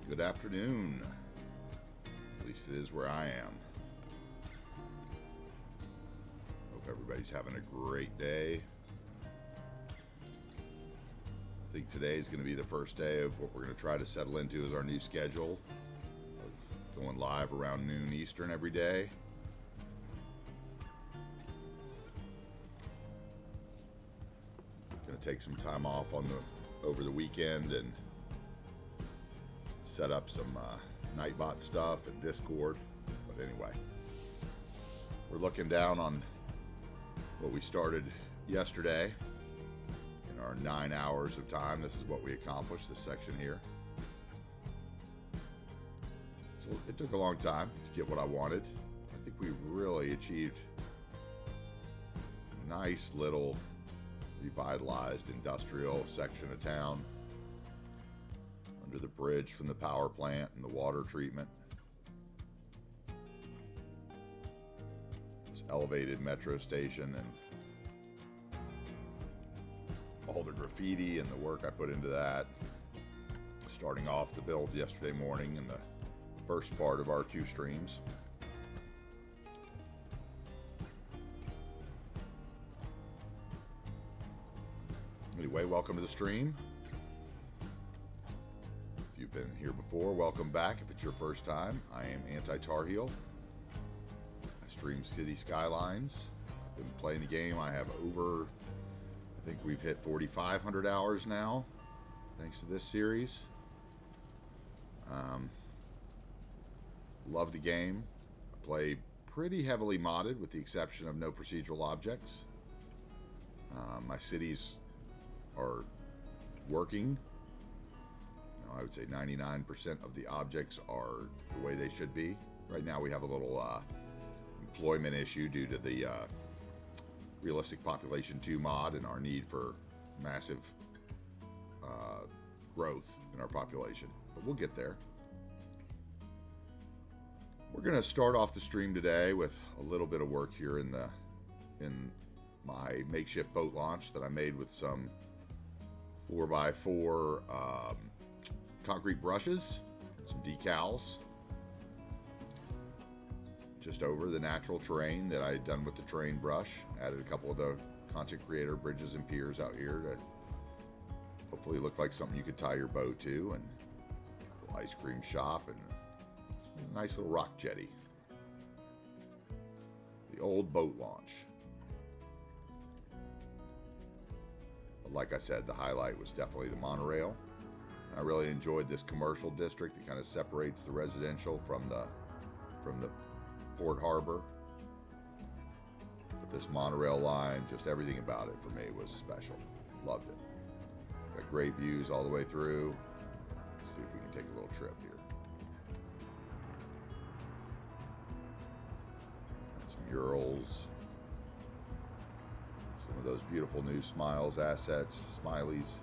Good afternoon. At least it is where I am. Hope everybody's having a great day. I think today is going to be the first day of what we're going to try to settle into as our new schedule of going live around noon Eastern every day. Going to take some time off over the weekend and set up some Nightbot stuff and Discord. But anyway, we're looking down on what we started yesterday. In our 9 hours of time, this is what we accomplished, this section here. So it took a long time to get what I wanted. I think we really achieved a nice little revitalized industrial section of town under the bridge from the power plant and the water treatment. This elevated metro station and all the graffiti and the work I put into that. Starting off the build yesterday morning in the first part of our 2 streams. Anyway, welcome to the stream. If you've been here before, welcome back. If it's your first time, I am AntiTarheel. I stream City Skylines. I've been playing the game. I have over, I think we've hit 4,500 hours now, thanks to this series. Love the game. I play pretty heavily modded with the exception of no procedural objects. My cities are working. I would say 99% of the objects are the way they should be. Right now we have a little employment issue due to the Realistic Population 2 mod and our need for massive growth in our population. But we'll get there. We're going to start off the stream today with a little bit of work here in my makeshift boat launch that I made with some 4x4 concrete brushes, some decals, just over the natural terrain that I had done with the terrain brush. Added a couple of the content creator bridges and piers out here to hopefully look like something you could tie your boat to, and a little ice cream shop and a nice little rock jetty. The old boat launch. But like I said, the highlight was definitely the monorail. I really enjoyed this commercial district that kind of separates the residential from the port harbor. But this monorail line, just everything about it for me was special. Loved it. Got great views all the way through. Let's see if we can take a little trip here. Some murals. Some of those beautiful new Smiles assets, Smileys.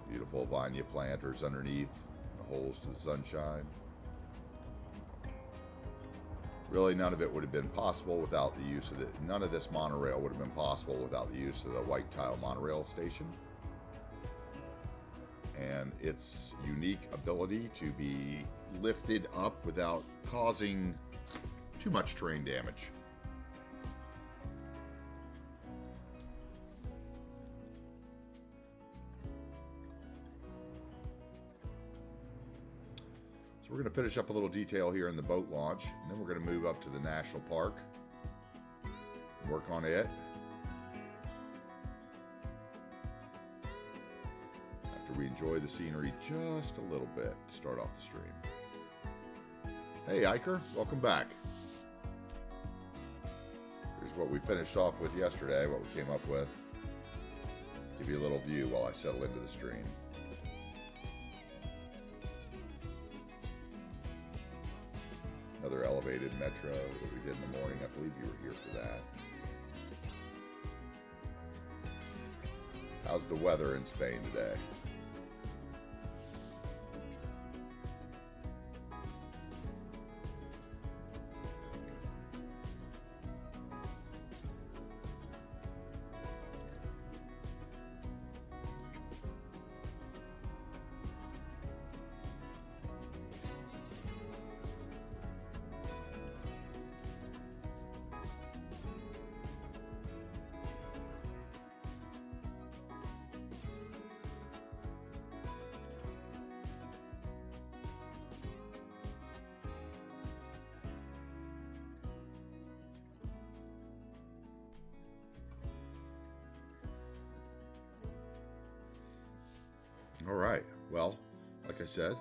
Beautiful Vanya planters underneath the holes to the sunshine. Really, none of it would have been possible without the use of none of this monorail would have been possible without the use of the white tile monorail station and its unique ability to be lifted up without causing too much terrain damage. We're going to finish up a little detail here in the boat launch, and then we're going to move up to the national park, work on it. After we enjoy the scenery just a little bit to start off the stream. Hey Iker, welcome back. Here's what we finished off with yesterday, what we came up with. Give you a little view while I settle into the stream. Another elevated metro that we did in the morning. I believe you were here for that. How's the weather in Spain today? All right. Well, like I said,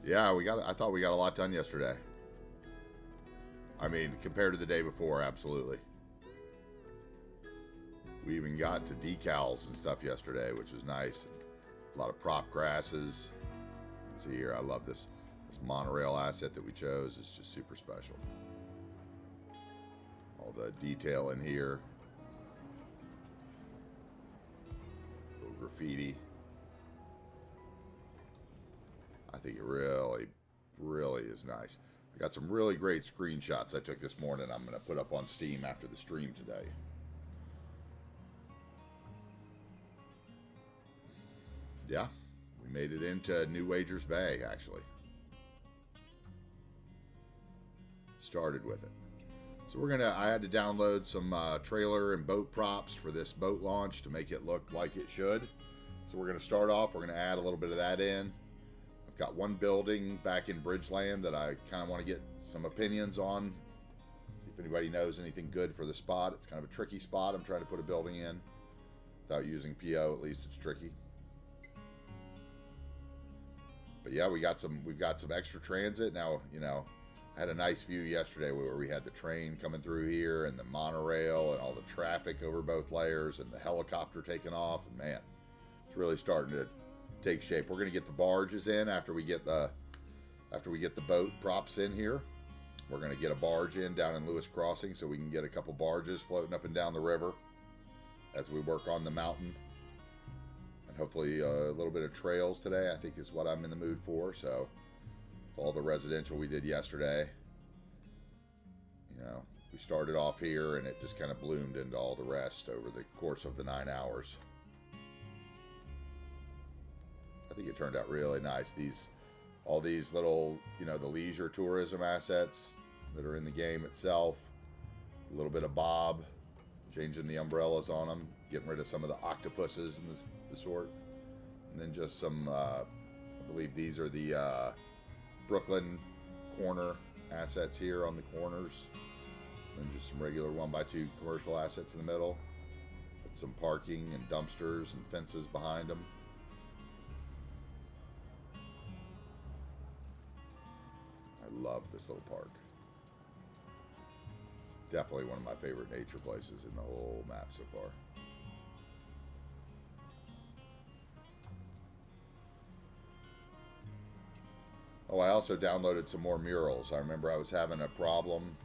yeah, I thought we got a lot done yesterday. I mean, compared to the day before, absolutely. We even got to decals and stuff yesterday, which was nice. A lot of prop grasses. See here, I love this. This monorail asset that we chose is just super special. All the detail in here. Little graffiti. I think it really, really is nice. I got some really great screenshots I took this morning I'm going to put up on Steam after the stream today. Yeah, we made it into New Wagers Bay, actually. Started with it. So I had to download some trailer and boat props for this boat launch to make it look like it should. So we're going to start off, we're going to add a little bit of that in. I've got one building back in Bridgeland that I kind of want to get some opinions on. See if anybody knows anything good for the spot. It's kind of a tricky spot. I'm trying to put a building in without using PO, at least it's tricky. But yeah, we've got some extra transit. Now, you know, I had a nice view yesterday where we had the train coming through here and the monorail and all the traffic over both layers and the helicopter taking off. And man, it's really starting to take shape. We're going to get the barges in after we get the boat props in here. We're going to get a barge in down in Lewis Crossing so we can get a couple barges floating up and down the river as we work on the mountain. And hopefully a little bit of trails today, I think, is what I'm in the mood for. So all the residential we did yesterday, you know, we started off here and it just kind of bloomed into all the rest over the course of the 9 hours. I think it turned out really nice. All these little, you know, the leisure tourism assets that are in the game itself, a little bit of bob, changing the umbrellas on them, getting rid of some of the octopuses and the sort, and then just some, I believe these are the Brooklyn corner assets here on the corners, and just some regular 1x2 commercial assets in the middle, with some parking and dumpsters and fences behind them. I love this little park. It's definitely one of my favorite nature places in the whole map so far. Oh, I also downloaded some more murals. I remember I was having a problem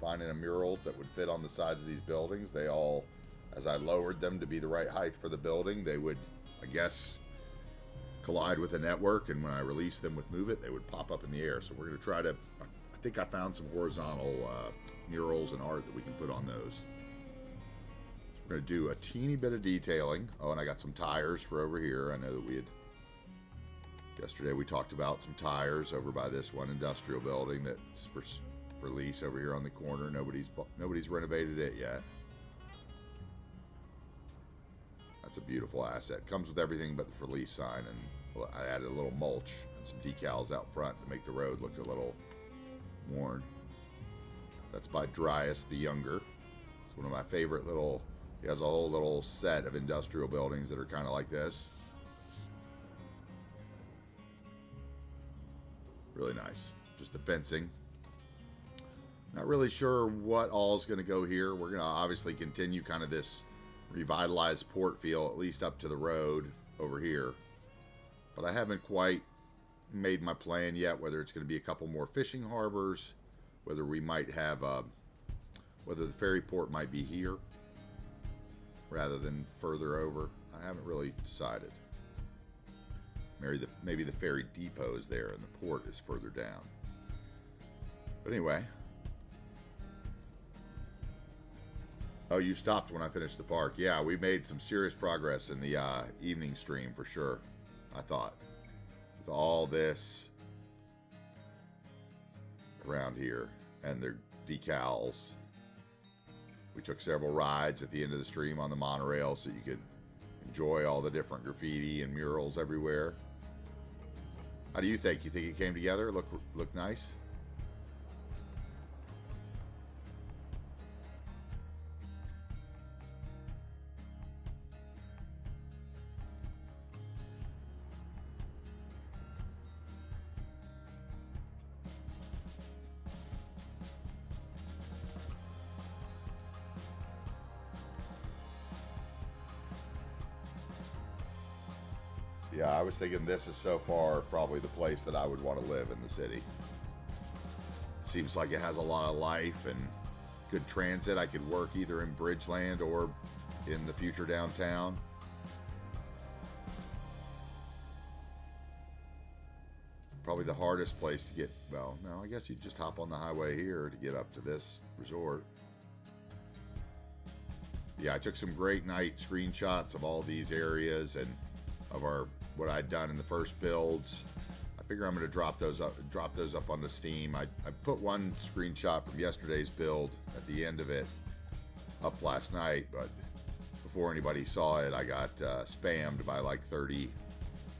finding a mural that would fit on the sides of these buildings. They all, as I lowered them to be the right height for the building, they would, I guess, collide with a network, and when I released them with Move It, they would pop up in the air. So we're going to try to, I think I found some horizontal murals and art that we can put on those. So we're going to do a teeny bit of detailing. Oh, and I got some tires for over here. I know that yesterday we talked about some tires over by this one industrial building that's for lease over here on the corner. Nobody's renovated it yet. That's a beautiful asset. Comes with everything but the for lease sign, and I added a little mulch and some decals out front to make the road look a little worn. That's by Dryas the Younger. It's one of my favorite little, he has a whole little set of industrial buildings that are kind of like this. Really nice. Just the fencing. Not really sure what all is going to go here. We're going to obviously continue kind of this revitalized port feel, at least up to the road over here. But I haven't quite made my plan yet, whether it's going to be a couple more fishing harbors, whether we might have, whether the ferry port might be here rather than further over. I haven't really decided. Maybe the ferry depot is there and the port is further down. But anyway. Oh, you stopped when I finished the park. Yeah, we made some serious progress in the evening stream for sure, I thought. With all this around here and their decals. We took several rides at the end of the stream on the monorail so you could enjoy all the different graffiti and murals everywhere. How do you think? You think it came together? Look nice? Yeah, I was thinking this is so far probably the place that I would want to live in the city. It seems like it has a lot of life and good transit. I could work either in Bridgeland or in the future downtown. Probably the hardest place to get, well, no, I guess you'd just hop on the highway here to get up to this resort. Yeah, I took some great night screenshots of all these areas and of what I'd done in the first builds. I figure I'm going to drop those up onto Steam. I put one screenshot from yesterday's build at the end of it up last night, but before anybody saw it, I got spammed by like 30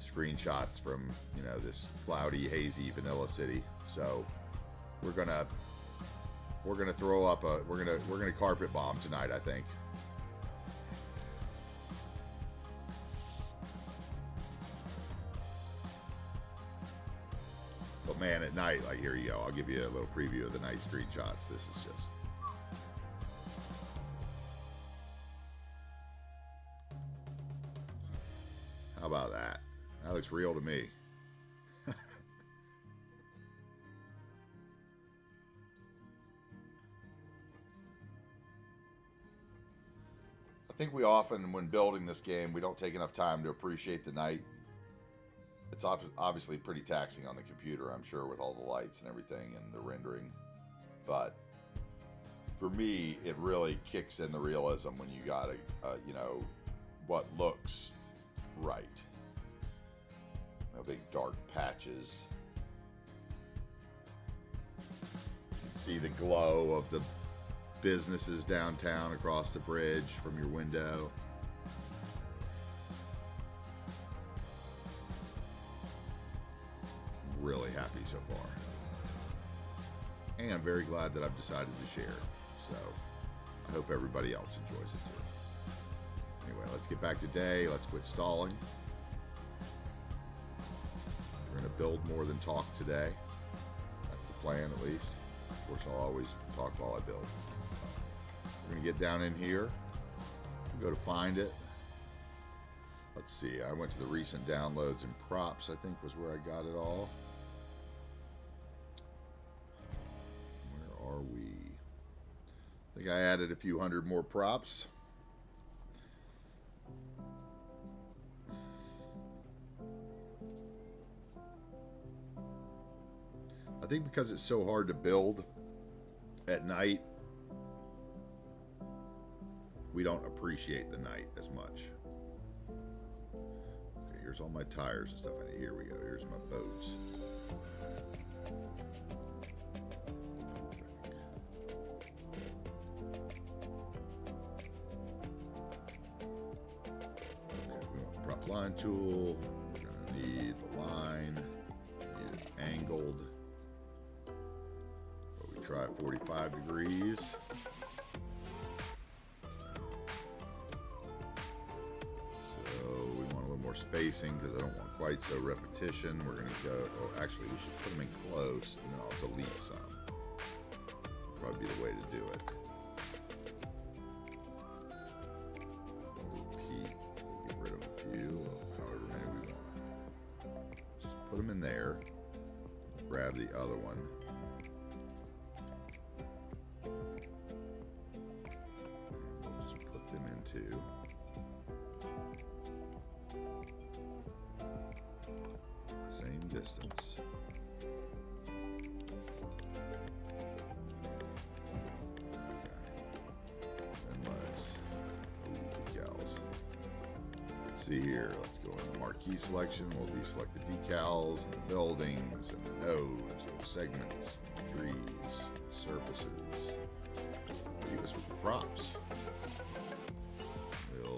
screenshots from, you know, this cloudy, hazy vanilla city. So we're gonna throw up we're gonna carpet bomb tonight, I think. But man, at night, like, here you go. I'll give you a little preview of the night screenshots. This is just, how about that? That looks real to me. I think we often, when building this game, we don't take enough time to appreciate the night. It's obviously pretty taxing on the computer, I'm sure, with all the lights and everything and the rendering. But for me, it really kicks in the realism when you got you know, what looks right. No big dark patches. You can see the glow of the businesses downtown across the bridge from your window. I'm really happy so far. And I'm very glad that I've decided to share. So I hope everybody else enjoys it too. Anyway, let's get back to day. Let's quit stalling. We're going to build more than talk today. That's the plan, at least. Of course, I'll always talk while I build. We're going to get down in here. Go to find it. Let's see. I went to the recent downloads and props, I think was where I got it all. Where are we? I think I added a few hundred more props. I think because it's so hard to build at night, we don't appreciate the night as much. Okay, here's all my tires and stuff. Here we go. Here's my boats. Okay, we want the prop line tool. We're going to need the line. Need it angled. But we try 45 degrees. Spacing because I don't want quite so repetition. We're going to go, oh, actually, we should put them in close and then I'll delete some. Probably be the way to do it. Repeat, get rid of a few, however many we want. Just put them in there. Grab the other one. And we'll just put them into. Same distance. Okay. And decals. Let's see here. Let's go into marquee selection. We'll deselect the decals and the buildings and the nodes, the segments, the trees, the surfaces. Leave us with the props.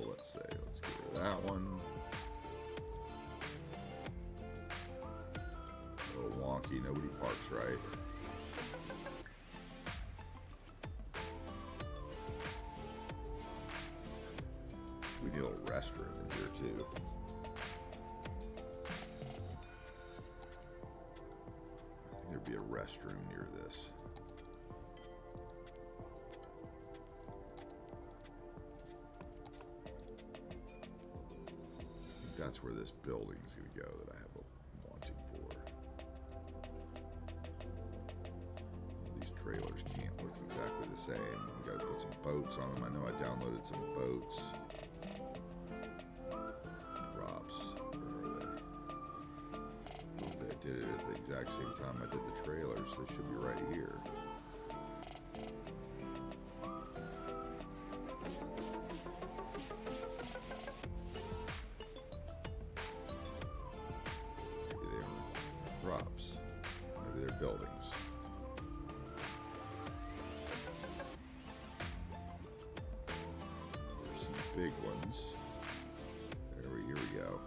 Let's say, let's get rid of that one. Wonky, nobody parks right. We need a little restroom in here too. I think there'd be a restroom near this. I think that's where this building's going to go that I have a wanting for. Well, these trailers can't look exactly the same. We got to put some boats on them. I know I downloaded some boats. Props. Where are they? Oh, I did it at the exact same time I did the trailers. They should be right here. Props. Maybe they're buildings. There's some big ones. Here we go.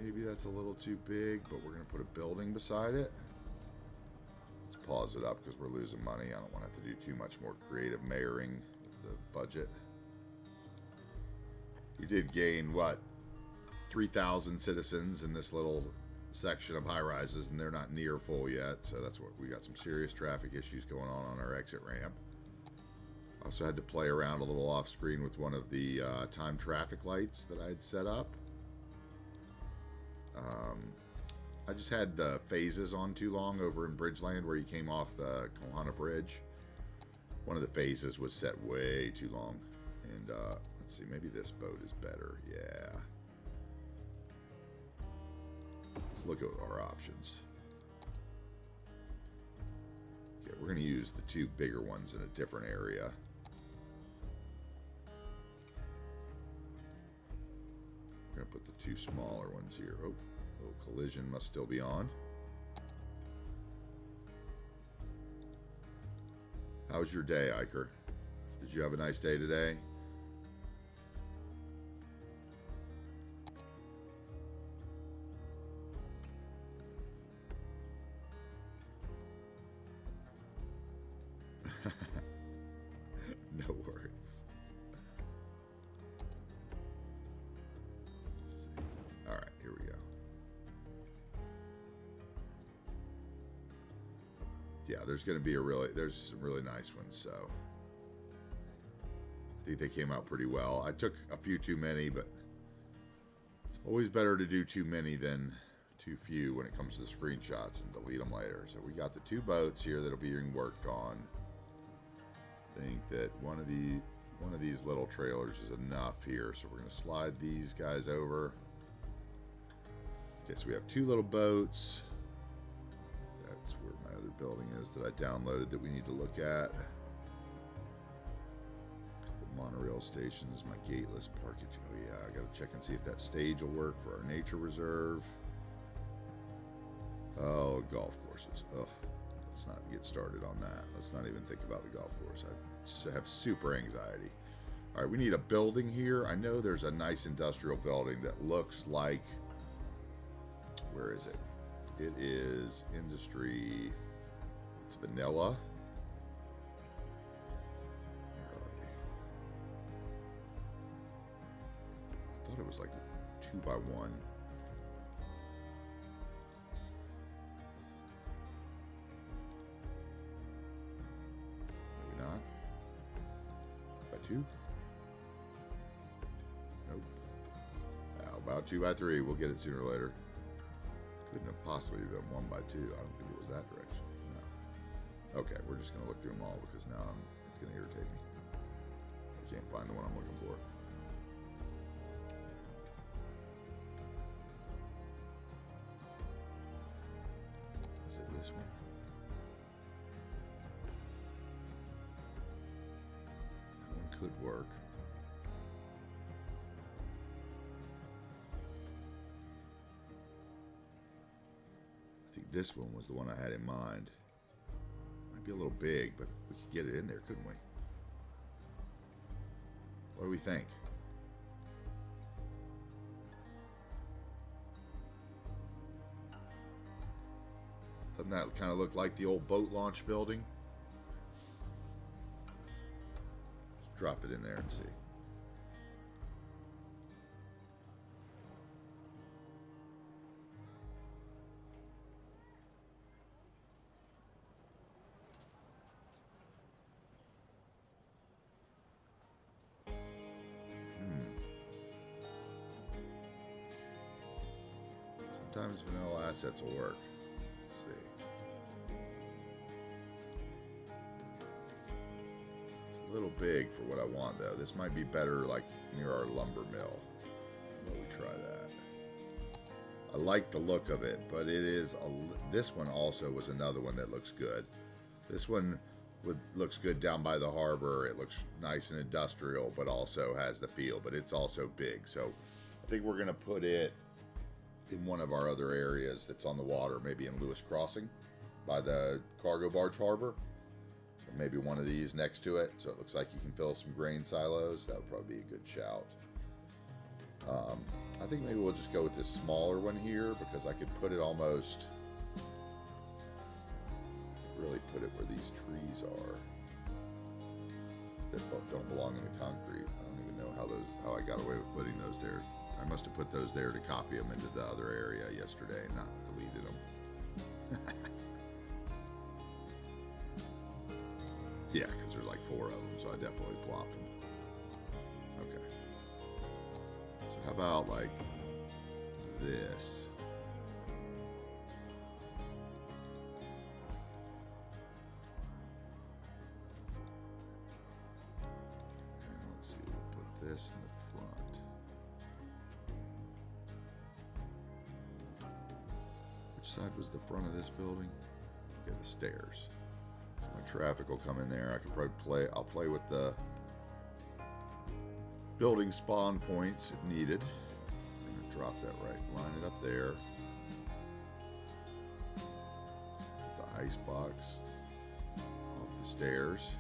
Maybe that's a little too big, but we're going to put a building beside it. Pause it up because we're losing money. I don't want to have to do too much more creative mayoring with the budget. We did gain, what, 3,000 citizens in this little section of high-rises, and they're not near full yet, so that's what we got. Some serious traffic issues going on our exit ramp. Also had to play around a little off-screen with one of the time traffic lights that I had set up. I just had the phases on too long over in Bridgeland where you came off the Kohana Bridge. One of the phases was set way too long. And let's see, maybe this boat is better. Yeah. Let's look at our options. Okay, we're going to use the two bigger ones in a different area. We're going to put the two smaller ones here. Oh. Little collision must still be on. How was your day, Iker? Did you have a nice day today? No worries. Let's see. All right, here we go. Yeah, there's going to be there's some really nice ones, so I think they came out pretty well. I took a few too many, but it's always better to do too many than too few when it comes to the screenshots and delete them later. So we got the two boats here that'll be being worked on. I think that one of these little trailers is enough here, so we're going to slide these guys over. Okay, so we have two little boats. That's where my other building is that I downloaded that we need to look at. Couple monorail stations, my gateless parking. Oh yeah, I gotta check and see if that stage will work for our nature reserve. Oh, golf courses. Oh, let's not get started on that. Let's not even think about the golf course. I have super anxiety. All right, we need a building here. I know there's a nice industrial building that looks like, where is it? It is industry. It's vanilla. Where are we? I thought it was like 2x1. Maybe not. By 2? Nope. How about 2x3? We'll get it sooner or later. Couldn't have possibly been 1x2. I don't think it was that direction. No. Okay, we're just gonna look through them all because now it's gonna irritate me. I can't find the one I'm looking for. Is it this one? That one could work. I think this one was the one I had in mind. Might be a little big, but we could get it in there, couldn't we? What do we think? Doesn't that kind of look like the old boat launch building? Let's drop it in there and see. Sometimes vanilla assets will work. Let's see. It's a little big for what I want, though. This might be better, like, near our lumber mill. Let me try that. I like the look of it, but it is this one also was another one that looks good. This one looks good down by the harbor. It looks nice and industrial, but also has the feel, but it's also big. So I think we're gonna put it in one of our other areas that's on the water, maybe in Lewis Crossing by the cargo barge harbor. And maybe one of these next to it, so it looks like you can fill some grain silos. That would probably be a good shout. I think maybe we'll just go with this smaller one here because I could put it almost, really put it where these trees are that don't belong in the concrete. I don't even know how I got away with putting those there. I must have put those there to copy them into the other area yesterday and not deleted them. Yeah, because there's like 4 of them, so I definitely plopped them. Okay. So how about like this? And let's see, we'll put this in the front. Which side was the front of this building? Okay, the stairs. So my traffic will come in there. I could probably I'll play with the building spawn points if needed. I'm gonna drop that right, line it up there. Put the ice box off the stairs.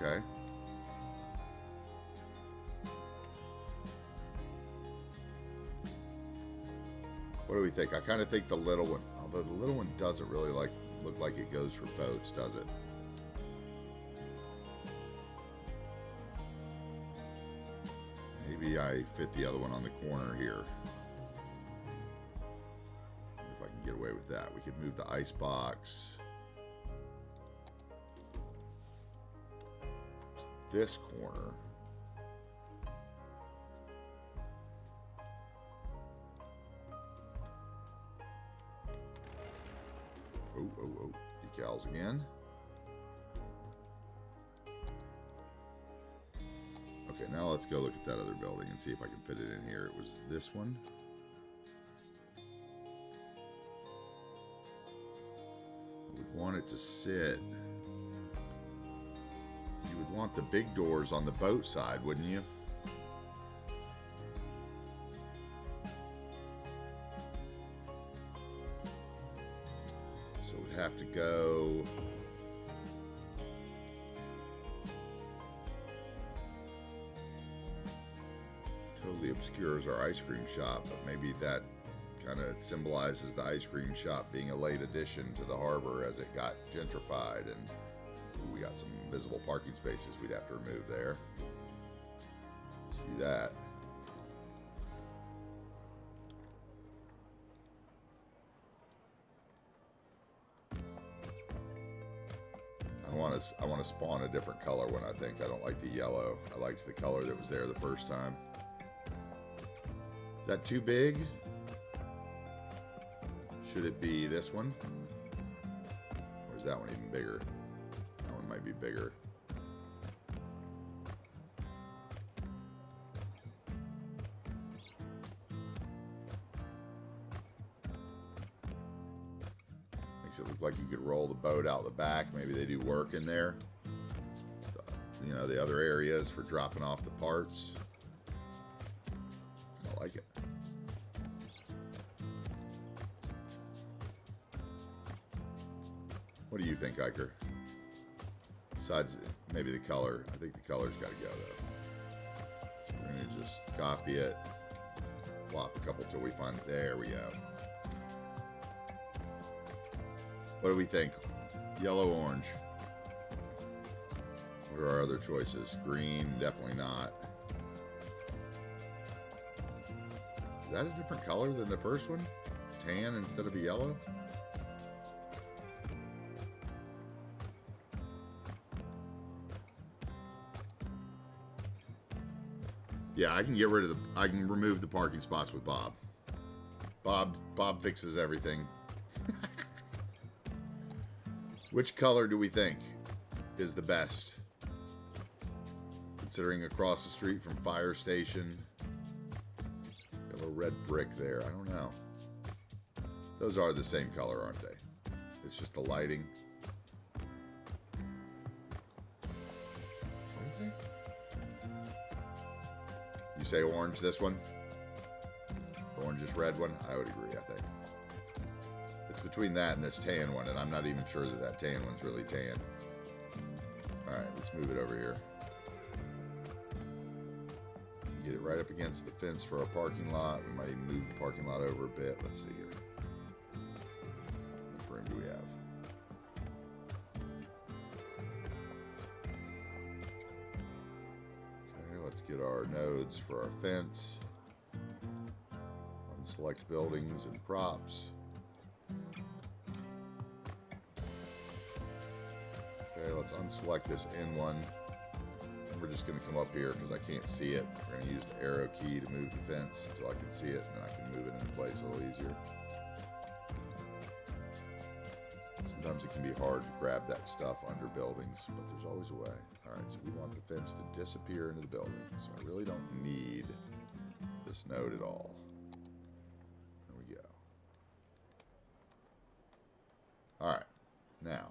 Okay. What do we think? I kind of think the little one, although the little one doesn't really look like it goes for boats, does it? Maybe I fit the other one on the corner here. If I can get away with that. We could move the ice box to this corner. Oh, decals again. Okay, now let's go look at that other building and see if I can fit it in here. It was this one. I would want it to sit. You would want the big doors on the boat side, wouldn't you? So we'd have to go totally obscures our ice cream shop, but maybe that kind of symbolizes the ice cream shop being a late addition to the harbor as it got gentrified, and we got some visible parking spaces we'd have to remove there. See that? I want to spawn a different color one, I think. I don't like the yellow. I liked the color that was there the first time. Is that too big? Should it be this one? Or is that one even bigger? That one might be bigger. Makes it look like you could roll the boat out the back. Maybe they do work in there. You know, the other areas for dropping off the parts. I like it. What do you think, Iker? Besides maybe the color. I think the color's got to go, though. So we're going to just copy it. Plop a couple till we find it. There we go. What do we think? Yellow, orange. What are our other choices? Green, definitely not. Is that a different color than the first one? Tan instead of a yellow? Yeah, I can get rid of I can remove the parking spots with Bob. Bob fixes everything. Which color do we think is the best? Considering across the street from fire station. Got a little red brick there. I don't know. Those are the same color, aren't they? It's just the lighting. You say orange, this one? Orange, red one? I would agree, I think. It's between that and this tan one, and I'm not even sure that that tan one's really tan. Alright, let's move it over here. Get it right up against the fence for our parking lot. We might even move the parking lot over a bit. Let's see here. How much room do we have? Okay, let's get our nodes for our fence. Unselect buildings and props. Okay, let's unselect this N one. We're just going to come up here because I can't see it. We're going to use the arrow key to move the fence until I can see it, and then I can move it into place a little easier. Sometimes it can be hard to grab that stuff under buildings, but there's always a way. Alright, so we want the fence to disappear into the building, so I really don't need this node at all. There we go. Alright, now.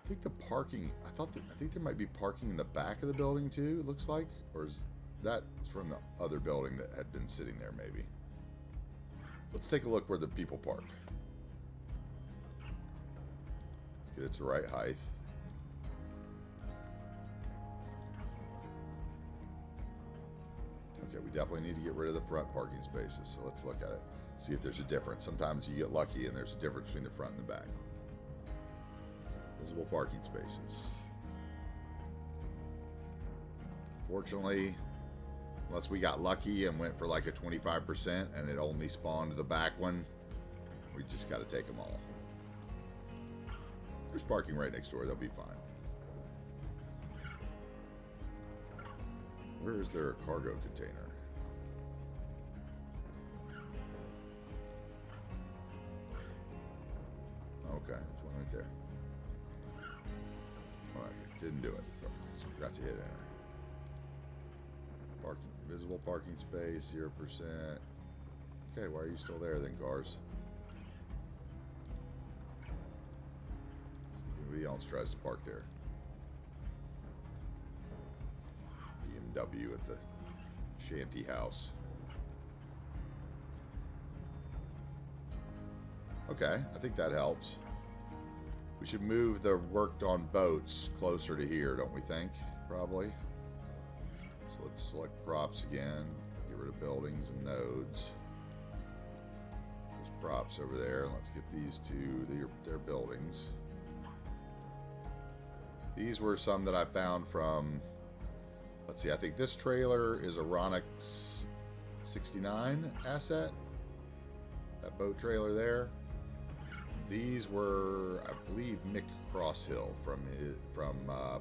I think the parking, I think there might be parking in the back of the building too, it looks like. Or is that from the other building that had been sitting there maybe? Let's take a look where the people park. Let's get it to the right height. Okay, we definitely need to get rid of the front parking spaces, so let's look at it. See if there's a difference. Sometimes you get lucky and there's a difference between the front and the back. Visible parking spaces. Fortunately, unless we got lucky and went for like a 25% and it only spawned the back one, we just got to take them all. There's parking right next door. They'll be fine. Where is there a cargo container? Okay, there's one right there. Alright, didn't do it. So forgot to hit enter. Parking, visible parking space, 0%. Okay, why are you still there then, cars? Anybody else tries to park there? PNW at the shanty house. Okay, I think that helps. We should move the worked on boats closer to here, don't we think? Probably. So let's select props again. Get rid of buildings and nodes. There's props over there. Let's get these two. They're buildings. These were some that I found from, let's see, I think this trailer is a Ronix 69 asset. That boat trailer there. These were, I believe, Mick Crosshill from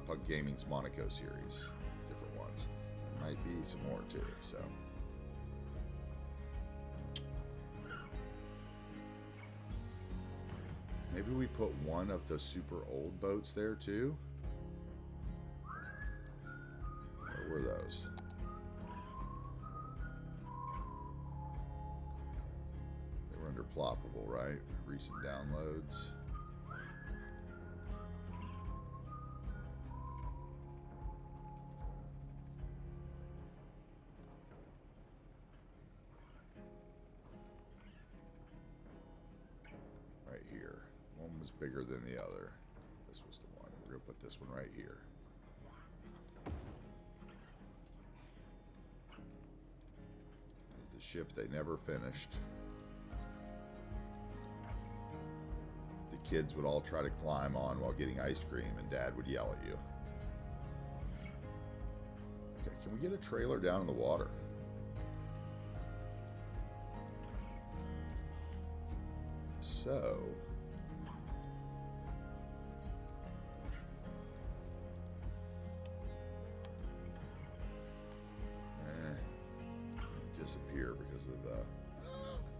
Pug Gaming's Monaco series. Different ones. There might be some more too, so. Maybe we put one of the super old boats there too. Where were those? They were under ploppable, right? Recent downloads. Right here. One was bigger than the other. This was the one. We're going to put this one right here. The ship they never finished. The kids would all try to climb on while getting ice cream, and Dad would yell at you. Okay, can we get a trailer down in the water? So... disappear because of the...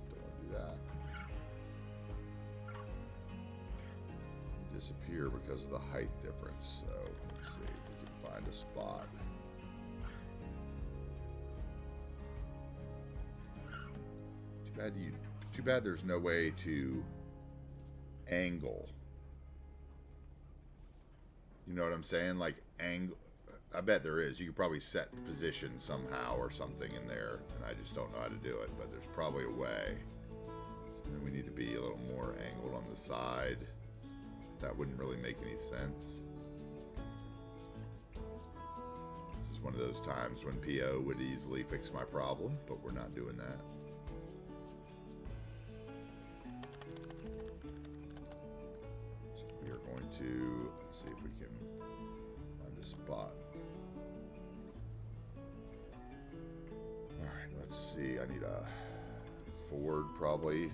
Don't want to do that. Disappear because of the height difference. So let's see if we can find a spot. Too bad there's no way to angle. You know what I'm saying? Like angle. I bet there is. You could probably set position somehow or something in there, and I just don't know how to do it. But there's probably a way. And we need to be a little more angled on the side. That wouldn't really make any sense. This is one of those times when PO would easily fix my problem, but we're not doing that. So we are going to, let's see if we can find a spot. Alright, let's see. I need a Ford probably.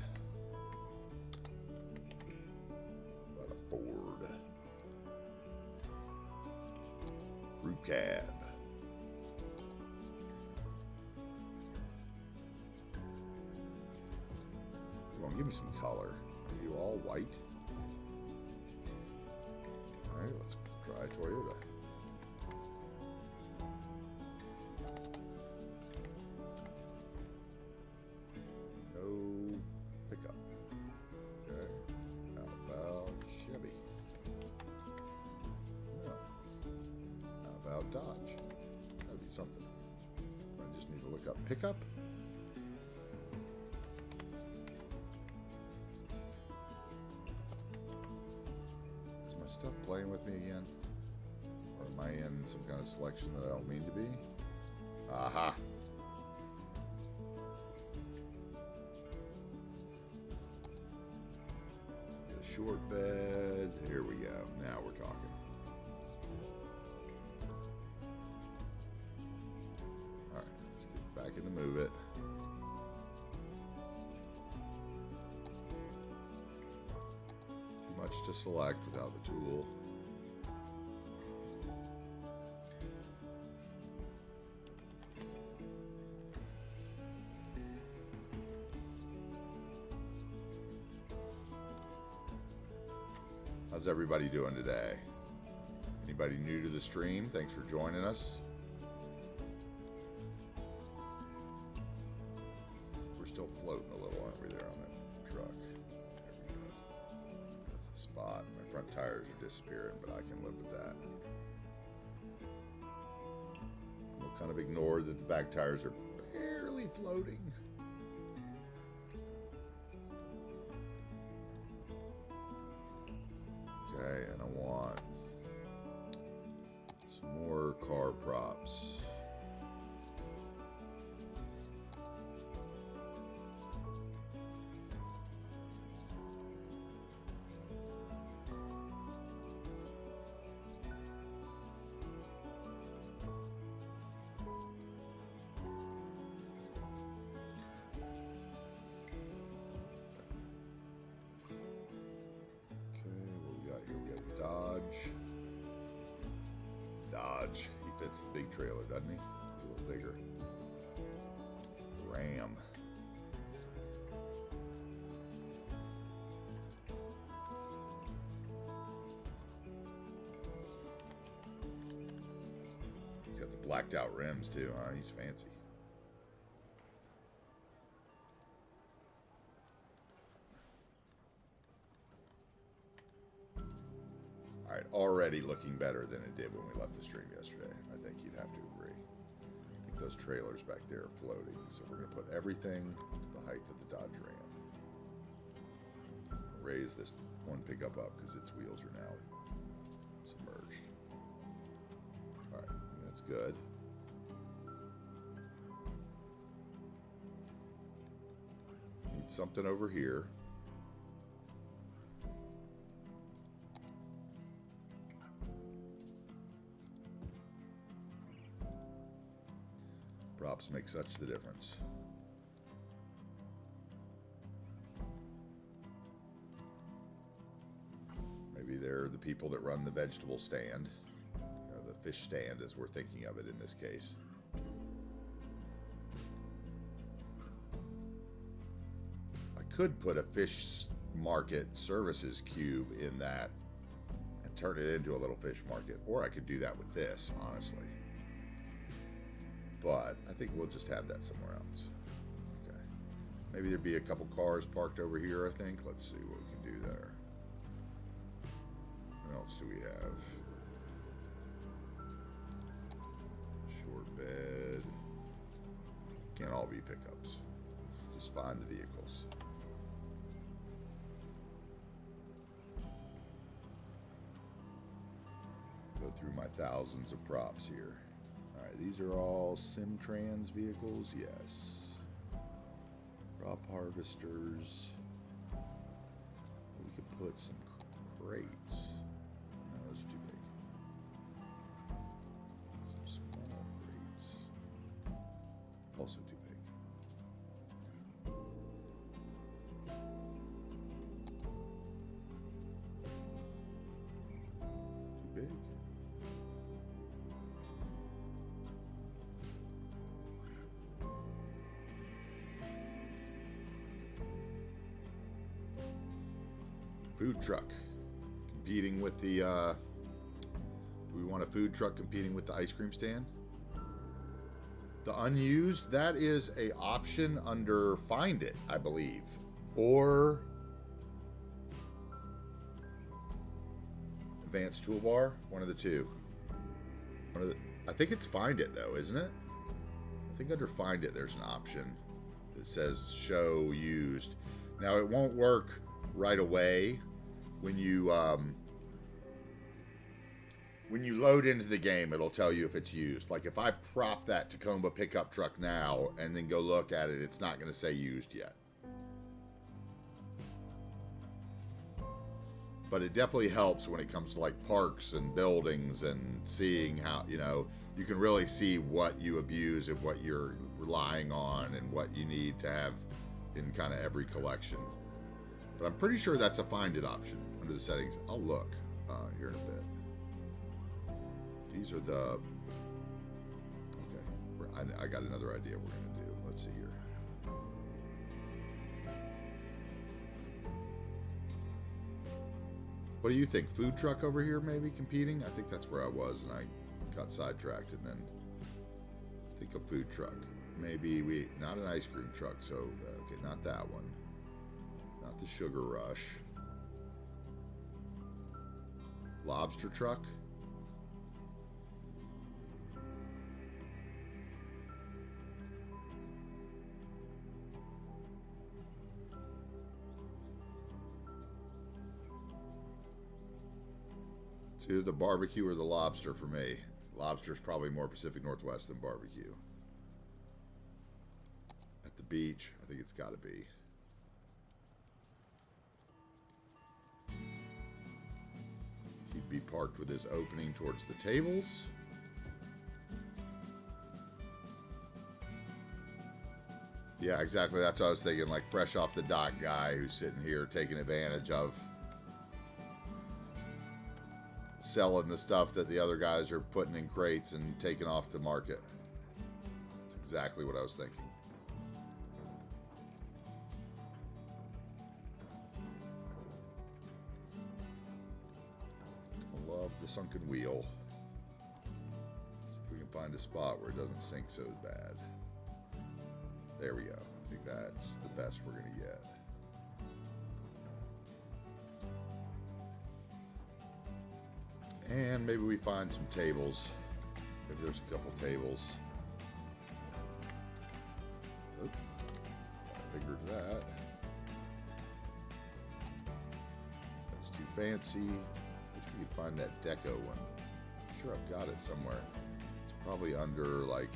Ford. Crew cab. Come on, give me some color. Are you all white? Alright, let's try Toyota. No pickup. Okay. How about Chevy? No. How about Dodge? That'd be something. I just need to look up pickup. Is my stuff playing with me again? Or am I in some kind of selection that I don't mean to be? Aha! Short bed. Here we go. Now we're talking. Alright, let's get back in the Move It. Too much to select without the tool. How's everybody doing today? Anybody new to the stream? Thanks for joining us. We're still floating a little, aren't we, there on that truck? There we go. That's the spot. My front tires are disappearing, but I can live with that. We'll kind of ignore that the back tires are barely floating. Okay, and I want some more car props. Dodge. He fits the big trailer, doesn't he? He's a little bigger. Ram. He's got the blacked out rims too, huh? He's fancy. Alright, already looking better than it did when we left the stream yesterday. I think you'd have to agree. I think those trailers back there are floating. So we're going to put everything to the height of the Dodge Ram. Raise this one pickup up because its wheels are now submerged. Alright, that's good. Need something over here. Props make such the difference. Maybe they're the people that run the vegetable stand, the fish stand as we're thinking of it in this case. could put a fish market services cube in that and turn it into a little fish market. Or I could do that with this, honestly. But I think we'll just have that somewhere else. Okay. Maybe there'd be a couple cars parked over here, I think. Let's see what we can do there. What else do we have? Short bed. Can't all be pickups. Let's just find the vehicles. Go through my thousands of props here. Alright, these are all Simtrans vehicles, yes. Crop harvesters. We could put some crates. No, those are too big. Some small crates. Also too big. Too big? Food truck competing with the do we want a food truck competing with the ice cream stand? The unused, that is a option under Find It, I believe, or Advanced Toolbar, one of the two. I think it's Find It though, isn't it? I think under Find It there's an option that says show used. Now it won't work right away when you load into the game. It'll tell you if it's used. Like if I prop that Tacoma pickup truck now and then go look at it, it's not going to say used yet. But it definitely helps when it comes to like parks and buildings and seeing how, you know, you can really see what you abuse and what you're relying on and what you need to have in kind of every collection. But I'm pretty sure that's a Find It option under the settings. I'll look here in a bit. These are the... Okay. I got another idea we're going to do. Let's see here. What do you think? Food truck over here maybe competing? I think that's where I was and I got sidetracked and then think of food truck. Maybe not an ice cream truck, so okay, not that one. Not the Sugar Rush. Lobster truck. It's either the barbecue or the lobster for me. Lobster's probably more Pacific Northwest than barbecue. At the beach, I think it's got to be. He'd be parked with his opening towards the tables. Yeah, exactly. That's what I was thinking. Like fresh off the dock guy who's sitting here taking advantage of selling the stuff that the other guys are putting in crates and taking off the market. That's exactly what I was thinking. I love the sunken wheel. See if we can find a spot where it doesn't sink so bad. There we go. I think that's the best we're going to get. And maybe we find some tables. Maybe there's a couple tables. Oop. I figured that. That's too fancy. Wish we could find that deco one. I'm sure I've got it somewhere. It's probably under like...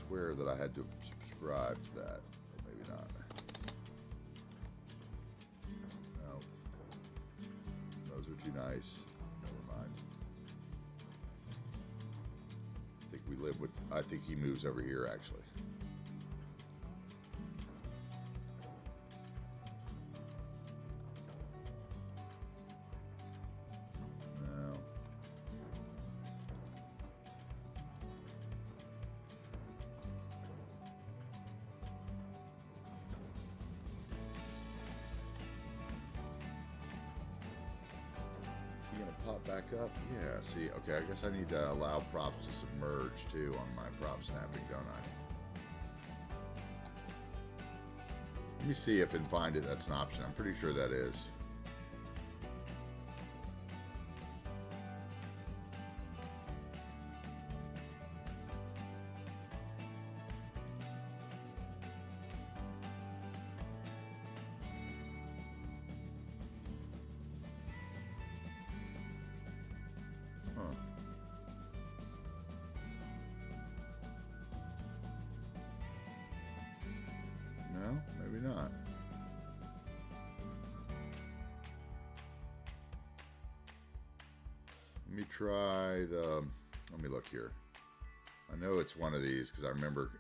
Swear that I had to subscribe to that, but maybe not. No. Those are too nice. Never mind. I think he moves over here actually. pop back up? Yeah, see, okay, I guess I need to allow props to submerge too on my prop snapping, don't I? Let me see if in Find It that's an option. I'm pretty sure that is. No, maybe not. Let me try the, let me look here. I know it's one of these because I remember.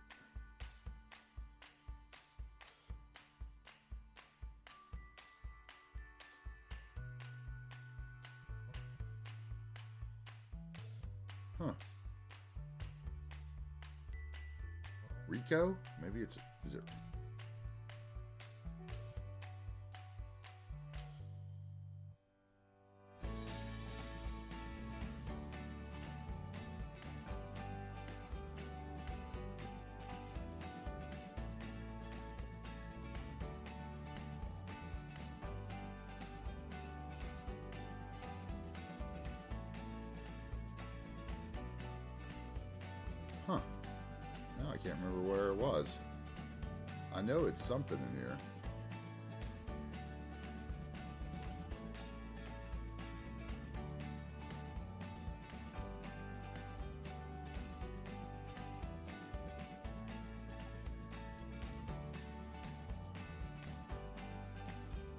Huh. Rico? Maybe it's, is it? Huh. No, I can't remember where it was. I know it's something in here.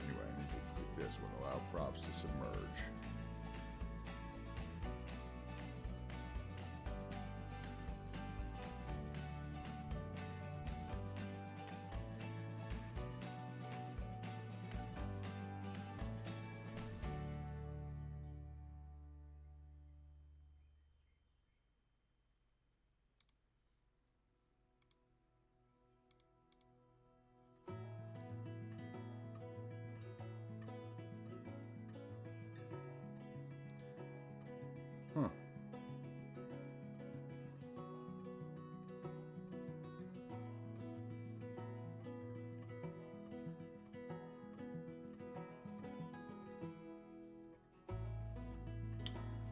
Anyway, I need to click this one, allow props to submerge. Huh.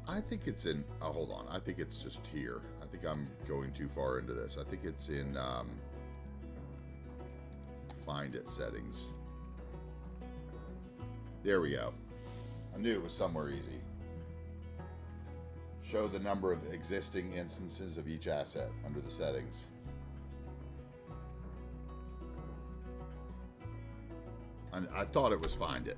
I think it's in, oh, hold on. I think it's just here. I think I'm going too far into this. I think it's in Find It settings. There we go. I knew it was somewhere easy. Show the number of existing instances of each asset under the settings. And I thought it was Find It.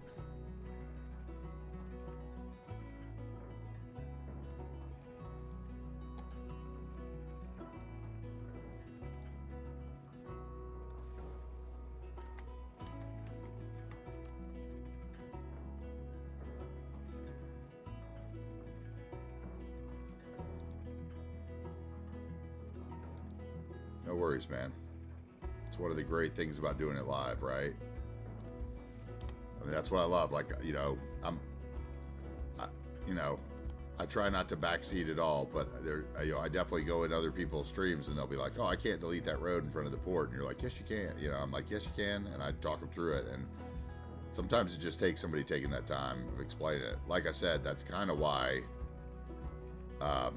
No worries, man. It's one of the great things about doing it live, right? I mean, that's what I love. Like, you know, I try not to backseat at all, but I definitely go in other people's streams and they'll be like, "Oh, I can't delete that road in front of the port," and you're like, "Yes, you can." You know, I'm like, "Yes, you can," and I talk them through it. And sometimes it just takes somebody taking that time of explaining it. Like I said, that's kind of why I'm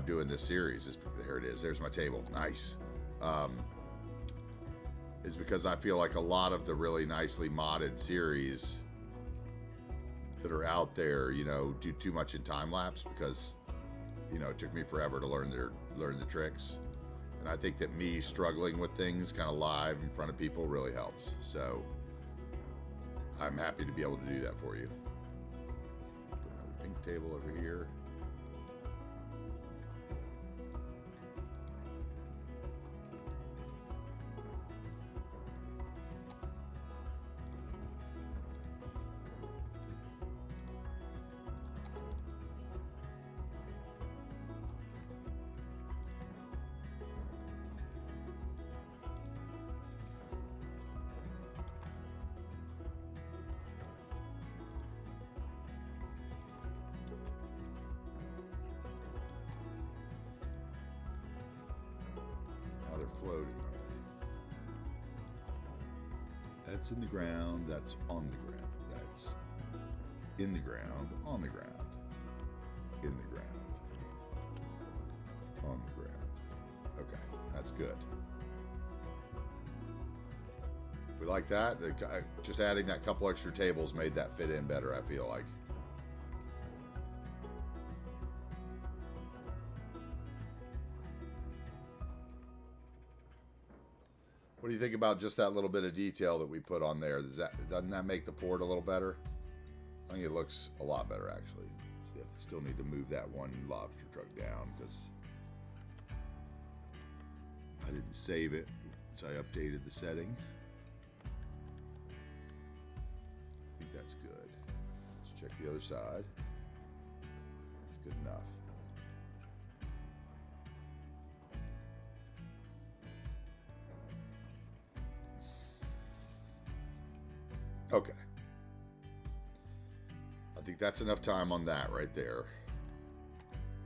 doing this series. Is there it is. There's my table. Nice. Is because I feel like a lot of the really nicely modded series that are out there, you know, do too much in time lapse because, you know, it took me forever to learn the tricks. And I think that me struggling with things kind of live in front of people really helps. So I'm happy to be able to do that for you. Put another pink table over here. floating, are they? That's in the ground, that's on the ground. That's in the ground, on the ground. In the ground, on the ground. Okay, that's good. We like that. Just adding that couple extra tables made that fit in better, I feel like. What do you think about just that little bit of detail that we put on there? Doesn't that make the port a little better? I think it looks a lot better, actually. So you still need to move that one lobster truck down because I didn't save it, so I updated the setting. I think that's good. Let's check the other side. That's good enough. Okay. I think that's enough time on that right there.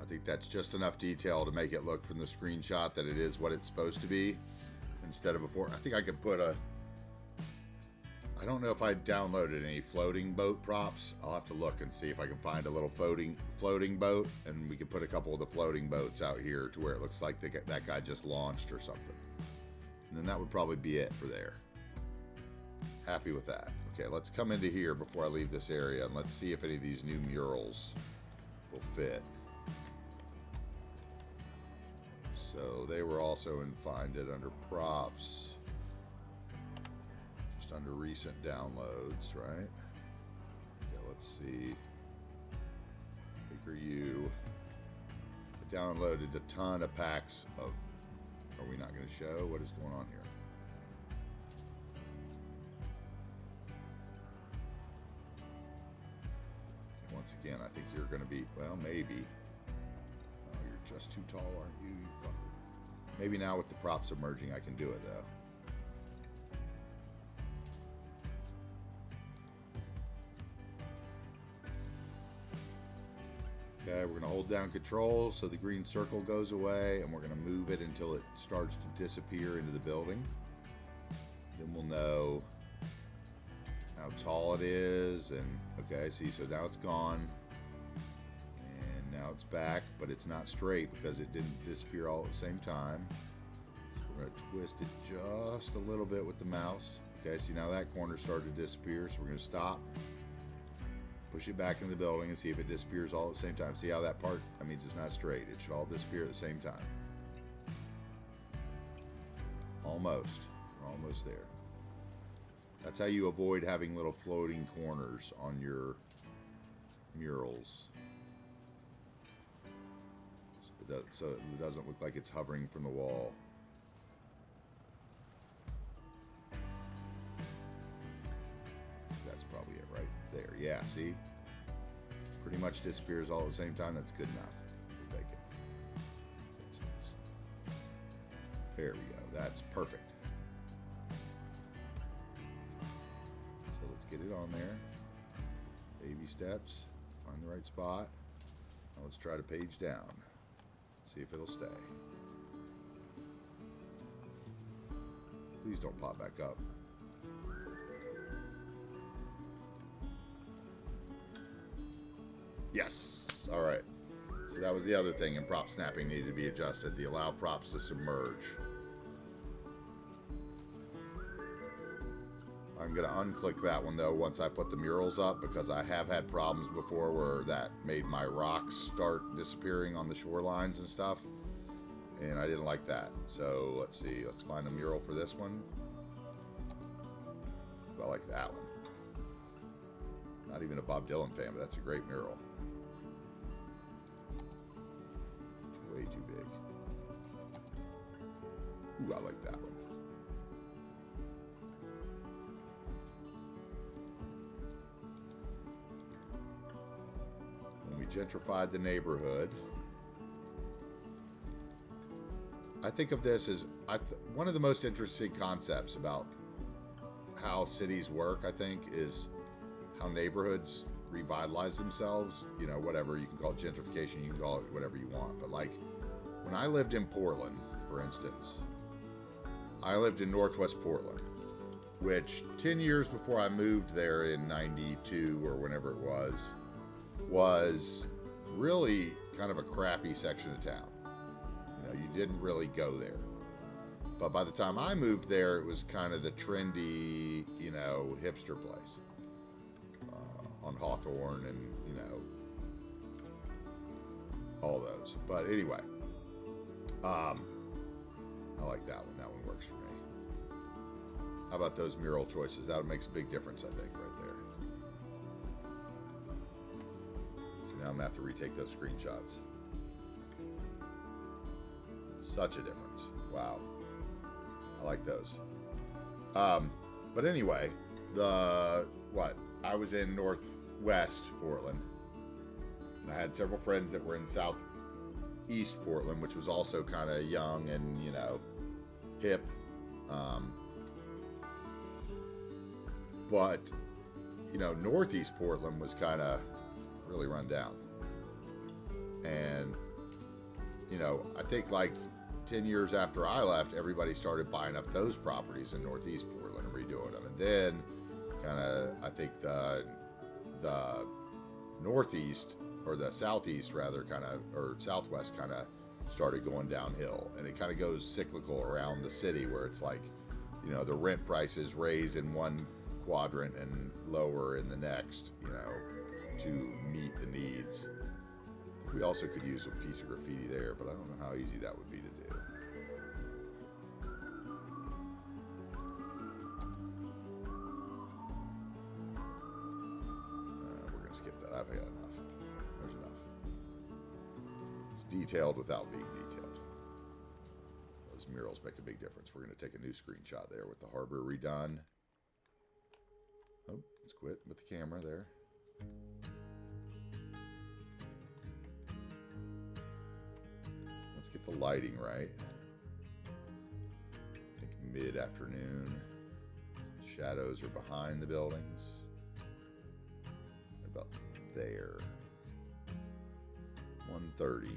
I think that's just enough detail to make it look from the screenshot that it is what it's supposed to be instead of before. I think I could put I don't know if I downloaded any floating boat props. I'll have to look and see if I can find a little floating boat, and we can put a couple of the floating boats out here to where it looks like that guy just launched or something. And then that would probably be it for there. Happy with that. Okay, let's come into here before I leave this area and let's see if any of these new murals will fit. So they were also find it under props, just under recent downloads, right? Okay, let's see. Baker U. I downloaded a ton of packs of. Are we not going to show what is going on here? Once again, I think you're going to be, well, maybe. Oh, you're just too tall, aren't you, you fucker? Maybe now with the props emerging, I can do it, though. Okay, we're going to hold down control so the green circle goes away, and we're going to move it until it starts to disappear into the building. Then we'll know how tall it is, and okay, see, so now it's gone, and now it's back, but it's not straight because it didn't disappear all at the same time. So we're going to twist it just a little bit with the mouse. Okay, see, now that corner started to disappear, so we're going to stop, push it back in the building, and see if it disappears all at the same time. See how that part, that means it's not straight. It should all disappear at the same time. Almost. We're almost there. That's how you avoid having little floating corners on your murals. So it doesn't look like it's hovering from the wall. That's probably it right there. Yeah, see? Pretty much disappears all at the same time. That's good enough. We'll take it. There we go. That's perfect. Get it on there. Baby steps. Find the right spot. Now let's try to page down. See if it'll stay. Please don't pop back up. Yes. All right. So that was the other thing in prop snapping needed to be adjusted. The allow props to submerge. I'm going to unclick that one though once I put the murals up, because I have had problems before where that made my rocks start disappearing on the shorelines and stuff, and I didn't like that. So let's see, let's find a mural for this one. I like that one. Not even a Bob Dylan fan, but that's a great mural. Way too big. Ooh, I like that one. Gentrified the neighborhood. I think of this as one of the most interesting concepts about how cities work, I think, is how neighborhoods revitalize themselves. You know, whatever, you can call it gentrification, you can call it whatever you want. But like, when I lived in Portland, for instance, I lived in Northwest Portland, which 10 years before I moved there in 92 or whenever it was really kind of a crappy section of town. You know, you didn't really go there. But by the time I moved there, it was kind of the trendy, you know, hipster place on Hawthorne and, you know, all those. But anyway, I like that one. That one works for me. How about those mural choices? That makes a big difference, I think, right there. So now I'm going to have to retake those screenshots. Such a difference. Wow. I like those. But anyway, I was in Northwest Portland. I had several friends that were in Southeast Portland, which was also kind of young and, you know, hip. But, you know, Northeast Portland was kind of really run down. And, you know, I think like 10 years after I left, everybody started buying up those properties in Northeast Portland and redoing them. And then kind of, I think the Northeast, or the Southeast rather, kind of, or Southwest kind of started going downhill. And it kind of goes cyclical around the city where it's like, you know, the rent prices raise in one quadrant and lower in the next, you know, to meet the needs. We also could use a piece of graffiti there, but I don't know how easy that would be to do. We're going to skip that. I've had enough. There's enough. It's detailed without being detailed. Those murals make a big difference. We're going to take a new screenshot there with the harbor redone. Oh, let's quit with the camera there. Let's get the lighting right. I think mid-afternoon. Shadows are behind the buildings. They're about there. 1:30.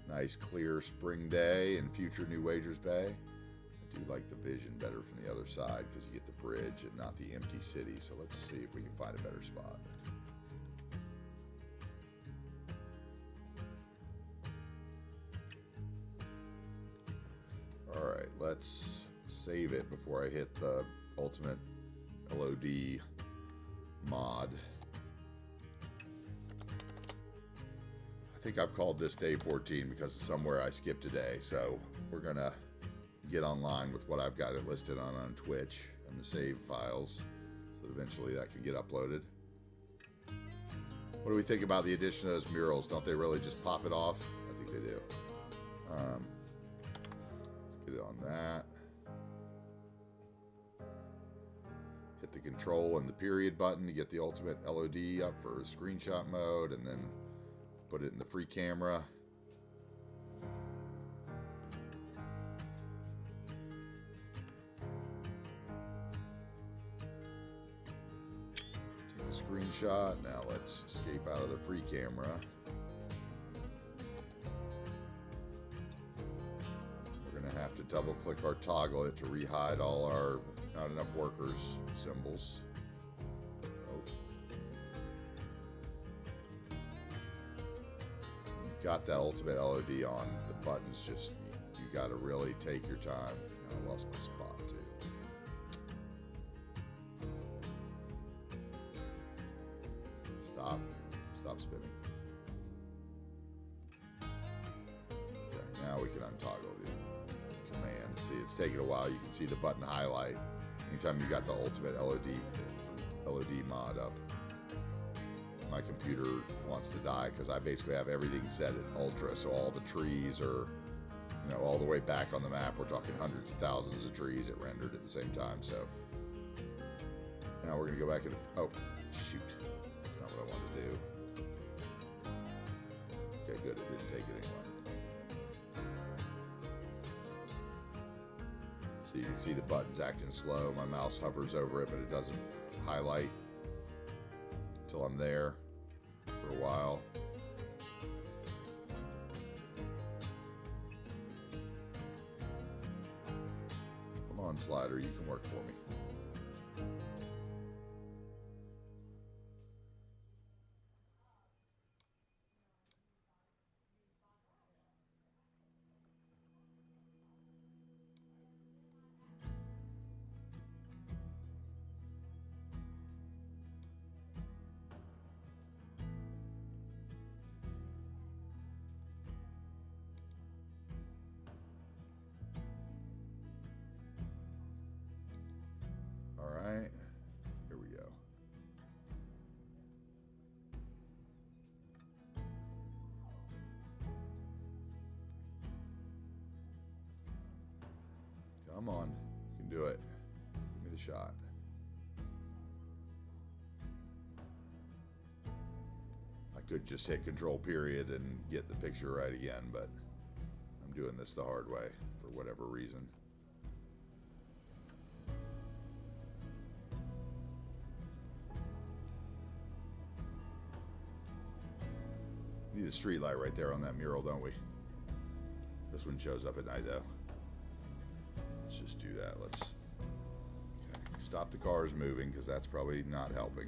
Nice clear spring day in future New Wagers Bay. I do like the vision better from the other side because you get the bridge and not the empty city. So let's see if we can find a better spot. All right, let's save it before I hit the ultimate LOD mod. I think I've called this day 14 because it's somewhere I skipped a day. So we're gonna get online with what I've got it listed on Twitch and the save files, so that eventually that can get uploaded. What do we think about the addition of those murals? Don't they really just pop it off? I think they do. Let's get it on that. Hit the control and the period button to get the ultimate LOD up for screenshot mode, and then put it in the free camera. Take a screenshot. Now let's escape out of the free camera. We're going to have to double click or toggle it to re-hide all our not enough workers symbols. Got that ultimate LOD on, the buttons just, you got to really take your time. I lost my spot too. Stop spinning. Okay, now we can untoggle the command. See, it's taking a while. You can see the button highlight anytime you got the ultimate LOD mod up. My computer wants to die because I basically have everything set at ultra, so all the trees are, you know, all the way back on the map. We're talking hundreds of thousands of trees it rendered at the same time. So now we're gonna go back and, oh shoot, that's not what I wanted to do. Okay, good, it didn't take it anyway. So you can see the buttons acting slow. My mouse hovers over it, but it doesn't highlight until I'm there for a while. on, slider, you can work for me. Alright, here we go. Come on, you can do it. Give me the shot. I could just hit control period and get the picture right again, but I'm doing this the hard way for whatever reason. Need a street light right there on that mural, don't we? This one shows up at night though. Let's just do that. Let's stop the cars moving because that's probably not helping.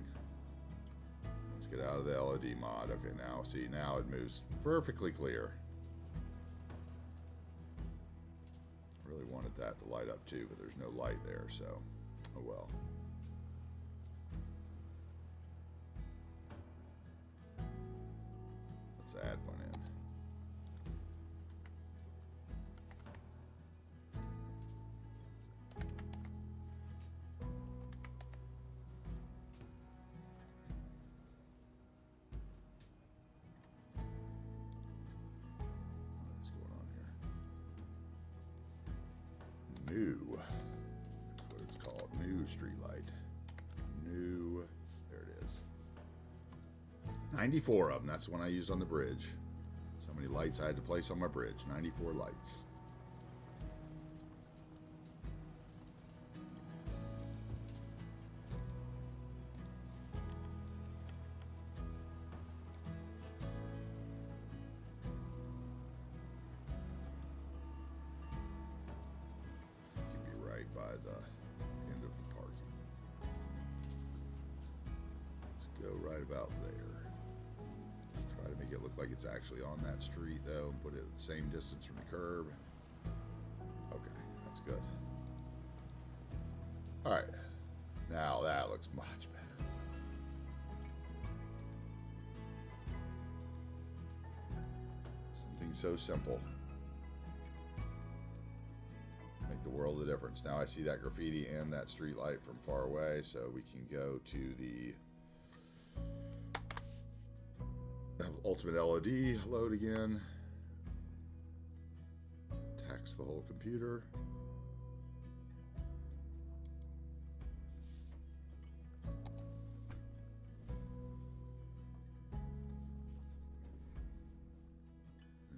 Let's get out of the LED mod. Okay, now see, now it moves perfectly clear. Really wanted that to light up too, but there's no light there, so oh well. Let's add one in. What's going on here? New. That's what it's called. New street light. New. There it is. 94 of them. That's the one I used on the bridge. So many lights I had to place on my bridge. 94 lights. Can be right by the end of the parking. Let's go right about there. Try to make it look like it's actually on that street though, and put it at the same distance from the curb. Okay, that's good. Alright, now that looks much better. Something so simple make the world of difference. Now I see that graffiti and that street light from far away, so we can go to the ultimate LOD, load again, tax the whole computer.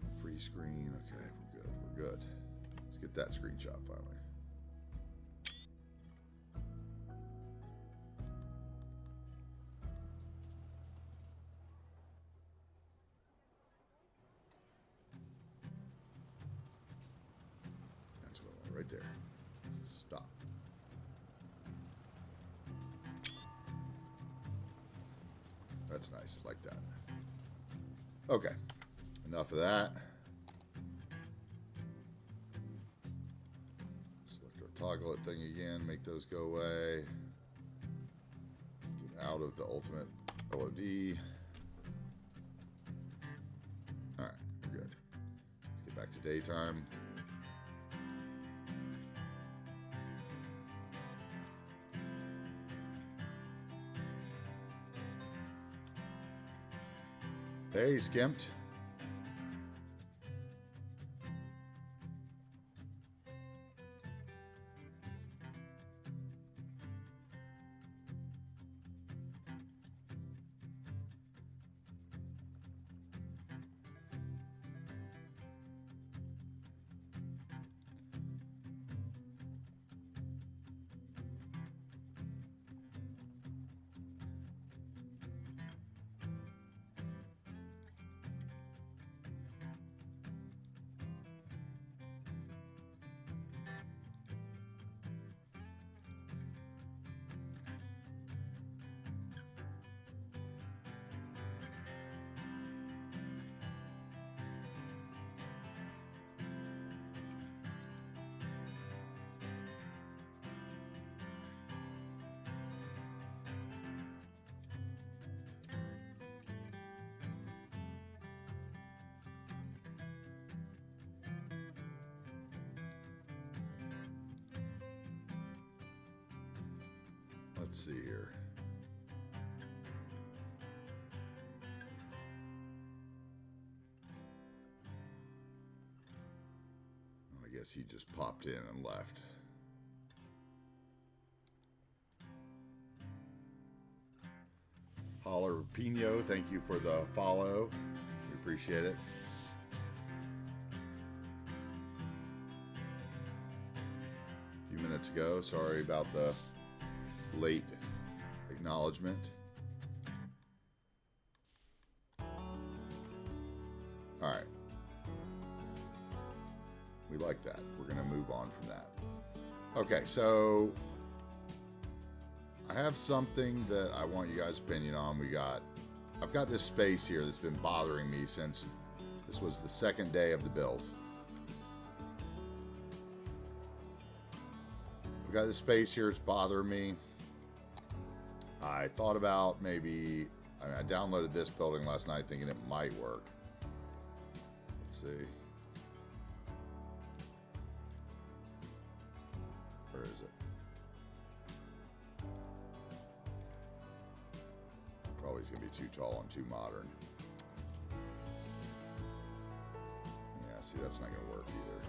And free screen, okay, we're good. Let's get that screenshot finally. Right there. Stop. That's nice, like that. Okay, enough of that. Select our toggle it thing again, make those go away. Get out of the ultimate LOD. Alright, we're good. Let's get back to daytime. Hey, skimped. Let's see here. I guess he just popped in and left. Holler Pino, thank you for the follow. We appreciate it. A few minutes ago, sorry about the late acknowledgement. All right. We like that. We're going to move on from that. Okay, so I have something that I want you guys' opinion on. I've got this space here that's been bothering me since this was the second day of the build. I've got this space here, it's bothering me. I thought about maybe, I downloaded this building last night thinking it might work. Let's see. Where is it? Probably is going to be too tall and too modern. Yeah, see, that's not going to work either.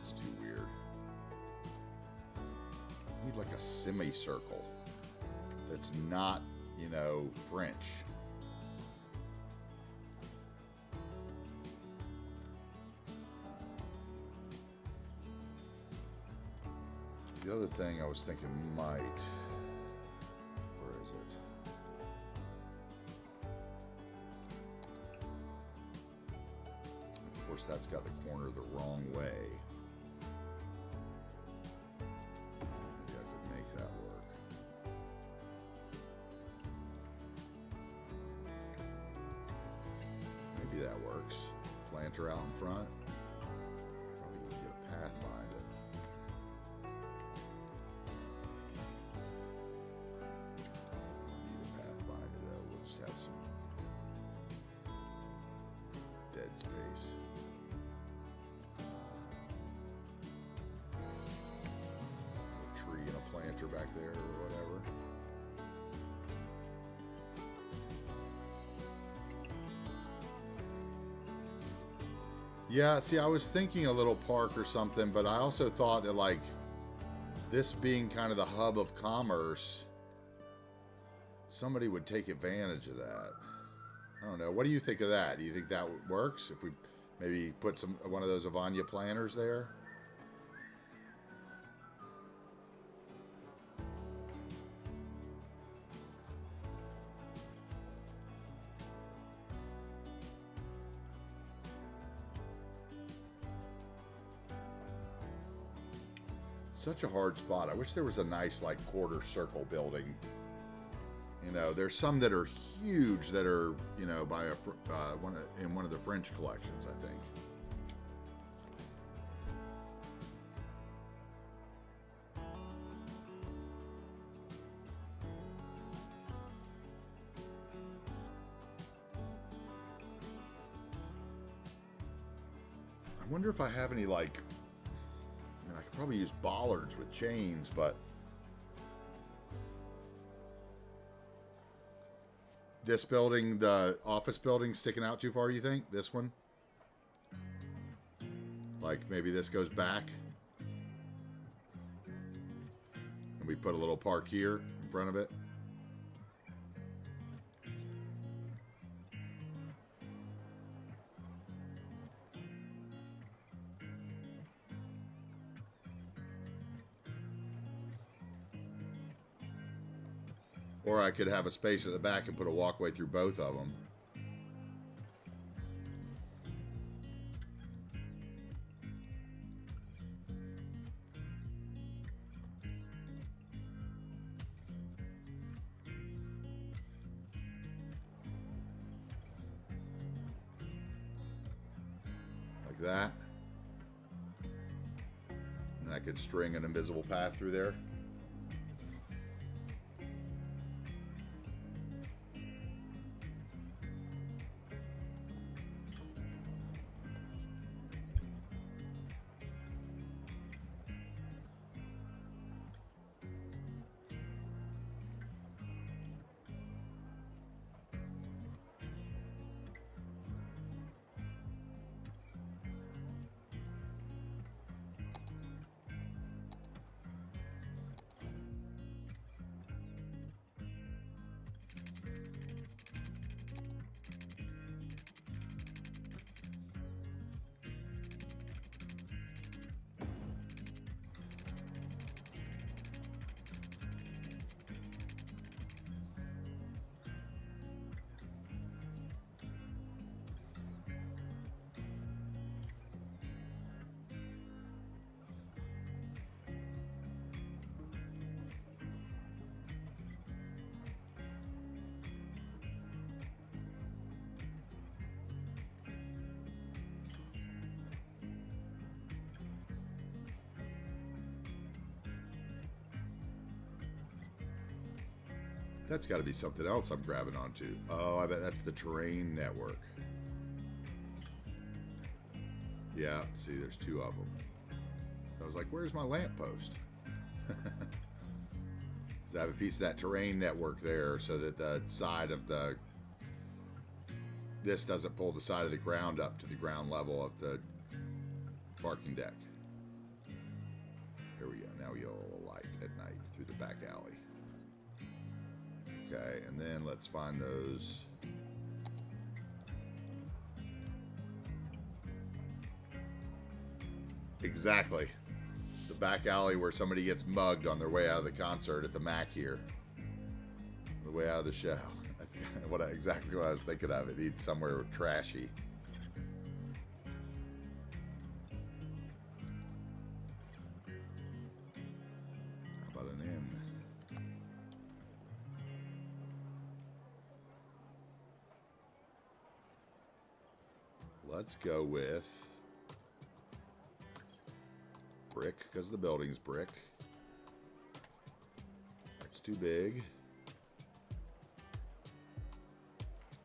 It's too weird. I need like a semicircle that's not, you know, French. The other thing I was thinking might, where is it? Of course, that's got the corner the wrong way. Maybe I could make that work. Maybe that works. Planter out in front. Probably gonna get a path behind it. Have some dead space. A tree and a planter back there or whatever. Yeah, see, I was thinking a little park or something, but I also thought that, like, this being kind of the hub of commerce, somebody would take advantage of that. I don't know. What do you think of that? Do you think that works? If we maybe put one of those Avanya planters there? Such a hard spot. I wish there was a nice, like, quarter circle building. You know, there's some that are huge that are, you know, by in one of the French collections, I think. I wonder if I have any, like, I mean, I could probably use bollards with chains, but this building, the office building, sticking out too far, you think? This one? Like, maybe this goes back? And we put a little park here in front of it? Or I could have a space at the back and put a walkway through both of them. Like that. And I could string an invisible path through there. That's got to be something else I'm grabbing onto. Oh, I bet that's the terrain network. Yeah, see, there's two of them. I was like, where's my lamppost? So I have a piece of that terrain network there so that the side of the... This doesn't pull the side of the ground up to the ground level of the parking deck. Here we go. Now we get a little light at night through the back alley. Okay, and then let's find those... Exactly. The back alley where somebody gets mugged on their way out of the concert at the Mac here. The way out of the show. Exactly what I was thinking of. It needs somewhere trashy. How about an inn? Let's go with brick, because the building's brick. That's too big.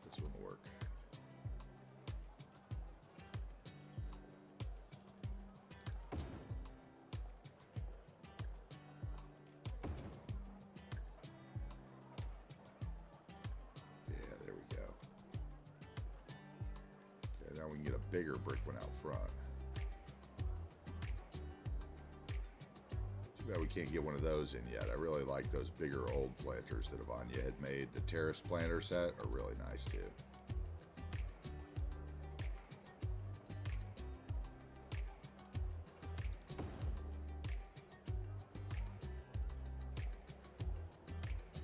This one will work. Yeah, there we go. Okay, now we can get a bigger brick one out front. Well, we can't get one of those in yet. I really like those bigger old planters that Ivania had made. The terrace planter set are really nice too.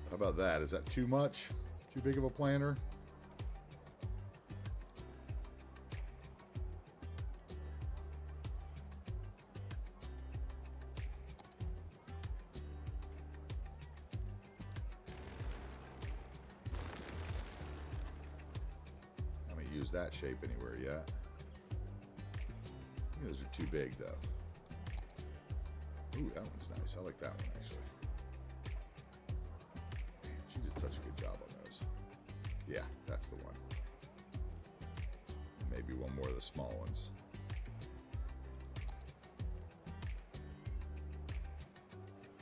How about that? Is that too much? Too big of a planter? That shape anywhere yet. Those are too big though. Ooh, that one's nice. I like that one actually. Man, she did such a good job on those. Yeah, that's the one. Maybe one more of the small ones.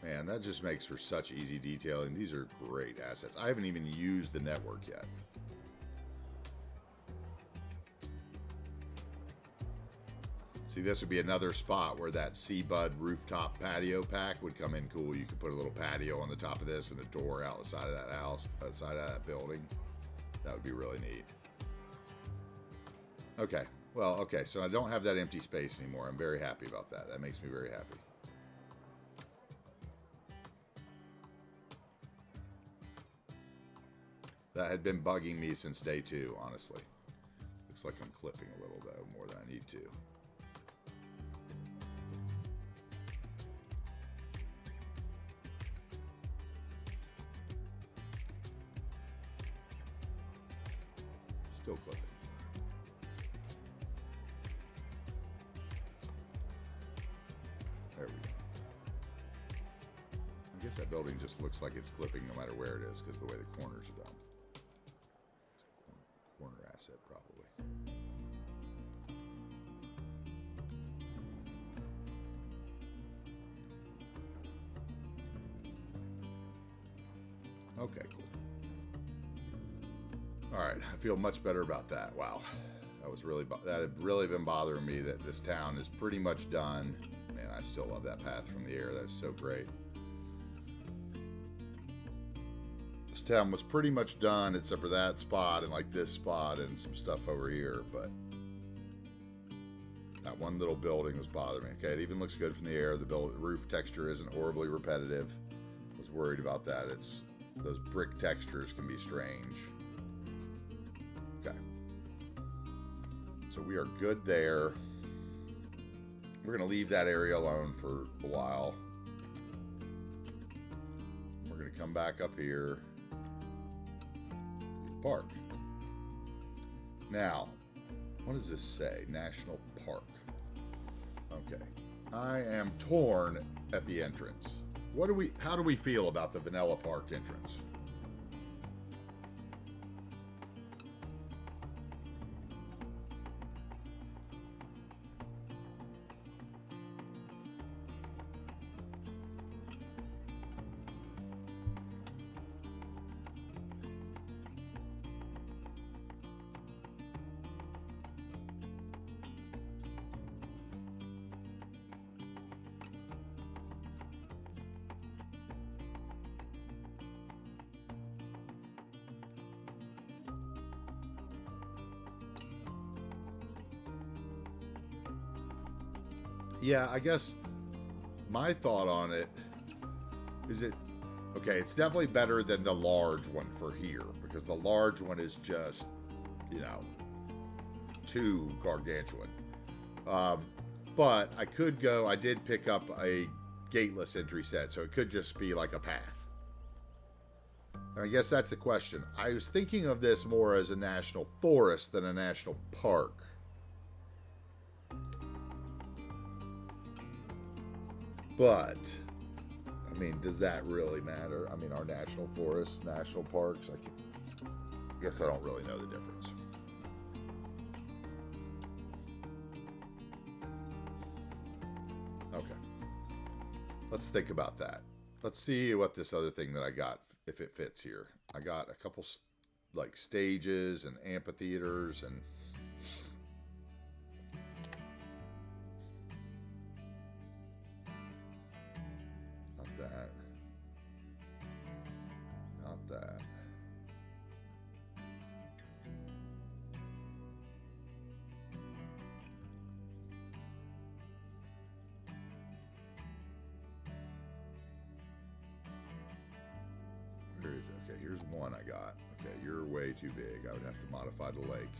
Man, that just makes for such easy detailing. These are great assets. I haven't even used the network yet. See, this would be another spot where that Seabud rooftop patio pack would come in cool. You could put a little patio on the top of this and a door out the side of that house, outside of that building. That would be really neat. Okay, well, okay, so I don't have that empty space anymore. I'm very happy about that. That makes me very happy. That had been bugging me since day 2, honestly. Looks like I'm clipping a little, though, more than I need to. Still clipping. There we go. I guess that building just looks like it's clipping no matter where it is because of the way the corners are done. It's a corner asset, probably. Okay, cool. All right, I feel much better about that. Wow, that had really been bothering me that this town is pretty much done. Man, I still love that path from the air. That's so great. This town was pretty much done except for that spot and like this spot and some stuff over here, but that one little building was bothering me. Okay, it even looks good from the air. The roof texture isn't horribly repetitive. I was worried about that. Those brick textures can be strange. Okay. So we are good there. We're going to leave that area alone for a while. We're going to come back up here. Park. Now, what does this say? National Park. Okay. I am torn at the entrance. How do we feel about the Vanilla Park entrance? Yeah, I guess my thought on it is okay, it's definitely better than the large one for here, because the large one is just, you know, too gargantuan. But I could go, I did pick up a gateless entry set, so it could just be like a path. And I guess that's the question. I was thinking of this more as a national forest than a national park. But, I mean, does that really matter? I mean, our national forests, national parks, I guess I don't really know the difference. Okay. Let's think about that. Let's see what this other thing that I got, if it fits here. I got a couple, like, stages and amphitheaters and... Not that. Not that. Where is it? Okay, here's one I got. Okay, you're way too big. I would have to modify the lake.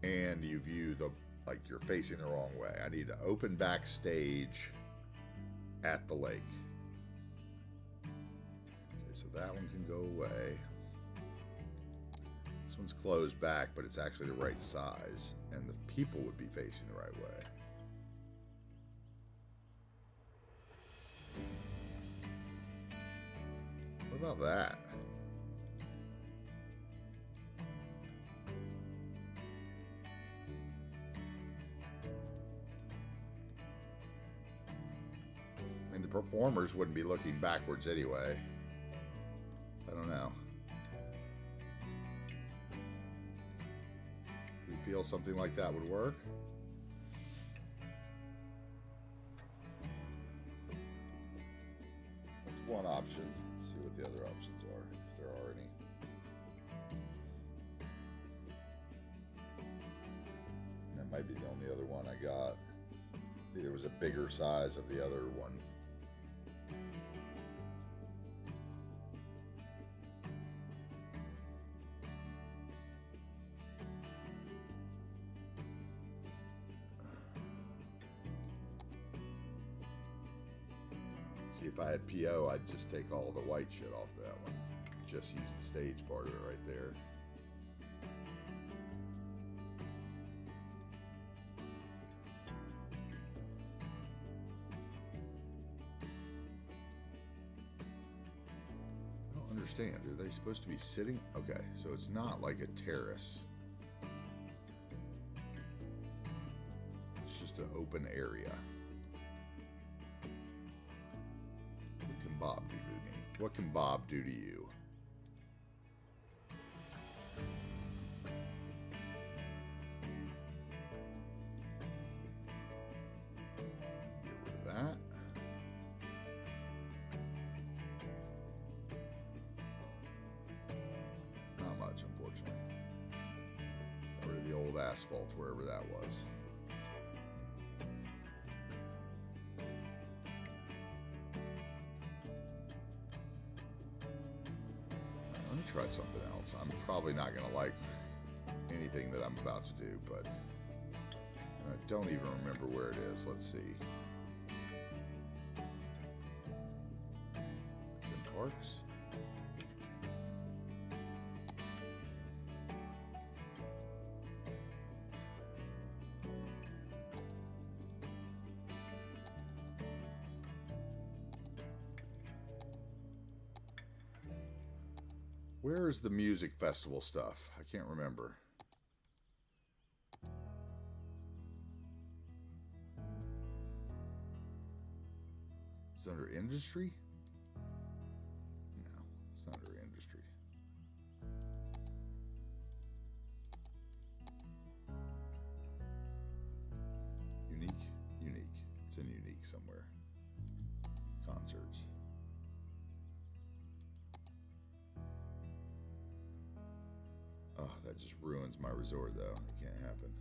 And you view the, like, you're facing the wrong way. I need the open back stage at the lake. Okay, so that one can go away. This one's closed back, but it's actually the right size, and the people would be facing the right way. What about that? I mean, the performers wouldn't be looking backwards anyway. I don't know. Do you feel something like that would work? That's one option. Let's see what the other options are, if there are any. That might be the only other one I got. There was a bigger size of the other one. See, if I had PO, I'd just take all the white shit off that one. Just use the stage part of it right there. I don't understand. Are they supposed to be sitting? Okay, so it's not like a terrace. It's just an open area. Bob do to me? What can Bob do to you? Get rid of that. Not much, unfortunately. Got rid of the old asphalt, wherever that was. Try something else. I'm probably not going to like anything that I'm about to do, but I don't even remember where it is. Let's see. It's in parks. Where's the music festival stuff? I can't remember. Is it under industry? No, it's not under industry. Unique? Unique. It's in unique somewhere. Concerts. Oh, that just ruins my resort, though. It can't happen.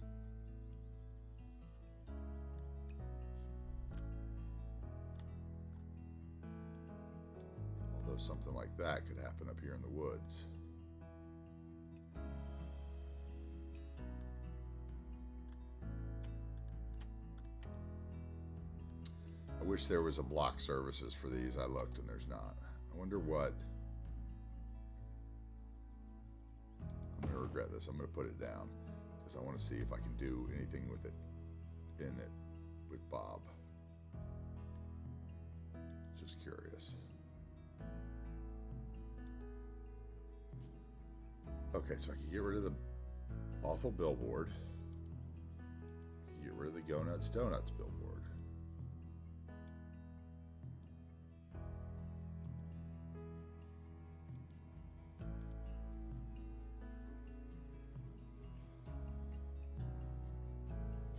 something like that could happen up here in the woods. I wish there was a block services for these. I looked and there's not. I wonder what. I'm going to regret this. I'm going to put it down because I want to see if I can do anything with it in it with Bob. Just curious. Okay, so I can get rid of the awful billboard. Get rid of the Go Nuts Donuts billboard.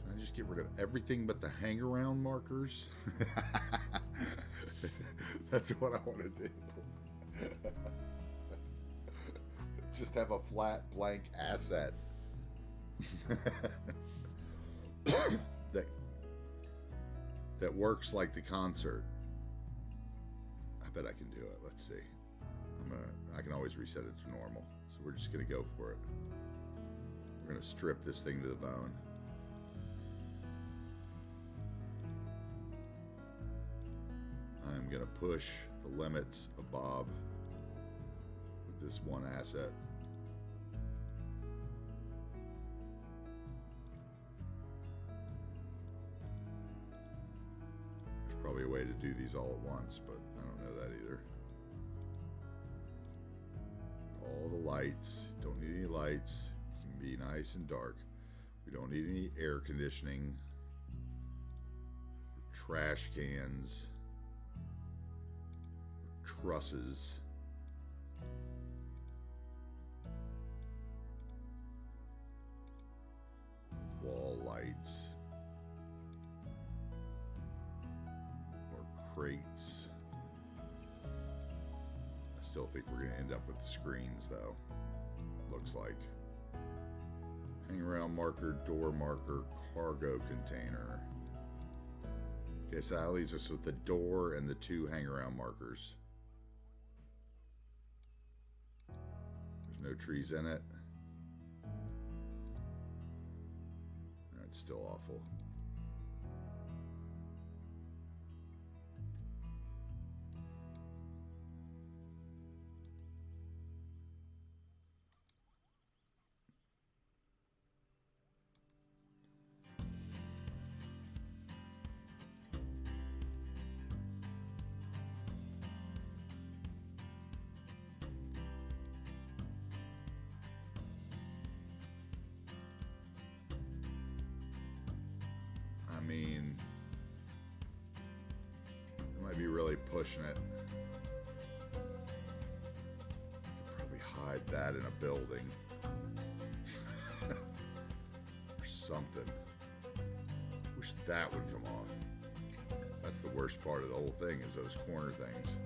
Can I just get rid of everything but the hang around markers? That's what I want to do. Just have a flat blank asset that works like the concert. I bet I can do it. Let's see. I can always reset it to normal. So we're just gonna go for it. We're gonna strip this thing to the bone. I'm gonna push the limits of Bob with this one asset. There's probably a way to do these all at once, but I don't know that either. All the lights, don't need any lights. You can be nice and dark. We don't need any air conditioning. Trash cans. Trusses. Wall lights. Or crates. I still think we're going to end up with the screens though. Looks like. Hang around marker, door marker, cargo container. Okay, so that leaves us with the door and the two hang around markers. There's no trees in it. That's still awful. I mean, I might be really pushing it. Could probably hide that in a building or something. Wish that would come off. That's the worst part of the whole thing, is those corner things.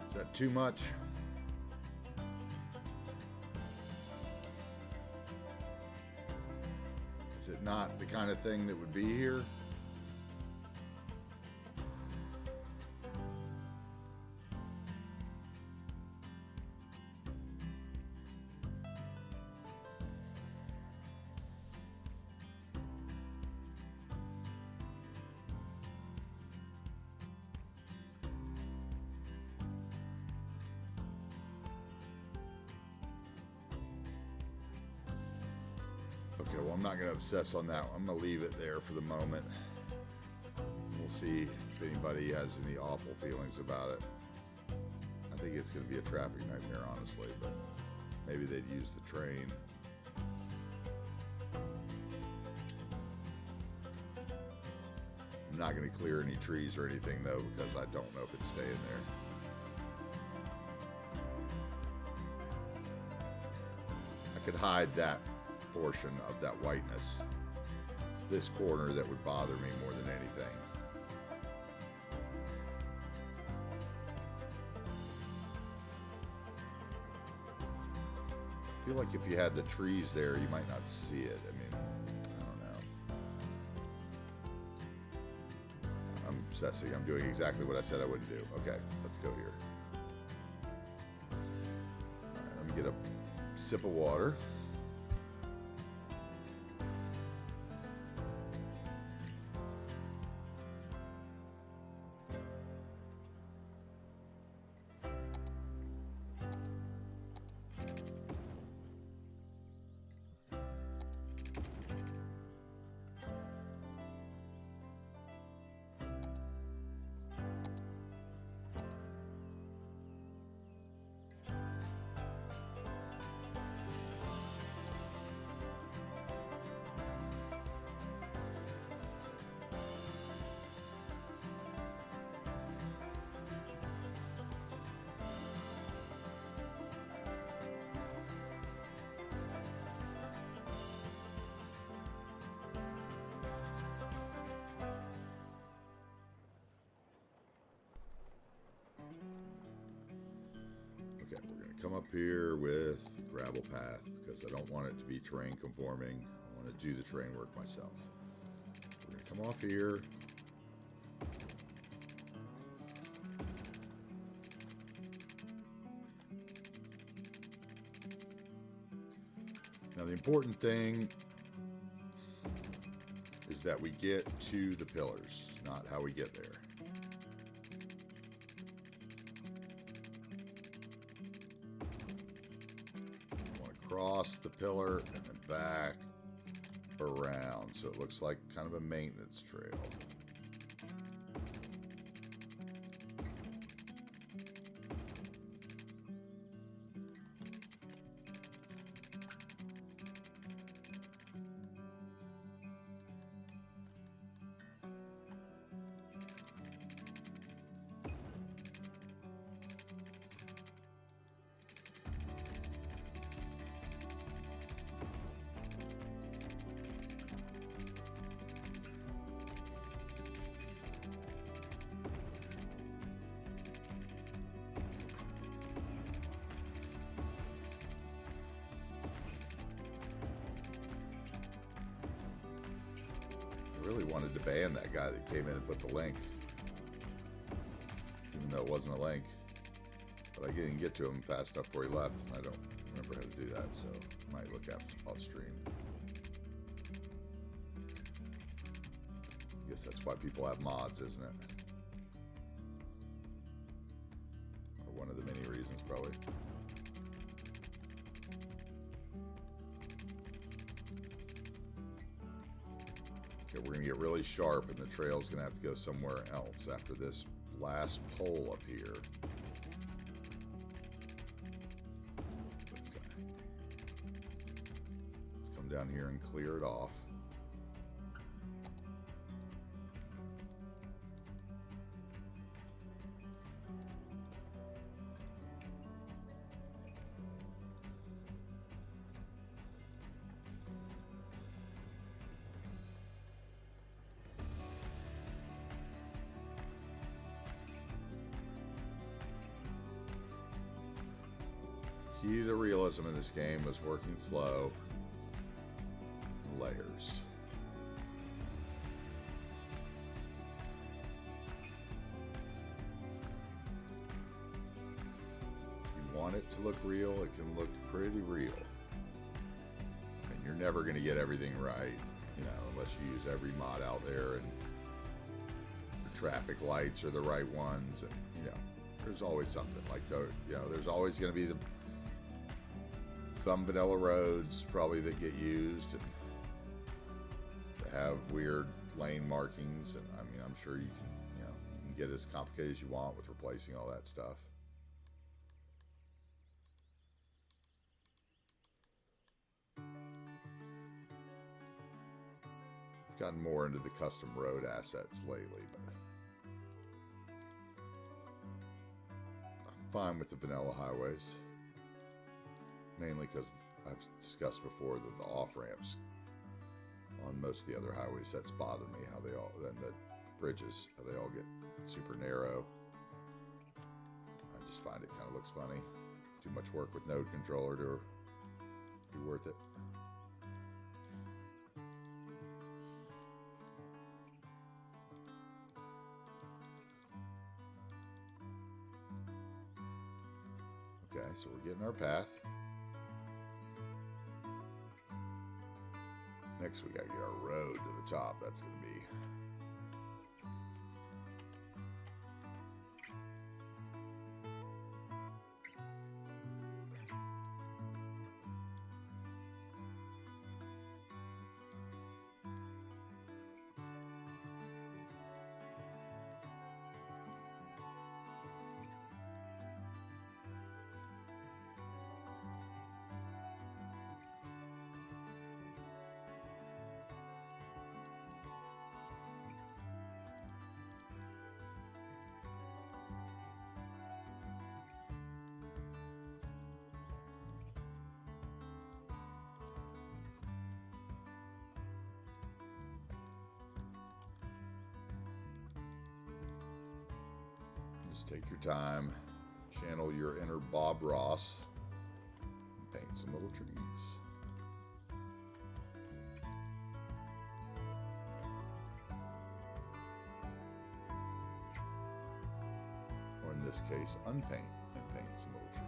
Is that too much? Is it not the kind of thing that would be here? Okay, well, I'm not going to obsess on that. I'm going to leave it there for the moment. We'll see if anybody has any awful feelings about it. I think it's going to be a traffic nightmare, honestly, but maybe they'd use the train. I'm not going to clear any trees or anything, though, because I don't know if it's staying there. I could hide that portion of that whiteness. It's this corner that would bother me more than anything. feel like if you had the trees there, you might not see it. I mean, I don't know. I'm obsessing. I'm doing exactly what I said I wouldn't do. Okay, let's go here. All right, let me get a sip of water. Okay, we're going to come up here with gravel path because I don't want it to be terrain conforming. I want to do the terrain work myself. We're going to come off here. Now the important thing is that we get to the pillars, not how we get there. Across the pillar and then back around, so it looks like kind of a maintenance trail. Really wanted to ban that guy that came in and put the link, even though it wasn't a link, but I didn't get to him fast enough before he left, and I don't remember how to do that, so I might look off stream. I guess that's why people have mods, isn't it? Or one of the many reasons, probably. Okay, we're going to get really sharp, and the trail's going to have to go somewhere else after this last pole up here. Okay. Let's come down here and clear it off. Key to realism in this game was working slow. Layers. If you want it to look real, it can look pretty real. And you're never going to get everything right, you know, unless you use every mod out there and the traffic lights are the right ones, and you know, there's always something like there's always going to be some vanilla roads probably that get used and that have weird lane markings, and I mean, I'm sure you can get as complicated as you want with replacing all that stuff. I've gotten more into the custom road assets lately, but I'm fine with the vanilla highways. Mainly because I've discussed before that the off-ramps on most of the other highway sets bother me, how they all, then the bridges, how they all get super narrow. I just find it kind of looks funny. Too much work with node controller to Be worth it. Okay, so we're getting our path. Next, we got to get our road to the top. That's going to be just take your time, channel your inner Bob Ross, and paint some little trees. Or in this case, unpaint and paint some little trees.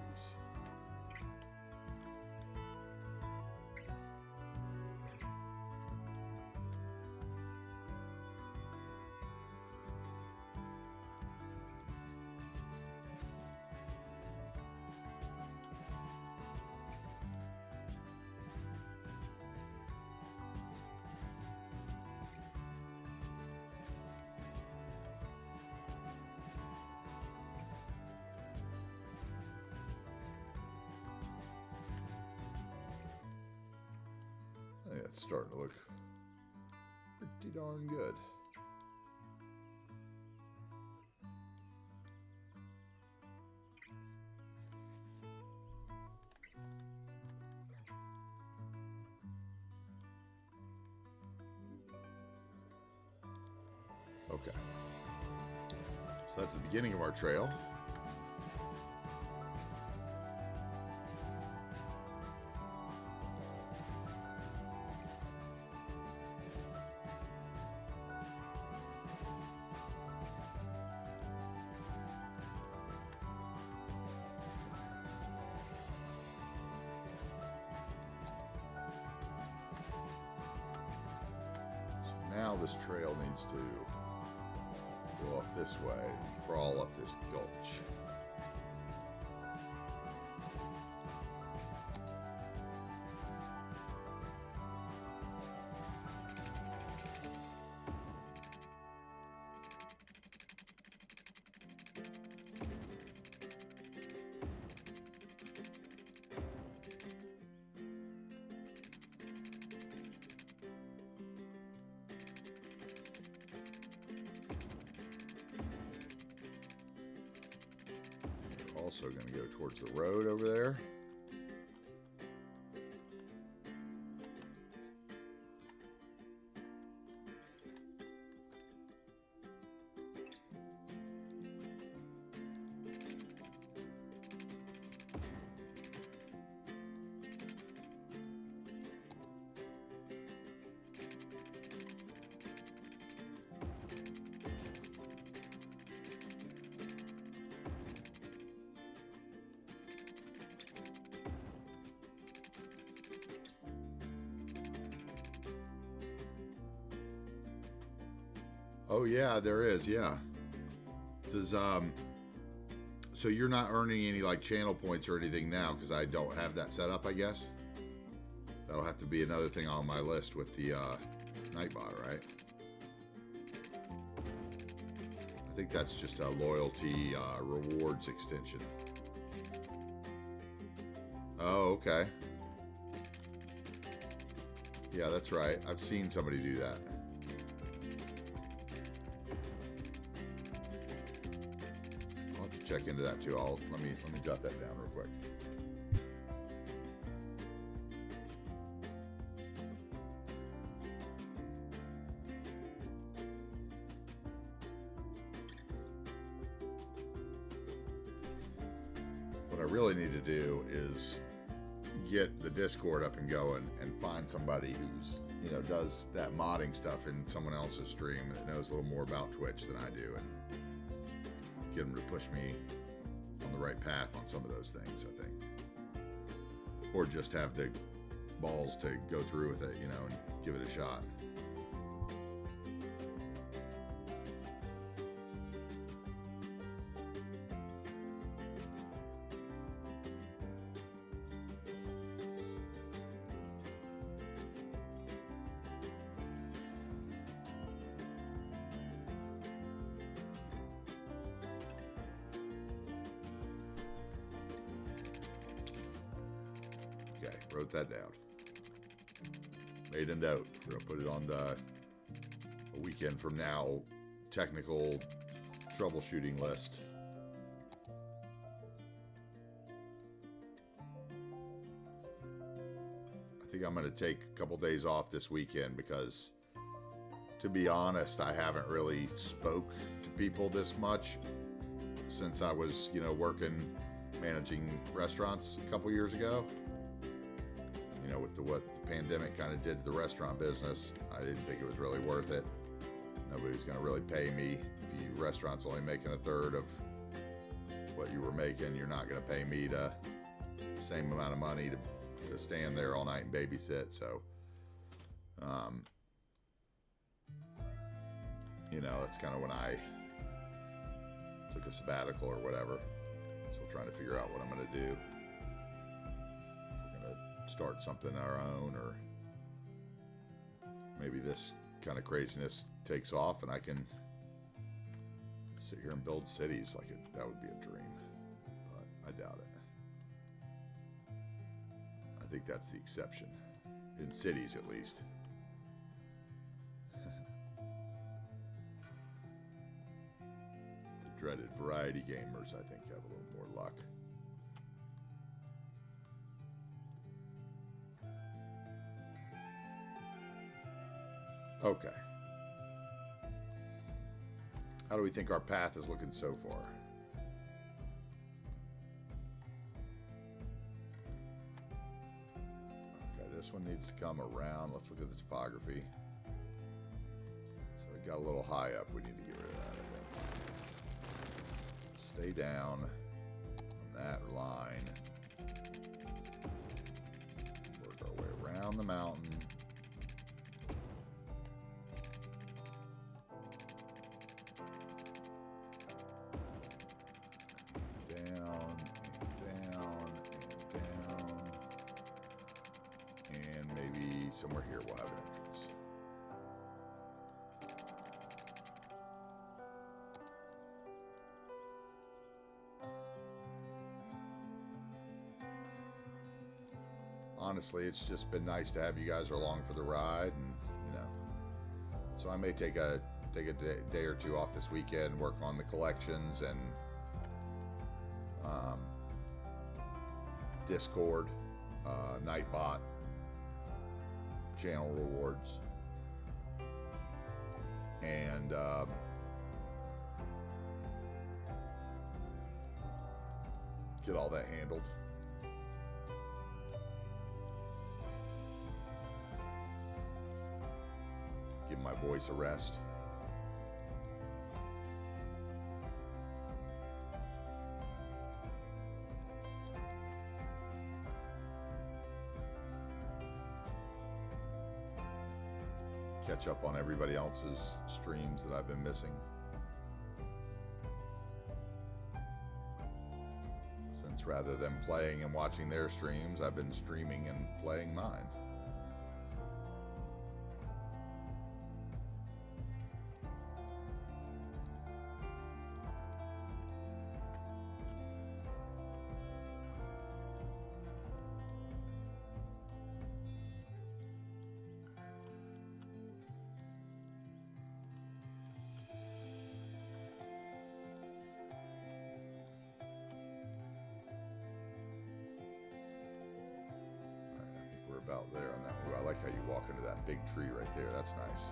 I think that's starting to look pretty darn good. Okay. So that's the beginning of our trail. Now this trail needs to go off this way and crawl up this gulch. Also going to go towards the road over there. Oh yeah, there is, yeah. Does so you're not earning any like channel points or anything now because I don't have that set up, I guess? That'll have to be another thing on my list with the Nightbot, right? I think that's just a loyalty rewards extension. Oh, okay. Yeah, that's right. I've seen somebody do that. I'll have to check into that too. Let me jot that down real quick. What I really need to do is get the Discord up and going and find somebody who's, you know, does that modding stuff in someone else's stream that knows a little more about Twitch than I do, and get them to push me on the right path on some of those things, I think. Or just have the balls to go through with it, you know, and give it a shot. Okay, wrote that down. Made a note. We're gonna put it on the a weekend from now technical troubleshooting list. I think I'm gonna take a couple days off this weekend because, to be honest, I haven't really spoke to people this much since I was, you know, managing restaurants a couple years ago. You know, with what the pandemic kind of did to the restaurant business, I didn't think it was really worth it. Nobody's going to really pay me. If you restaurant's only making a third of what you were making, you're not going to pay me the same amount of money to stand there all night and babysit. So, you know, that's kind of when I took a sabbatical or whatever. So trying to figure out what I'm going to do. Start something our own, or maybe this kind of craziness takes off and I can sit here and build cities like it. That would be a dream, but I doubt it. I think that's the exception, in cities at least. The dreaded variety gamers, I think, have a little more luck. Okay. How do we think our path is looking so far? Okay, this one needs to come around. Let's look at the topography. So it got a little high up. We need to get rid of that. Stay down on that line. Work our way around the mountain. Somewhere here we'll have an entrance. Honestly, it's just been nice to have you guys along for the ride, and you know, so I may take a day or two off this weekend, work on the collections and Discord, Nightbot, channel rewards, and get all that handled. Give my voice a rest. Catch up on everybody else's streams that I've been missing. Since rather than playing and watching their streams, I've been streaming and playing mine. About there on that one. I like how you walk into that big tree right there. That's nice.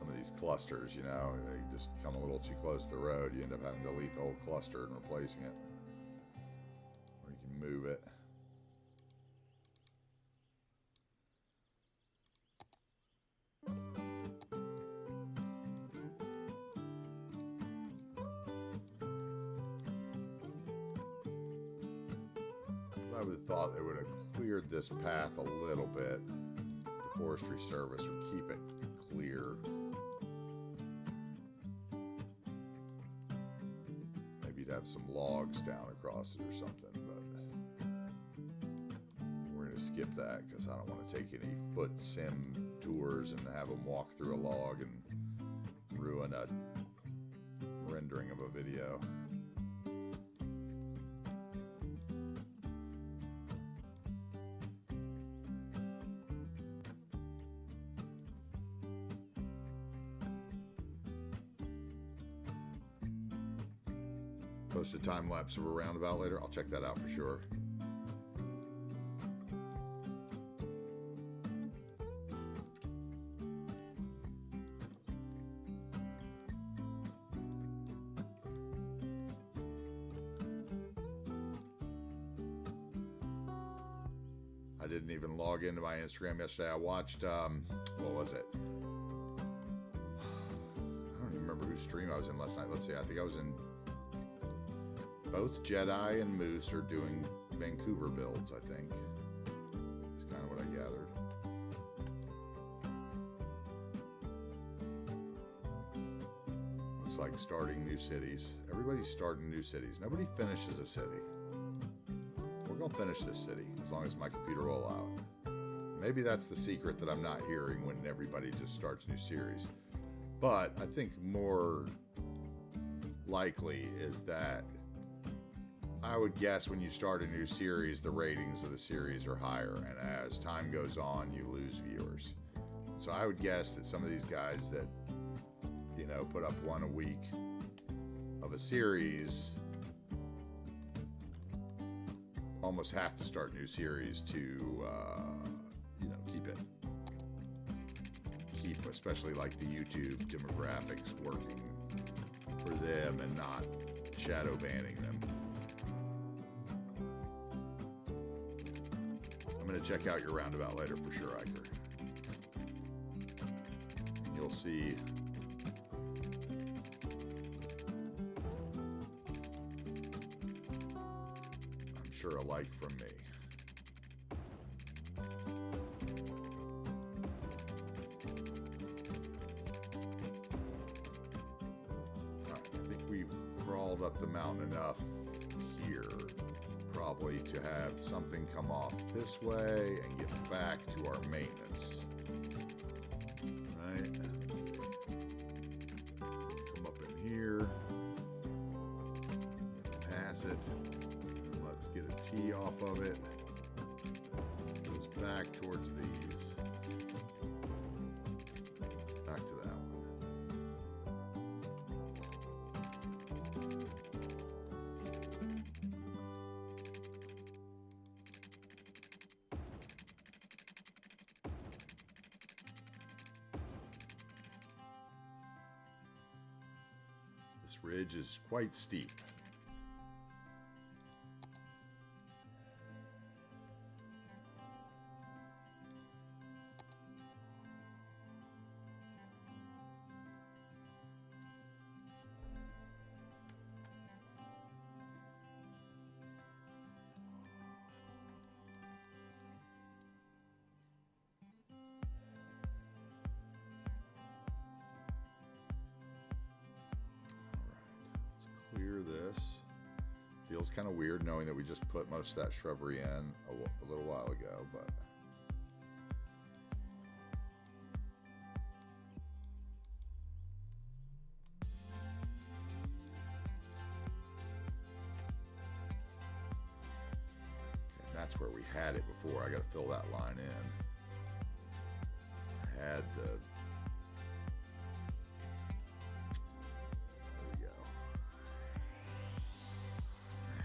some of these clusters, you know, they just come a little too close to the road. You end up having to delete the whole cluster and replacing it. Or you can move it. I would have thought they would have cleared this path a little bit. The Forestry Service would keep it clear. Maybe you'd have some logs down across it or something, but we're going to skip that because I don't want to take any foot sim tours and have them walk through a log and ruin a rendering of a video. Post a time lapse of a roundabout later. I'll check that out for sure. I didn't even log into my Instagram yesterday. I watched, what was it? I don't even remember whose stream I was in last night. Let's see. I think I was in. Both Jedi and Moose are doing Vancouver builds, I think. That's kind of what I gathered. It's like starting new cities. Everybody's starting new cities. Nobody finishes a city. We're going to finish this city as long as my computer will allow it. Maybe that's the secret that I'm not hearing when everybody just starts new series. But I think more likely is that I would guess when you start a new series, the ratings of the series are higher, and as time goes on, you lose viewers. So I would guess that some of these guys that, you know, put up one a week of a series almost have to start new series to, you know, keep especially like the YouTube demographics working for them and not shadow banning them. I'm going to check out your roundabout later for sure, Iker. You'll see I'm sure a like from me. All right, I think we've crawled up the mountain enough here probably to have something come off this way and get back to our maintenance. Right? Come up in here, pass it, and let's get a T off of it. Goes back towards these. Back to that one. This ridge is quite steep. Clear this. Feels kind of weird knowing that we just put most of that shrubbery in a little while ago, but okay, that's where we had it before. I got to fill that line in. I had the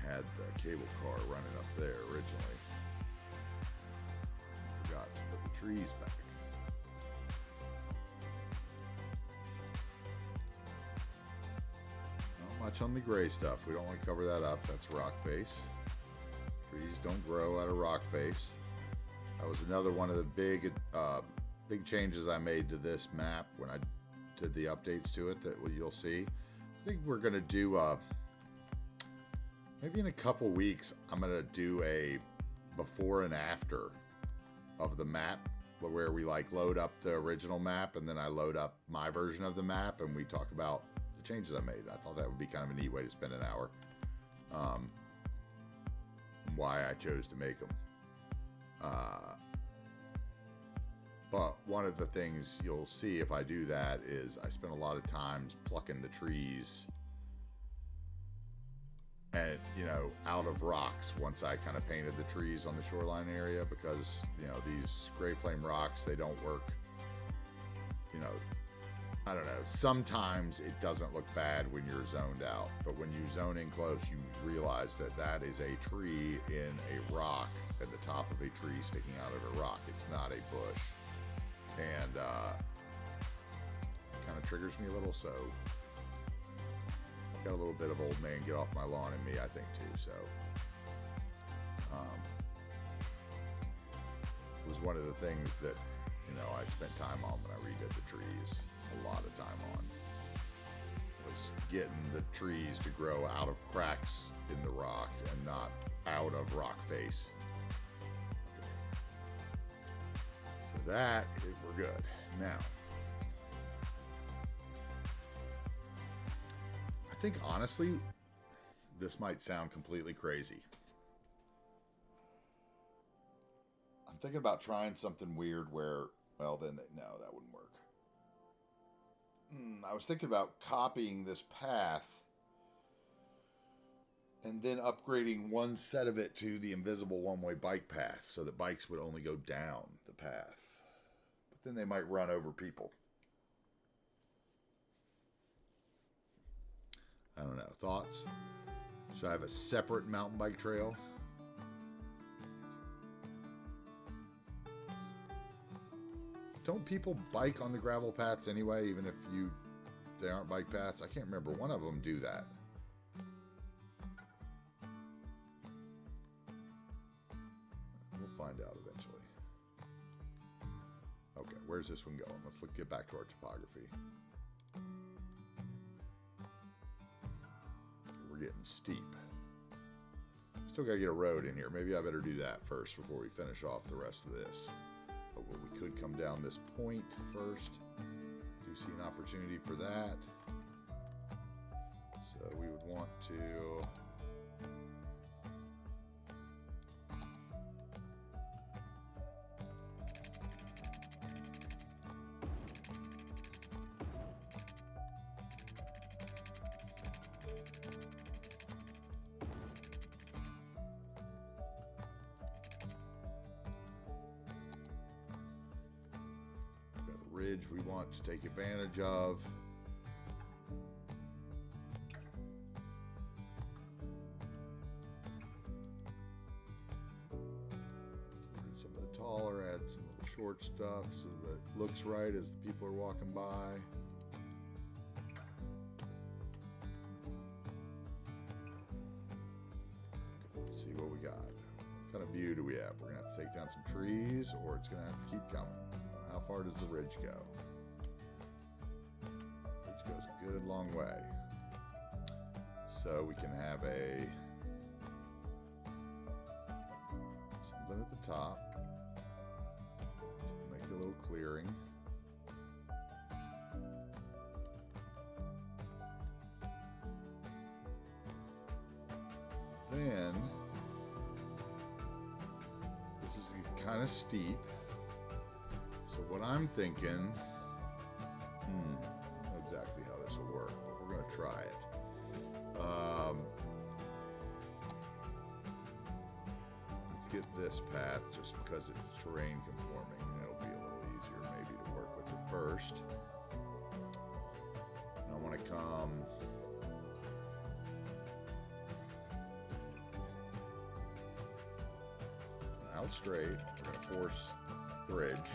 had the cable car running up there originally. Forgot to put the trees back. much on the gray stuff. We don't want to cover that up. That's rock face. Trees don't grow out of rock face. That was another one of the big changes I made to this map when I did the updates to it that you'll see. I think we're going to do, maybe in a couple weeks, I'm going to do a before and after of the map, where we like load up the original map and then I load up my version of the map and we talk about the changes I made. I thought that would be kind of a neat way to spend an hour. Why I chose to make them. But one of the things you'll see if I do that is I spend a lot of times plucking the trees and, you know, out of rocks once I kind of painted the trees on the shoreline area, because, you know, these gray flame rocks, they don't work, you know, I don't know. Sometimes it doesn't look bad when you're zoned out, but when you zone in close, you realize that that is a tree in a rock at the top of a tree sticking out of a rock. It's not a bush. And kind of triggers me a little, so I've got a little bit of old man get off my lawn in me, I think, too. So it was one of the things that, you know, I spent time on when I redid the trees. A lot of time on was getting the trees to grow out of cracks in the rock and not out of rock face. So that, we're good. Now, I think honestly, this might sound completely crazy. I'm thinking about trying something weird where, well, then, no, that wouldn't work. I was thinking about copying this path and then upgrading one set of it to the invisible one-way bike path so that bikes would only go down the path. But then they might run over people. I don't know. Thoughts? Should I have a separate mountain bike trail? Don't people bike on the gravel paths anyway, even if they aren't bike paths? I can't remember. One of them do that. We'll find out eventually. Okay, where's this one going? Let's get back to our topography. We're getting steep. Still got to get a road in here. Maybe I better do that first before we finish off the rest of this. But we could come down this point first. Do see an opportunity for that. So we would want to ridge we want to take advantage of. Get some of the taller, add some of the short stuff so that it looks right as the people are walking by. Okay, let's see what we got. What kind of view do we have? We're gonna have to take down some trees, or it's gonna have to keep coming. How far does the ridge go? Ridge goes a good long way. So we can have something at the top. Let's make a little clearing. Then, this is kind of steep. So what I'm thinking, I don't know exactly how this will work, but we're going to try it. Let's get this path just because it's terrain conforming. It'll be a little easier maybe to work with it first. And I want to come out straight. We're going to force bridge.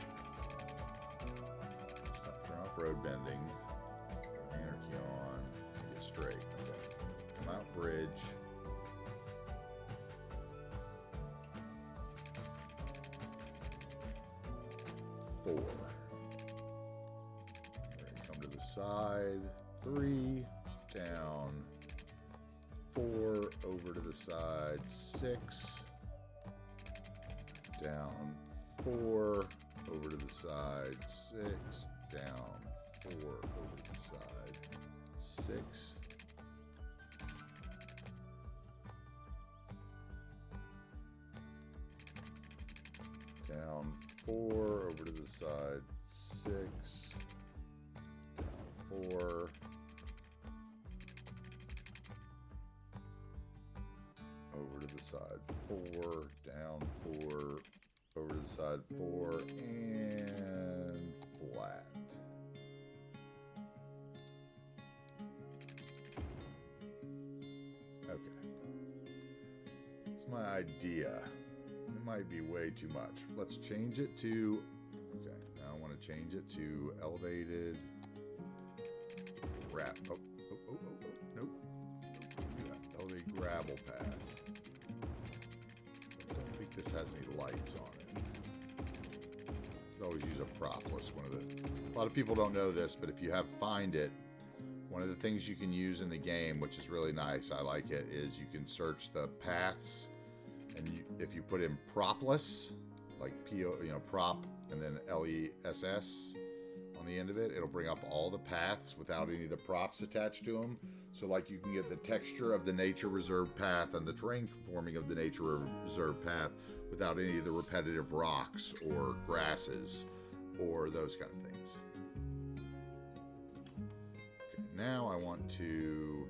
Stop, turn off road bending. Anarchy on. Get straight. Okay. Mount Bridge. Four. Come to the side. 3 down. 4 over to the side. 6 down. 4 over to the side. 6 down. 4 over to the side. 6 down. 4 over to the side. 6 down. 4 over to the side. 4 down. 4 over to the side. 4 and flat. Okay. That's my idea. It might be way too much. Let's change it to, okay, now I want to change it to elevated wrap. Oh, nope. Yeah, elevated gravel path. I don't think this has any lights on it. You could always use a propless. A lot of people don't know this, but if you have Find It, one of the things you can use in the game, which is really nice, I like it, is you can search the paths, and if you put in propless, like prop and then LESS on the end of it, it'll bring up all the paths without any of the props attached to them. So like you can get the texture of the nature reserve path and the terrain conforming of the nature reserve path without any of the repetitive rocks or grasses or those kind of things. Okay, now I want to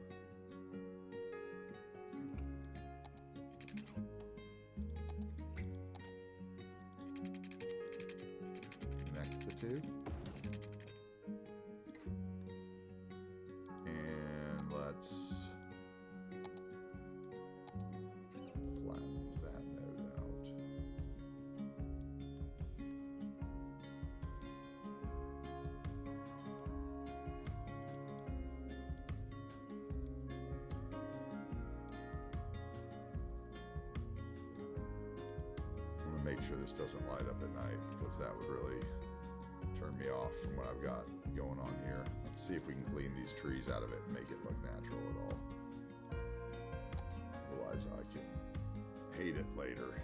connect the two. And let's flatten that node out. I'm going to make sure this doesn't light up at night, because that would really turn me off from what I've got going on here. Let's see if we can clean these trees out of it and make it look natural at all. Otherwise I can hate it later.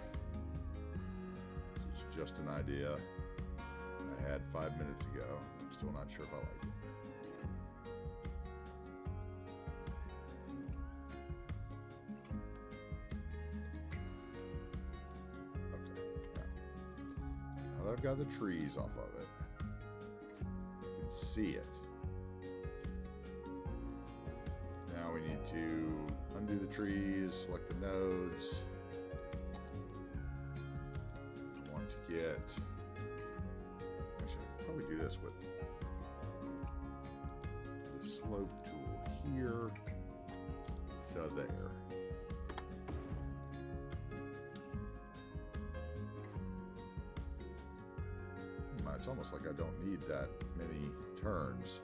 It's just an idea I had 5 minutes ago. I'm still not sure if I like it. Okay, now that I've got the trees off of it, I can see it. Now we need to undo the trees, select the nodes. I want to get, actually I'll probably do this with the slope tool here to there. It's almost like I don't need that many turns.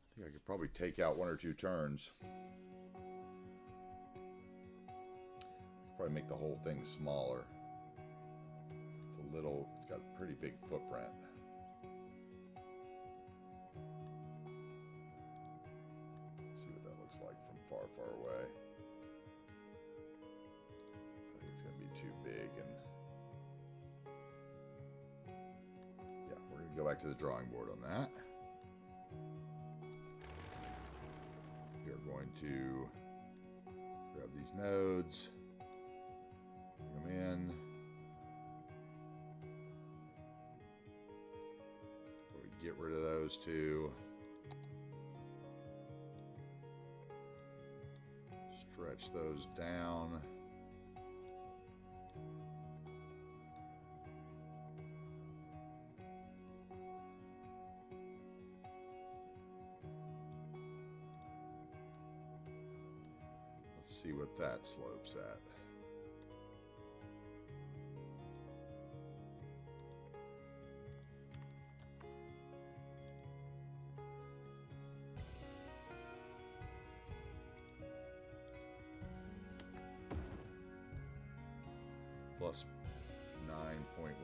I think I could probably take out 1 or 2 turns. Probably make the whole thing smaller. It's got a pretty big footprint. See what that looks like from far, far away. I think it's going to be too big, and yeah, we're going to go back to the drawing board on that. We are going to grab these nodes, bring them in. We'll get rid of those two. Stretch those down. Let's see what that slopes at.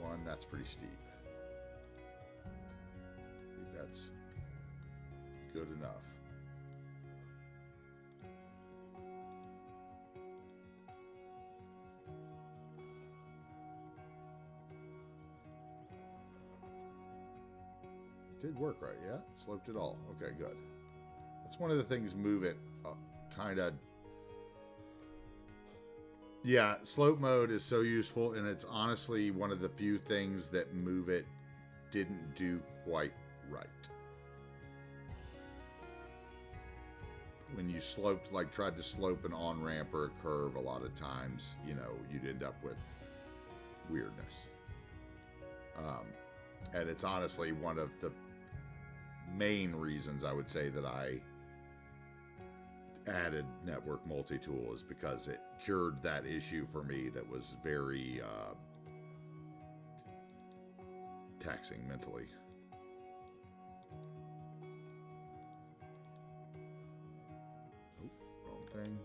9.1, that's pretty steep. I think that's good enough. Did work right, yeah? Sloped it all. Okay, good. That's one of the things move it kind of... Yeah, slope mode is so useful, and it's honestly one of the few things that move it didn't do quite right. When you sloped, like tried to slope an on-ramp or a curve, a lot of times, you know, you'd end up with weirdness. And it's honestly one of the main reasons I would say that I added network multi-tool is because it cured that issue for me that was very taxing mentally. Oh, wrong thing.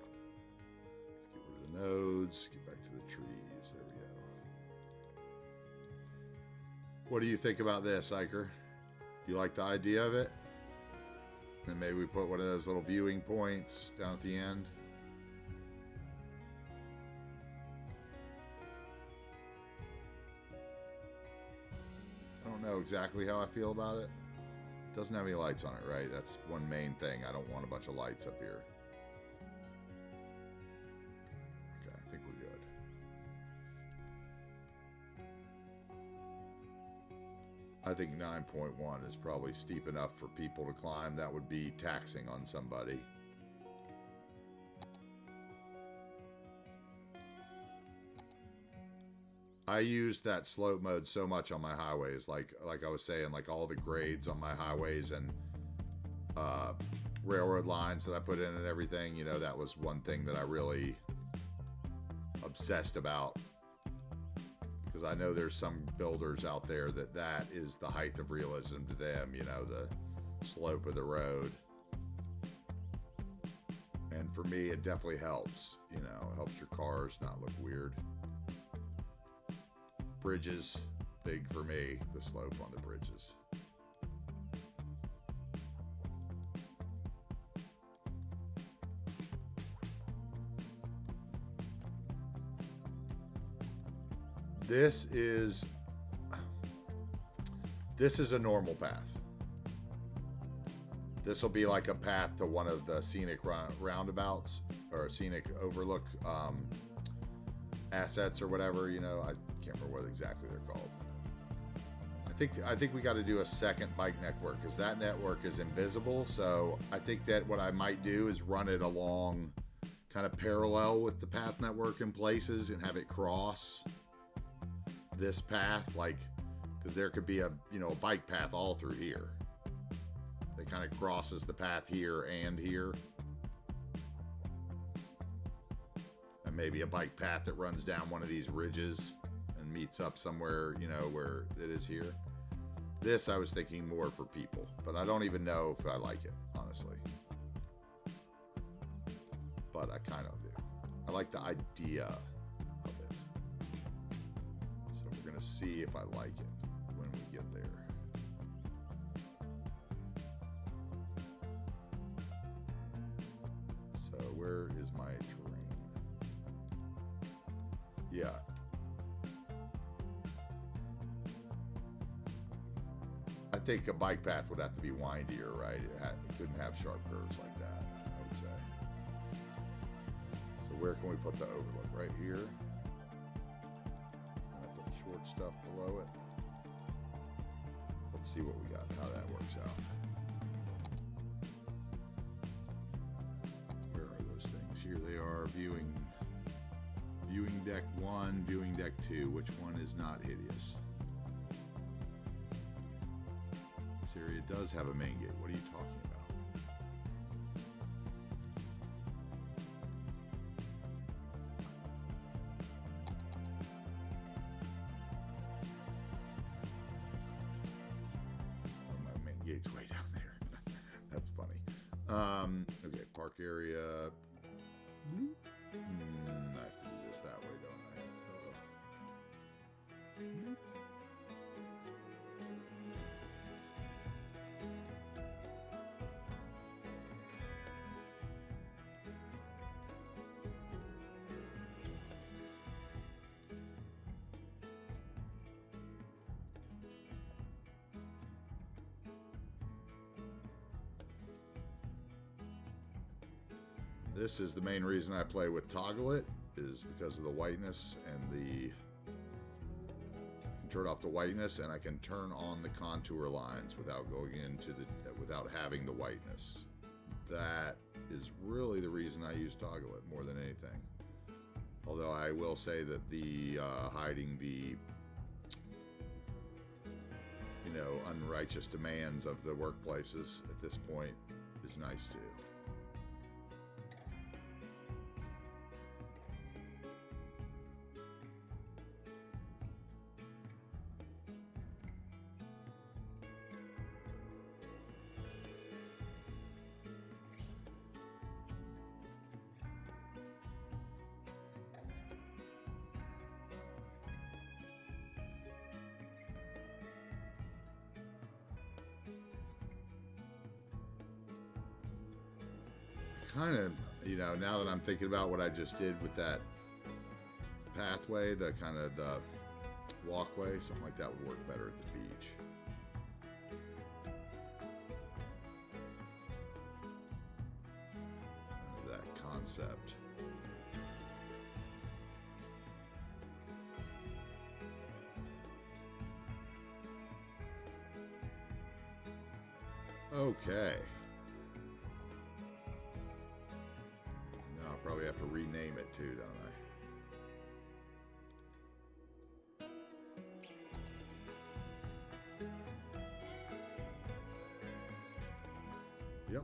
Let's get rid of the nodes, get back to the trees. There we go. What do you think about this, Iker? Do you like the idea of it? And maybe we put one of those little viewing points down at the end. I don't know exactly how I feel about it. Doesn't have any lights on it, right? That's one main thing. I don't want a bunch of lights up here. Okay, I think we're good. I think 9.1 is probably steep enough for people to climb. That would be taxing on somebody. I used that slope mode so much on my highways, like I was saying, like all the grades on my highways and railroad lines that I put in and everything. You know, that was one thing that I really obsessed about. Because I know there's some builders out there that is the height of realism to them, you know, the slope of the road. And for me, it definitely helps, you know, it helps your cars not look weird. Bridges, big for me, the slope on the bridges. This is a normal path. This will be like a path to one of the scenic roundabouts or scenic overlook assets or whatever. You know, I can't remember what exactly they're called. I think we got to do a second bike network because that network is invisible. So I think that what I might do is run it along, kind of parallel with the path network in places, and have it cross this path, like, because there could be a bike path all through here that kind of crosses the path here and here, and maybe a bike path that runs down one of these ridges and meets up somewhere, you know, where it is here. This I was thinking more for people, but I don't even know if I like it, honestly, but I kind of do. I like the idea. To see if I like it when we get there. So where is my terrain? Yeah. I think a bike path would have to be windier, right? It couldn't have sharp curves like that, I would say. So where can we put the overlook? Right here. Stuff below it. Let's see what we got, how that works out. Where are those things? Here they are. Viewing deck 1, viewing deck 2. Which one is not hideous? This area does have a main gate. What are you talking about? Gate's way down there. That's funny. Okay, park area. I have to do this that way, don't I? this is the main reason I play with toggle it, is because of the whiteness and the turn off the whiteness, and I can turn on the contour lines without going into the without having the whiteness. That is really the reason I use toggle it more than anything. Although I will say that the hiding the unrighteous demands of the workplaces at this point is nice too. Kind of, now that I'm thinking about what I just did with that pathway, the kind of the walkway, something like that would work better at the beach. That concept. Okay. Probably have to rename it too, don't I? Yep.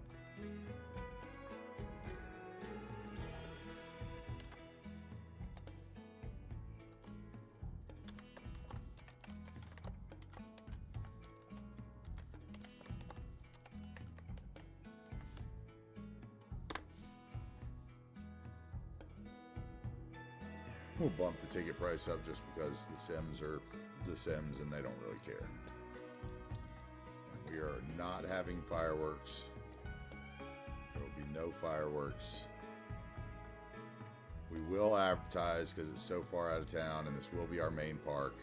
We'll bump the ticket price up just because the Sims are the Sims and they don't really care. And we are not having fireworks. There will be no fireworks. We will advertise because it's so far out of town, and this will be our main park.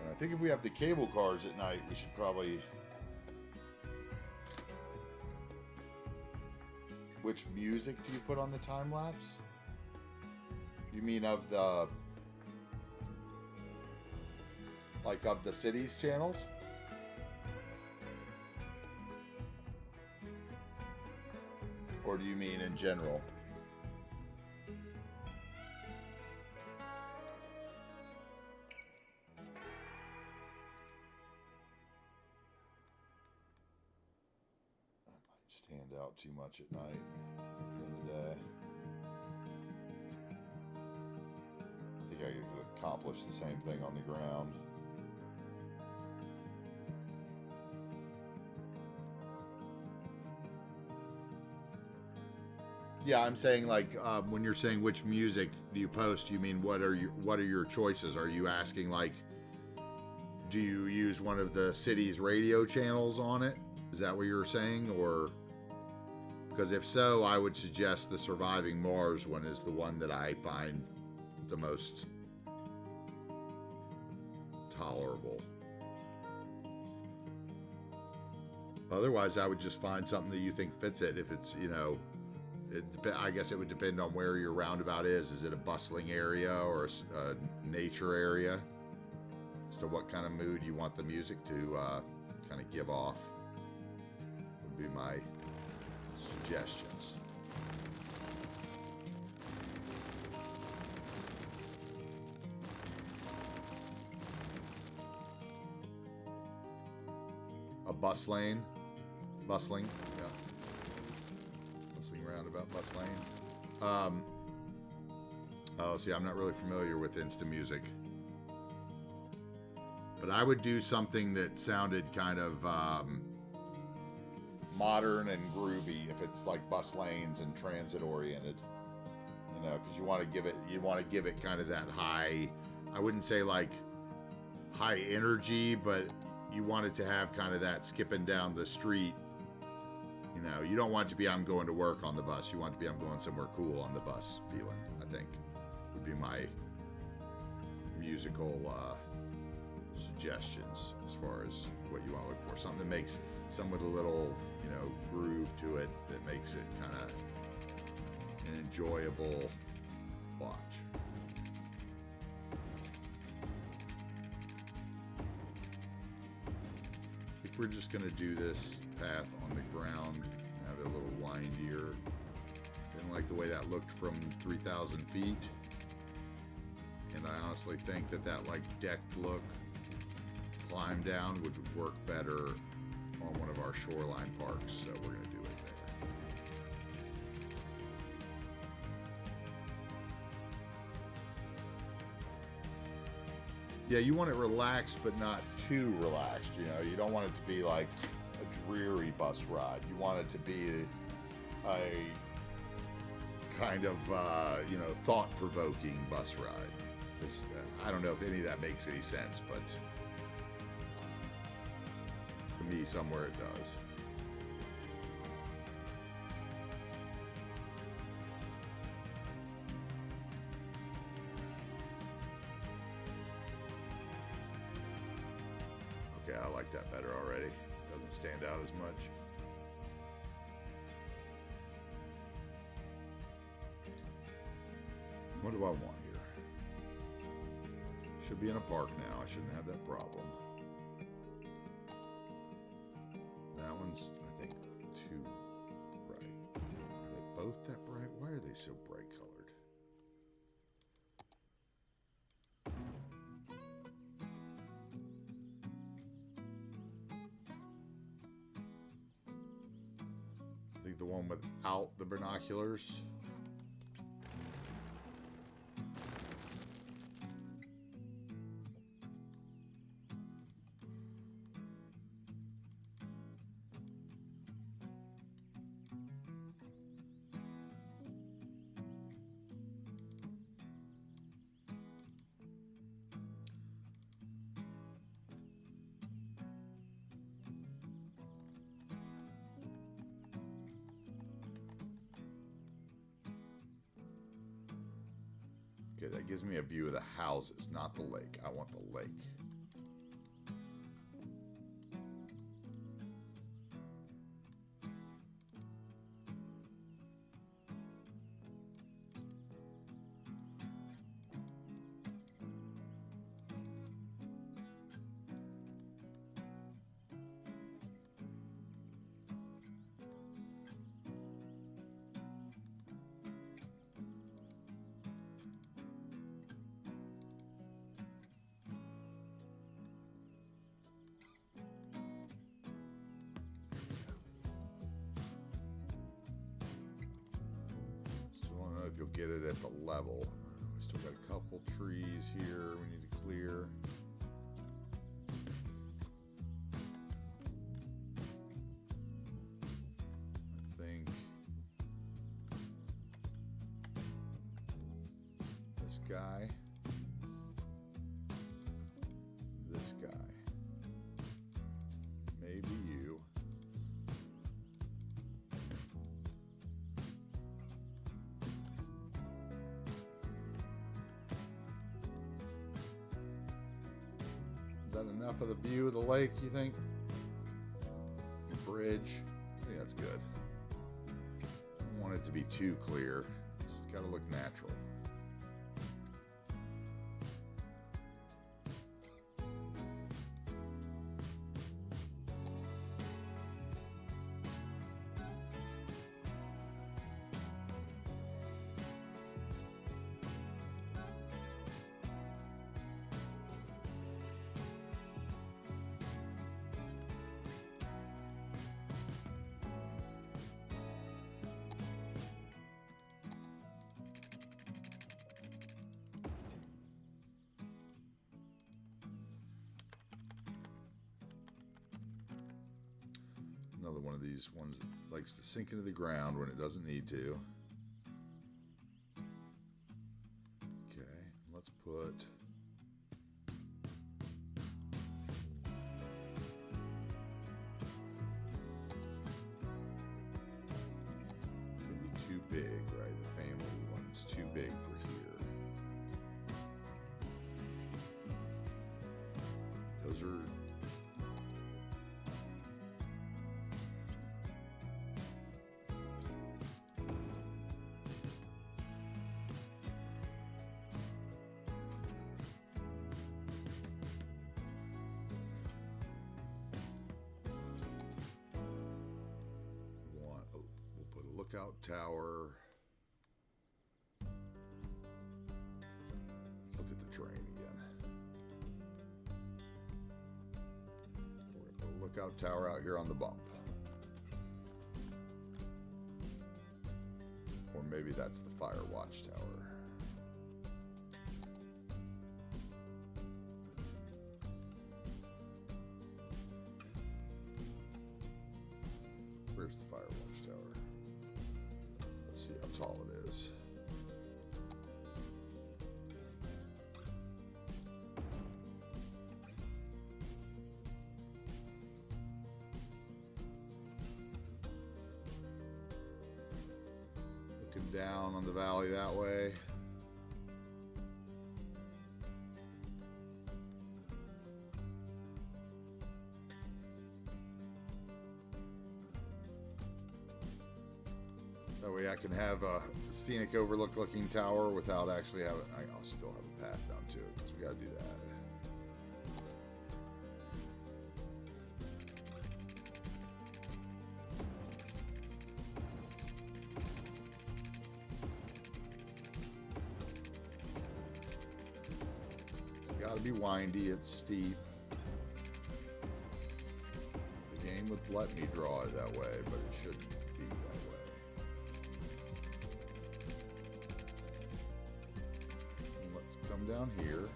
And I think if we have the cable cars at night, we should probably... Which music do you put on the time lapse? You mean of the, like of the city's channels? Or do you mean in general? Stand out too much at night during the day. I think I could accomplish the same thing on the ground. Yeah, I'm saying like when you're saying which music do you post, you mean what are your choices? Are you asking like, do you use one of the city's radio channels on it? Is that what you're saying? Or because if so, I would suggest the Surviving Mars one is the one that I find the most tolerable. Otherwise, I would just find something that you think fits it. If it's, I guess it would depend on where your roundabout is. Is it a bustling area or a nature area? As to what kind of mood you want the music to kind of give off would be my suggestions. A bustling, yeah. Bustling roundabout, bus lane. Oh, see, I'm not really familiar with Insta music. But I would do something that sounded kind of modern and groovy if it's like bus lanes and transit oriented, because you want to give it kind of that high, I wouldn't say like high energy, but you want it to have kind of that skipping down the street. You don't want it to be I'm going to work on the bus. You want it to be I'm going somewhere cool on the bus feeling, I think, would be my musical suggestions as far as what you want to look for. Something that makes some with a little, you know, groove to it that makes it kind of an enjoyable watch. I think we're just going to do this path on the ground, have it a little windier. Didn't like the way that looked from 3,000 feet. And I honestly think that that like decked look climb down would work better on one of our shoreline parks, so we're going to do it there. Yeah, you want it relaxed, but not too relaxed. You know, you don't want it to be like a dreary bus ride. You want it to be a kind of, you know, thought-provoking bus ride. I don't know if any of that makes any sense, but to me, somewhere it does. Okay, I like that better already. Doesn't stand out as much. What do I want here? Should be in a park now. I shouldn't have that problem. That one's, I think, too bright. Are they both that bright? Why are they so bright colored? I think the one without the binoculars. Okay, that gives me a view of the houses, not the lake. I want the lake. If you'll get it at the level. We still got a couple trees here we need to clear. I think this guy, maybe you. Is that enough of the view of the lake, you think? The bridge. I think that's good. I don't want it to be too clear. It's got to look natural. Another one of these ones that likes to sink into the ground when it doesn't need to. Okay, let's put it's gonna be too big, right? The family one's too big for here. Those are Lookout tower. Let's look at the terrain again. We're going to put a lookout tower out here on the bump. Or maybe that's the fire watchtower. Where's the fire watchtower? Let's see how tall it is. Looking down on the valley that way. That way I can have a scenic overlook looking tower without actually having, I'll still have a path down to it because we got to do that. It's got to be windy, it's steep. The game would let me draw it that way, but it shouldn't be that way. Let's come down here.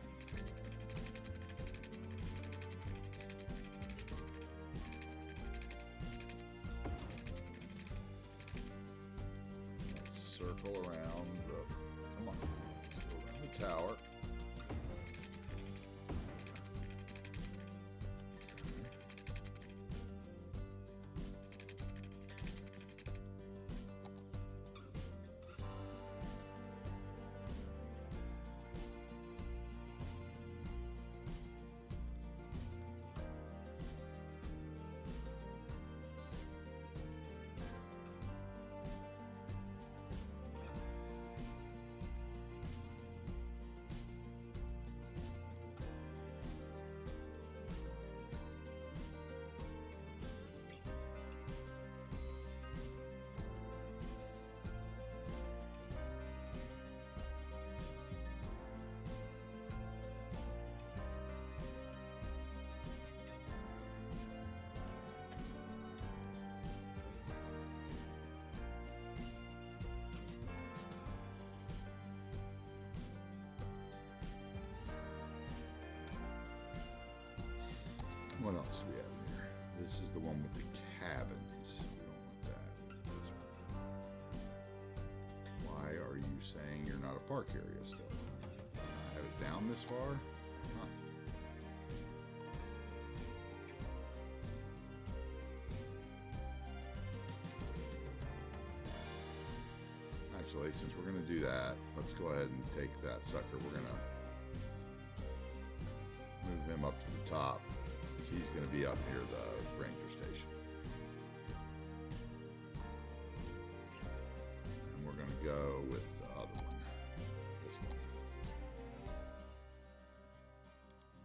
Let's circle around the, come on, let's go around the tower. What else do we have in here? This is the one with the cabins. We don't want that. Why are you saying you're not a park area still? Have it down this far? Huh. Actually, since we're going to do that, let's go ahead and take that sucker. We're going to move him up to the top. He's going to be up near the ranger station. And we're going to go with the other one. This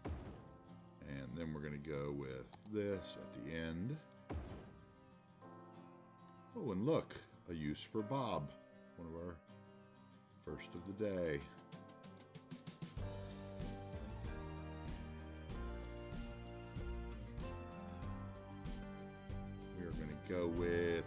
one. And then we're going to go with this at the end. Oh, and look, a use for Bob. One of our first of the day. Go with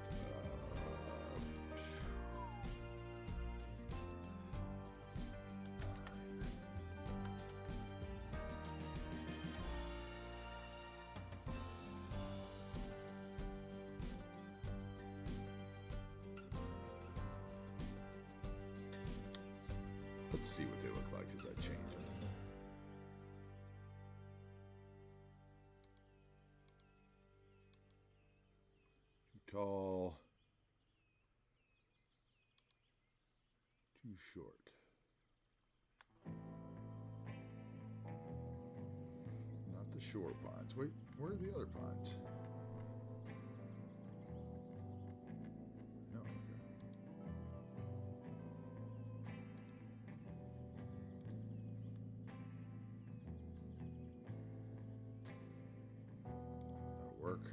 let's see what they look like as I change them. Tall, too short. Not the short pines. Wait, where are the other pines? No, okay. That'll work.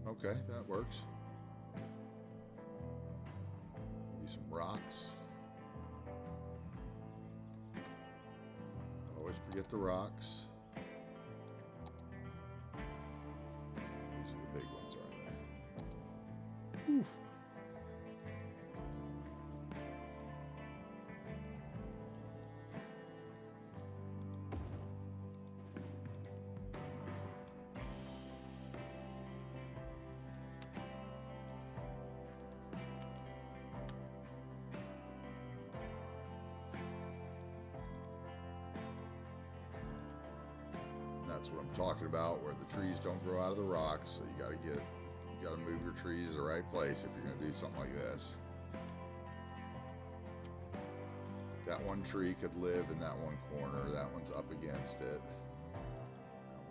Okay, that works. Maybe some rocks. Always forget the rocks. These are the big ones, aren't they? Whew. That's what I'm talking about, where the trees don't grow out of the rocks. So you gotta move your trees to the right place if you're gonna do something like this. That one tree could live in that one corner. That one's up against it.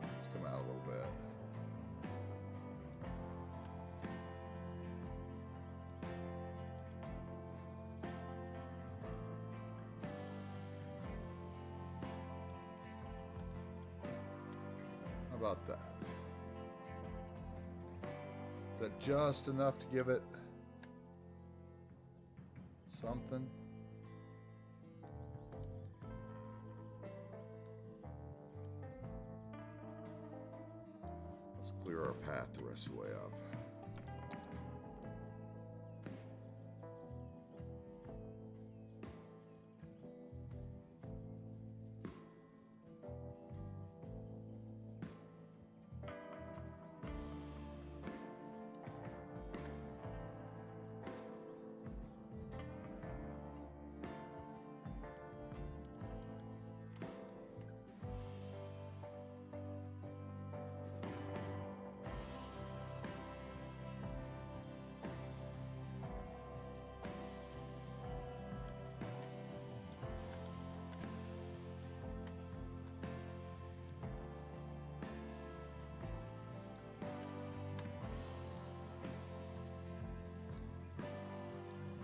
Let's come out a little bit. How about that? Is that just enough to give it something? Let's clear our path the rest of the way up.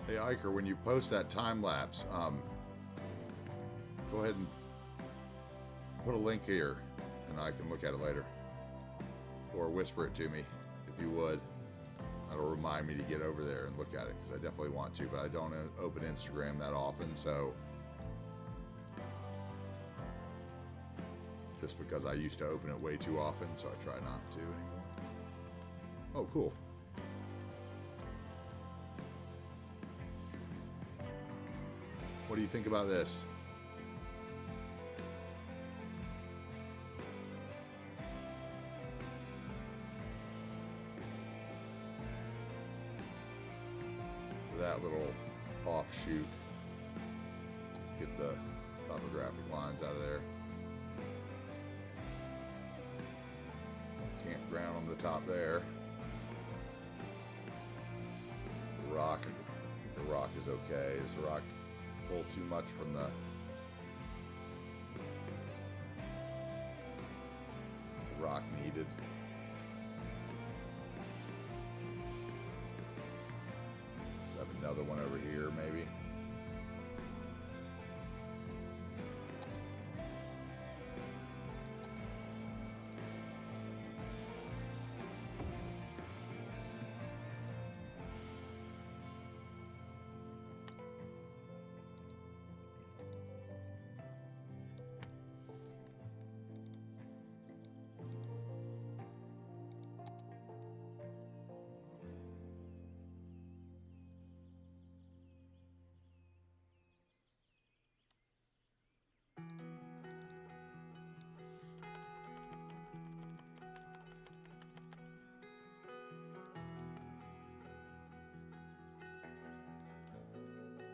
Hey Iker, when you post that time lapse, go ahead and put a link here and I can look at it later. Or whisper it to me if you would. That'll remind me to get over there and look at it because I definitely want to, but I don't open Instagram that often, so just because I used to open it way too often, so I try not to anymore. Oh, cool. What do you think about this? That little offshoot. Let's get the topographic lines out of there. Campground on the top there. The rock is okay. Is the rock pull too much from the... Is the rock needed? Have another one over here, maybe.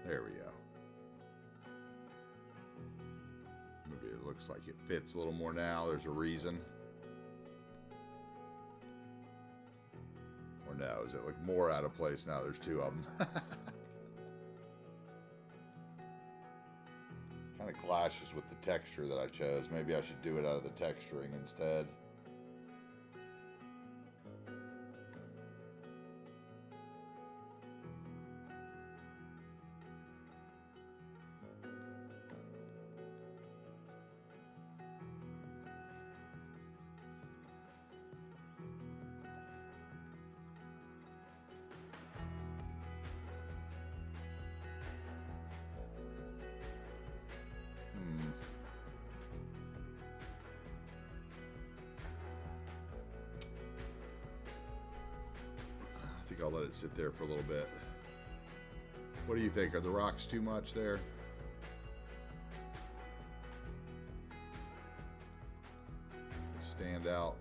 There we go. Maybe it looks like it fits a little more now. There's a reason. Or no, does it look more out of place now? There's two of them. Kind of clashes with the texture that I chose. Maybe I should do it out of the texturing instead. think I'll let it sit there for a little bit. What do you think? Are the rocks too much there? Stand out.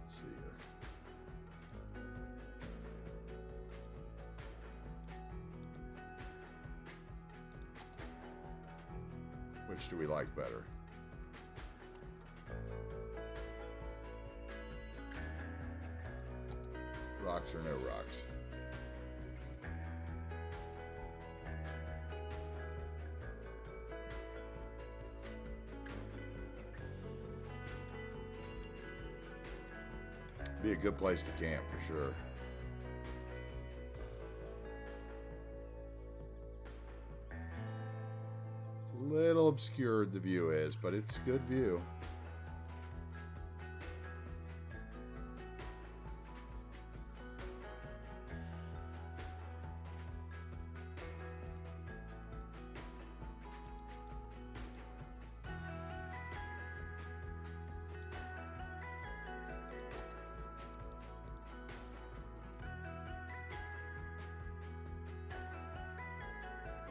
Let's see here. Which do we like better? Rocks or no rocks? Be a good place to camp for sure. It's a little obscured, the view is, but it's a good view.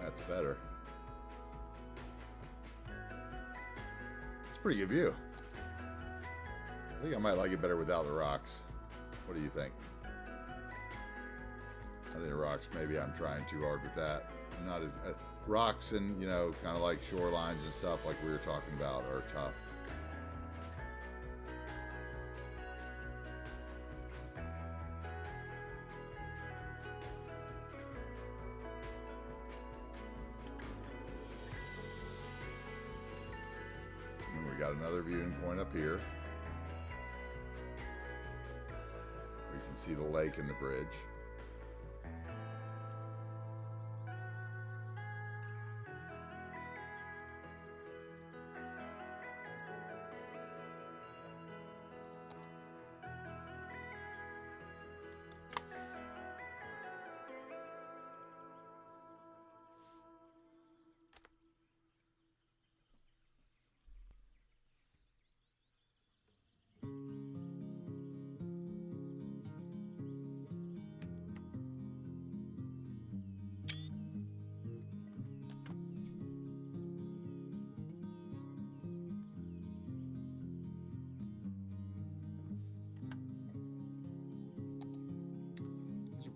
That's better. It's a pretty good view. I think I might like it better without the rocks. What do you think? I think the rocks, maybe I'm trying too hard with that. Not as rocks and, you know, kind of like shorelines and stuff like we were talking about are tough. Got another viewing point up here where you can see the lake and the bridge.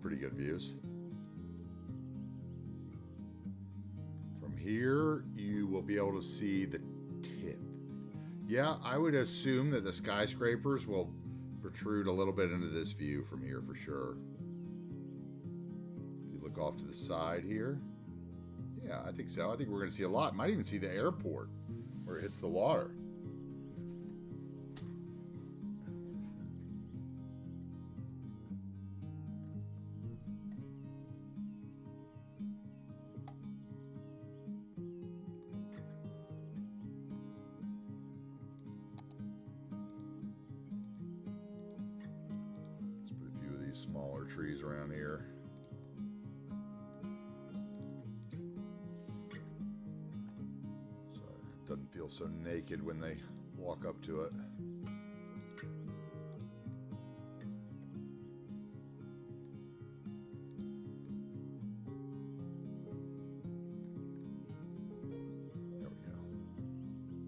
Pretty good views. From here, you will be able to see the tip. Yeah, I would assume that the skyscrapers will protrude a little bit into this view from here for sure. If you look off to the side here, yeah, I think so. I think we're going to see a lot. Might even see the airport where it hits the water. Smaller trees around here. So it doesn't feel so naked when they walk up to it. There we go.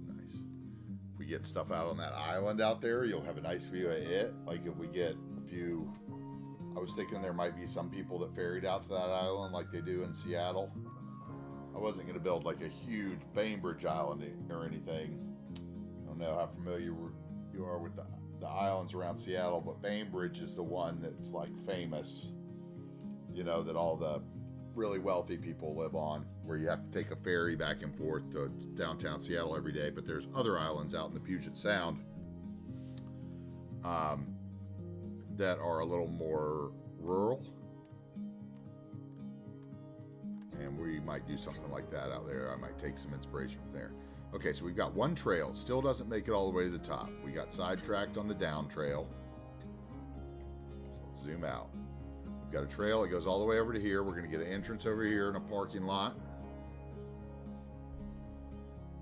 Nice. If we get stuff out on that island out there, you'll have a nice view of it. Like if we get a few, I was thinking there might be some people that ferried out to that island like they do in Seattle. I wasn't going to build like a huge Bainbridge Island or anything. I don't know how familiar you are with the islands around Seattle, but Bainbridge is the one that's like famous, you know, that all the really wealthy people live on, where you have to take a ferry back and forth to downtown Seattle every day. But there's other islands out in the Puget Sound that are a little more rural, and we might do something like that out there. I might take some inspiration from there. Okay, so we've got one trail. Still doesn't make it all the way to the top. We got sidetracked on the down trail. So let's zoom out. We've got a trail that goes all the way over to here. We're going to get an entrance over here in a parking lot.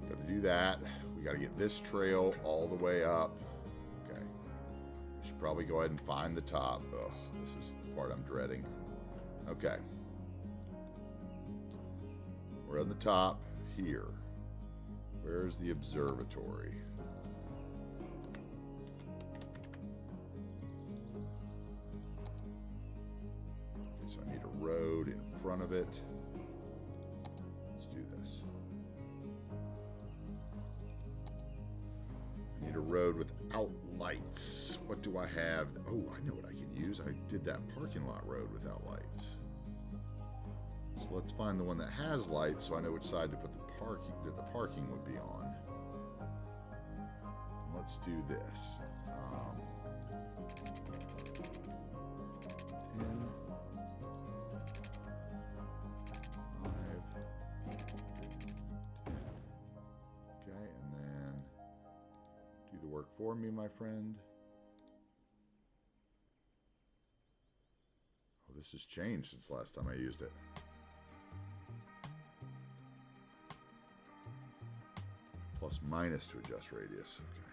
Gotta do that. We gotta get this trail all the way up. Okay. We should probably go ahead and find the top. Oh, this is the part I'm dreading. Okay. We're on the top here. Where's the observatory? Okay, so I need a road in front of it. Let's do this. I need a road without lights. What do I have? Oh, I know what I can use. I did that parking lot road without lights. So let's find the one that has lights so I know which side to put the parking would be on. Let's do this. 10, 5, 10. Okay, and then do the work for me, my friend. Oh, this has changed since last time I used it. Plus minus to adjust radius. Okay,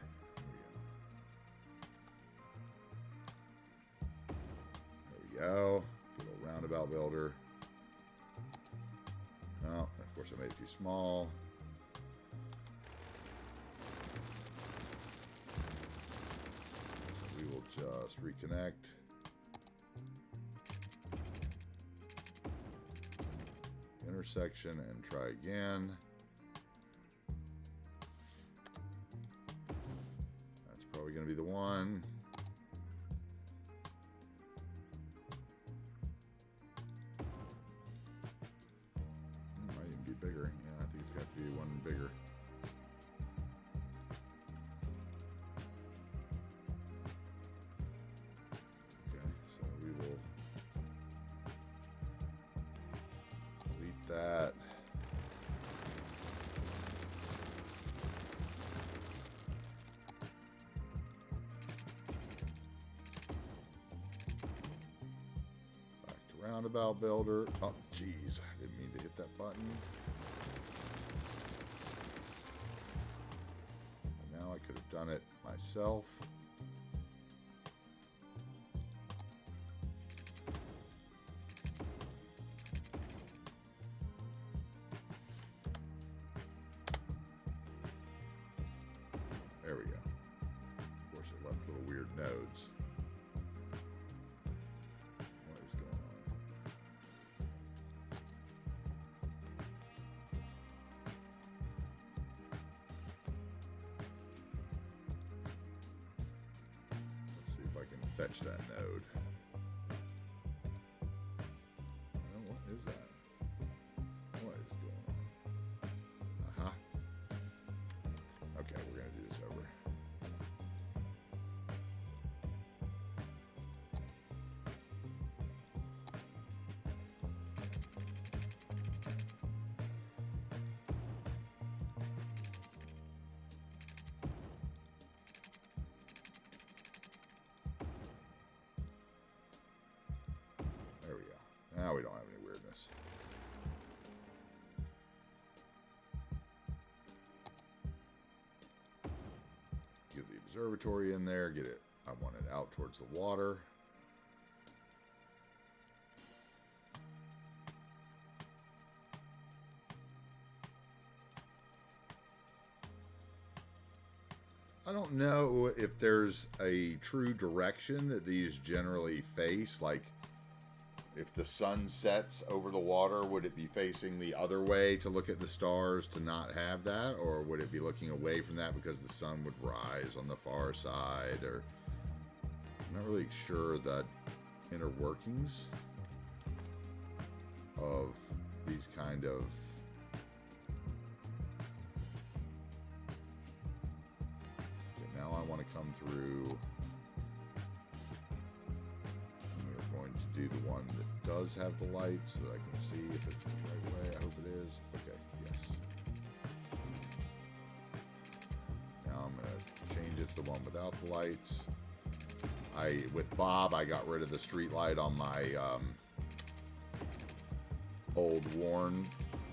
there we go. Good old roundabout builder. Oh, of course I made it too small. So we will just reconnect. Intersection and try again. Probably going to be the one. It might even be bigger. Yeah, I think it's got to be one bigger. Okay, so we will delete that. Roundabout builder. Oh, geez. I didn't mean to hit that button. Now I could have done it myself. There we go. Of course, it left little weird nodes. Fetch that node. What is that? What is going on? Okay, we're going to do this over. There we go. Now we don't have any weirdness. Get the observatory in there. Get it. I want it out towards the water. I don't know if there's a true direction that these generally face. Like, if the sun sets over the water, would it be facing the other way to look at the stars to not have that? Or would it be looking away from that because the sun would rise on the far side? Or I'm not really sure the inner workings of these kind of I want to come through. We're going to do the one that does have the lights so that I can see if it's the right way. I hope it is. Okay, yes. Now I'm going to change it to the one without the lights. With Bob, I got rid of the street light on my old worn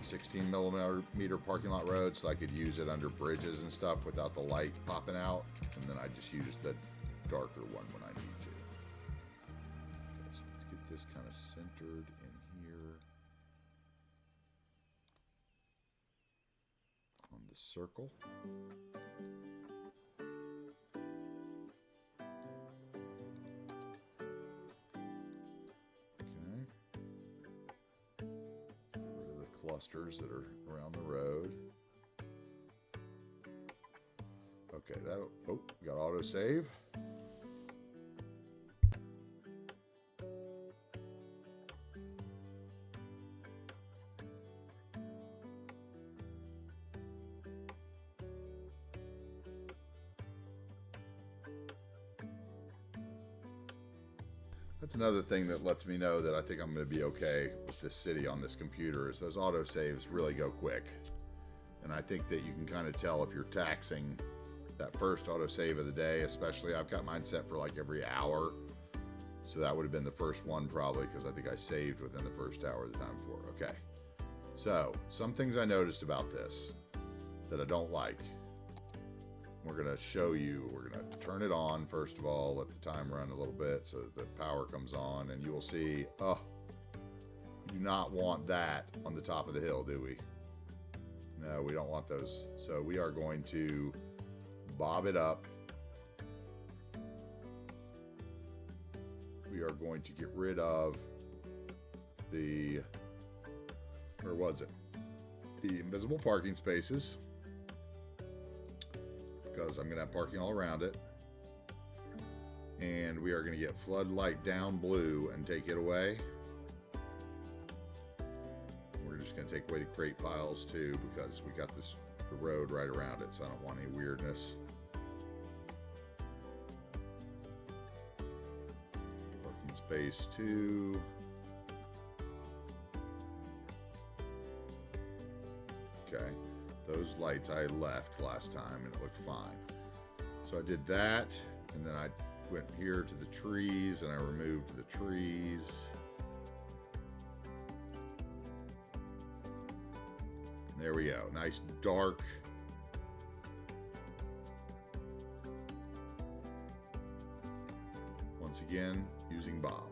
16 millimeter parking lot road so I could use it under bridges and stuff without the light popping out. And then I just use the darker one when I need to. Okay, so let's get this kind of centered in here on the circle. Clusters that are around the road. Okay, that, oh, got auto save. That's another thing that lets me know that I think I'm going to be okay with this city on this computer is those autosaves really go quick. And I think that you can kind of tell if you're taxing that first autosave of the day, especially I've got mine set for like every hour. So that would have been the first one probably because I think I saved within the first hour of the time before. Okay. So some things I noticed about this that I don't like. We're going to show you, we're going to turn it on first of all, let the time run a little bit so that the power comes on, and you will see, oh, we do not want that on the top of the hill, do we? No, we don't want those. So we are going to bob it up. We are going to get rid of the, where was it? The invisible parking spaces. Because I'm going to have parking all around it. And we are going to get floodlight down blue and take it away. We're just going to take away the crate piles too because we got this the road right around it, so I don't want any weirdness. Parking space 2. Okay. Those lights I left last time and it looked fine. So I did that, and then I went here to the trees and I removed the trees. And there we go. Nice dark. Once again, using Bob.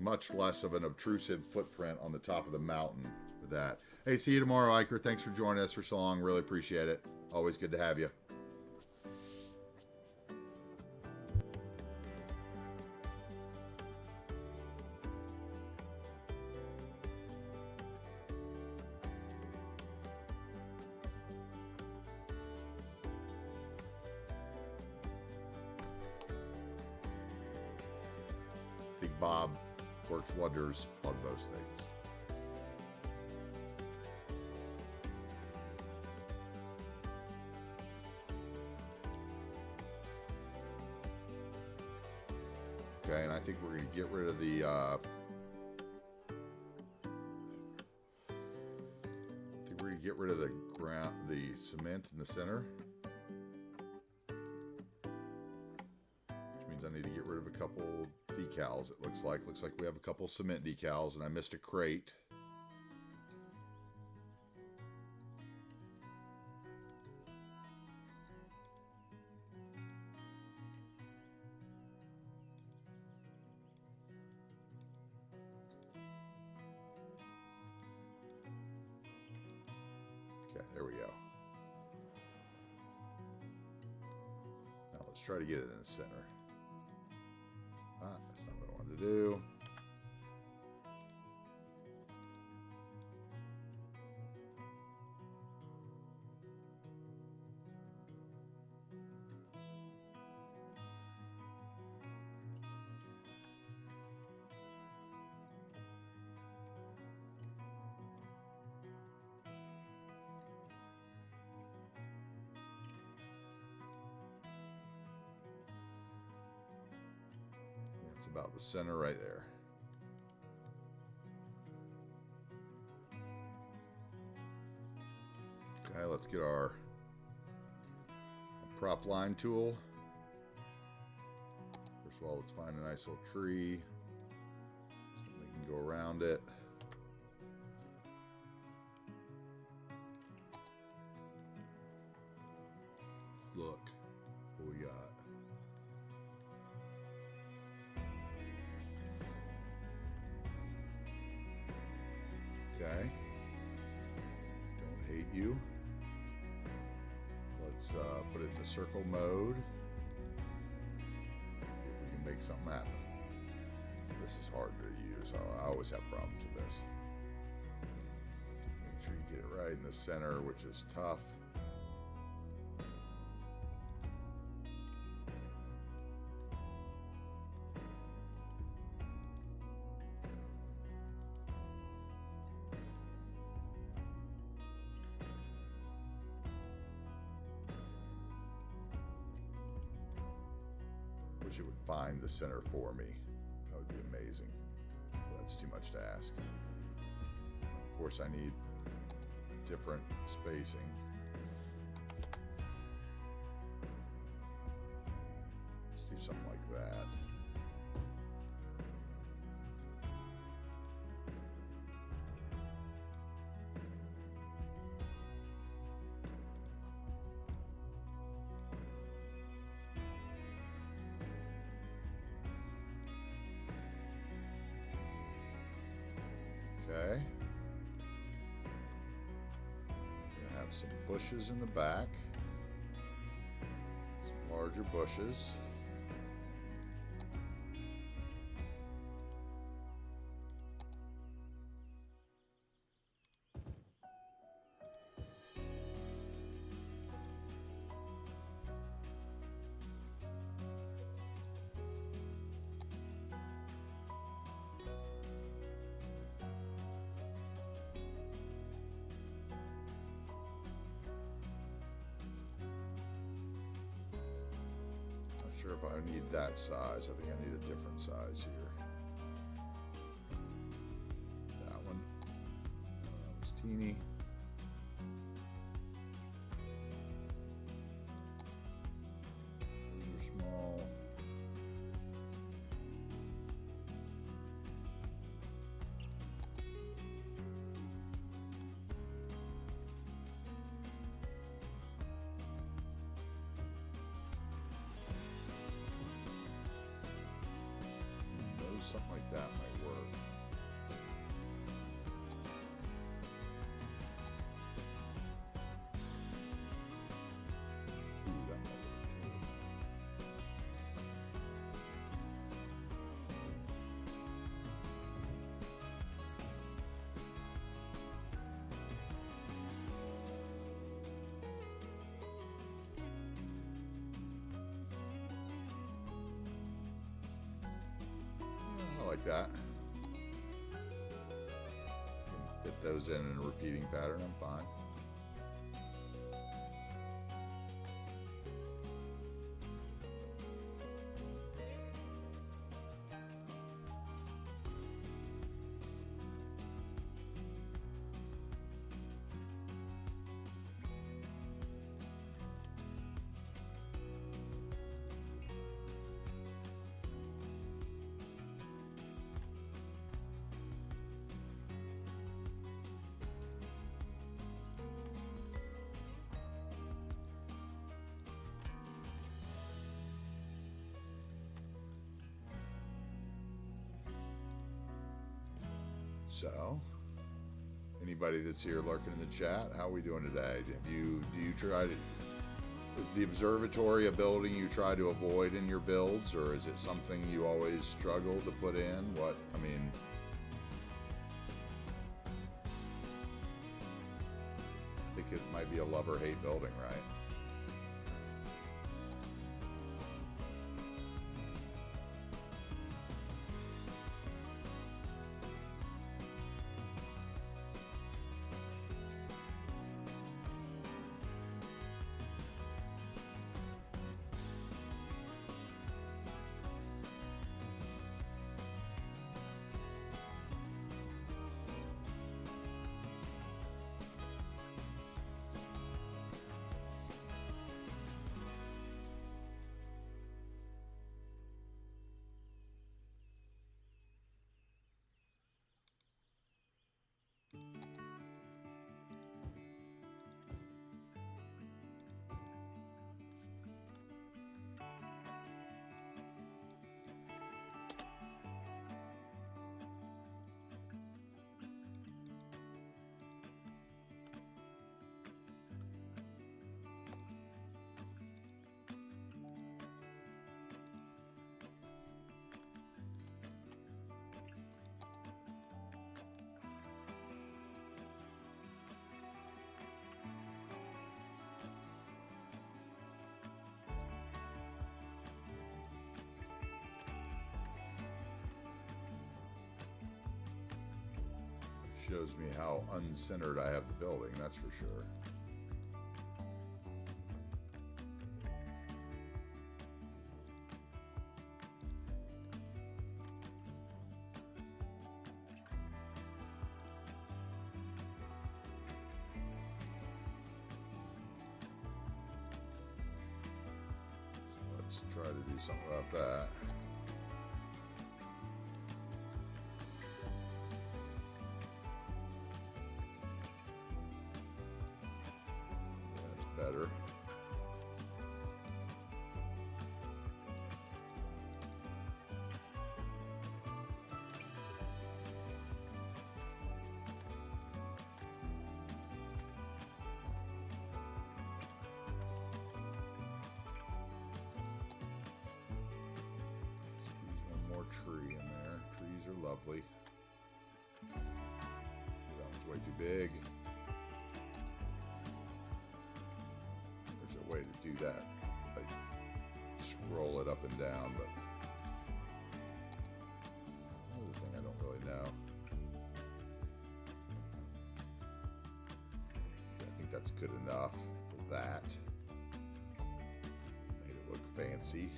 Much less of an obtrusive footprint on the top of the mountain with that. Hey, see you tomorrow, Iker. Thanks for joining us for so long. Really appreciate it. Always good to have you. I think Bob works wonders on most things. Okay, and I think we're going to get rid of the ground, the cement in the center. Which means I need to get rid of a couple decals, it looks like. Looks like we have a couple cement decals, and I missed a crate. Okay, there we go. Now let's try to get it in the center. That's not what I wanted to do. It's about the center right there. Okay, let's get our prop line tool. First of all, let's find a nice little tree. around it. Let's look what we got. Okay. Don't hate you. Let's put it in the circle mode. See if we can make something happen. This is hard to use. I always have problems with this. Make sure you get it right in the center, which is tough. Wish it would find the center for me. That would be amazing. Well, that's too much to ask. Of course, I need different spacing. Let's do something like that. Okay. Gonna have some bushes in the back. Some larger bushes. Sure if I need that size. I think I need a different size here. That one. That was teeny. Those are small. Something like that might work. Ooh, that might work too. Like that. Fit those in a repeating pattern, I'm fine. So, anybody that's here lurking in the chat, how are we doing today? Do you try to, is the observatory a building you try to avoid in your builds, or is it something you always struggle to put in? What, I mean, I think it might be a love or hate building, right? Shows me how uncentered I have the building, that's for sure. Let's try to do something about that. That's better. Tree in there. Trees are lovely. That one's way too big. There's a way to do that. Like scroll it up and down, but another thing I don't really know. Okay, I think that's good enough for that. Made it look fancy.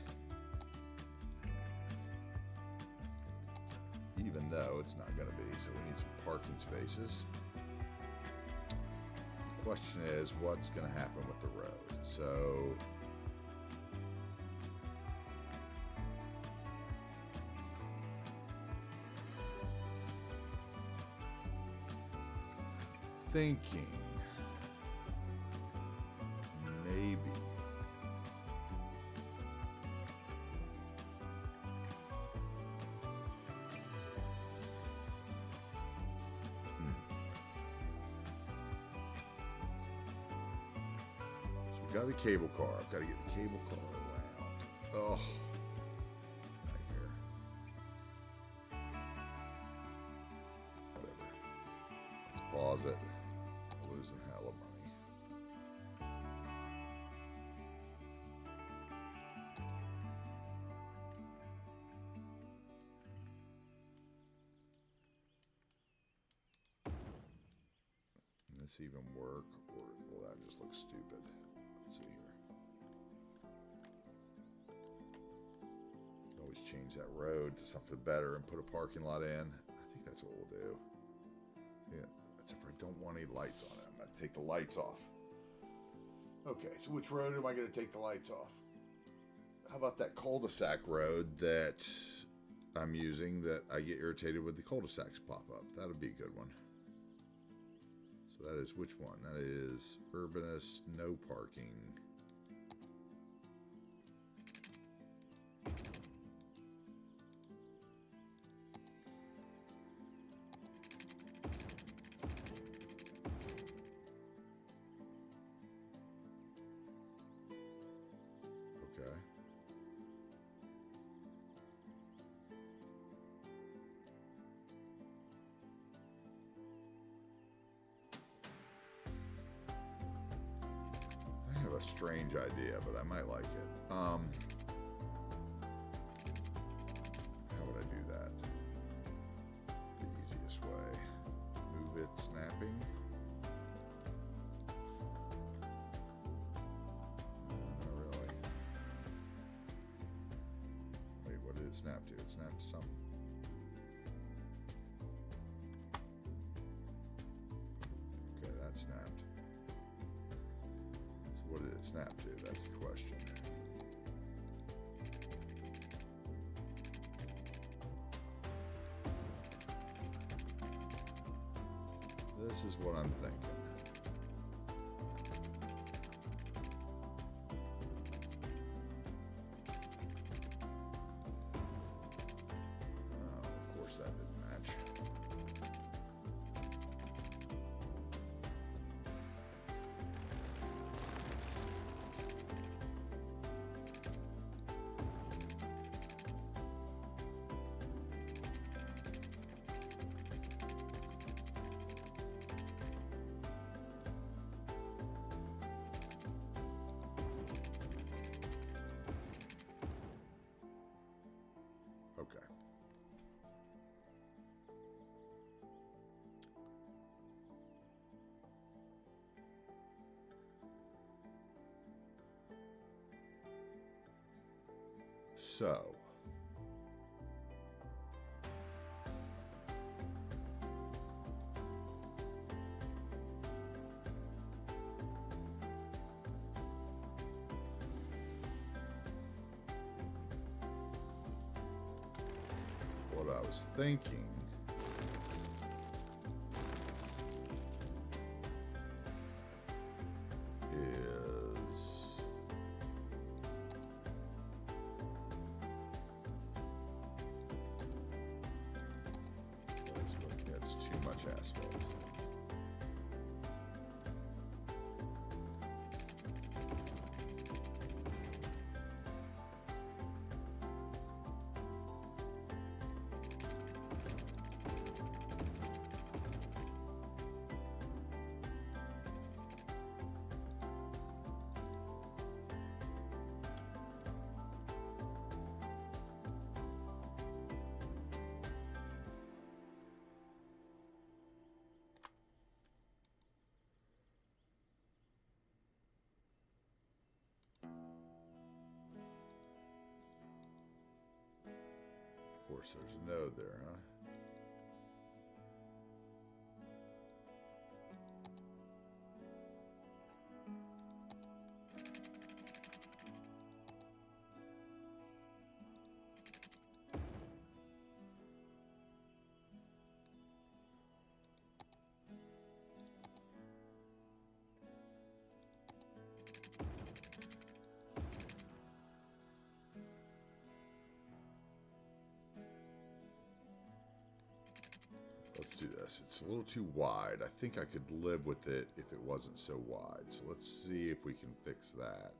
Even though it's not going to be, so we need some parking spaces. The question is, what's going to happen with the road? So, thinking maybe got the cable car. I've got to get the cable car around. Oh, nightmare. Whatever. Let's pause it. I'm losing hell of money. Can this even work, or will that just look stupid? Let's see here. Can always change that road to something better and put a parking lot in. I think that's what we'll do. Yeah, that's if I don't want any lights on it. I'm going to take the lights off. Okay, so which road am I going to take the lights off? How about that cul-de-sac road that I'm using that I get irritated with the cul-de-sacs pop up? That would be a good one. So that is which one? That is Urbanist, no parking. Okay. A strange idea, but I might like it. How would I do that? The easiest way. Move it, snapping. Not really. Wait, what did it snap to? It snapped to something. Okay, that snapped. What did it snap to? That's the question. This is what I'm thinking. Oh, of course that didn't match. So, what I was thinking is that's too much asphalt. Of course, there's a node there, huh? Let's do this. It's a little too wide. I think I could live with it if it wasn't so wide. So let's see if we can fix that.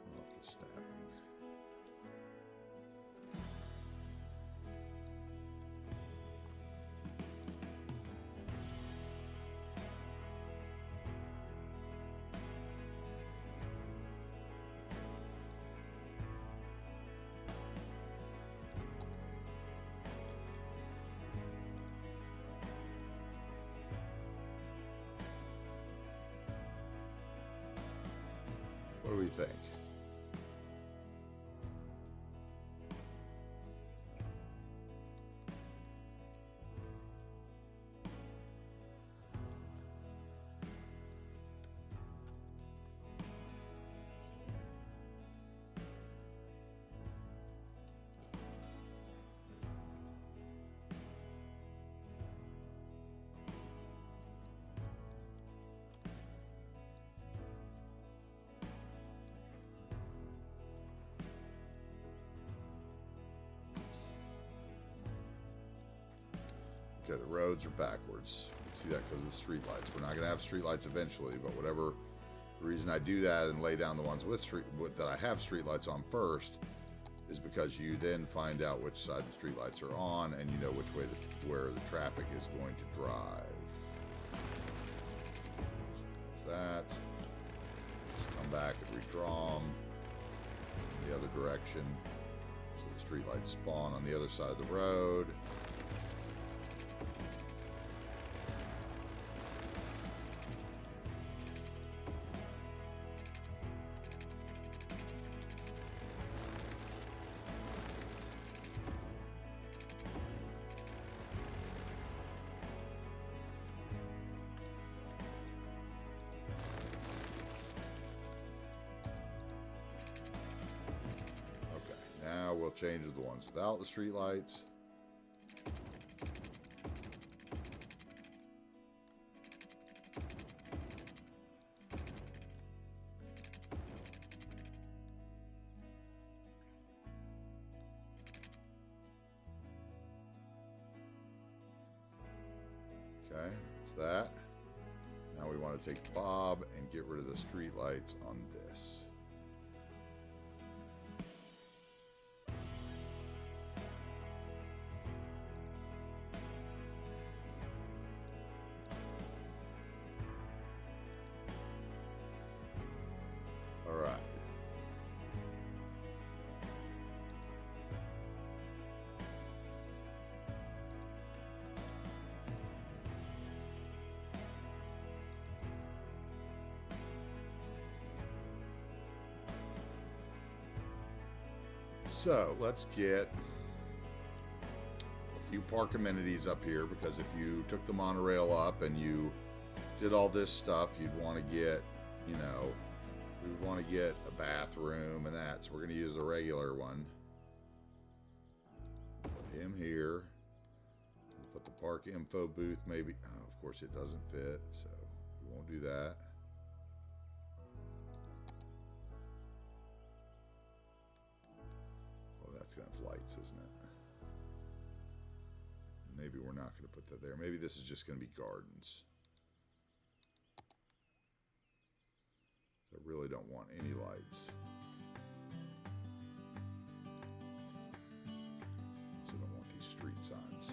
Turn off the snapping. What do we think? Okay, the roads are backwards. You can see that because of the streetlights. We're not going to have streetlights eventually, but whatever reason I do that and lay down the ones with that I have streetlights on first is because you then find out which side the streetlights are on and you know which way where the traffic is going to drive. That's that. Just come back and redraw them in the other direction so the streetlights spawn on the other side of the road. Now we'll change the ones without the street lights. Okay, that's that. Now we want to take Bob and get rid of the street lights on this. All right. So let's get a few park amenities up here, because if you took the monorail up and you did all this stuff, you'd want to get, you know, we would want to get a bathroom and that. So we're going to use the regular one. Put him here. Put the park info booth maybe. Oh, of course it doesn't fit, so we won't do that. Oh, that's going to have lights, isn't it? Maybe we're not going to put that there. Maybe this is just going to be gardens. So I really don't want any lights. So I don't want these street signs.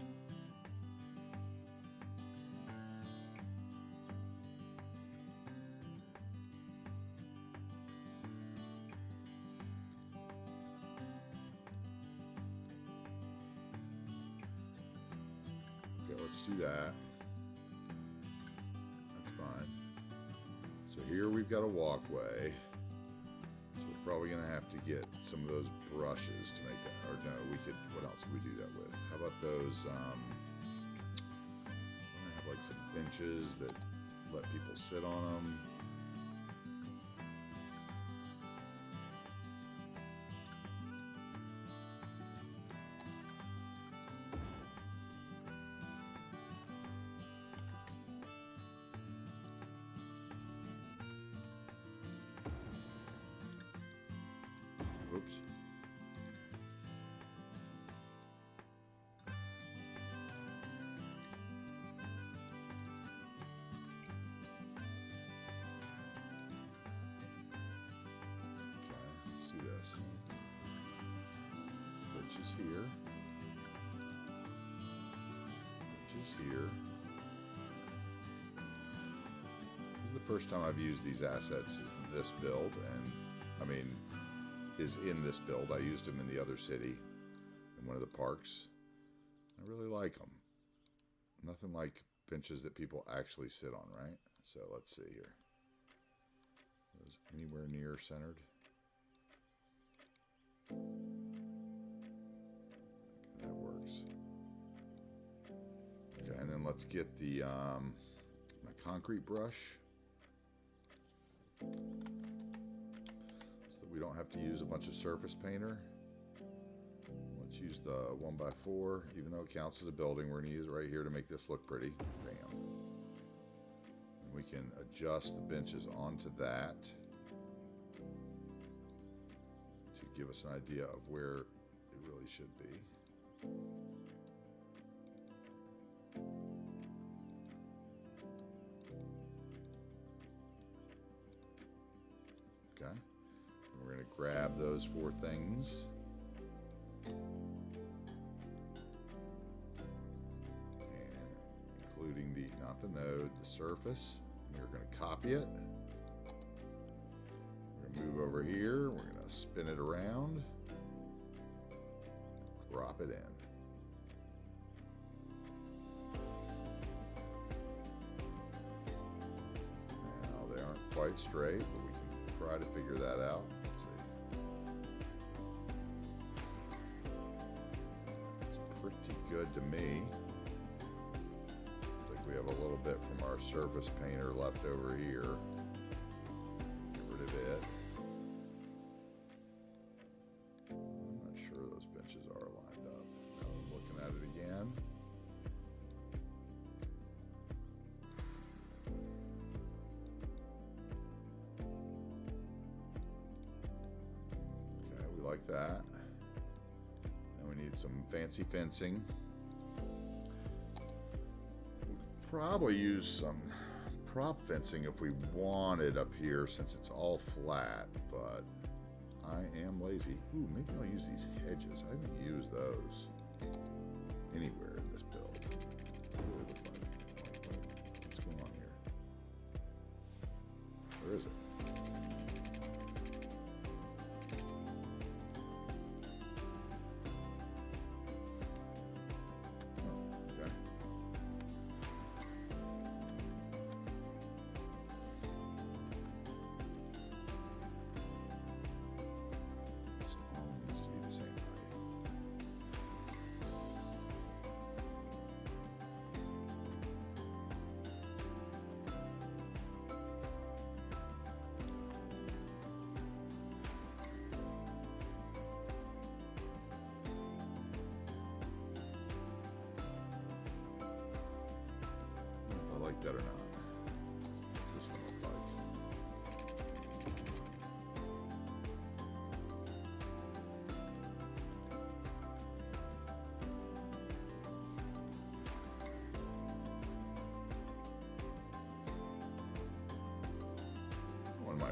Okay, let's do that. That's fine. So here we've got a walkway. So we're probably going to have to get some of those brushes to make that. Or no, we could, what else could we do that with? How about those, I have like some benches that let people sit on them. Oops. Let's do this. Benches here. Benches here. This is the first time I've used these assets in this build, and I mean, is in this build. I used them in the other city, in one of the parks. I really like them. Nothing like benches that people actually sit on, right? So let's see here. Those anywhere near centered? That works. Okay, and then let's get the my concrete brush. We don't have to use a bunch of surface painter. Let's use the 1x4. Even though it counts as a building, we're going to use it right here to make this look pretty. Bam. And we can adjust the benches onto that to give us an idea of where it really should be. Okay. We're going to grab those 4 things. And including the, not the node, the surface. We're going to copy it. We're going to move over here. We're going to spin it around. Drop it in. Now they aren't quite straight, but we can try to figure that out. Let's see. It's pretty good to me. Looks like we have a little bit from our surface painter left over here. Get rid of it. I'm not sure those benches are lined up. Now I'm looking at it again. Like that. And we need some fancy fencing. We'll probably use some prop fencing if we wanted up here, since it's all flat, but I am lazy. Ooh, maybe I'll use these hedges. I haven't used those anywhere in this build. What's going on here? Where is it?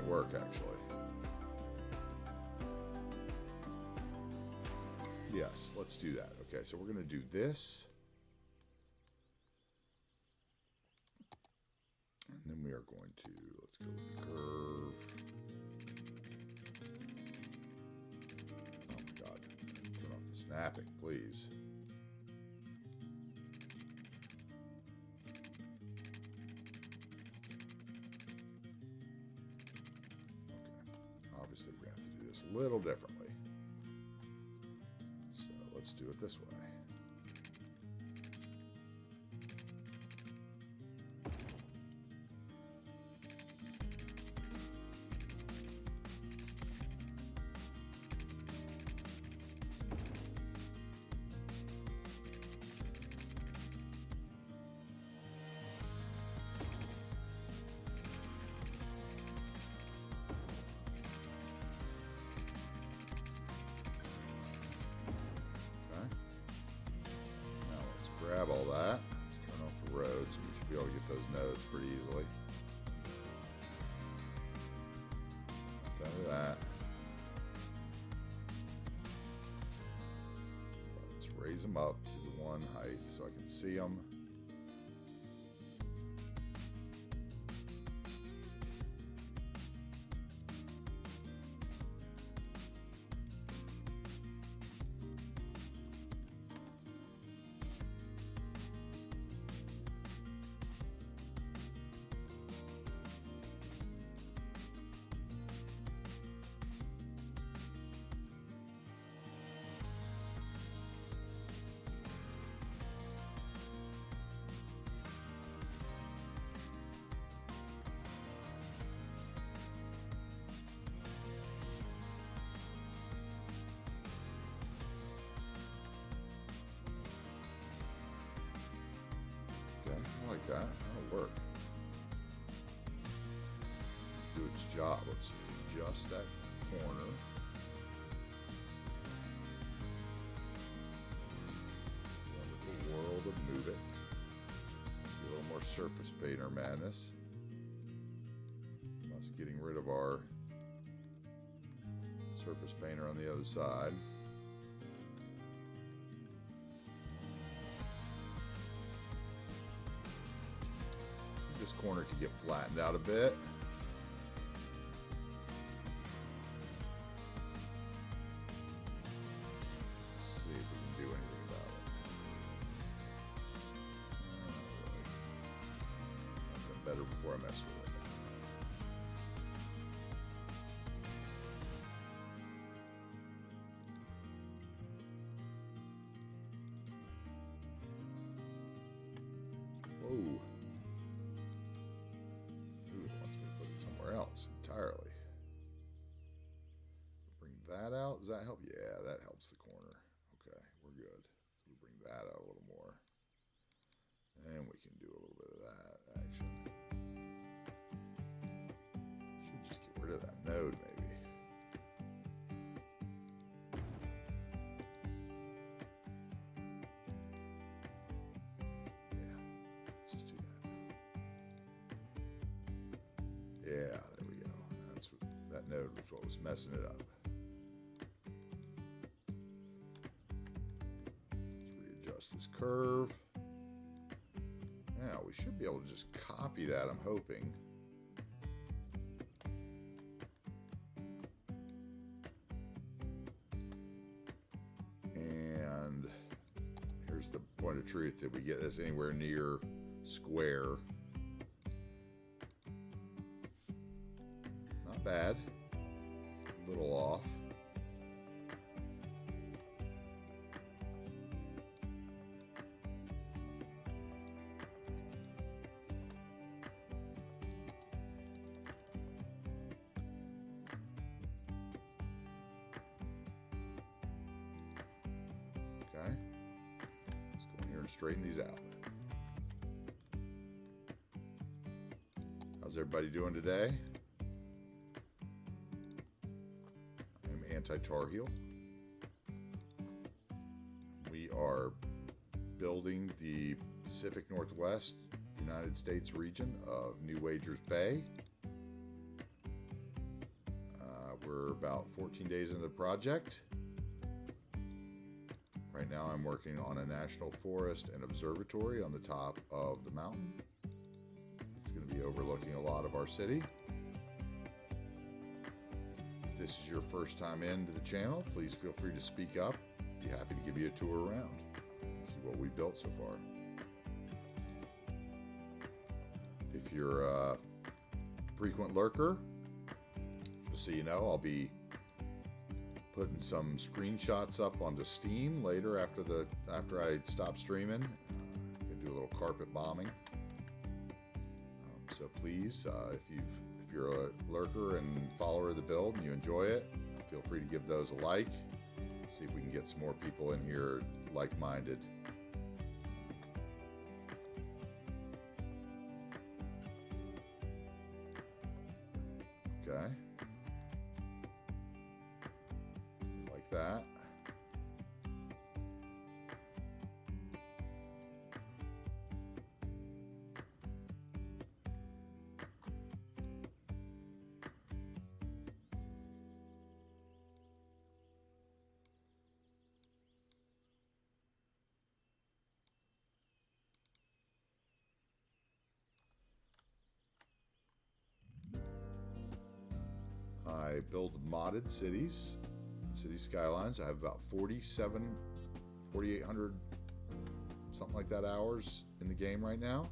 might work actually. Yes, let's do that. Okay, so we're going to do this. And then we are going to, let's go with the curve. Oh my God, turn off the snapping, please. Okay, obviously we're going to have to do this a little differently. So let's do it this way. Grab all that, let's turn off the road, so we should be able to get those nodes pretty easily. Done with that. Let's raise them up to the one height so I can see them. I like that. That'll work. Do its job. Let's adjust that corner. Wonderful world of Move It. See a little more surface painter madness. Us getting rid of our surface painter on the other side. This corner could get flattened out a bit. Let's see if we can do anything about it. I've done better before I mess with it. Whoa. Else entirely. Bring that out. Does that help? Yeah, that helps the corner. Okay, we're good. So we bring that out a little more. And we can do a little bit of that action. Should just get rid of that node maybe. Yeah, let's just do that. Yeah, there we go. That's what, that node was what was messing it up. Let's readjust this curve. Now we should be able to just copy that, I'm hoping. And here's the point of truth. Did we get this anywhere near square? Bad, a little off. Okay, let's go in here and straighten these out. How's everybody doing today? AntiTarheel. We are building the Pacific Northwest United States region of New Wagers Bay. We're about 14 days into the project. Right now I'm working on a national forest and observatory on the top of the mountain. It's going to be overlooking a lot of our city. If this is your first time into the channel, please feel free to speak up. Be happy to give you a tour around. See what we built so far. If you're a frequent lurker, just so you know, I'll be putting some screenshots up onto Steam later after I stop streaming. Gonna do a little carpet bombing. So please, if you're a lurker and follower of the build and you enjoy it, feel free to give those a like. See if we can get some more people in here like-minded. Okay. Like that. I build modded cities, city skylines. I have about 4,800, something like that, hours in the game right now.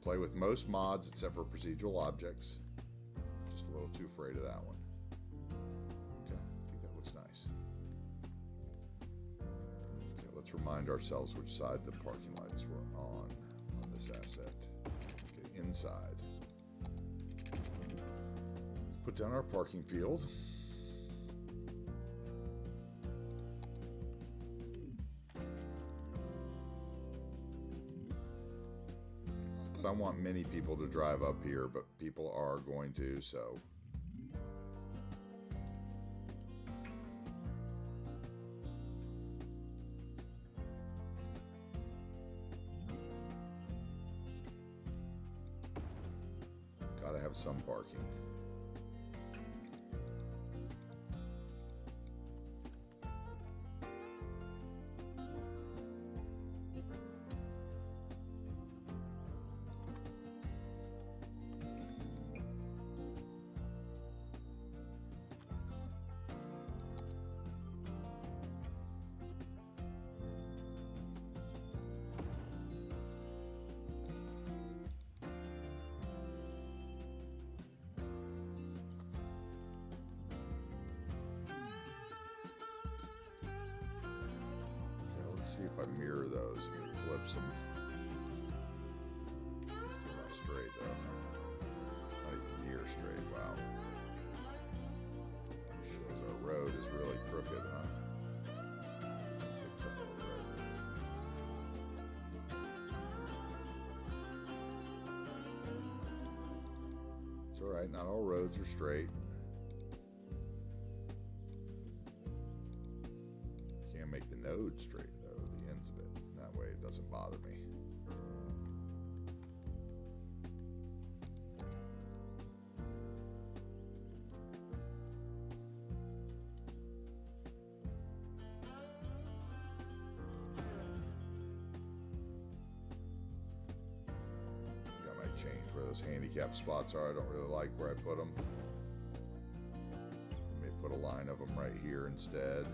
Play with most mods except for procedural objects. Just a little too afraid of that one. Okay, I think that looks nice. Okay, let's remind ourselves which side the parking lights were on this asset. Okay, inside. Put down our parking field. Not that I want many people to drive up here, but people are going to, so. Gotta have some parking. See if I mirror those and flips them. Not straight though. Not even near straight. Wow. Shows our road is really crooked, huh? Fix that little road. It's alright, not all roads are straight. Can't make the node straight though. That way it doesn't bother me. I might change where those handicap spots are. I don't really like where I put them. I may put a line of them right here instead.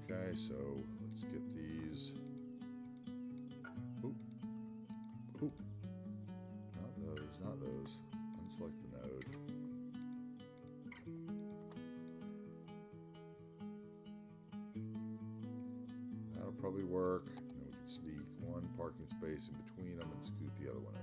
Okay, so let's get these. Oop. probably work. And then we can sneak one parking space in between them and scoot the other one over.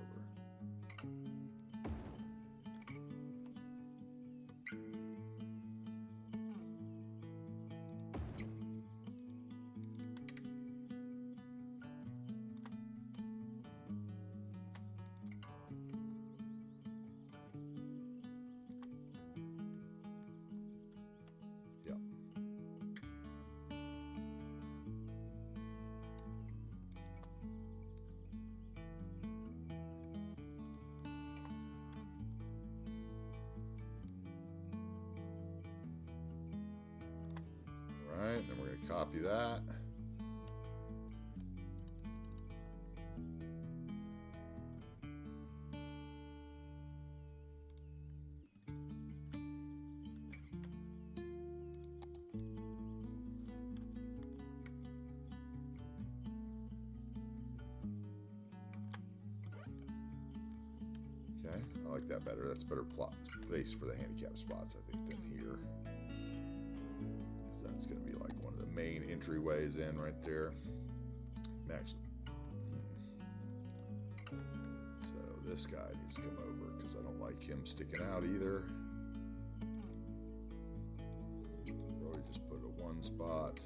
Alright, then we're going to copy that. Okay, I like that better. That's better plot place for the handicap spots, I think, than here. Because that's going to be like one of the main entryways in right there. Next. So this guy needs to come over because I don't like him sticking out either. Probably just put a one spot.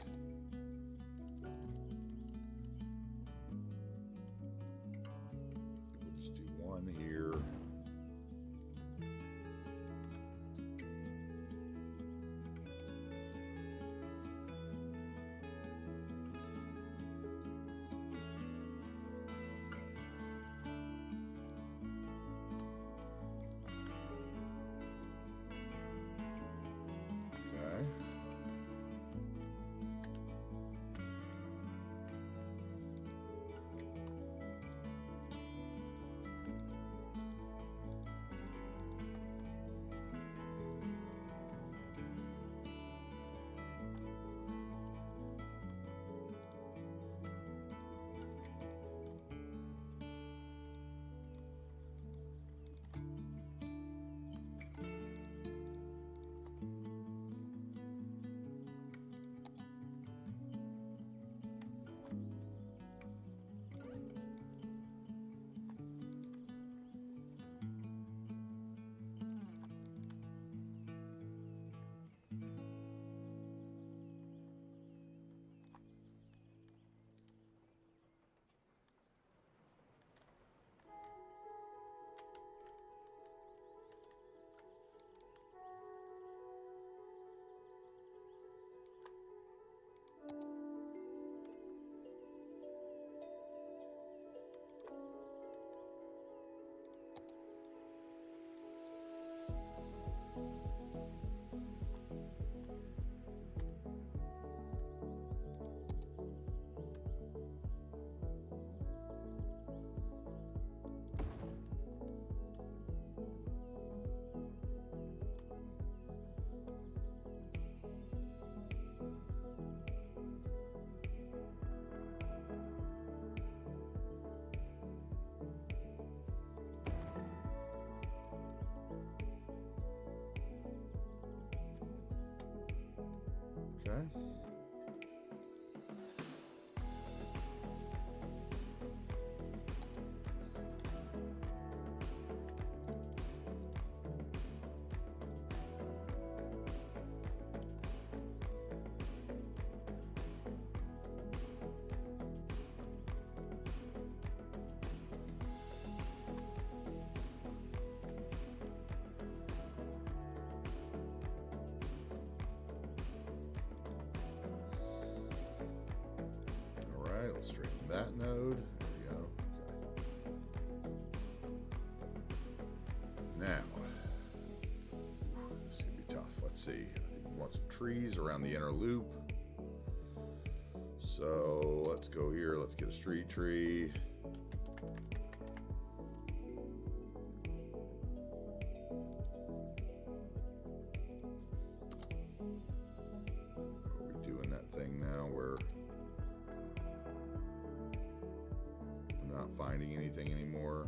We'll just do one here. Okay. Let's straighten that node. There we go. Okay. Now, this is going to be tough. Let's see. I think we want some trees around the inner loop. So let's go here. Let's get a street tree. Are we doing that thing now where not finding anything anymore?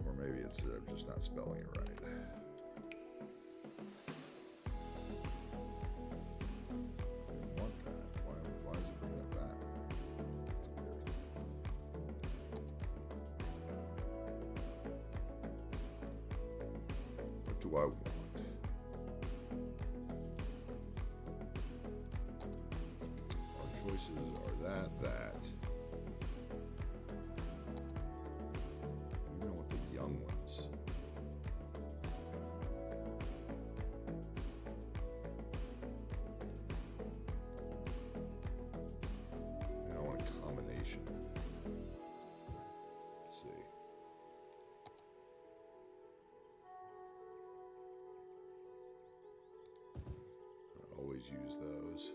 Or maybe it's just not spelling it right. do I want? Our choices are that. I want the young ones. I want a combination. Let's see. I always use those.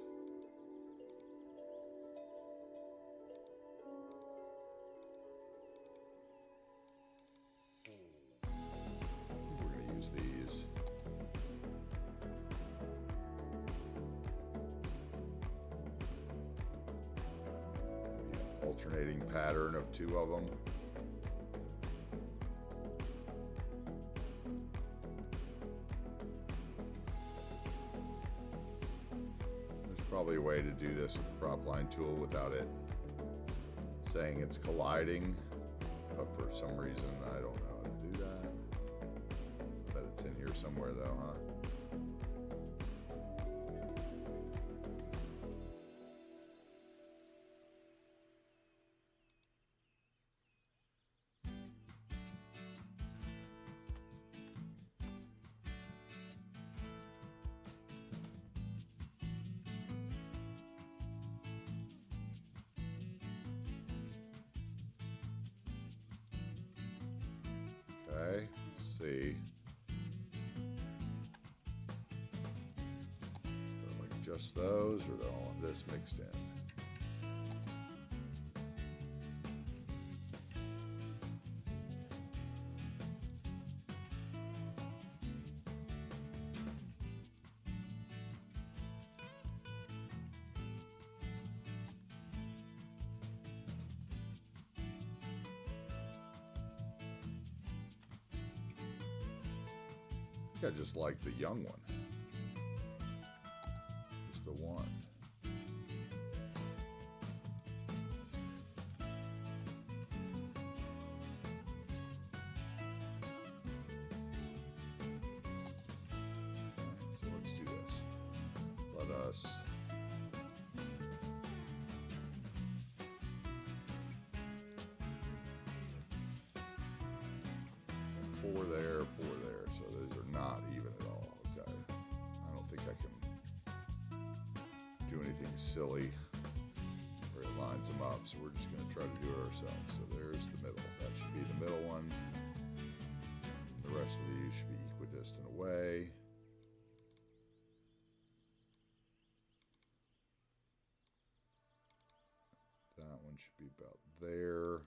We're going to use these. Alternating pattern of two of them. There's probably a way to do this with the prop line tool without it saying it's colliding, but for some reason I don't know how to do that. I bet it's in here somewhere though, huh? Okay, let's see. Do I like just those, or do I want this mixed in? I just like the young one. Just the one. So let's do this. Let us four there, four there. So those are not even at all. Okay. I don't think I can do anything silly where it lines them up. So we're just going to try to do it ourselves. So there's the middle. That should be the middle one. The rest of these should be equidistant away. That one should be about there.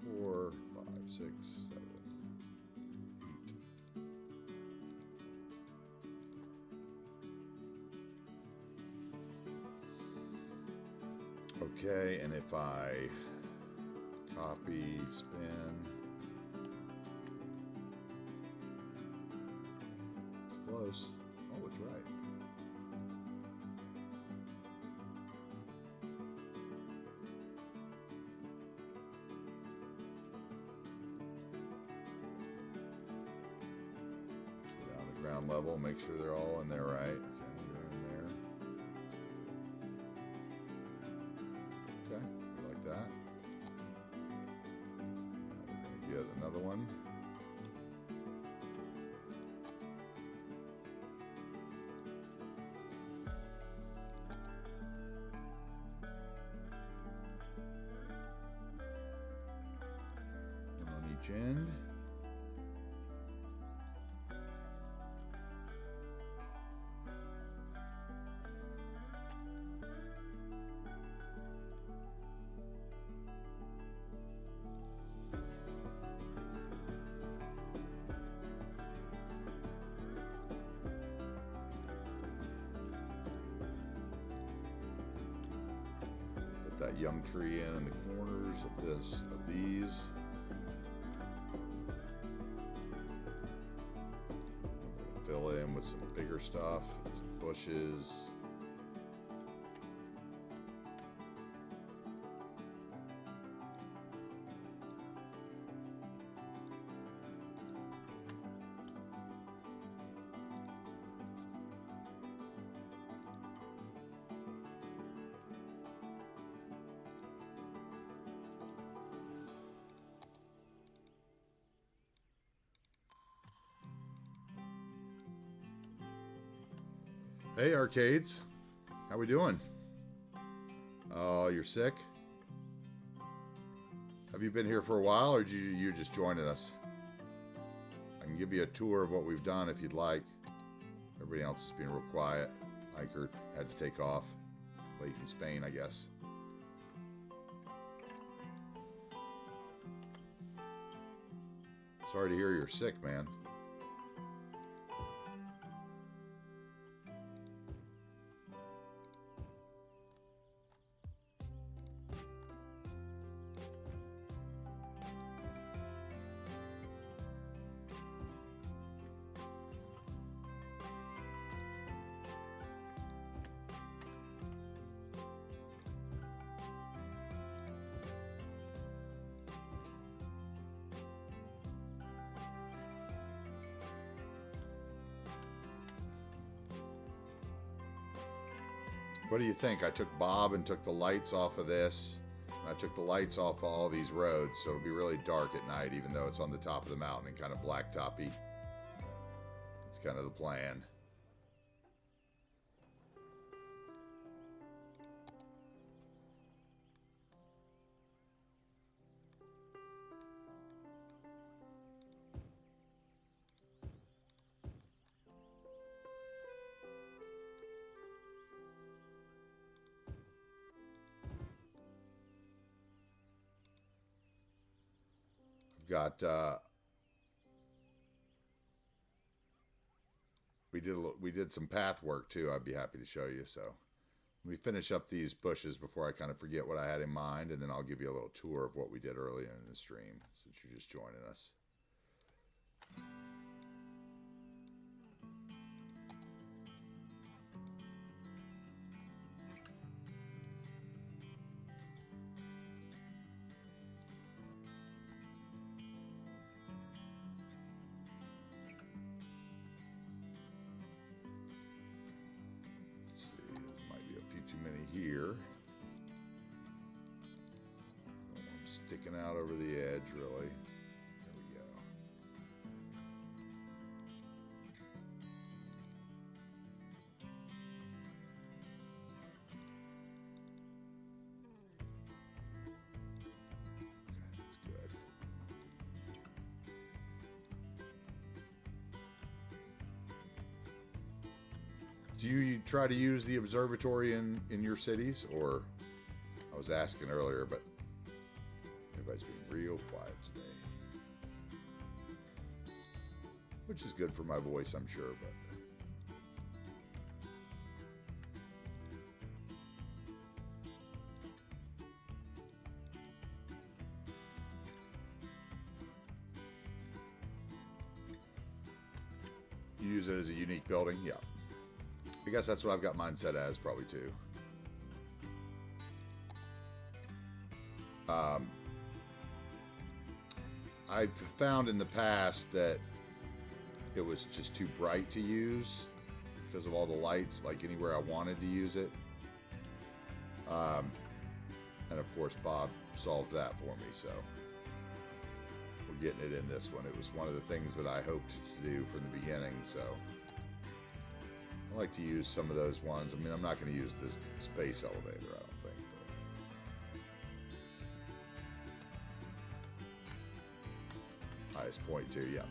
Four, five, six, 7, 8. Okay, and if I copy, spin, it's close. Oh, it's right. Ground level, make sure they're all in there right. Okay, they're in there. Okay, I like that. Now we're going to get another one. One on each end. That young tree in the corners of these. Fill in with with some bigger stuff, some bushes. Hey, Arcades. How we doing? Oh, you're sick? Have you been here for a while, or you just joining us? I can give you a tour of what we've done if you'd like. Everybody else is being real quiet. Hiker had to take off. Late in Spain, I guess. Sorry to hear you're sick, man. What do you think? I took Bob and took the lights off of this. And I took the lights off of all these roads, so it'll be really dark at night, even though it's on the top of the mountain and kind of blacktoppy. It's kind of the plan. Got we did some path work too. I'd be happy to show you. So let me finish up these bushes before I kind of forget what I had in mind, and then I'll give you a little tour of what we did earlier in the stream since you're just joining us. Here, I'm sticking out over the edge, really. There we go. Okay, that's good. Do you try to use the observatory in your cities? Or I was asking earlier, but everybody's being real quiet today. Which is good for my voice, I'm sure, but you use it as a unique building? Yeah. I guess that's what I've got mine set as, probably too. I've found in the past that it was just too bright to use because of all the lights, like anywhere I wanted to use it. And of course, Bob solved that for me, so we're getting it in this one. It was one of the things that I hoped to do from the beginning, so I like to use some of those ones. I mean, I'm not going to use the space elevator, I don't think. But highest point too, yeah.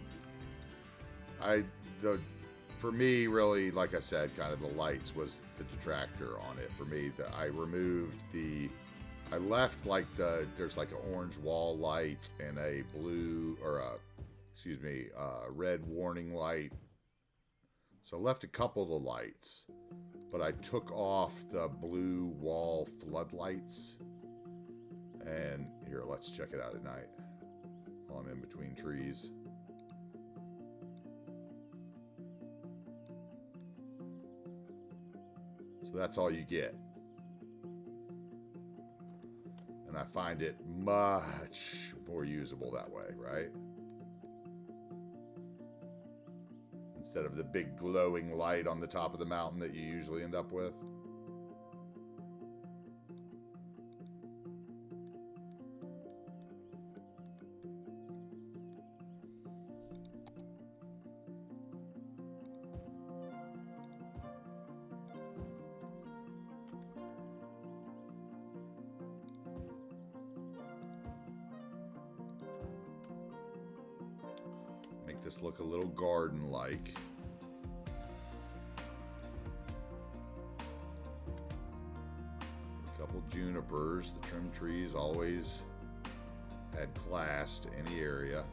For me, really, like I said, kind of the lights was the detractor on it. For me, I left like there's like an orange wall light and a blue, or a red warning light. So I left a couple of the lights, but I took off the blue wall floodlights. And here, let's check it out at night while I'm in between trees. So that's all you get. And I find it much more usable that way, right? Instead of the big glowing light on the top of the mountain that you usually end up with. Make this look a little garden-like. A couple junipers. The trim trees always add class to any area.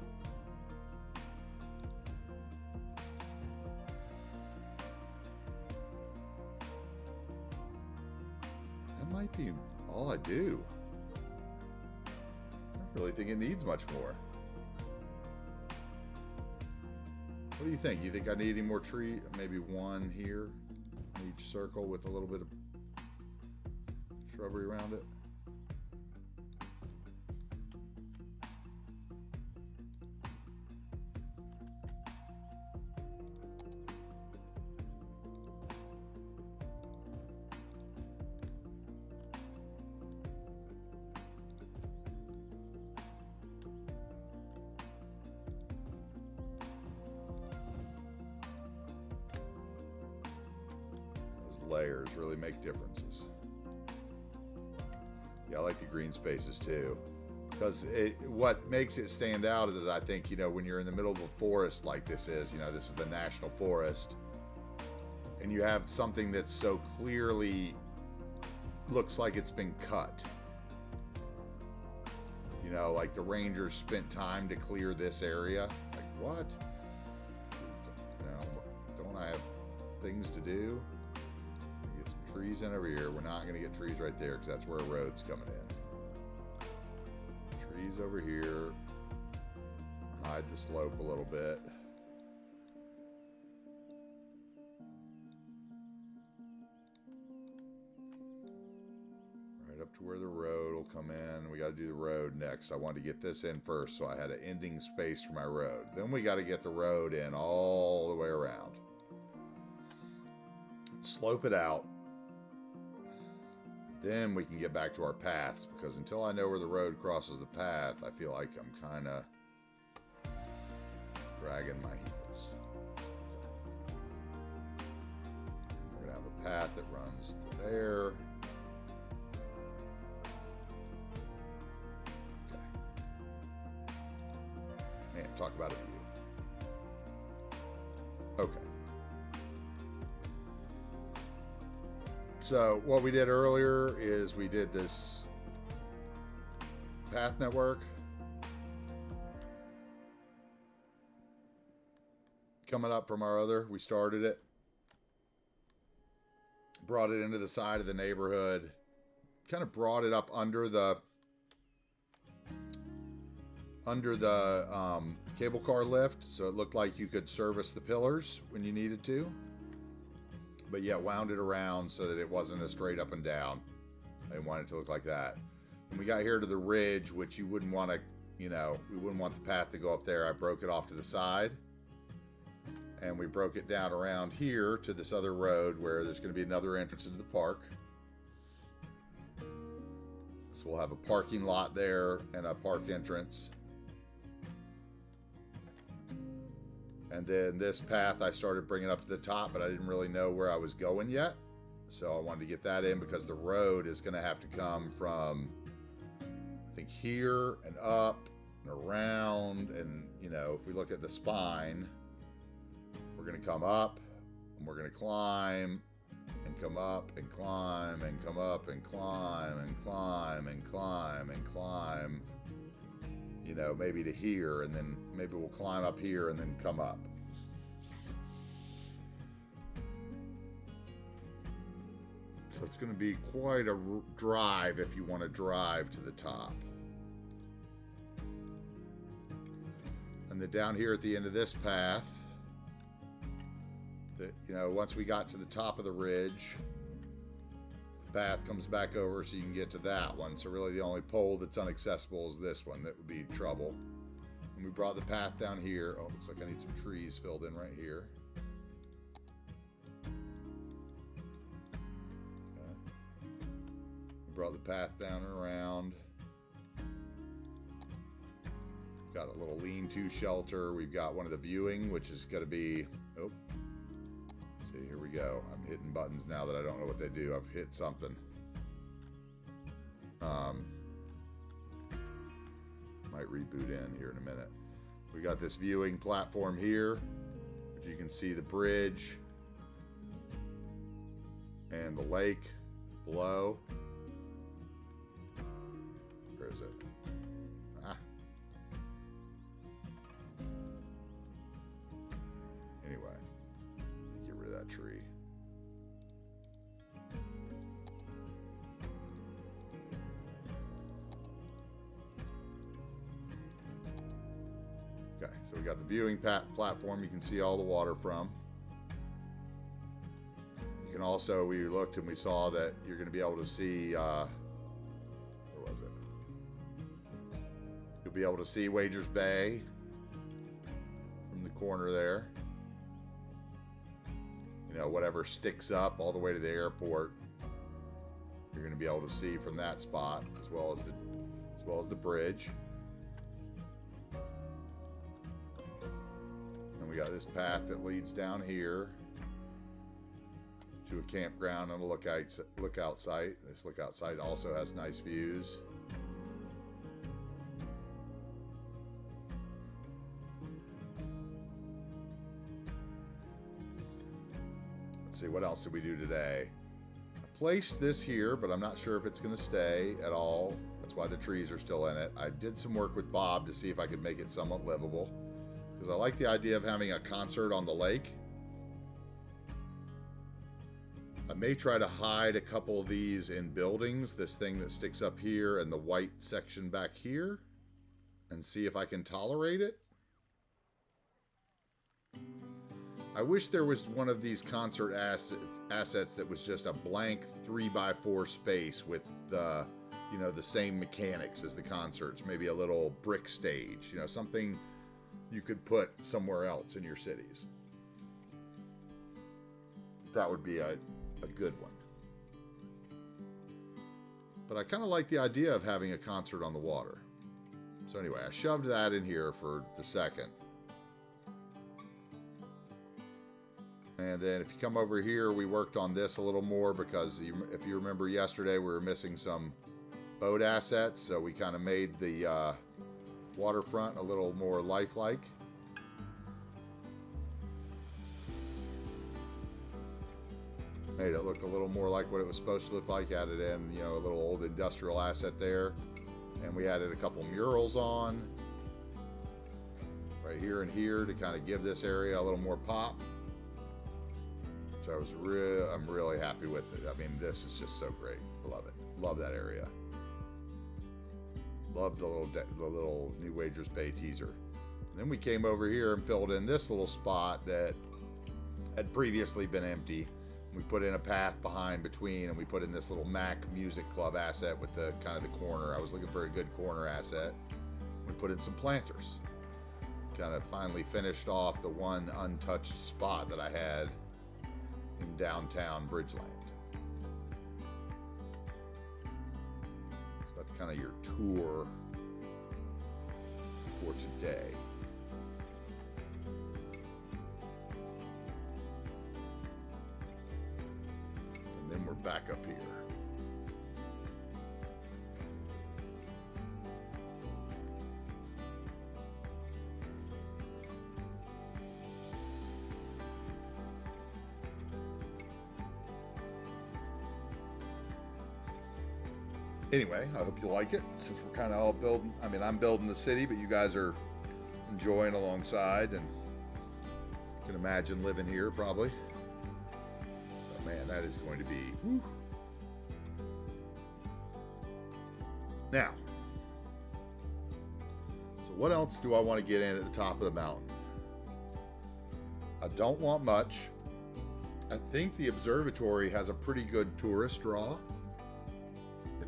That might be all I do. I don't really think it needs much more. What do you think? You think I need any more tree? Maybe one here in each circle with a little bit of shrubbery around it. Layers really make differences. Yeah, I like the green spaces too, because what makes it stand out is I think, you know, when you're in the middle of a forest like this is, you know, this is the national forest, and you have something that's so clearly looks like it's been cut. You know, like the rangers spent time to clear this area. Like, what? You know, don't I have things to do? Trees in over here. We're not going to get trees right there because that's where a road's coming in. Trees over here. Hide the slope a little bit. Right up to where the road will come in. We got to do the road next. I wanted to get this in first, so I had an ending space for my road. Then we got to get the road in all the way around. Slope it out. Then we can get back to our paths, because until I know where the road crosses the path, I feel like I'm kind of dragging my heels. We're going to have a path that runs there. Okay. Man, talk about a view. Okay. So what we did earlier is we did this path network coming up from our other. We started it, brought it into the side of the neighborhood, kind of brought it up under the cable car lift, so it looked like you could service the pillars when you needed to. But yet wound it around so that it wasn't a straight up and down. I didn't want it to look like that. When we got here to the ridge, which you wouldn't want to, you know, we wouldn't want the path to go up there, I broke it off to the side. And we broke it down around here to this other road where there's going to be another entrance into the park. So we'll have a parking lot there and a park entrance. And then this path I started bringing up to the top, but I didn't really know where I was going yet. So I wanted to get that in because the road is going to have to come from, I think, here and up and around. And, you know, if we look at the spine, we're going to come up and we're going to climb and come up and climb and come up and climb and climb and climb and climb. You know, maybe to here, and then maybe we'll climb up here and then come up. So it's going to be quite a drive if you want to drive to the top. And then down here at the end of this path, that, you know, once we got to the top of the ridge, path comes back over so you can get to that one. So really the only pole that's inaccessible is this one. That would be trouble. And we brought the path down here. Oh, looks like I need some trees filled in right here. Okay. We brought the path down and around. Got a little lean-to shelter. We've got one of the viewing, which is going to be... Oh. Let's see, here we go. I'm hitting buttons now that I don't know what they do. I've hit something. Might reboot in here in a minute. We got this viewing platform here, which you can see the bridge and the lake below. Where is it? Anyway, get rid of that tree. Okay, so we got the viewing platform you can see all the water from. You can also, we looked and we saw that you're going to be able to see, where was it? You'll be able to see Wagers Bay from the corner there. You know, whatever sticks up all the way to the airport, you're going to be able to see from that spot, as well as the bridge. And we got this path that leads down here to a campground and a lookout site. This lookout site also has nice views. See, what else did we do today? I placed this here, but I'm not sure if it's going to stay at all. That's why the trees are still in it. I did some work with Bob to see if I could make it somewhat livable, because I like the idea of having a concert on the lake. I may try to hide a couple of these in buildings, this thing that sticks up here and the white section back here, and see if I can tolerate it. I wish there was one of these concert assets that was just a blank 3x4 space with the, you know, the same mechanics as the concerts. Maybe a little brick stage, you know, something you could put somewhere else in your cities. That would be a good one. But I kind of like the idea of having a concert on the water. So anyway, I shoved that in here for the second. And then if you come over here, we worked on this a little more because if you remember yesterday, we were missing some boat assets. So we kind of made the waterfront a little more lifelike. Made it look a little more like what it was supposed to look like. Added in, you know, a little old industrial asset there. And we added a couple murals on right here and here to kind of give this area a little more pop. I'm really happy with it. I mean, this is just so great. I love it. Love that area. Love the little New Wagers Bay teaser. And then we came over here and filled in this little spot that had previously been empty. We put in a path behind between, and we put in this little Mac Music Club asset with the kind of the corner. I was looking for a good corner asset. We put in some planters. Kind of finally finished off the one untouched spot that I had in downtown Bridgeland. So that's kind of your tour for today. And then we're back up here. Anyway, I hope you like it, since we're kind of all building. I mean, I'm building the city, but you guys are enjoying alongside, and you can imagine living here probably. So, man, that is going to be... Whew. Now, so what else do I want to get in at the top of the mountain? I don't want much. I think the observatory has a pretty good tourist draw.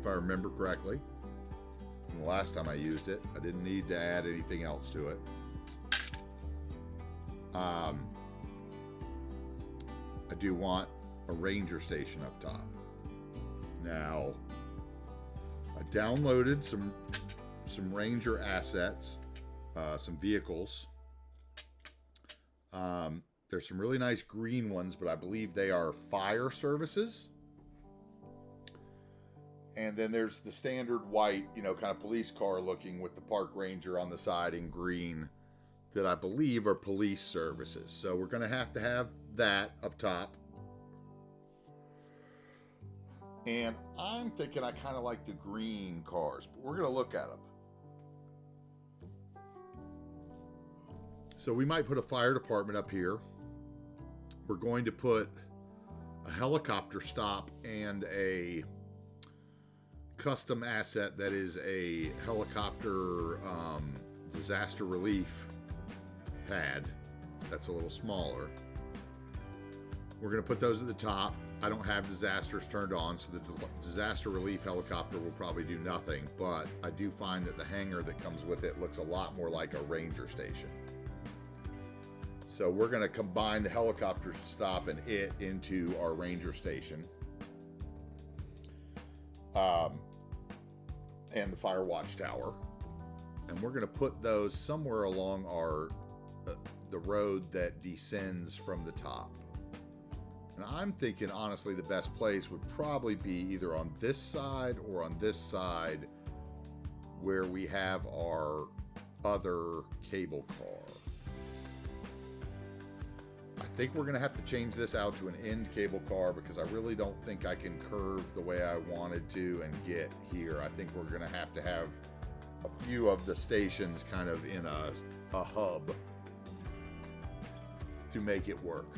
if I remember correctly. From the last time I used it, I didn't need to add anything else to it. I do want a ranger station up top. Now, I downloaded some ranger assets, some vehicles. There's some really nice green ones, but I believe they are fire services. And then there's the standard white, kind of police car looking with the park ranger on the side in green that I believe are police services. So we're going to have that up top. And I'm thinking I kind of like the green cars, but we're going to look at them. So we might put a fire department up here. We're going to put a helicopter stop and a custom asset that is a helicopter disaster relief pad that's a little smaller. We're going to put those at the top. I don't have disasters turned on, so the disaster relief helicopter will probably do nothing, but I do find that the hangar that comes with it looks a lot more like a ranger station. So we're going to combine the helicopter stop and it into our ranger station. And the fire watch tower. And we're going to put those somewhere along the road that descends from the top. And I'm thinking, honestly, the best place would probably be either on this side or on this side where we have our other cable car. I think we're going to have to change this out to an end cable car because I really don't think I can curve the way I wanted to and get here. I think we're going to have a few of the stations kind of in a hub to make it work.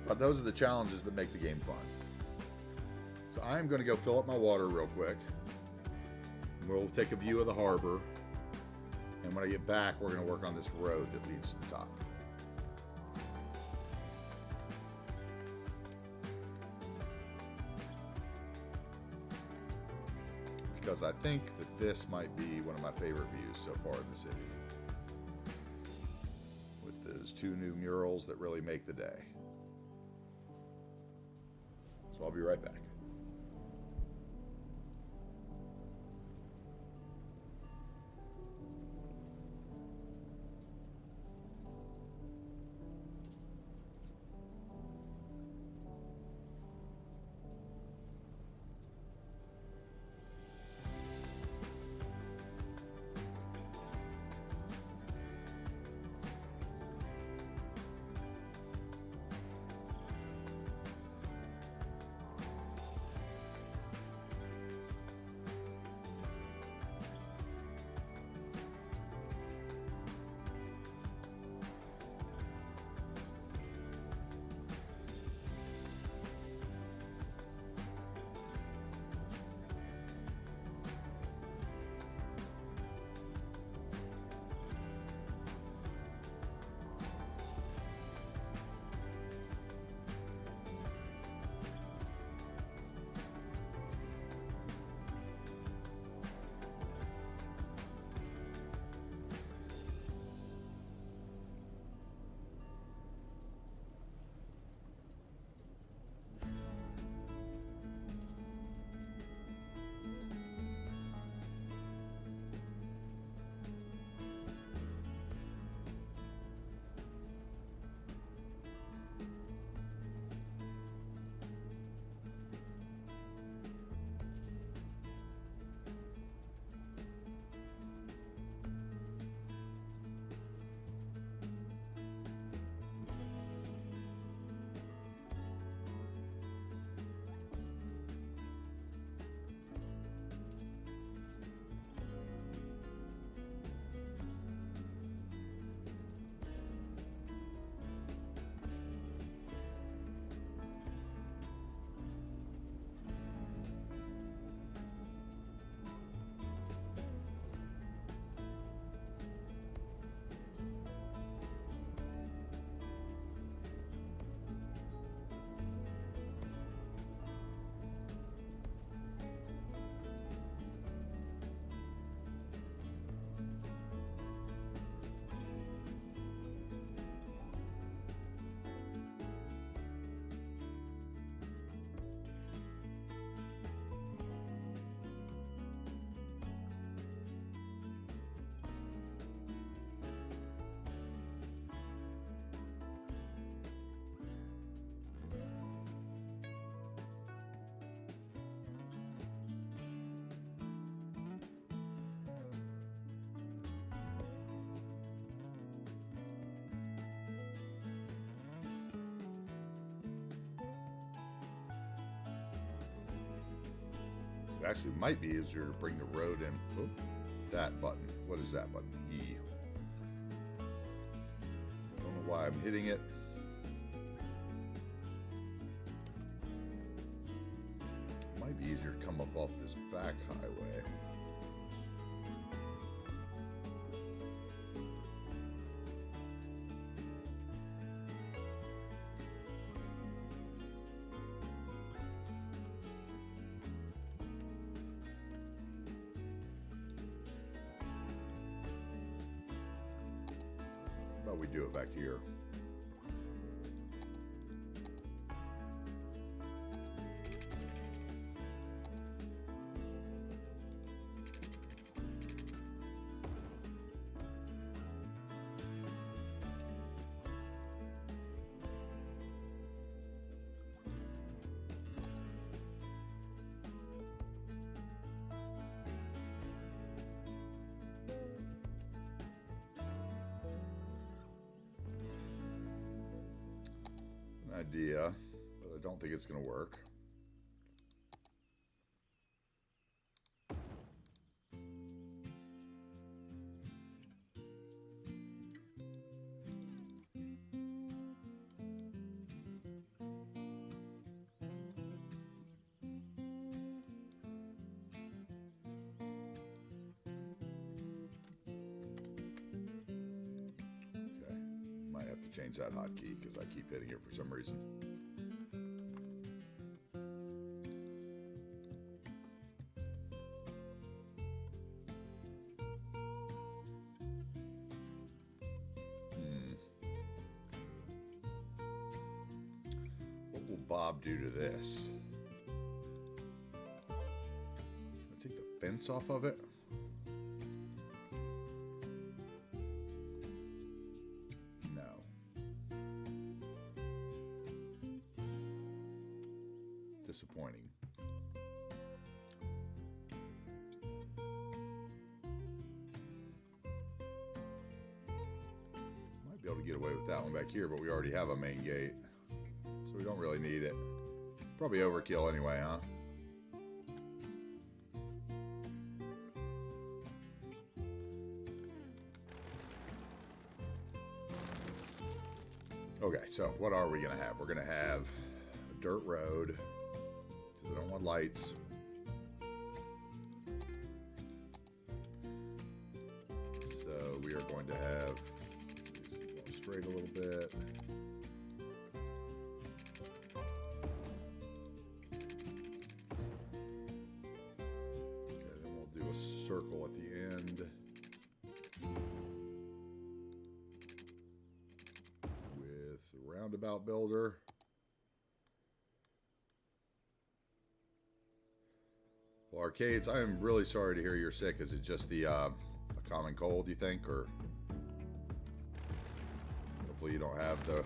But those are the challenges that make the game fun. So I'm going to go fill up my water real quick. We'll take a view of the harbor. And when I get back, we're going to work on this road that leads to the top. Because I think that this might be one of my favorite views so far in the city. With those two new murals that really make the day. So I'll be right back. actually might be easier to bring the road in. Oop, that button. What is that button? E. Don't know why I'm hitting it. Might be easier to come up off this back highway. How about we do it back here? Idea, but I don't think it's going to work. Change that hotkey because I keep hitting it for some reason. What will Bob do to this? Can I take the fence off of it? Disappointing. Might be able to get away with that one back here, but we already have a main gate, so we don't really need it. Probably overkill anyway, huh? Okay, so what are we gonna have? We're gonna have a dirt road. I don't want lights. So we are going to have go straight a little bit. Okay, then we'll do a circle at the end with the roundabout builder. Well, Arcades, I am really sorry to hear you're sick. Is it just the a common cold, you think, or hopefully you don't have the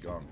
gunk.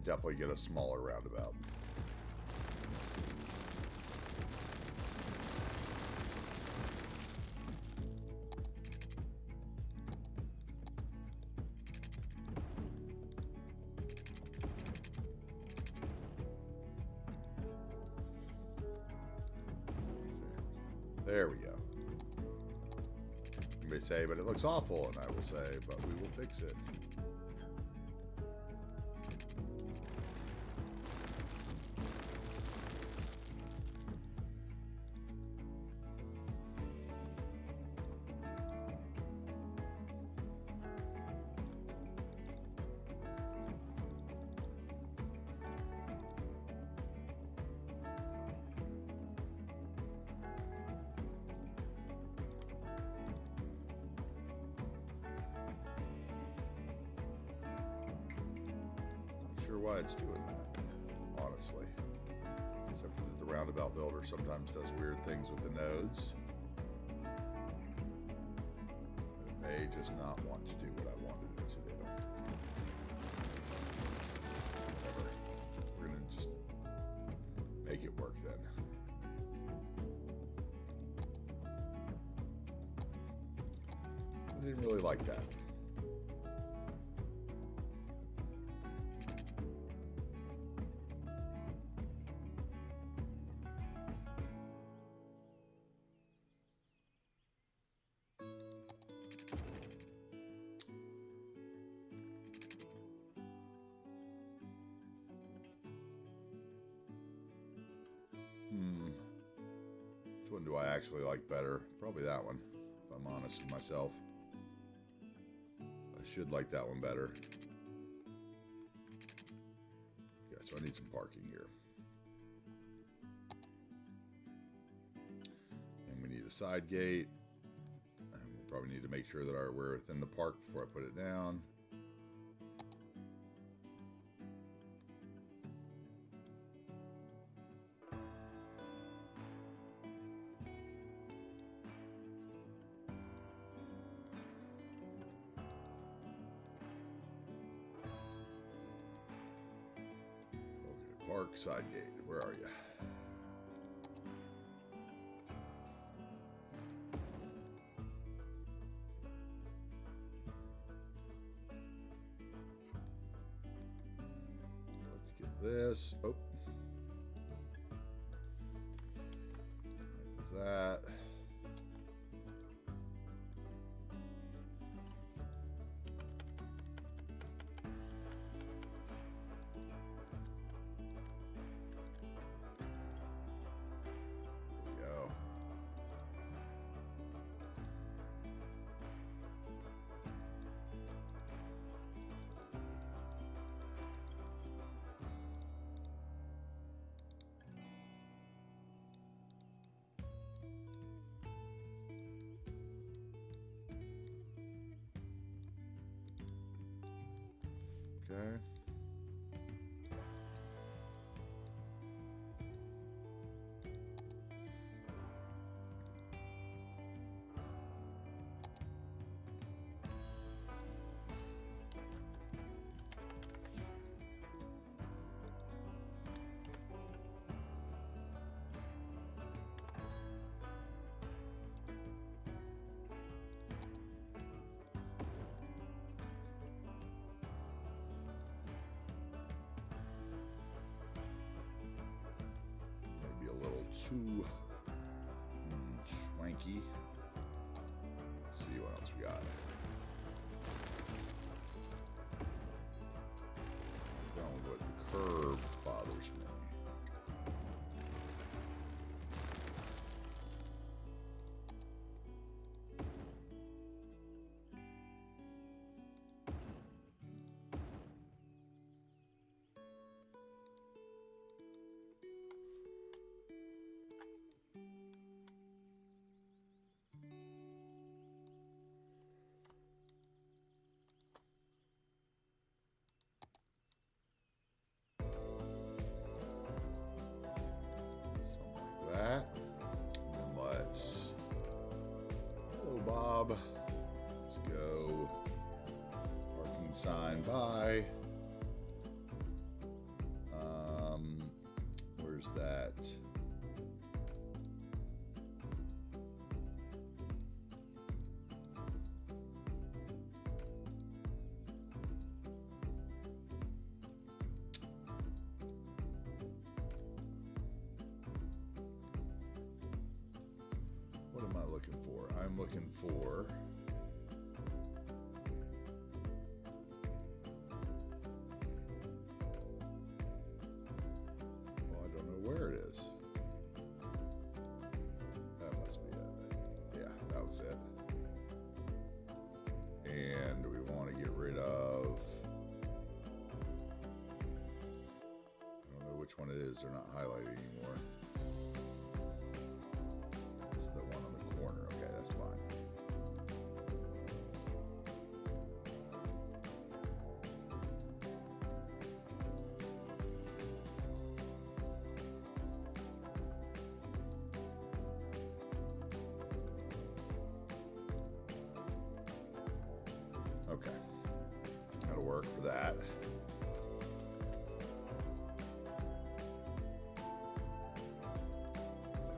Definitely get a smaller roundabout. There we go. You may say, but it looks awful, and I will say, but we will fix it. Why it's doing that, honestly. Except that the roundabout builder sometimes does weird things with the nodes. It may just not want to do what I wanted it to do. Whatever. We're going to just make it work then. I didn't really like that. Which one do I actually like better? Probably that one, if I'm honest with myself. I should like that one better. Yeah, so I need some parking here. And we need a side gate. And we'll probably need to make sure that we're within the park before I put it down. Park side gate, where are you? Let's get this. Oh. There's that. Okay. Too schwanky. Let's see what else we got. Down with the curve bothers me. Let's go. Parking sign by. Where's that? I looking for? I'm looking for... Well, I don't know where it is. That must be it. Yeah, that was it. And we want to get rid of... I don't know which one it is. They're not highlighted anymore. It's the one on the corner. Okay, that's fine. Okay, that'll work for that.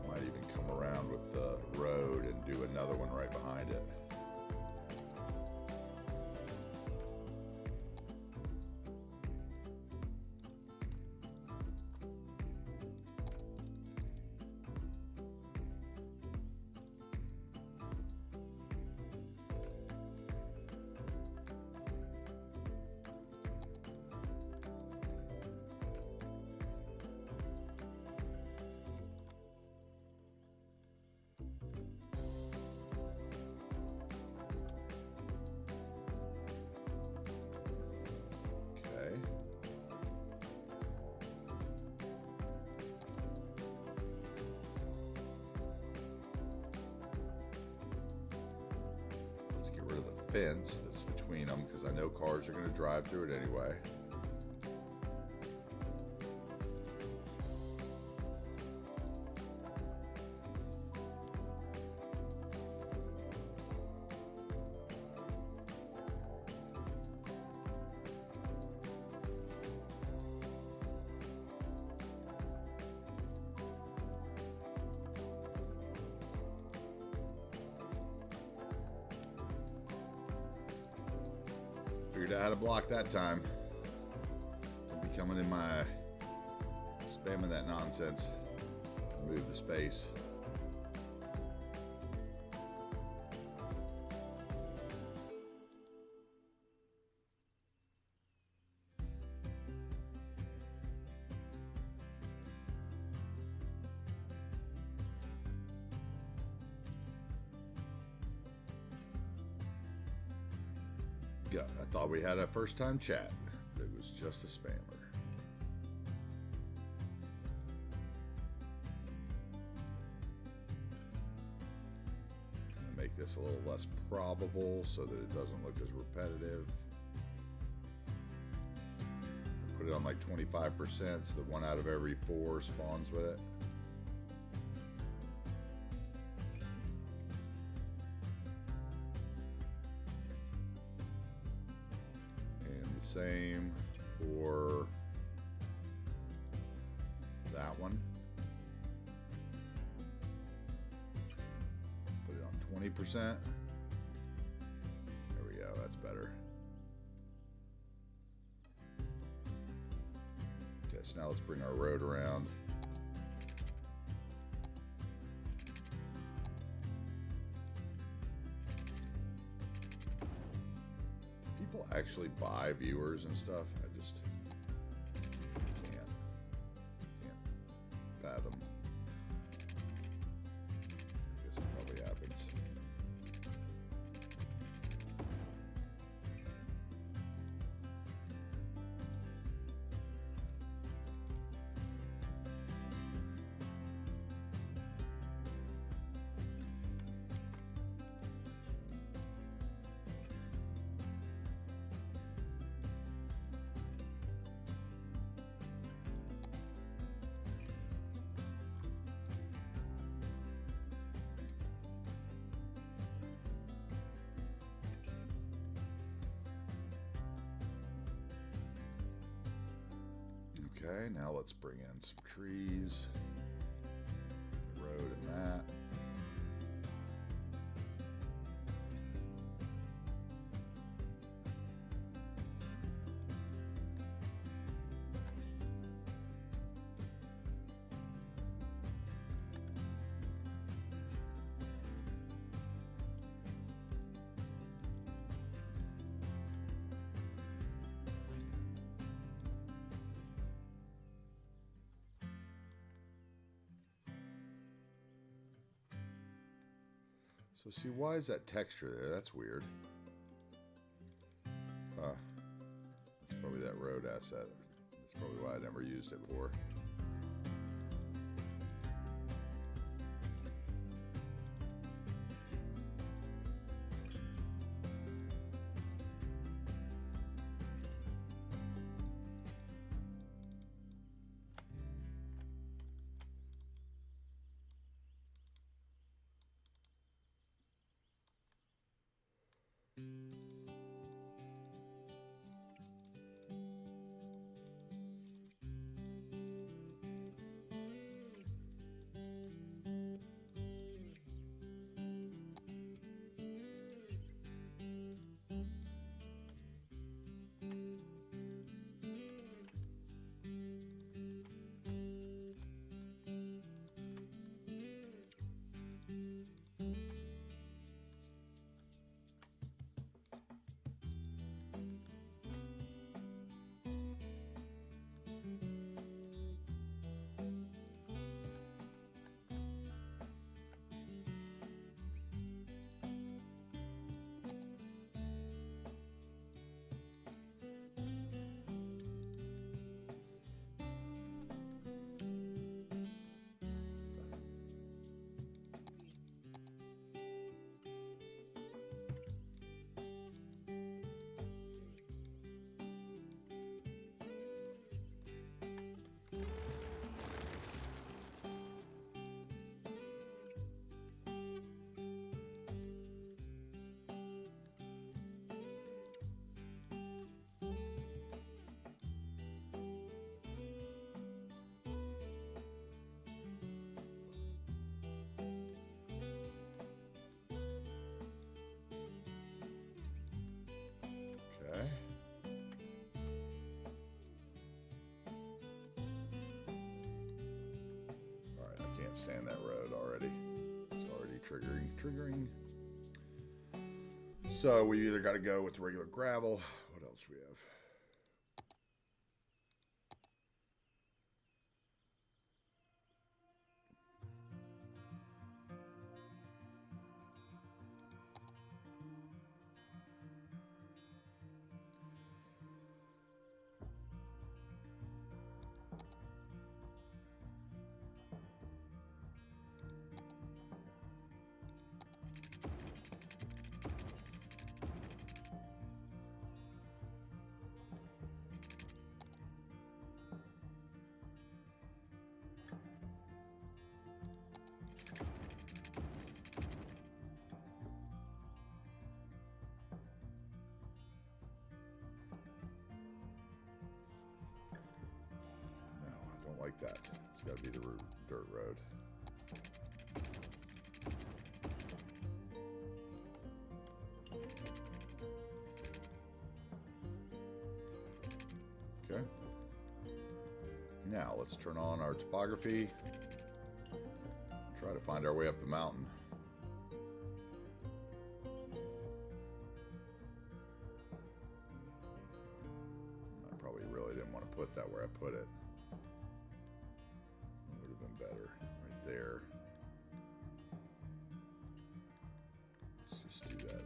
I might even come around with the road and do another one right behind it. Fence that's between them because I know cars are going to drive through it anyway. Figured out how to block that time. Don't be coming in my spamming that nonsense. Move the space. Yeah, I thought we had a first time chat. It was just a spammer. Make this a little less probable so that it doesn't look as repetitive. Put it on like 25% so that 1 out of every 4 spawns with it. Same for that one. Put it on 20%. There we go, that's better. Okay, so now let's bring our road around. Actually buy viewers and stuff. I just can't fathom. I guess it probably happens. Okay, now let's bring in some trees, road and that. So see, why is that texture there? That's weird. Huh. Probably that road asset. That's probably why I never used it before. Okay. Alright, I can't stand that road already. It's already triggering. So we either got to go with regular gravel. What else we have? Like that. It's got to be the dirt road. Okay. Now let's turn on our topography. Try to find our way up the mountain. I probably really didn't want to put that where I put it. Better right there. Let's just do that in.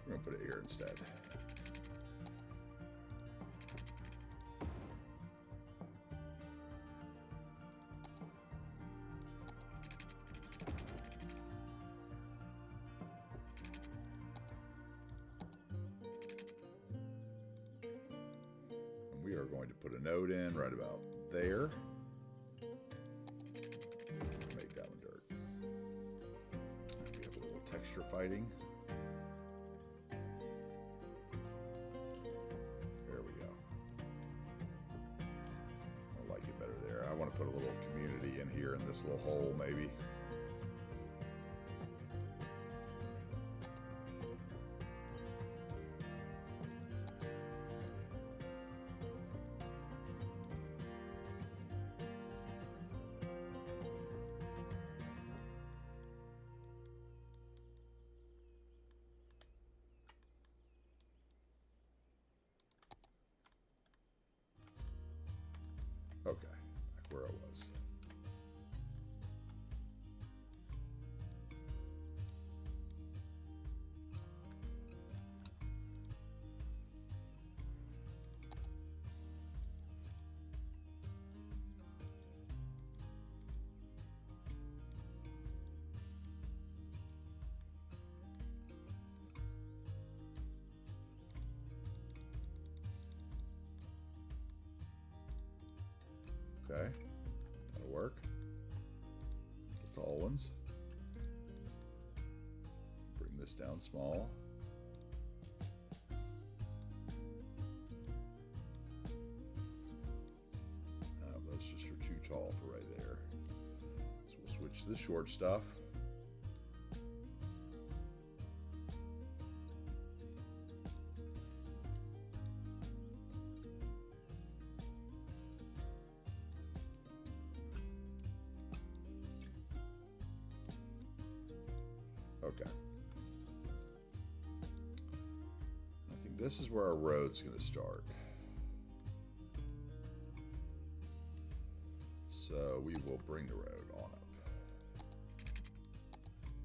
We're going to put it here instead. We are going to put a node in right about there. Make that one dirt. We have a little texture fighting. There we go. I like it better there. I want to put a little community in here in this little hole maybe. Okay, back where I was. Okay, that'll work. The tall ones. Bring this down small. Those just are too tall for right there. So we'll switch to the short stuff. Okay. I think this is where our road's going to start. So we will bring the road on up.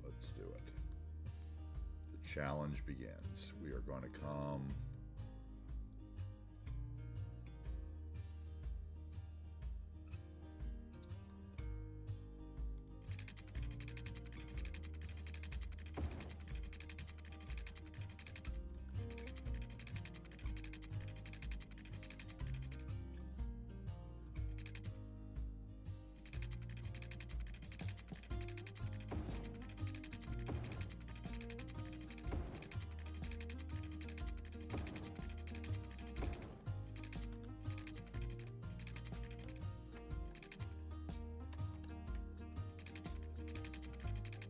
Let's do it. The challenge begins. We are going to come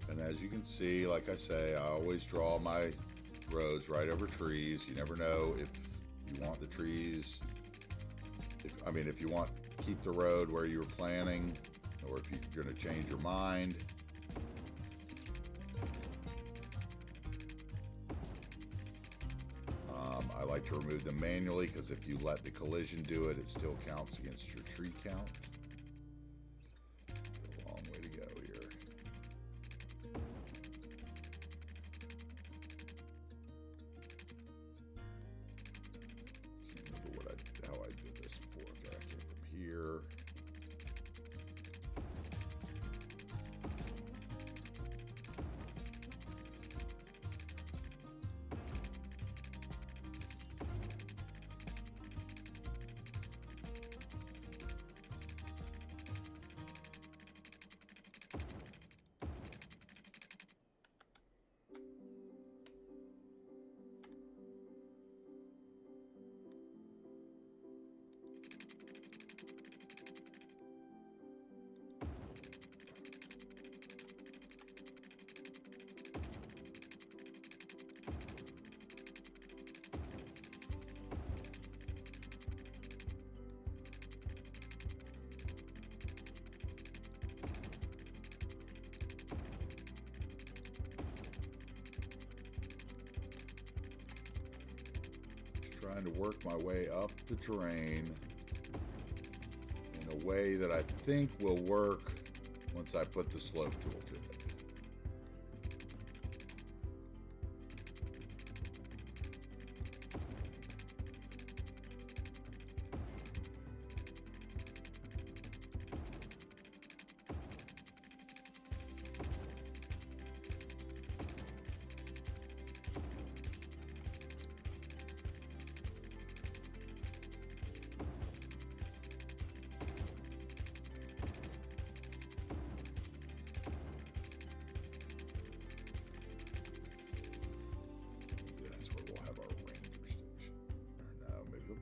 and as you can see, like I say, I always draw my roads right over trees. You never know if you want the trees, if you want to keep the road where you were planning, or if you're going to change your mind. I like to remove them manually because if you let the collision do it, it still counts against your tree count. A long way to go here. Can't remember how I did this before. Okay, I came from here. Trying to work my way up the terrain in a way that I think will work once I put the slope tool to it.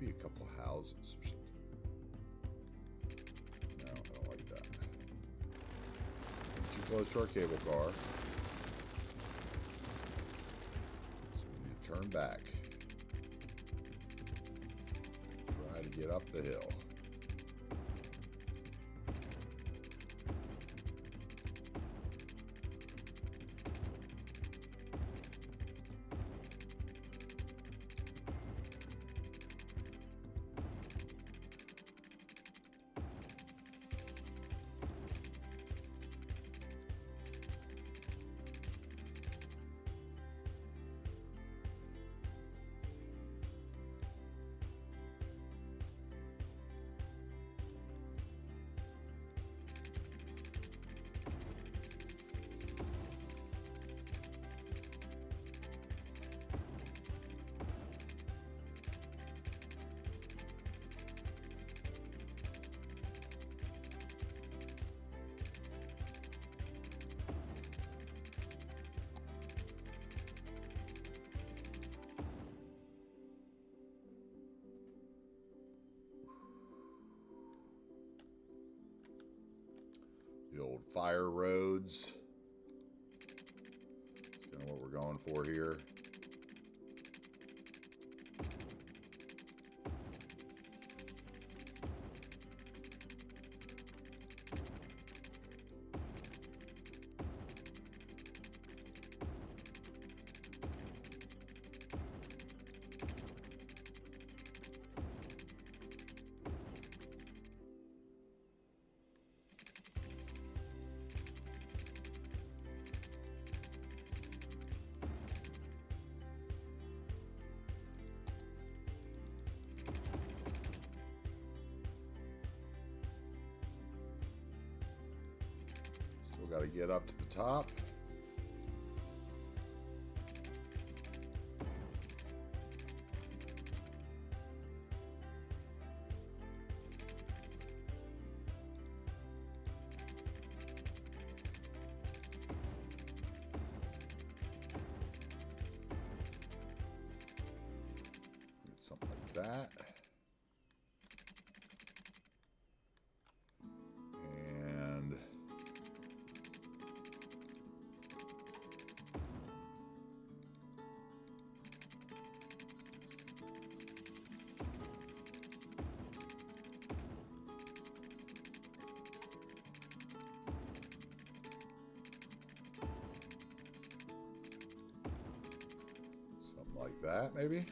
maybe a couple houses or something. No, I don't like that. Too close to our cable car. So we need to turn back. Try to get up the hill. The old fire roads. That's kind of what we're going for here. Got to get up to the top. Get something like that. Like that, maybe.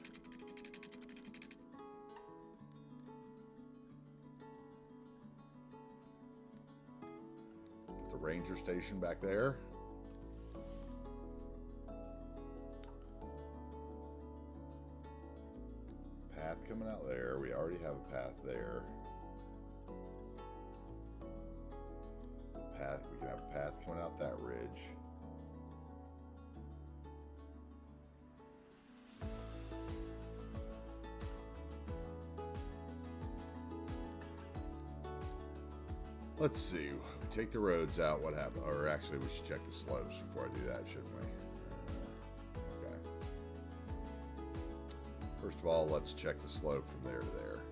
Put the ranger station back there. Path coming out there. We already have a path there. Path. We can have a path coming out that ridge. Let's see. We take the roads out. What happened? Or actually, we should check the slopes before I do that, shouldn't we? Okay. First of all, let's check the slope from there to there.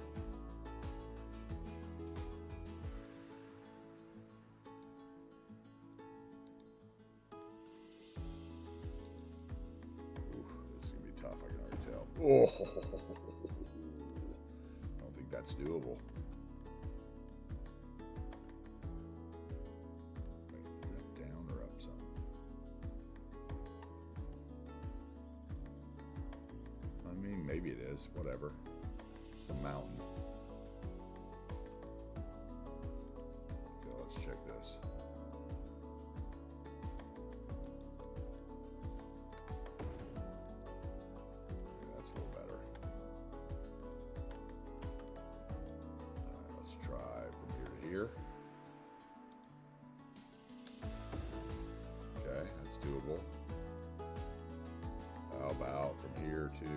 Ooh, this is gonna be tough. I can already tell. Oh, I don't think that's doable. Maybe it is, whatever. It's the mountain. Okay, let's check this. Okay, that's a little better. All right, let's try from here to here. Okay, that's doable. How about from here to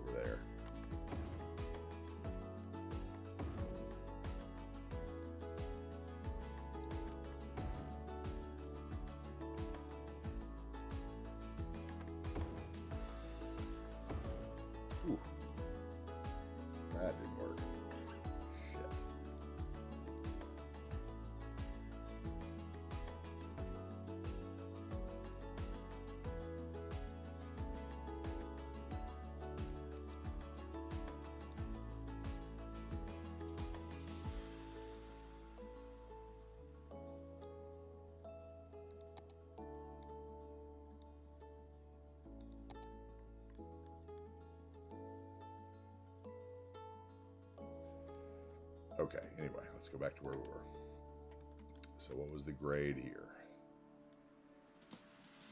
over there? Ooh. That didn't work. Shit. Okay, anyway, let's go back to where we were. So what was the grade here?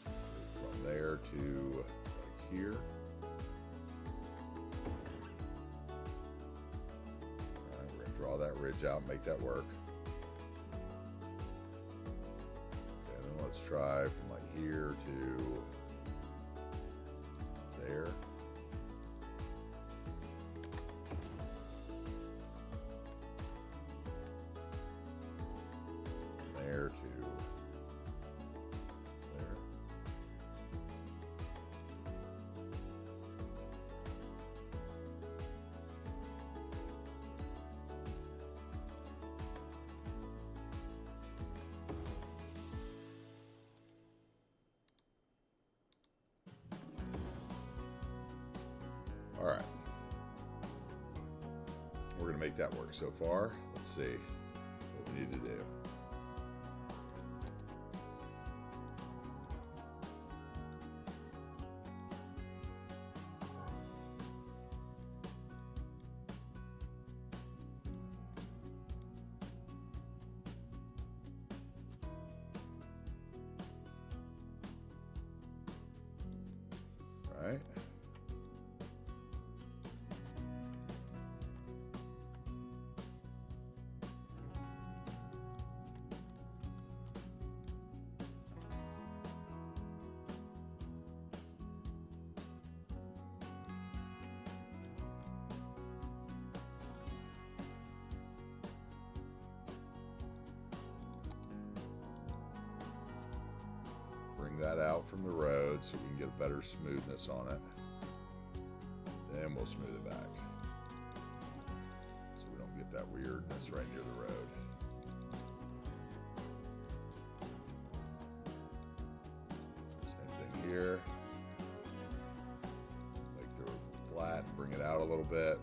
From there to like here. All right, we're going to draw that ridge out and make that work. Okay, then let's try from like here to there. There to there. All right. We're going to make that work so far. Let's see what we need to do. Right. Bring that out from the road so we can get a better smoothness on it. Then we'll smooth it back. So we don't get that weirdness right near the road. Same thing here. Make the road flat and bring it out a little bit.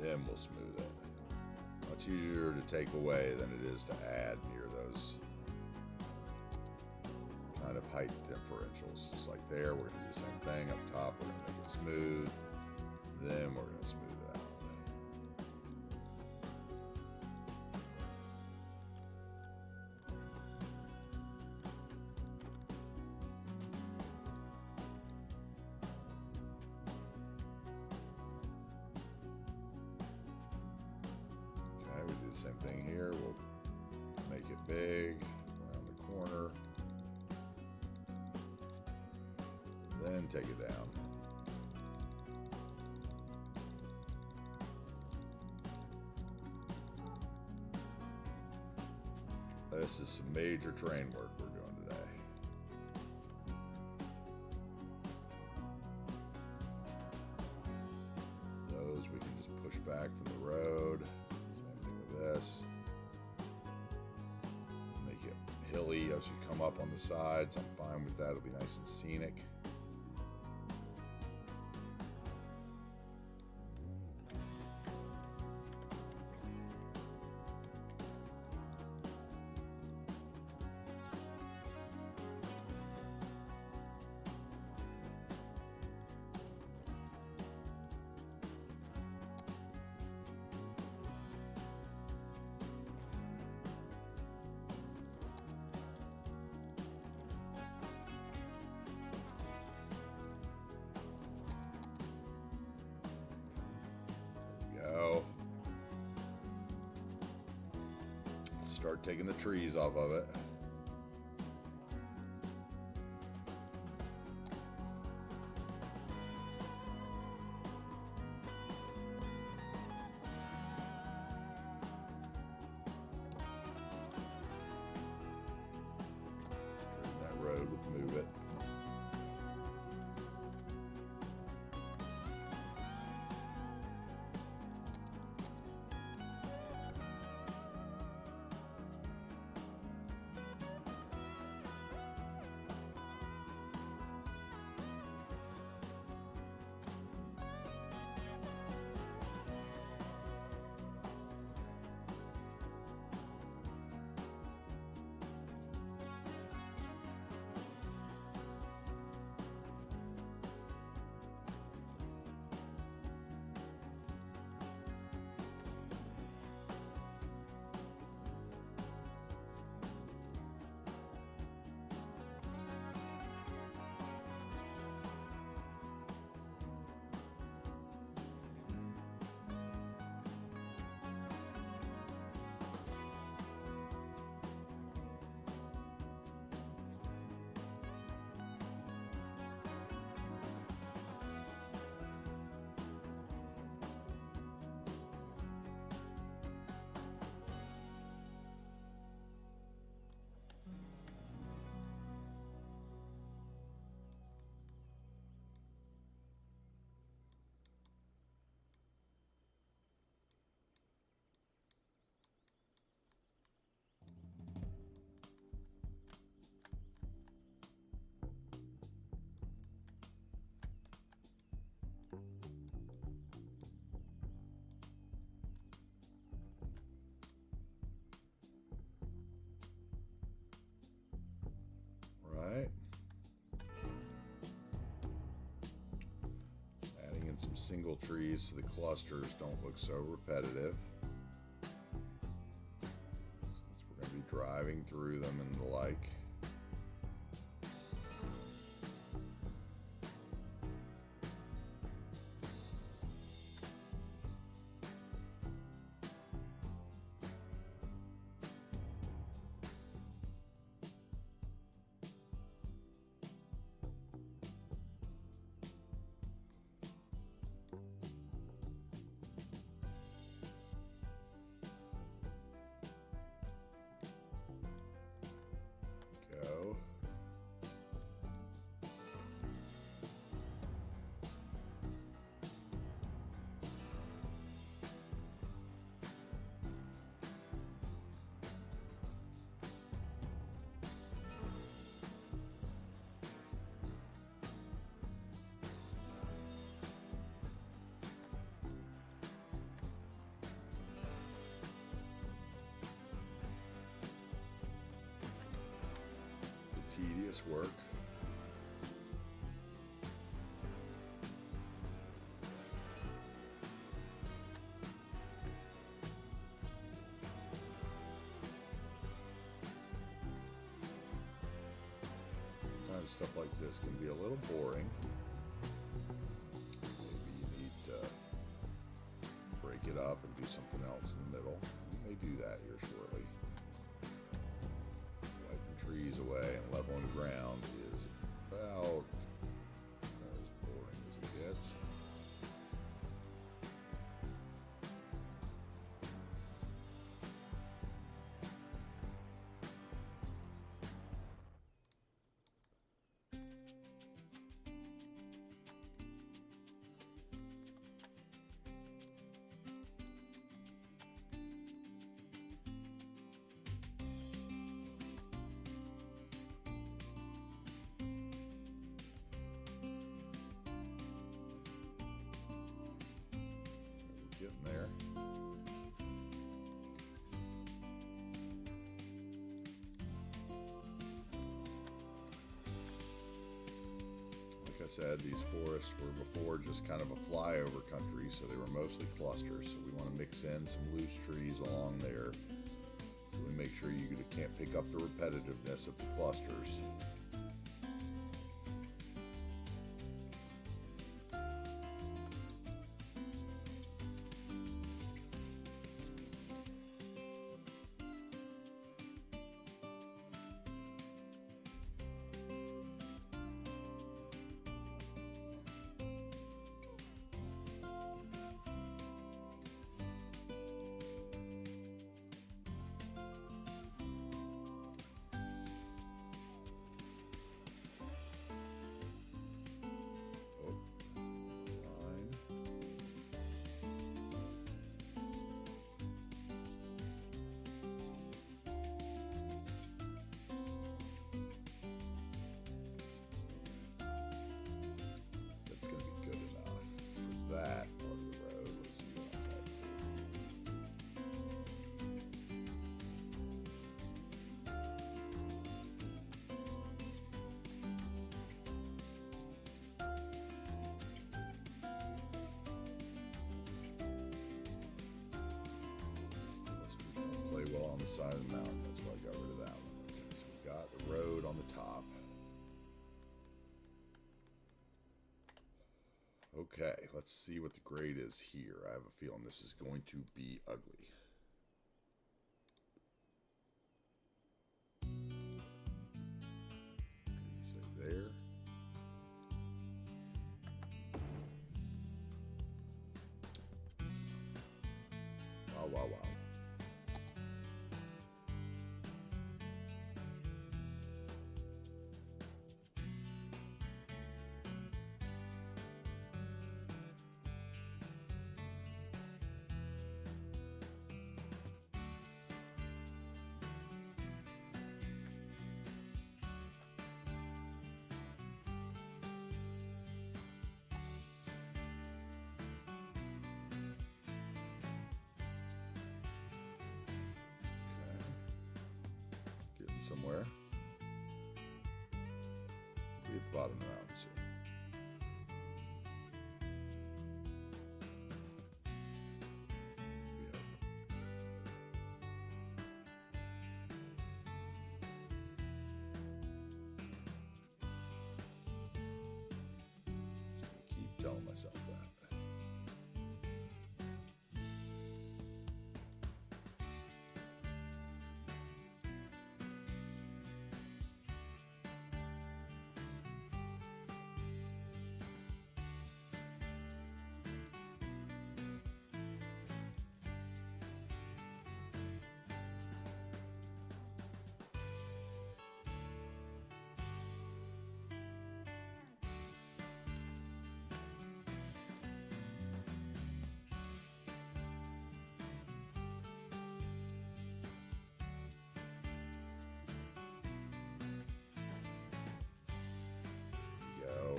Then we'll smooth it. Much easier to take away than it is to add near those kind of height differentials. Just like there, we're going to do the same thing. Up top, we're going to make it smooth. Then we're going to smooth it out. Okay, we do the same thing here. We'll make it big around the corner. Then take it down. This is some major terrain work we're doing today. Those we can just push back from the road. Same thing with this. Make it hilly as you come up on the sides. I'm fine with that. It'll be nice and scenic. Start taking the trees off of it. Straighten that road with move it. some single trees so the clusters don't look so repetitive. Since we're going to be driving through them and the like. Go. Tedious work. Sometimes stuff like this can be a little boring. Maybe you need to break it up and do something else in the middle. You may do that here shortly. Trees away and leveling ground is about as boring as it gets. Getting there. Like I said, these forests were before just kind of a flyover country, so they were mostly clusters. So we want to mix in some loose trees along there, so we make sure you can't pick up the repetitiveness of the clusters. That part of the road. Let's see what that play well on the side of the mountain. That's why I got rid of that one. Okay, so we've got the road on the top. Okay, let's see what the grade is here. I have a feeling this is going to be ugly. Say there. Wow, wow, wow. telling myself that. Go.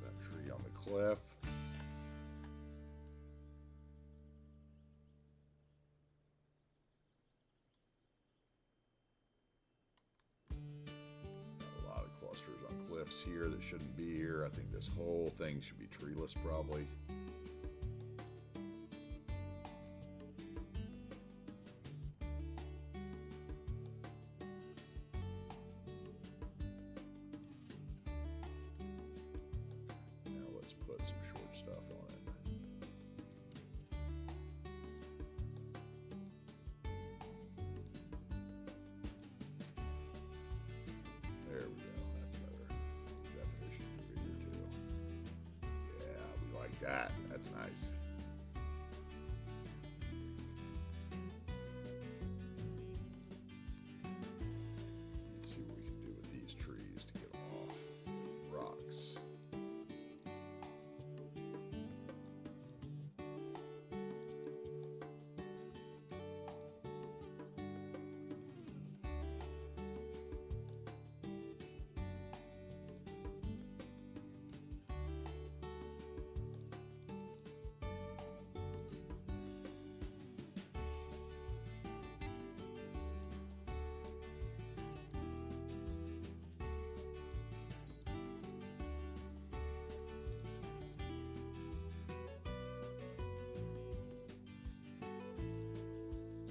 That tree on the cliff. Got a lot of clusters on cliffs here that shouldn't be here. I think this whole thing should be treeless probably. Put some short stuff on it. There we go. That's better. Definition over here too. Yeah, we like that. That's nice. Let's see what we can do with these trees to get them off rocks.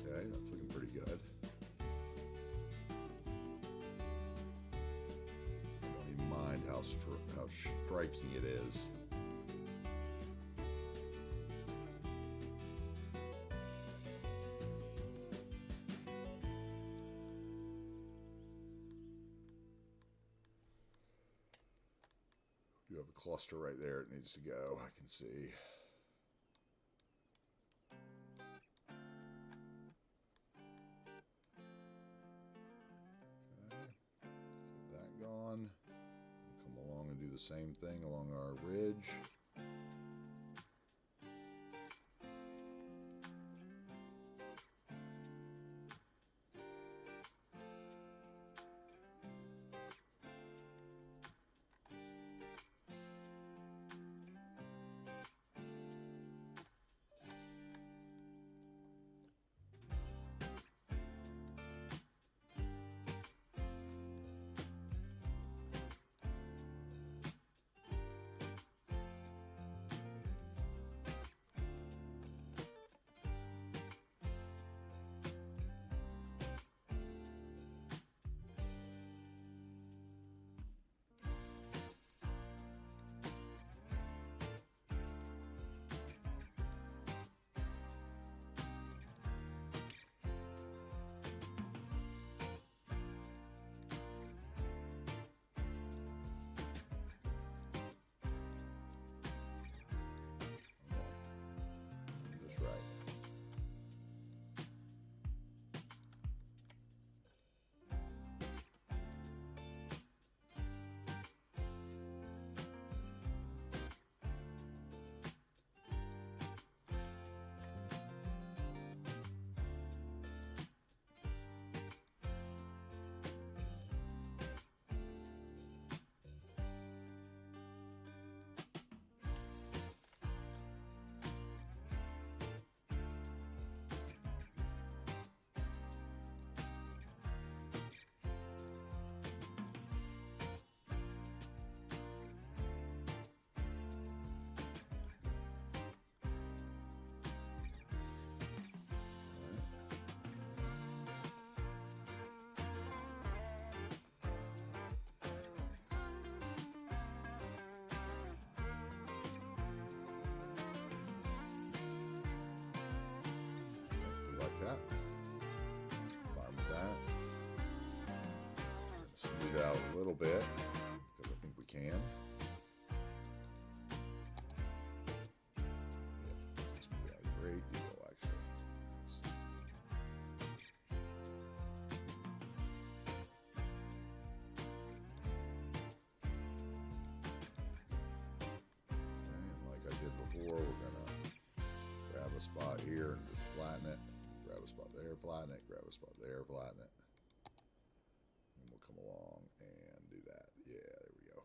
Okay, that's looking pretty good. I don't even mind how striking it is. You have a cluster right there. It needs to go. I can see. Come along and do the same thing along our ridge. bit because I think we can. It's a great deal, actually. And like I did before, we're gonna grab a spot here and just flatten it. Grab a spot there, flatten it. Grab a spot there, flatten it. And we'll come along and do that. Yeah, there we go.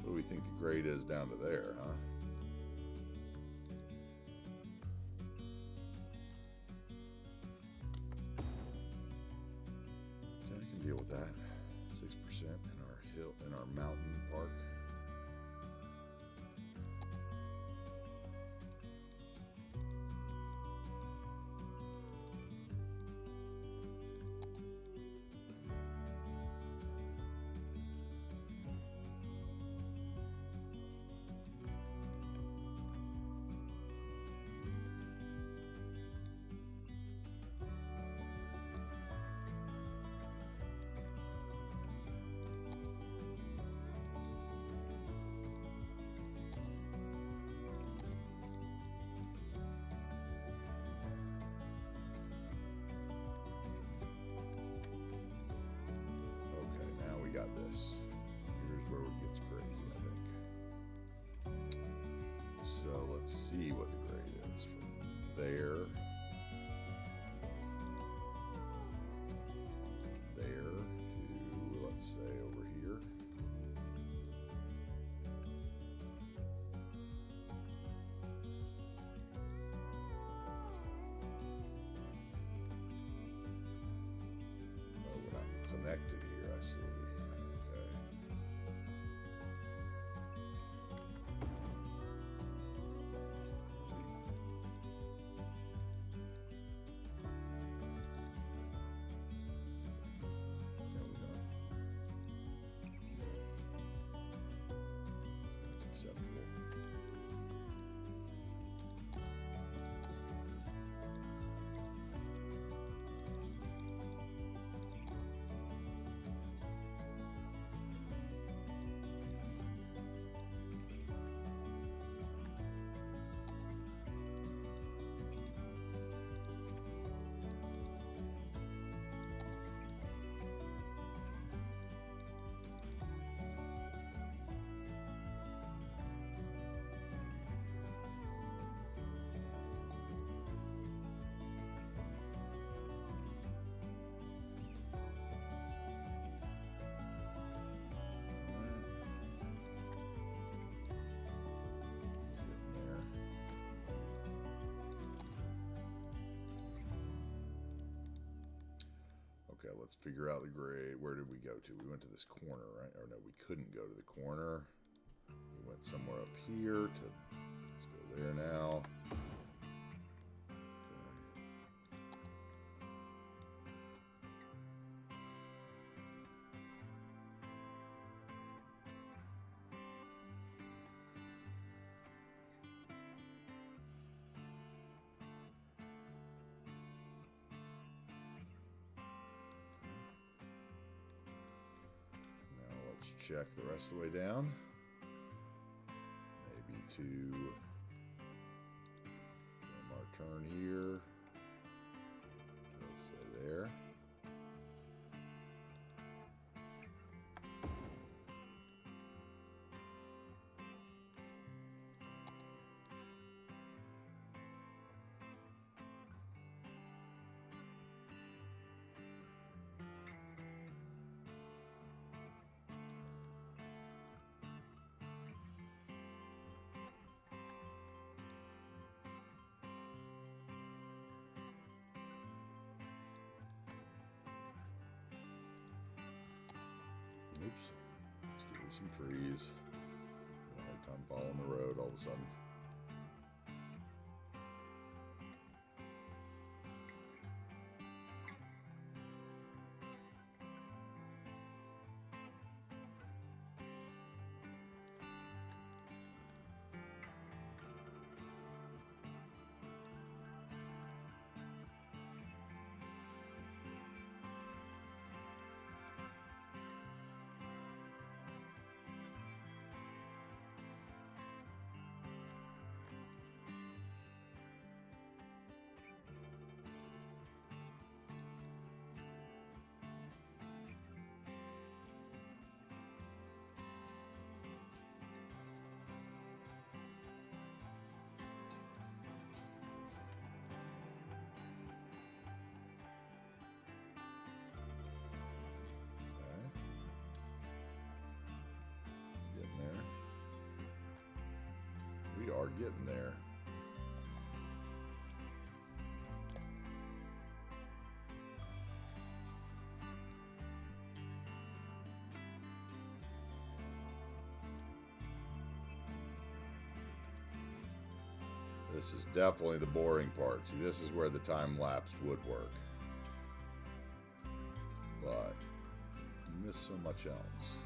What do we think the grade is down to there, huh? Okay, I can deal with that. 6% in our mountain park. Got this. Here's where it gets crazy, I think. So let's see what the grade is from there to, let's say, over here. Oh, we're not connected here, I see. Okay, let's figure out the grade. Where did we go to? We went to this corner, right? Or no, we couldn't go to the corner. We went somewhere up here to, let's go there now. Check the rest of the way down. Maybe to our turn here. Say there. Oops. Let's give it some trees. I had time following the road all of a sudden. getting there. This is definitely the boring part. See, this is where the time-lapsed would work. But you miss so much else.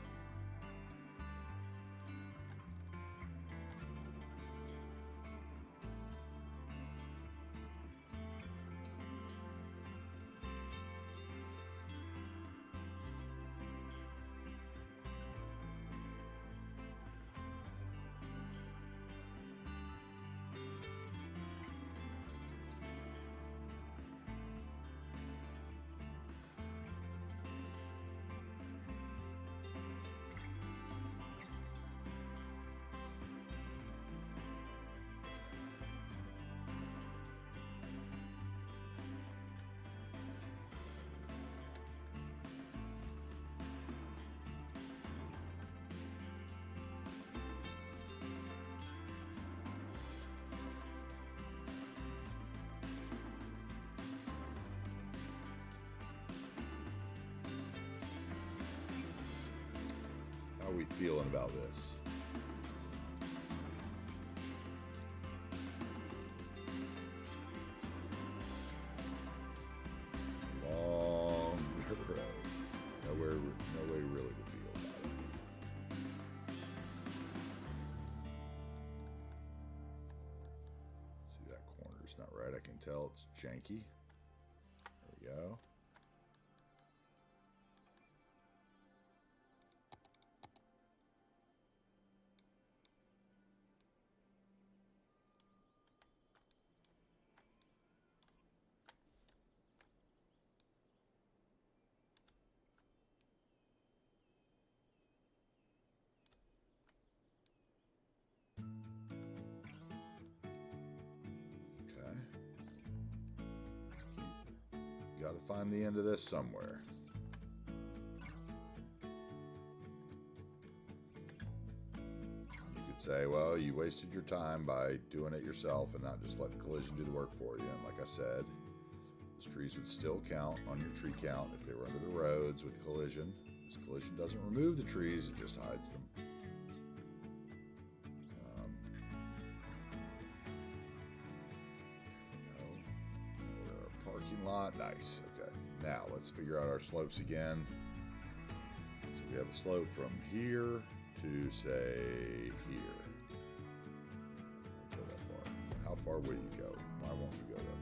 How are we feeling about this? Long road. No way really to feel about it. See, that corner's not right. I can tell it's janky. There we go. Got to find the end of this somewhere. You could say, well, you wasted your time by doing it yourself and not just letting collision do the work for you. And like I said, those trees would still count on your tree count if they were under the roads with collision. Because collision doesn't remove the trees, it just hides them. Lot. Nice. Okay. Now let's figure out our slopes again. So we have a slope from here to say here. Don't go that far. How far will you go? Why won't you go that far?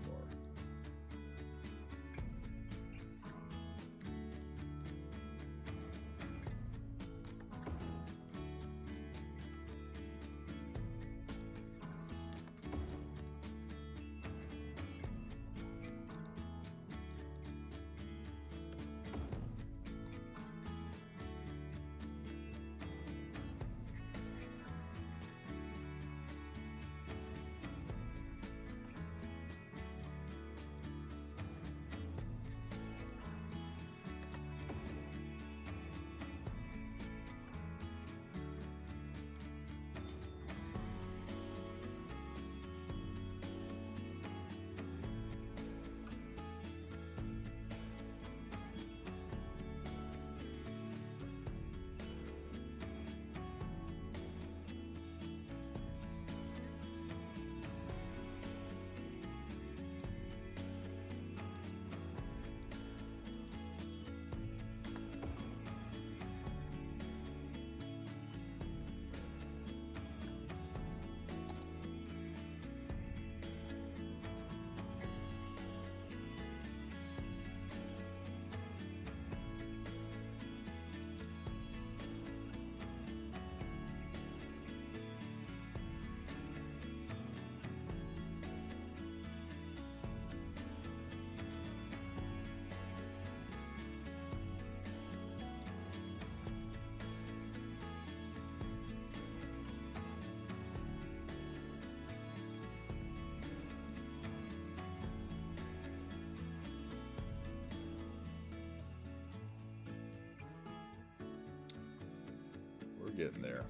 We're getting there.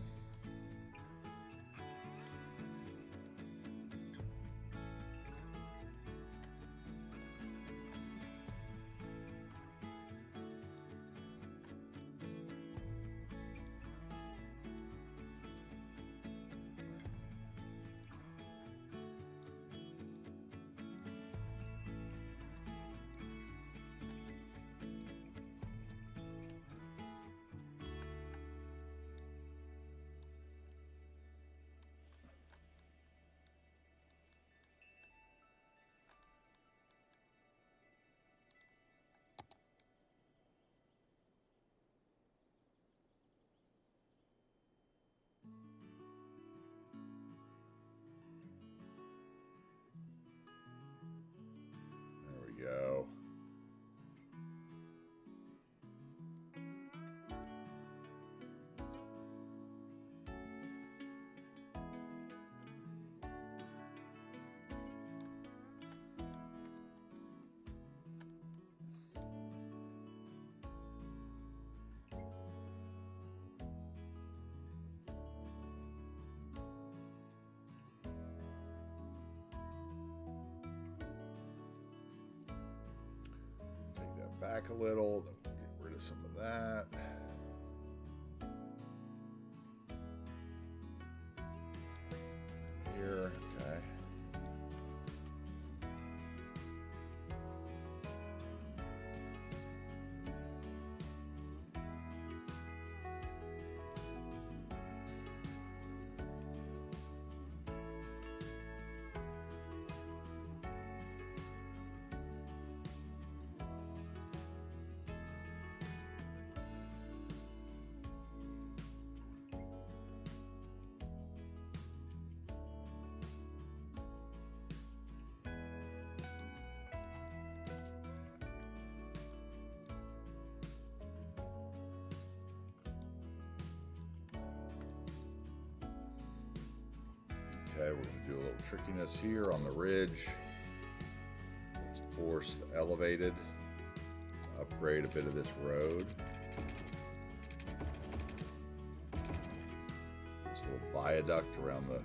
back a little, then we'll get rid of some of that. Here, okay. Okay, we're going to do a little trickiness here on the ridge. Let's force the elevated, upgrade a bit of this road. This little viaduct around the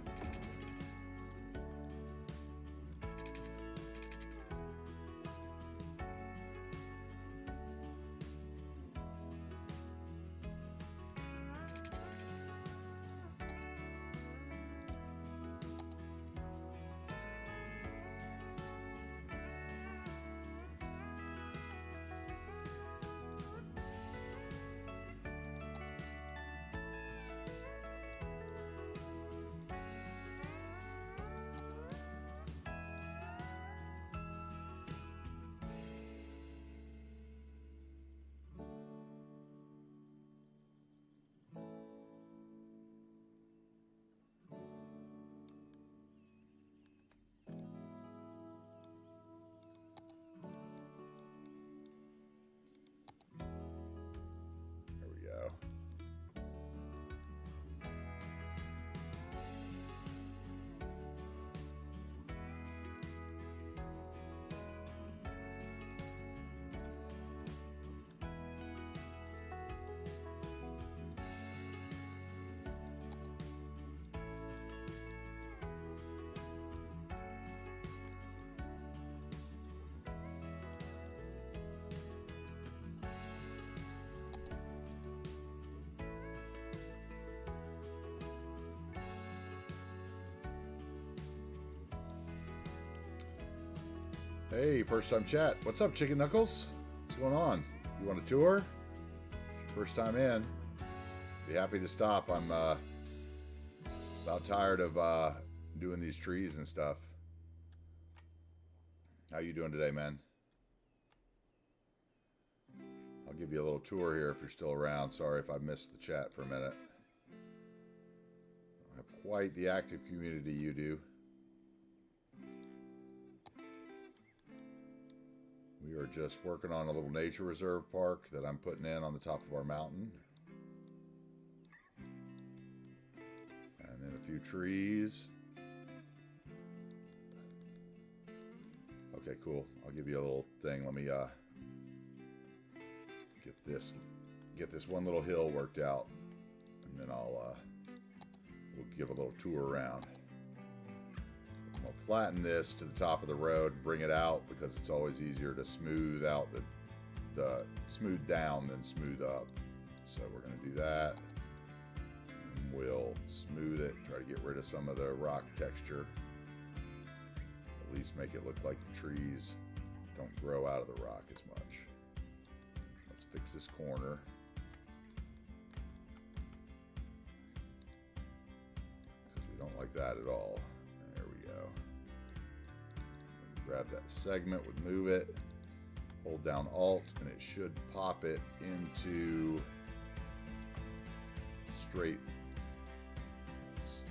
Hey, first time chat. What's up, Chicken Knuckles? What's going on? You want a tour? It's your first time in. Be happy to stop. I'm about tired of doing these trees and stuff. How you doing today, man? I'll give you a little tour here if you're still around. Sorry if I missed the chat for a minute. I have quite the active community you do. We are just working on a little nature reserve park that I'm putting in on the top of our mountain. And then a few trees. Okay, cool. I'll give you a little thing. Let me get this one little hill worked out, and then we'll give a little tour around. I'll flatten this to the top of the road and bring it out because it's always easier to smooth out the smooth down than smooth up. So we're going to do that, and we'll smooth it, try to get rid of some of the rock texture, at least make it look like the trees don't grow out of the rock as much. Let's fix this corner. Because we don't like that at all. There we go. Grab that segment, would move it, hold down Alt, and it should pop it into straight. Let's see.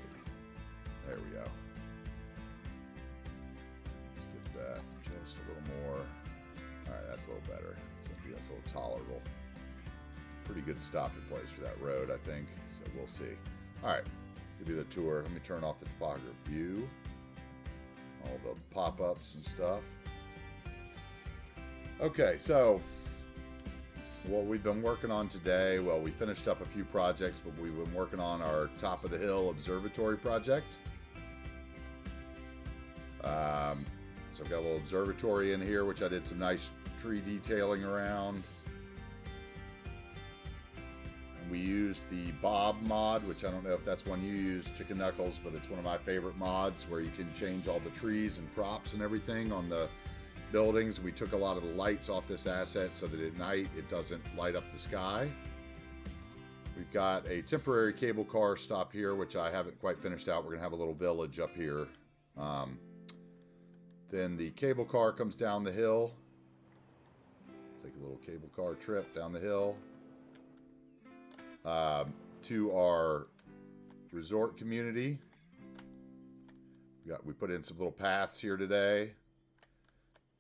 There we go. Let's get that just a little more. All right, that's a little better. That's a little tolerable. Pretty good stopping place for that road, I think. So we'll see. All right, give you the tour. Let me turn off the topography view. All the pop-ups and stuff. Okay, so what we've been working on today, well, we finished up a few projects, but we've been working on our top of the hill observatory project. So I've got a little observatory in here, which I did some nice tree detailing around. And we used the Bob mod, which I don't know if that's one you use, Chicken Knuckles, but it's one of my favorite mods where you can change all the trees and props and everything on the buildings. We took a lot of the lights off this asset so that at night it doesn't light up the sky. We've got a temporary cable car stop here, which I haven't quite finished out. We're going to have a little village up here. Then the cable car comes down the hill. Take a little cable car trip down the hill to our resort community. We put in some little paths here today.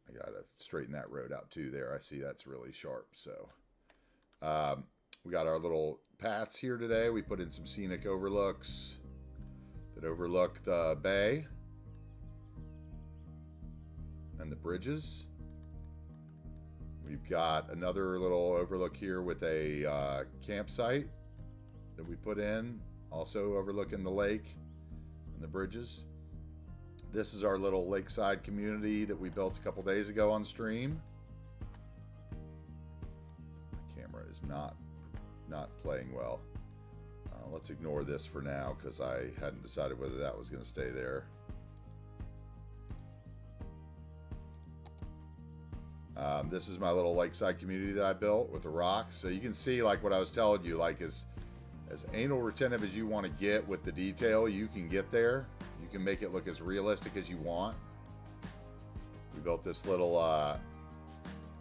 I gotta straighten that road out too there. I see that's really sharp. So we got our little paths here today. We put in some scenic overlooks that overlook the bay and the bridges. We've got another little overlook here with a campsite that we put in, also overlooking the lake and the bridges. This is our little lakeside community that we built a couple days ago on stream. My camera is not playing well. Let's ignore this for now because I hadn't decided whether that was going to stay there. This is my little lakeside community that I built with the rocks. So you can see, like what I was telling you, like as anal retentive as you want to get with the detail, you can get there. You can make it look as realistic as you want. We built this little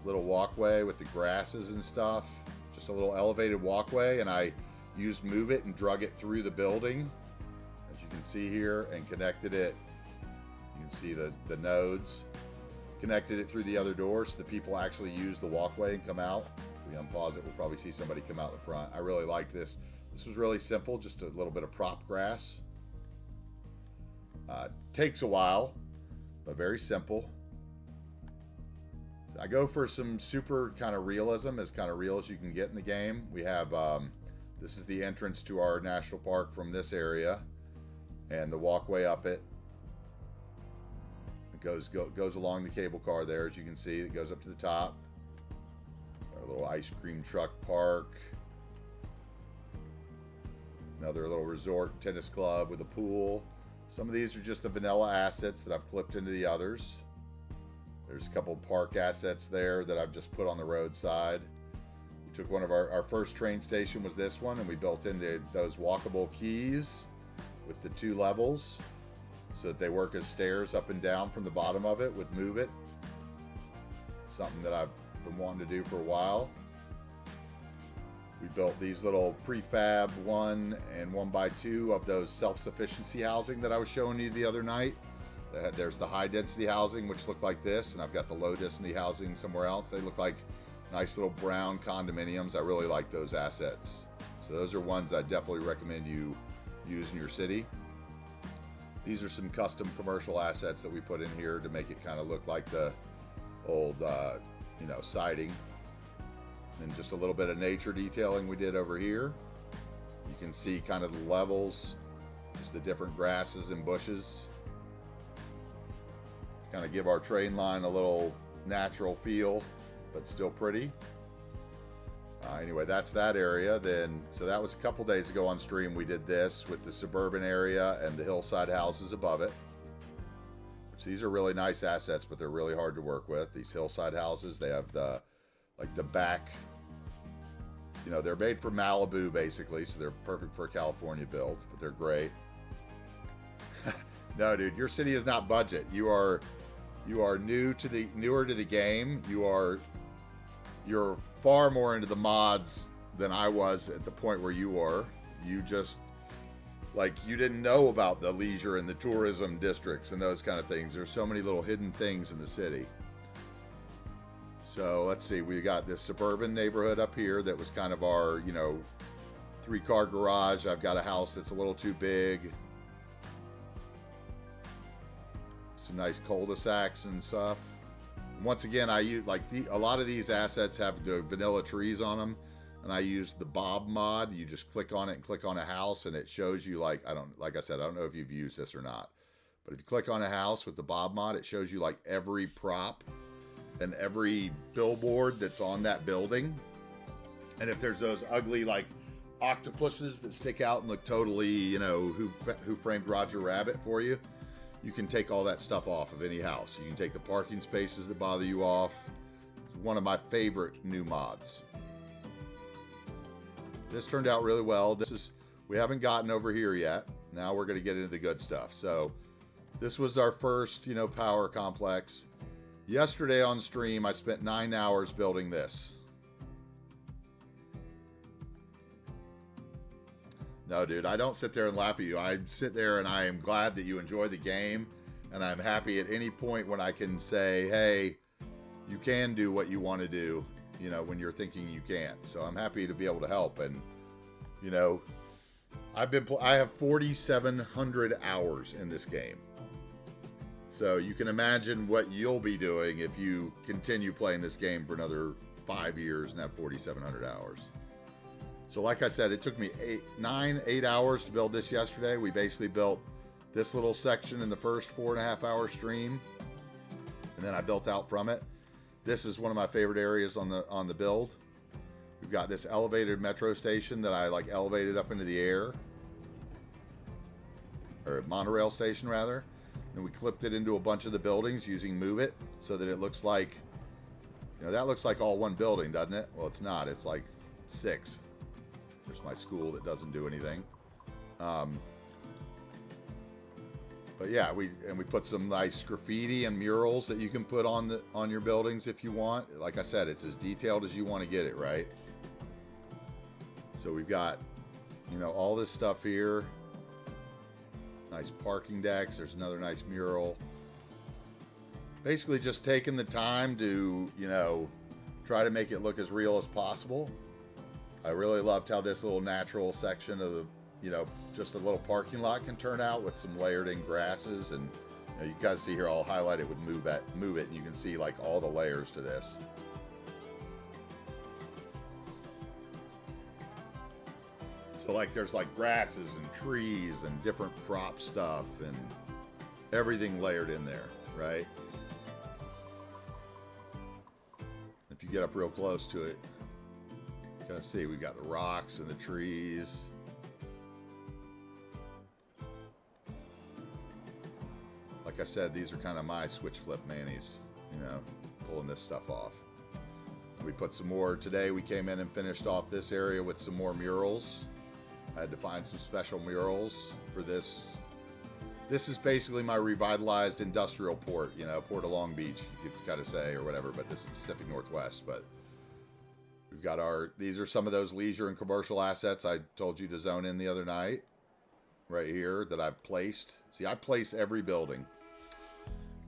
walkway with the grasses and stuff. Just a little elevated walkway, and I used Move It and drug it through the building, as you can see here, and connected it. You can see the nodes. Connected it through the other doors so the people actually use the walkway and come out. If we unpause it, we'll probably see somebody come out the front. I really liked this. This was really simple, just a little bit of prop grass. Takes a while, but very simple. So I go for some super kind of realism, as kind of real as you can get in the game. We have, this is the entrance to our national park from this area, and the walkway up it. It goes along the cable car there, as you can see. It goes up to the top. Our little ice cream truck park. Another little resort tennis club with a pool. Some of these are just the vanilla assets that I've clipped into the others. There's a couple park assets there that I've just put on the roadside. We took one of our first train station was this one, and we built into those walkable quays with the 2 levels so that they work as stairs up and down from the bottom of it with Move It. Something that I've been wanting to do for a while. We built these little prefab 1 and 1x2 of those self-sufficiency housing that I was showing you the other night. There's the high density housing, which look like this, and I've got the low density housing somewhere else. They look like nice little brown condominiums. I really like those assets. So those are ones I definitely recommend you use in your city. These are some custom commercial assets that we put in here to make it kind of look like the old, siding. And just a little bit of nature detailing we did over here. You can see kind of the levels, just the different grasses and bushes. Kind of give our train line a little natural feel, but still pretty. Anyway, that's that area. So that was a couple days ago on stream. We did this with the suburban area and the hillside houses above it. Which these are really nice assets, but they're really hard to work with. These hillside houses, they have the back, they're made for Malibu basically, so they're perfect for a California build, but they're great. No, dude, your city is not budget. You are newer to the game. You're far more into the mods than I was at the point where you were. You just, you didn't know about the leisure and the tourism districts and those kind of things. There's so many little hidden things in the city. So let's see, we got this suburban neighborhood up here that was kind of our, 3-car garage. I've got a house that's a little too big. Some nice cul-de-sacs and stuff. Once again, I use a lot of these assets have the vanilla trees on them, and I used the Bob mod. You just click on it and click on a house, and it shows you like I said, I don't know if you've used this or not, But if you click on a house with the Bob mod, it shows you like every prop and every billboard that's on that building. And if there's those ugly like octopuses that stick out and look totally, you know, who framed Roger Rabbit for you, you can take all that stuff off of any house. You can take the parking spaces that bother you off. It's one of my favorite new mods. This turned out really well. We haven't gotten over here yet. Now we're going to get into the good stuff. So this was our first, you know, power complex. Yesterday on stream, I spent 9 hours building this. No, dude, I don't sit there and laugh at you. I sit there and I am glad that you enjoy the game. And I'm happy at any point when I can say, hey, you can do what you want to do, you know, when you're thinking you can't. So I'm happy to be able to help. And, you know, I have 4,700 hours in this game. So you can imagine what you'll be doing if you continue playing this game for another 5 years and have 4,700 hours. So like I said, it took me 8 hours to build this yesterday. We basically built this little section in the first 4.5 hour stream, and then I built out from it. This is one of my favorite areas on the build. We've got this elevated metro station that I like elevated up into the air, or monorail station rather. And we clipped it into a bunch of the buildings using Move It so that it looks like, you know, that looks like all one building, doesn't it? Well, it's not. It's like 6. There's my school that doesn't do anything. But yeah, we put some nice graffiti and murals that you can put on your buildings if you want. Like I said, it's as detailed as you want to get it, right? So we've got, you know, all this stuff here. Nice parking decks. There's another nice mural. Basically just taking the time to, you know, try to make it look as real as possible. I really loved how this little natural section of the, you know, just a little parking lot can turn out with some layered in grasses. And you know, you guys see here, I'll highlight it with Move It, and you can see like all the layers to this. So like there's like grasses and trees and different prop stuff and everything layered in there, right? If you get up real close to it, you can see we've got the rocks and the trees. Like I said, these are kind of my switch flip manis, you know, pulling this stuff off. We put some more today. We came in and finished off this area with some more murals. I had to find some special murals for this. This is basically my revitalized industrial port, you know, Port of Long Beach, you could kind of say, or whatever, but this is Pacific Northwest. But we've got these are some of those leisure and commercial assets I told you to zone in the other night, right here, that I've placed. See, I place every building,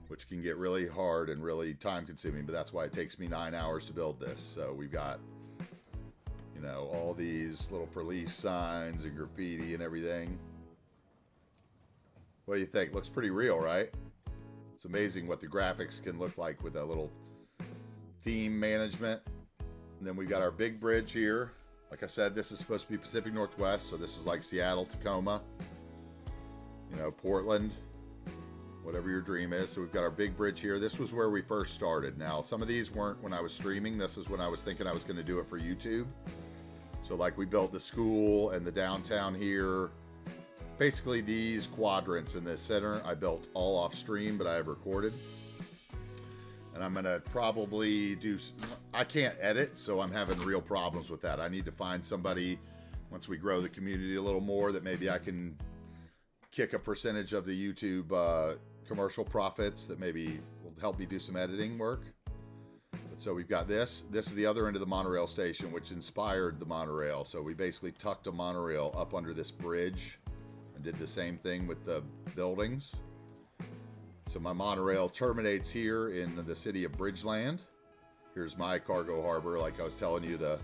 which can get really hard and really time consuming, but that's why it takes me 9 hours to build this. So we've got, you know, all these little for lease signs and graffiti and everything. What do you think? Looks pretty real, right? It's amazing what the graphics can look like with that little theme management. And then we've got our big bridge here. Like I said, this is supposed to be Pacific Northwest, so this is like Seattle, Tacoma, you know, Portland, whatever your dream is. So we've got our big bridge here. This was where we first started. Now, some of these weren't when I was streaming. This is when I was thinking I was going to do it for YouTube. So like we built the school and the downtown here. Basically these quadrants in the center, I built all off stream, but I have recorded. And I'm going to probably I can't edit, so I'm having real problems with that. I need to find somebody, once we grow the community a little more, that maybe I can kick a percentage of the YouTube commercial profits that maybe will help me do some editing work. But so we've got this. This is the other end of the monorail station, which inspired the monorail. So we basically tucked a monorail up under this bridge and did the same thing with the buildings. So my monorail terminates here in the city of Bridgeland. Here's my cargo harbor, like I was telling you, that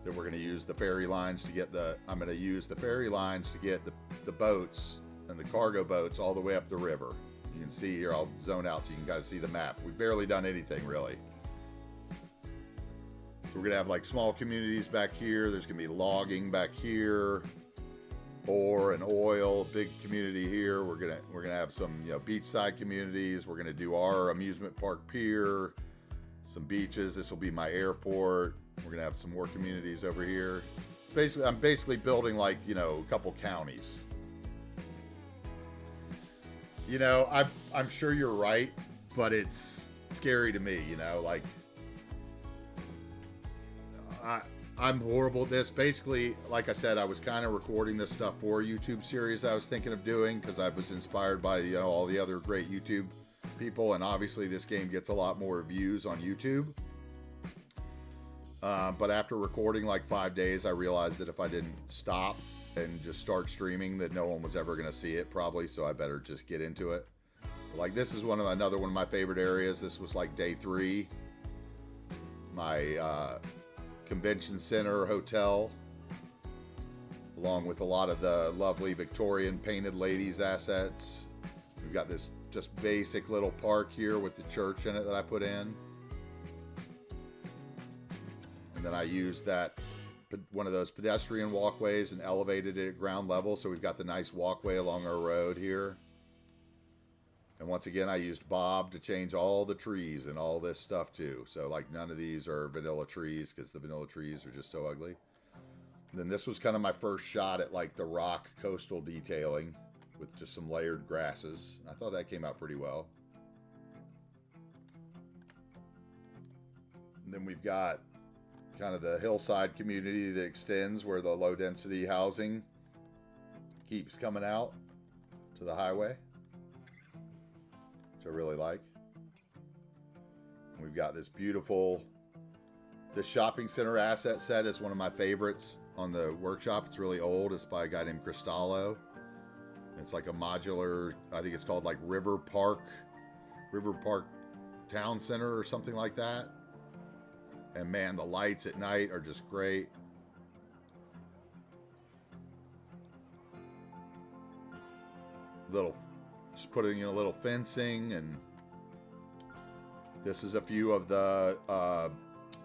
we're going to use the ferry lines to get I'm going to use the ferry lines to get the boats and the cargo boats all the way up the river. You can see here, I'll zone out so you can kind of see the map. We've barely done anything really. So we're going to have like small communities back here. There's going to be logging back here. ore and oil, big community here. We're gonna have some, you know, beachside communities. We're gonna do our amusement park pier, some beaches. This will be my airport. We're gonna have some more communities over here. It's basically, I'm basically building like, you know, a couple counties. You know, I'm sure you're right, but it's scary to me, you know, like I'm horrible at this. Basically, like I said, I was kind of recording this stuff for a YouTube series I was thinking of doing because I was inspired by, you know, all the other great YouTube people, and obviously this game gets a lot more views on YouTube. But after recording like 5 days, I realized that if I didn't stop and just start streaming, that no one was ever going to see it probably, so I better just get into it. Like, this is another one of my favorite areas. This was like day 3. My convention center hotel, along with a lot of the lovely Victorian painted ladies assets. We've got this just basic little park here with the church in it that I put in. And then I used one of those pedestrian walkways and elevated it at ground level, so we've got the nice walkway along our road here. And once again, I used Bob to change all the trees and all this stuff too. So like none of these are vanilla trees because the vanilla trees are just so ugly. And then this was kind of my first shot at like the rock coastal detailing with just some layered grasses. I thought that came out pretty well. And then we've got kind of the hillside community that extends where the low density housing keeps coming out to the highway, which I really like. And we've got this beautiful, this shopping center asset set is one of my favorites on the workshop. It's really old. It's by a guy named Cristallo. It's like a modular, I think it's called like River Park Town Center or something like that. And man, the lights at night are just great. Just putting in a little fencing, and this is a few of the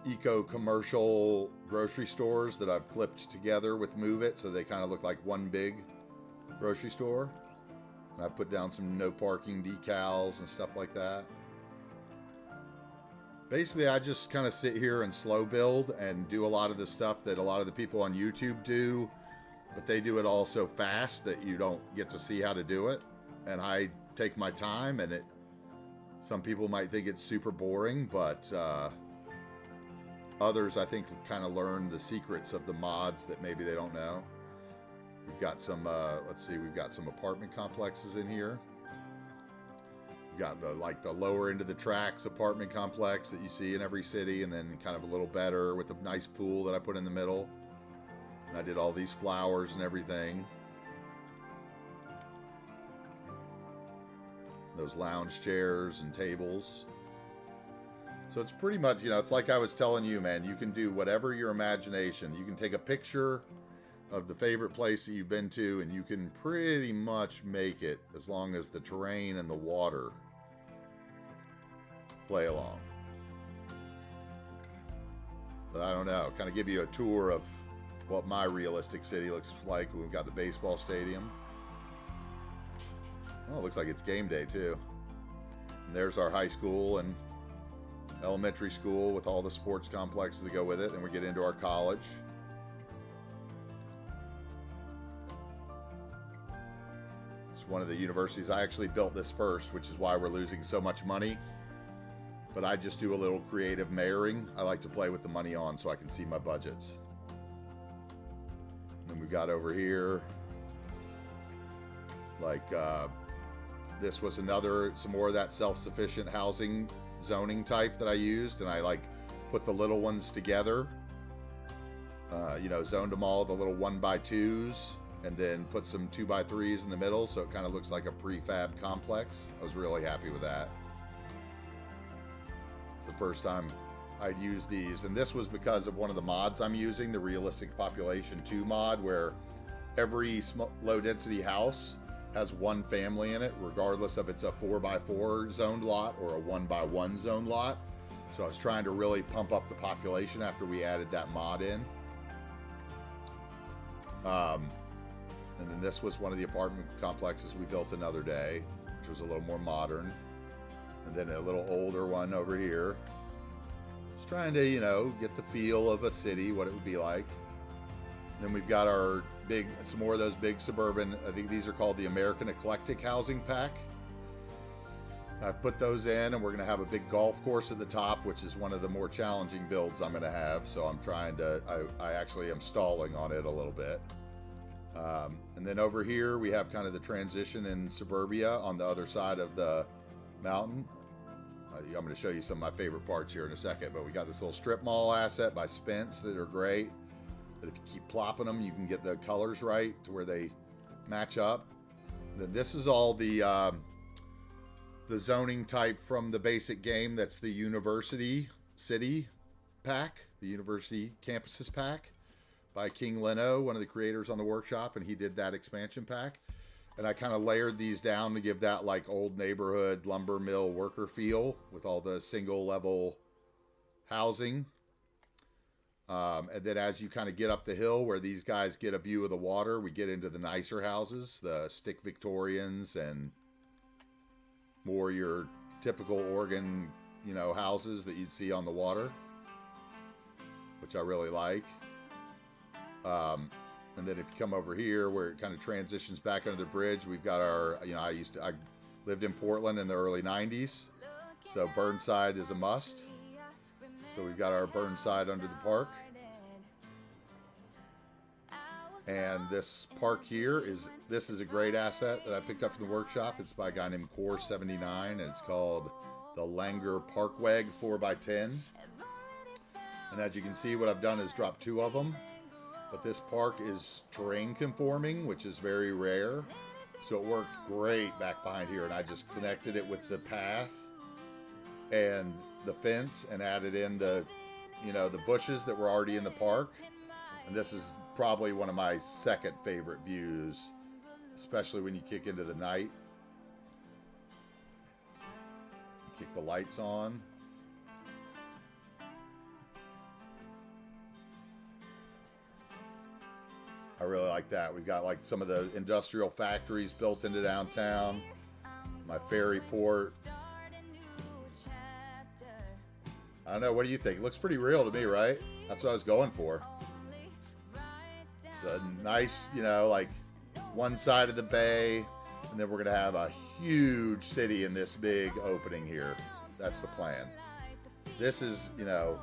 eco-commercial grocery stores that I've clipped together with Move It, so they kind of look like one big grocery store. And I've put down some no parking decals and stuff like that. Basically, I just kind of sit here and slow build and do a lot of the stuff that a lot of the people on YouTube do, but they do it all so fast that you don't get to see how to do it. And I take my time, and some people might think it's super boring, but others, I think, kind of learn the secrets of the mods that maybe they don't know. We've got some, we've got some apartment complexes in here. We've got the lower end of the tracks apartment complex that you see in every city, and then kind of a little better with a nice pool that I put in the middle. And I did all these flowers and everything. Those lounge chairs and tables. So it's pretty much, you know, it's like I was telling you, man, you can do whatever your imagination. You can take a picture of the favorite place that you've been to, and you can pretty much make it as long as the terrain and the water play along. But I don't know, kind of give you a tour of what my realistic city looks like. We've got the baseball stadium. Oh, it looks like it's game day too. And there's our high school and elementary school with all the sports complexes that go with it. Then we get into our college. It's one of the universities. I actually built this first, which is why we're losing so much money. But I just do a little creative mayoring. I like to play with the money on so I can see my budgets. And then we got over here, like, this was some more of that self-sufficient housing zoning type that I used, and I like put the little ones together, you know, zoned them all the little 1x2s, and then put some 2x3s in the middle, so it kind of looks like a prefab complex. I was really happy with that. It's the first time I'd used these, and this was because of one of the mods I'm using, the Realistic Population 2 mod, where every low-density house has one family in it, regardless if it's a 4x4 zoned lot or a 1x1 zoned lot. So I was trying to really pump up the population after we added that mod in. And then this was one of the apartment complexes we built another day, which was a little more modern. And then a little older one over here. Just trying to, you know, get the feel of a city, what it would be like. Then we've got our some more of those big suburban, I think these are called the American Eclectic Housing Pack. I put those in, and we're going to have a big golf course at the top, which is one of the more challenging builds I'm going to have. So I'm trying to, I actually am stalling on it a little bit. And then over here, we have kind of the transition in suburbia on the other side of the mountain. I'm going to show you some of my favorite parts here in a second, but we got this little strip mall asset by Spence that are great. That if you keep plopping them, you can get the colors right to where they match up. Then this is all the zoning type from the basic game. That's the University City pack, the University Campuses pack by King Leno, one of the creators on the workshop, and he did that expansion pack. And I kind of layered these down to give that like old neighborhood lumber mill worker feel with all the single level housing. And then as you kind of get up the hill where these guys get a view of the water, we get into the nicer houses, the stick Victorians and more your typical Oregon, you know, houses that you'd see on the water, which I really like. And then if you come over here where it kind of transitions back under the bridge, we've got our, you know, I lived in Portland in the early 90s. So Burnside is a must. So we've got our Burnside under the park. And this park here this is a great asset that I picked up from the workshop. It's by a guy named Core 79, and it's called the Langer Parkweg 4x10. And as you can see, what I've done is drop two of them. But this park is terrain conforming, which is very rare. So it worked great back behind here, and I just connected it with the path and the fence and added in the, you know, the bushes that were already in the park. And this is probably one of my second favorite views, especially when you kick into the night. Kick the lights on. I really like that. We've got like some of the industrial factories built into downtown. My ferry port. I don't know, what do you think? It looks pretty real to me, right? That's what I was going for. It's a nice, you know, like one side of the bay, and then we're going to have a huge city in this big opening here. That's the plan. This is, you know,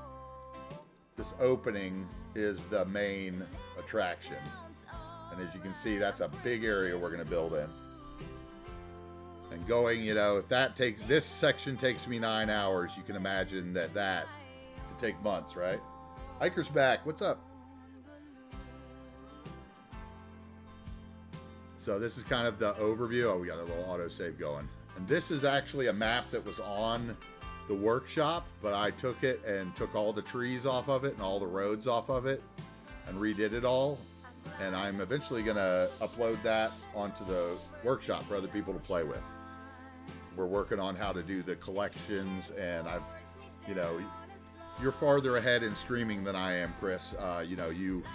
this opening is the main attraction. And as you can see, that's a big area we're going to build in. And going, you know, if this section takes me 9 hours, you can imagine that could take months, right? Hiker's back. What's up? So this is kind of the overview. Oh, we got a little autosave going. And this is actually a map that was on the workshop, but I took it and took all the trees off of it and all the roads off of it and redid it all. And I'm eventually going to upload that onto the workshop for other people to play with. We're working on how to do the collections, and I've, you know, you're farther ahead in streaming than I am, Chris. You know, you've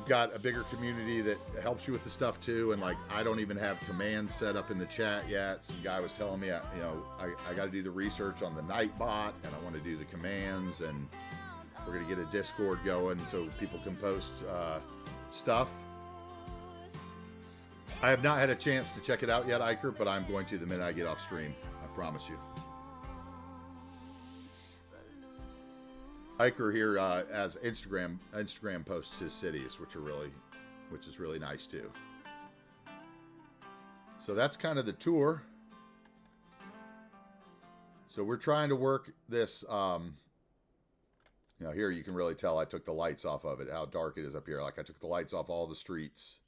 got a bigger community that helps you with the stuff too, and like I don't even have commands set up in the chat yet. Some guy was telling me, you know, I got to do the research on the Nightbot, and I want to do the commands, and we're going to get a Discord going so people can post stuff. I have not had a chance to check it out yet, Iker, but I'm going to the minute I get off stream. I promise you. Iker here as Instagram posts his cities, which is really nice too. So that's kind of the tour. So we're trying to work this. You know, here you can really tell I took the lights off of it, how dark it is up here. Like I took the lights off all the streets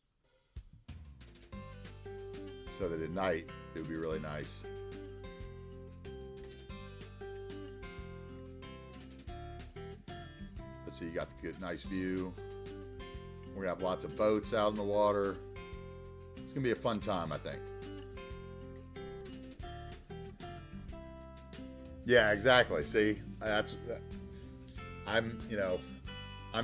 so that at night it would be really nice. Let's see, you got the good, nice view. We're gonna have lots of boats out in the water. It's gonna be a fun time, I think. Yeah, exactly. See, I'm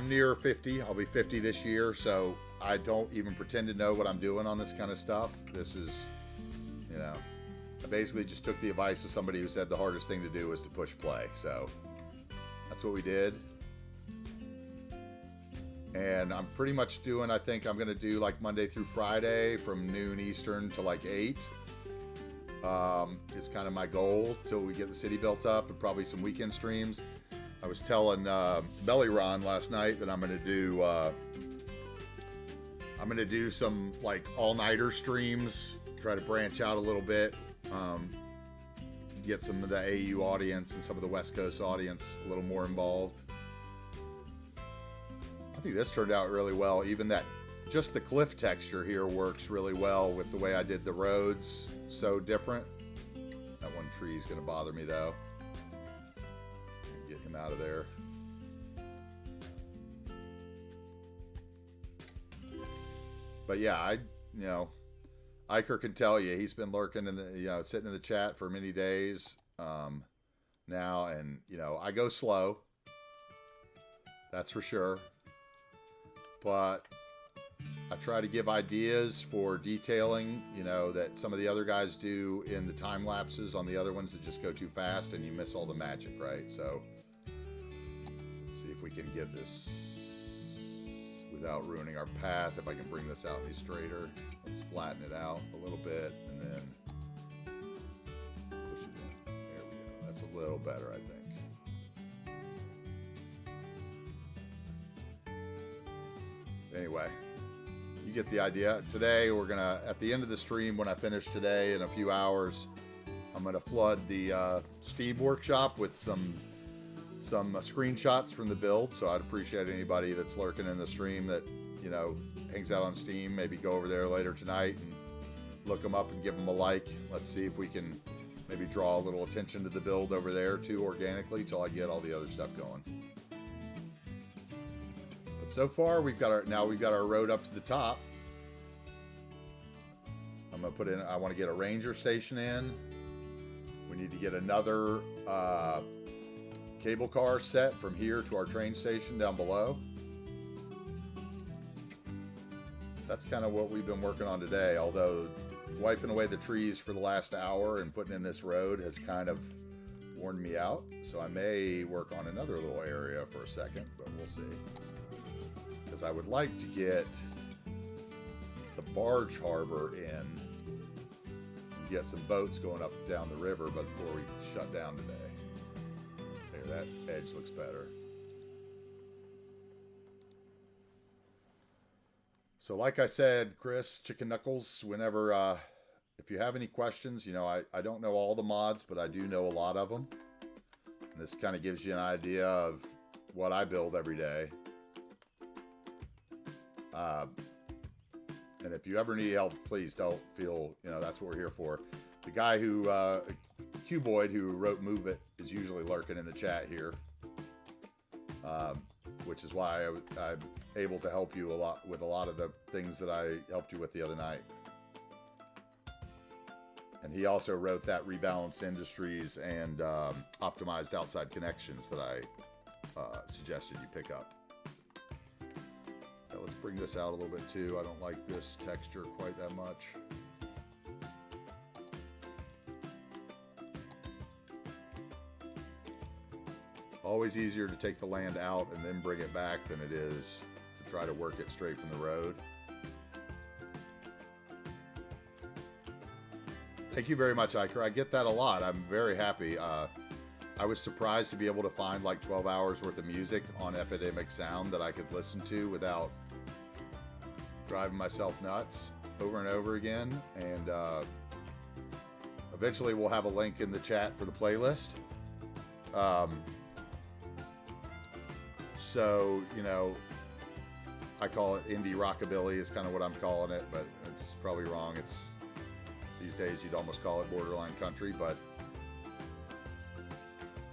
near 50. I'll be 50 this year, so I don't even pretend to know what I'm doing on this kind of stuff. This is, you know, I basically just took the advice of somebody who said the hardest thing to do was to push play. So that's what we did. And I'm pretty much doing, I think I'm going to do like Monday through Friday from noon Eastern to like 8. Is kind of my goal till we get the city built up, and probably some weekend streams. I was telling Belly Ron last night that I'm going to do some like all-nighter streams, try to branch out a little bit, get some of the AU audience and some of the West Coast audience a little more involved. I think this turned out really well. Even that, just the cliff texture here works really well with the way I did the roads. So different. That one tree is going to bother me though. Get him out of there. But yeah, Iker can tell you he's been lurking in the, sitting in the chat for many days now, and I go slow. That's for sure. But I try to give ideas for detailing, that some of the other guys do in the time lapses on the other ones that just go too fast and you miss all the magic, right? So let's see if we can get this without ruining our path. If I can bring this out any straighter, let's flatten it out a little bit and then push it in. There we go. That's a little better, I think. Anyway, you get the idea. Today we're gonna, at the end of the stream, when I finish today in a few hours, I'm gonna flood the Steam workshop with some screenshots from the build. So I'd appreciate anybody that's lurking in the stream that hangs out on Steam. Maybe go over there later tonight and look them up and give them a like. Let's see if we can maybe draw a little attention to the build over there too, organically, till I get all the other stuff going. So far, we've got our road up to the top. I'm gonna put in. I want to get a ranger station in. We need to get another cable car set from here to our train station down below. That's kind of what we've been working on today. Although wiping away the trees for the last hour and putting in this road has kind of worn me out. So I may work on another little area for a second, but we'll see. Because I would like to get the barge harbor in and get some boats going up and down the river before we shut down today. There, that edge looks better. So like I said, Chris, Chicken Knuckles, whenever, if you have any questions, I don't know all the mods, but I do know a lot of them. And this kind of gives you an idea of what I build every day. And if you ever need help, please don't feel, that's what we're here for. The guy who, Cuboid, who wrote Move It, is usually lurking in the chat here. Which is why I'm able to help you a lot with a lot of the things that I helped you with the other night. And he also wrote that Rebalanced Industries and Optimized Outside Connections that I suggested you pick up. Let's bring this out a little bit too. I don't like this texture quite that much. Always easier to take the land out and then bring it back than it is to try to work it straight from the road. Thank you very much, Iker. I get that a lot. I'm very happy. I was surprised to be able to find like 12 hours worth of music on Epidemic Sound that I could listen to without driving myself nuts over and over again. And eventually we'll have a link in the chat for the playlist. So, I call it indie rockabilly is kind of what I'm calling it, but it's probably wrong. It's these days you'd almost call it borderline country, but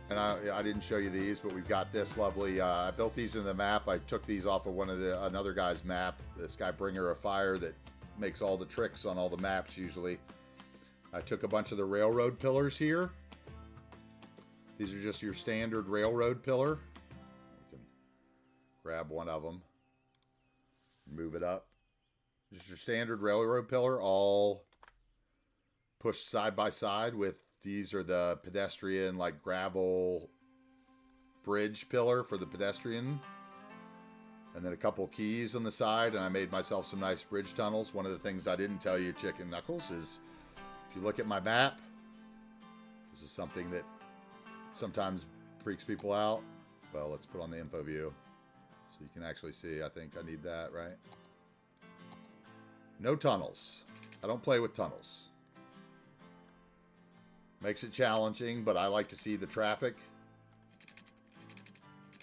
and I didn't show you these, but we've got this lovely, I built these in the map. I took these off of another guy's map, this guy Bringer of Fire that makes all the tricks on all the maps usually. I took a bunch of the railroad pillars here. These are just your standard railroad pillar. You can grab one of them, move it up, Just your standard railroad pillar, all pushed side by side with, these are the pedestrian, like gravel bridge pillar for the pedestrian. And then a couple keys on the side, and I made myself some nice bridge tunnels. One of the things I didn't tell you, Chicken Knuckles, is if you look at my map, this is something that sometimes freaks people out. Well, let's put on the info view so you can actually see. I think I need that, right? No tunnels. I don't play with tunnels. Makes it challenging, but I like to see the traffic.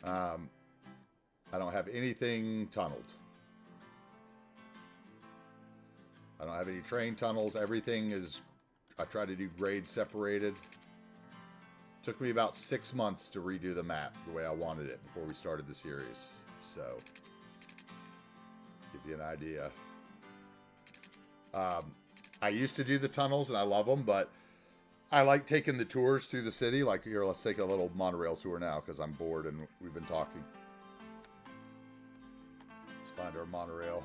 I don't have anything tunneled. I don't have any train tunnels. Everything is, I try to do grade separated. Took me about 6 months to redo the map the way I wanted it before we started the series. So, give you an idea. I used to do the tunnels and I love them, but I like taking the tours through the city. Like here, let's take a little monorail tour now because I'm bored and we've been talking. Let's find our monorail.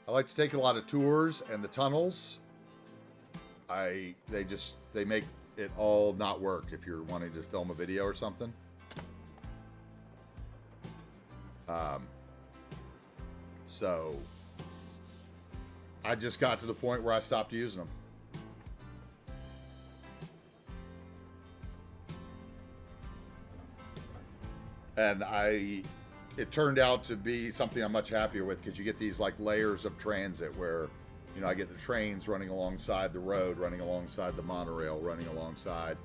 I like to take a lot of tours, and the tunnels, they make it all not work if you're wanting to film a video or something. So I just got to the point where I stopped using them. And it turned out to be something I'm much happier with, because you get these like layers of transit where, you know, I get the trains running alongside the road, running alongside the monorail, running alongside.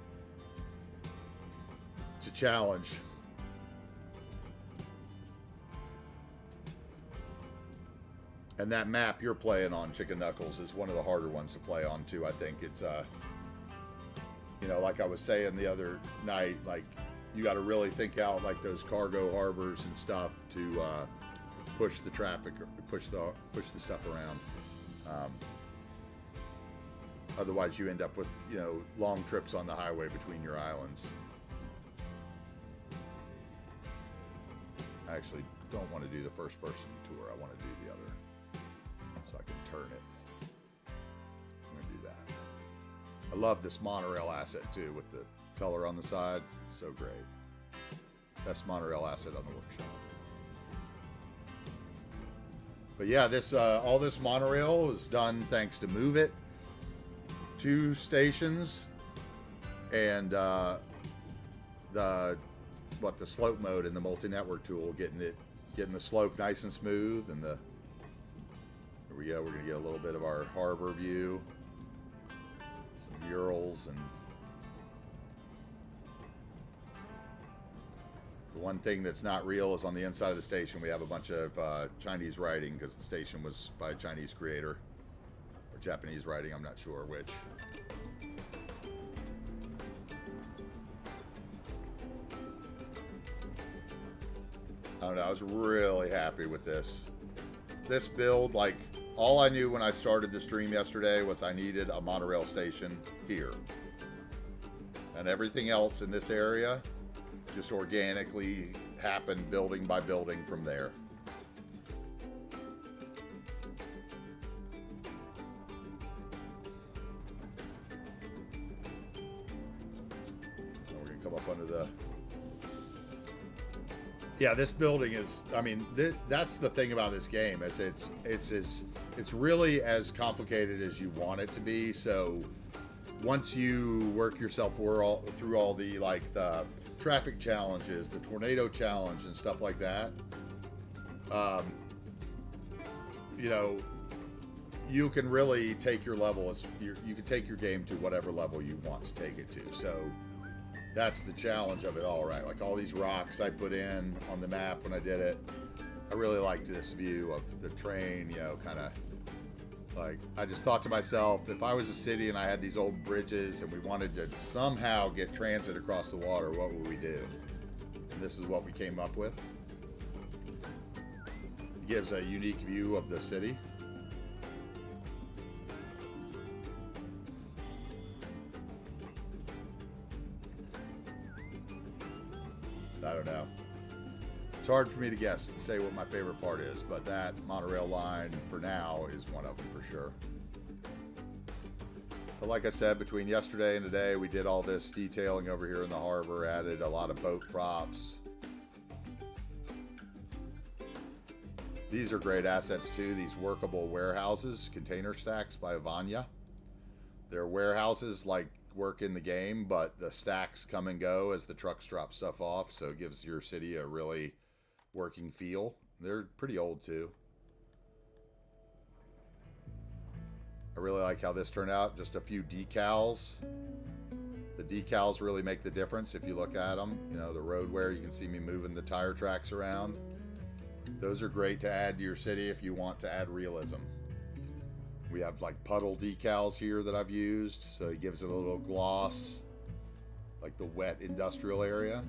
It's a challenge. And that map you're playing on, Chicken Knuckles, is one of the harder ones to play on too. I think it's, you know, like I was saying the other night, like you got to really think out like those cargo harbors and stuff to push the traffic, or push the stuff around. Otherwise, you end up with, you know, long trips on the highway between your islands. I actually don't want to do the first person tour. I want to do the other. So I can turn it. I'm going to do that. I love this monorail asset too, with the color on the side. So great. Best monorail asset on the workshop. But yeah, this all this monorail is done thanks to Move It. 2 stations and the slope mode in the multi-network tool, getting the slope nice and smooth, and here we go. We're gonna get a little bit of our harbor view, some murals, and the one thing that's not real is on the inside of the station we have a bunch of Chinese writing, because the station was by a Chinese creator, or Japanese writing, I'm not sure which. I don't know, I was really happy with this build. Like, all I knew when I started the stream yesterday was I needed a monorail station here, and everything else in this area just organically happened building by building from there. We're gonna come up under the... Yeah, this building is, I mean, that's the thing about this game, is it's really as complicated as you want it to be. So once you work yourself through all the, like, the traffic challenges, the tornado challenge and stuff like that, you know, you can really take your level, you can take your game to whatever level you want to take it to. So that's the challenge of it all, right? Like all these rocks I put in on the map when I did it. I really liked this view of the train, you know, kind of like, I just thought to myself, if I was a city and I had these old bridges and we wanted to somehow get transit across the water, what would we do? And this is what we came up with. It gives a unique view of the city. I don't know. It's It's hard for me to guess and say what my favorite part is, but that monorail line for now is one of them for sure. But like I said, between yesterday and today, we did all this detailing over here in the harbor, added a lot of boat props. These are great assets too, these workable warehouses, container stacks by Vanya. They're warehouses like work in the game, but the stacks come and go as the trucks drop stuff off, so it gives your city a really working feel. They're pretty old too. I really like how this turned out. Just a few decals. The decals really make the difference if you look at them. You know, the road wear, you can see me moving the tire tracks around. Those are great to add to your city if you want to add realism. We have like puddle decals here that I've used, so it gives it a little gloss, like the wet industrial area.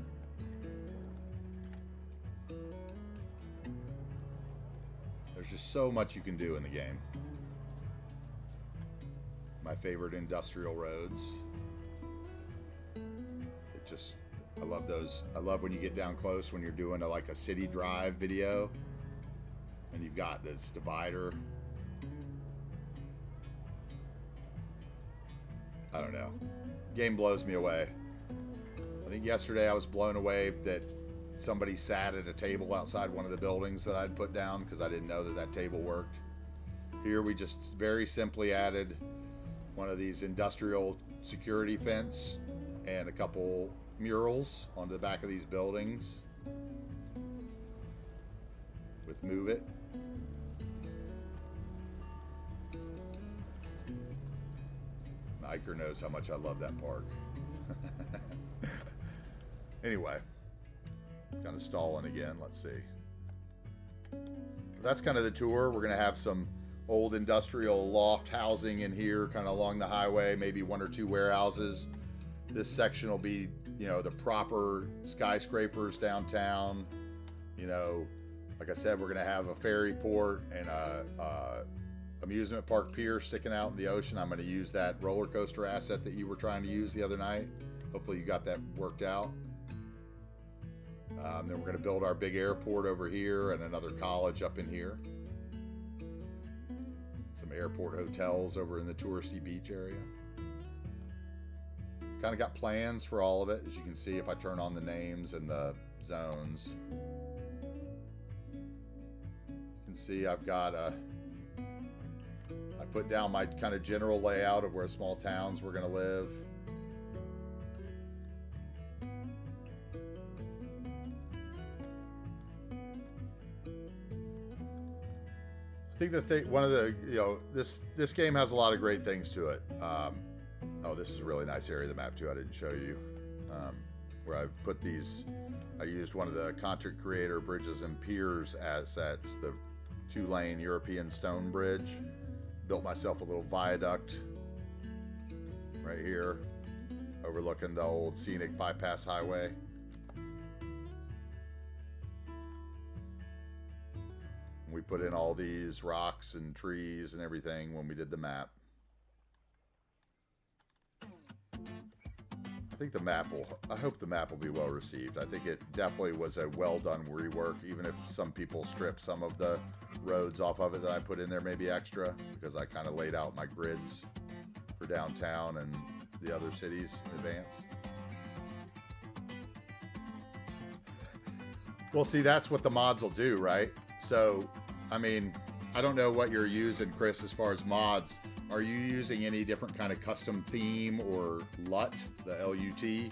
There's just so much you can do in the game. My favorite industrial roads. It just, I love those. I love when you get down close when you're doing like a city drive video and you've got this divider. I don't know. Game blows me away. I think yesterday I was blown away that somebody sat at a table outside one of the buildings that I'd put down because I didn't know that that table worked. Here we just very simply added one of these industrial security fence and a couple murals onto the back of these buildings with Move It. Iker knows how much I love that park. Anyway, kind of stalling again. Let's see. That's kind of the tour. We're going to have some old industrial loft housing in here, kind of along the highway, maybe one or two warehouses. This section will be, you know, the proper skyscrapers downtown. You know, like I said, we're going to have a ferry port and a amusement park pier sticking out in the ocean. I'm going to use that roller coaster asset that you were trying to use the other night. Hopefully you got that worked out. Then we're going to build our big airport over here and another college up in here. Some airport hotels over in the touristy beach area. Kind of got plans for all of it, as you can see if I turn on the names and the zones. You can see I've got I put down my kind of general layout of where small towns we're going to live. I think the thing, one of the, you know, this game has a lot of great things to it. Oh, this is a really nice area of the map too. I didn't show you where I put these. I used one of the Content Creator Bridges and Piers assets, the 2-lane European stone bridge. Built myself a little viaduct right here, overlooking the old scenic bypass highway. We put in all these rocks and trees and everything when we did the map. I think the map will, I hope the map will be well received. I think it definitely was a well done rework, even if some people strip some of the roads off of it that I put in there maybe extra, because I kind of laid out my grids for downtown and the other cities in advance. Well, see, that's what the mods will do, right? So, I mean, I don't know what you're using, Chris, as far as mods. Are you using any different kind of custom theme or LUT, the L-U-T?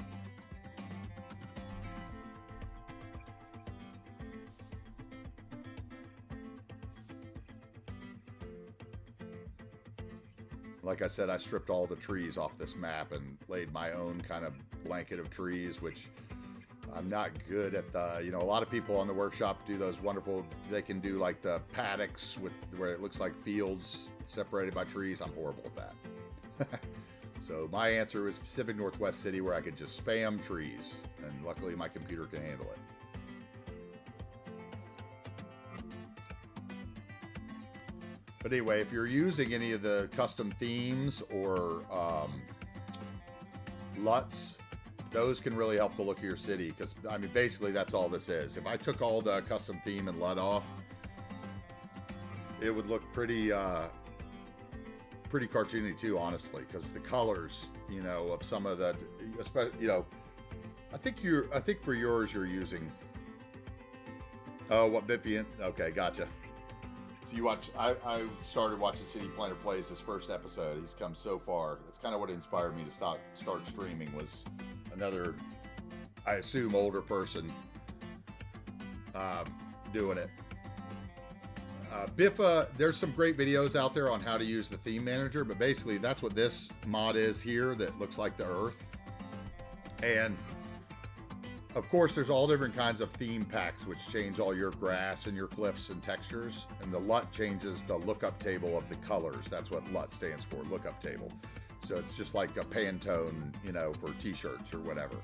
Like I said, I stripped all the trees off this map and laid my own kind of blanket of trees, which I'm not good at the, you know, a lot of people on the workshop do those wonderful, they can do like the paddocks with where it looks like fields separated by trees. I'm horrible at that. So my answer was Pacific Northwest City, where I could just spam trees, and luckily my computer can handle it. But anyway, if you're using any of the custom themes or LUTs, those can really help the look of your city, because I mean basically that's all this is. If I took all the custom theme and LUT off, it would look pretty pretty cartoony too, honestly, because the colors, you know, of some of the, you know, I think for yours you're using, oh, what Bifian, okay, gotcha. So you watch, I started watching City Planner Plays, his first episode. He's come so far. That's kind of what inspired me to start streaming, was another, I assume, older person doing it. Biffa, there's some great videos out there on how to use the theme manager, but basically that's what this mod is here that looks like the Earth. And of course, there's all different kinds of theme packs which change all your grass and your cliffs and textures. And the LUT changes the lookup table of the colors. That's what LUT stands for, lookup table. So it's just like a Pantone, you know, for t-shirts or whatever.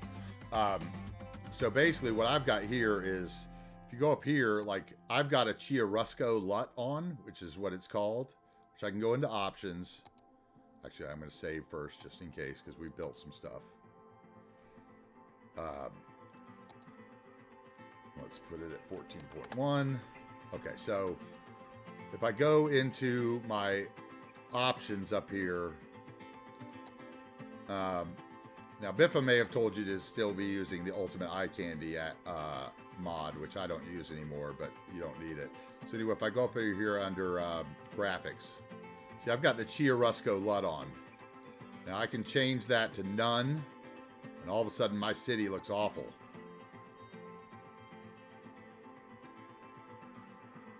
So basically what I've got here is, if you go up here, like I've got a Chiaroscuro LUT on, which is what it's called, which I can go into options. Actually, I'm going to save first just in case, because we built some stuff. Let's put it at 14.1. Okay, so if I go into my options up here, now Biffa may have told you to still be using the Ultimate Eye Candy mod, which I don't use anymore, but you don't need it. So anyway, if I go up here under graphics, see, I've got the Chiaroscuro LUT on. Now I can change that to none, and all of a sudden my city looks awful.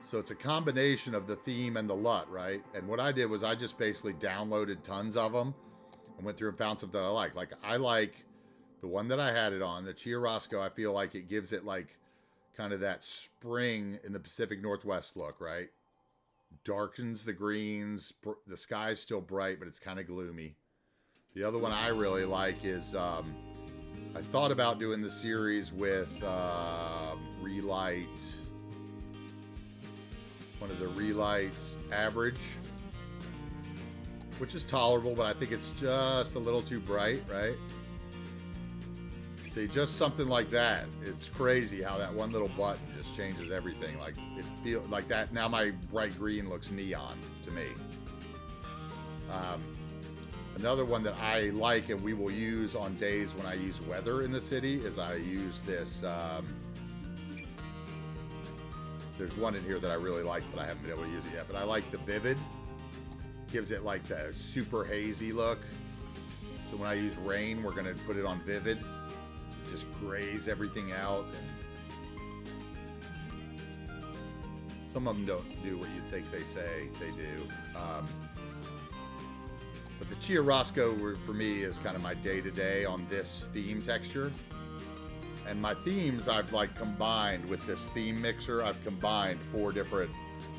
So it's a combination of the theme and the LUT, right? And what I did was I just basically downloaded tons of them and went through and found something I like. Like, I like the one that I had it on, the Chiaroscuro. I feel like it gives it like kind of that spring in the Pacific Northwest look, right? Darkens the greens. The sky's still bright, but it's kind of gloomy. The other one I really like is, I thought about doing the series with Relight. One of the Relight's average, which is tolerable, but I think it's just a little too bright, right? See, just something like that. It's crazy how that one little button just changes everything. Like, it feels like that. Now my bright green looks neon to me. Another one that I like and we will use on days when I use weather in the city is I use this, there's one in here that I really like, but I haven't been able to use it yet. But I like the Vivid. Gives it like the super hazy look. So when I use rain, we're going to put it on Vivid. Just grays everything out. And some of them don't do what you think they say they do. But the Chiaroscuro for me is kind of my day-to-day on this theme texture. And my themes I've like combined with this theme mixer. I've combined 4 different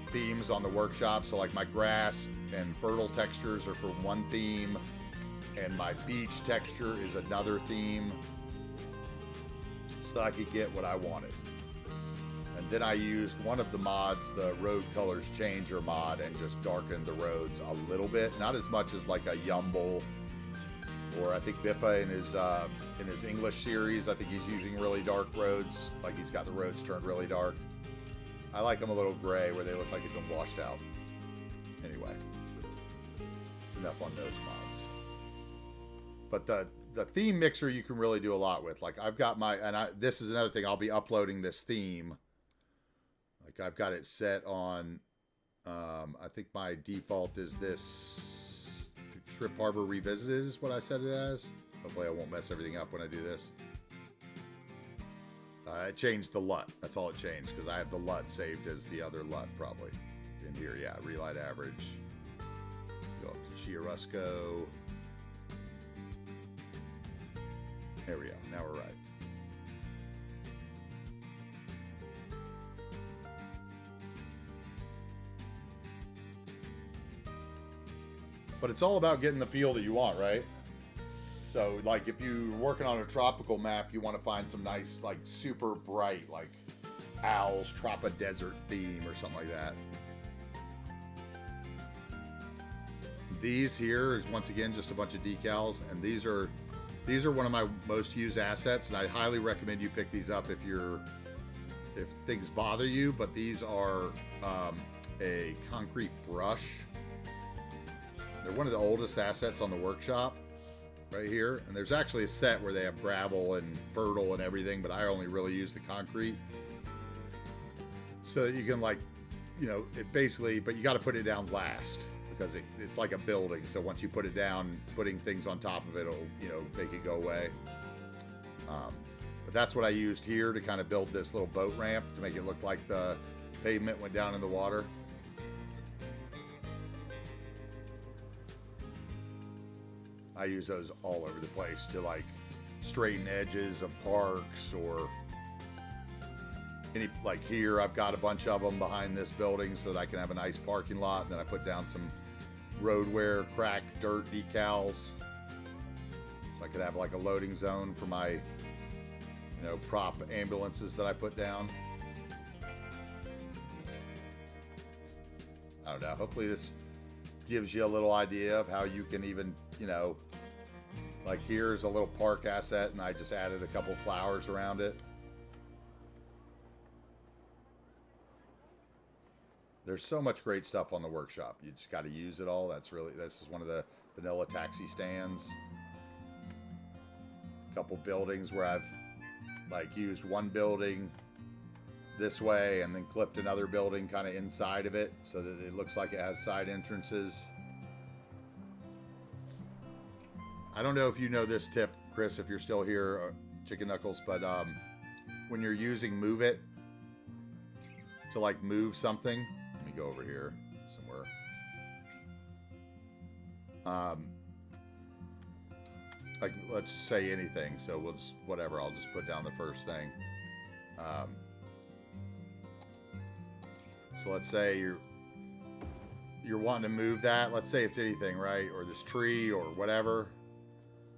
themes on the workshop. So like my grass and fertile textures are for one theme, and my beach texture is another theme, so that I could get what I wanted. And then I used one of the mods, the Road Colors Changer mod, and just darkened the roads a little bit. Not as much as like a Yumble, or I think Biffa in his English series, I think he's using really dark roads. Like he's got the roads turned really dark. I like them a little gray where they look like it's been washed out. Anyway, it's enough on those mods. But the theme mixer you can really do a lot with. Like I've got this is another thing, I'll be uploading this theme. Like I've got it set on, I think my default is this Trip Harbor Revisited is what I set it as. Hopefully I won't mess everything up when I do this. I changed the LUT. That's all it changed, because I have the LUT saved as the other LUT probably. In here, yeah, Relight Average. Go up to Chiaroscuro. There we go. Now we're right. But it's all about getting the feel that you want, right? So, like, if you're working on a tropical map, you want to find some nice, like, super bright, like, owls, Tropa Desert theme or something like that. These here is, once again, just a bunch of decals. And these are These are one of my most used assets, and I highly recommend you pick these up if things bother you. But these are a concrete brush. They're one of the oldest assets on the workshop right here. And there's actually a set where they have gravel and fertile and everything, but I only really use the concrete. So that you can, like, you know, it basically, but you got to put it down last because it's like a building. So once you put it down, putting things on top of it will, you know, make it go away. But that's what I used here to kind of build this little boat ramp to make it look like the pavement went down in the water. I use those all over the place to, like, straighten edges of parks or any, like here I've got a bunch of them behind this building so that I can have a nice parking lot. And then I put down some roadware cracked dirt decals so I could have like a loading zone for my, you know, prop ambulances that I put down. I don't know, hopefully this gives you a little idea of how you can even, you know, like here's a little park asset and I just added a couple flowers around it. There's so much great stuff on the workshop. You just got to use it all. This is one of the vanilla taxi stands. A couple buildings where I've like used one building this way and then clipped another building kind of inside of it so that it looks like it has side entrances. I don't know if you know this tip, Chris, if you're still here, Chicken Knuckles, but when you're using Move It to like move something, let me go over here somewhere. Like let's say anything. So we'll just, whatever, I'll just put down the first thing. So let's say you're wanting to move that. Let's say it's anything, right? Or this tree or whatever.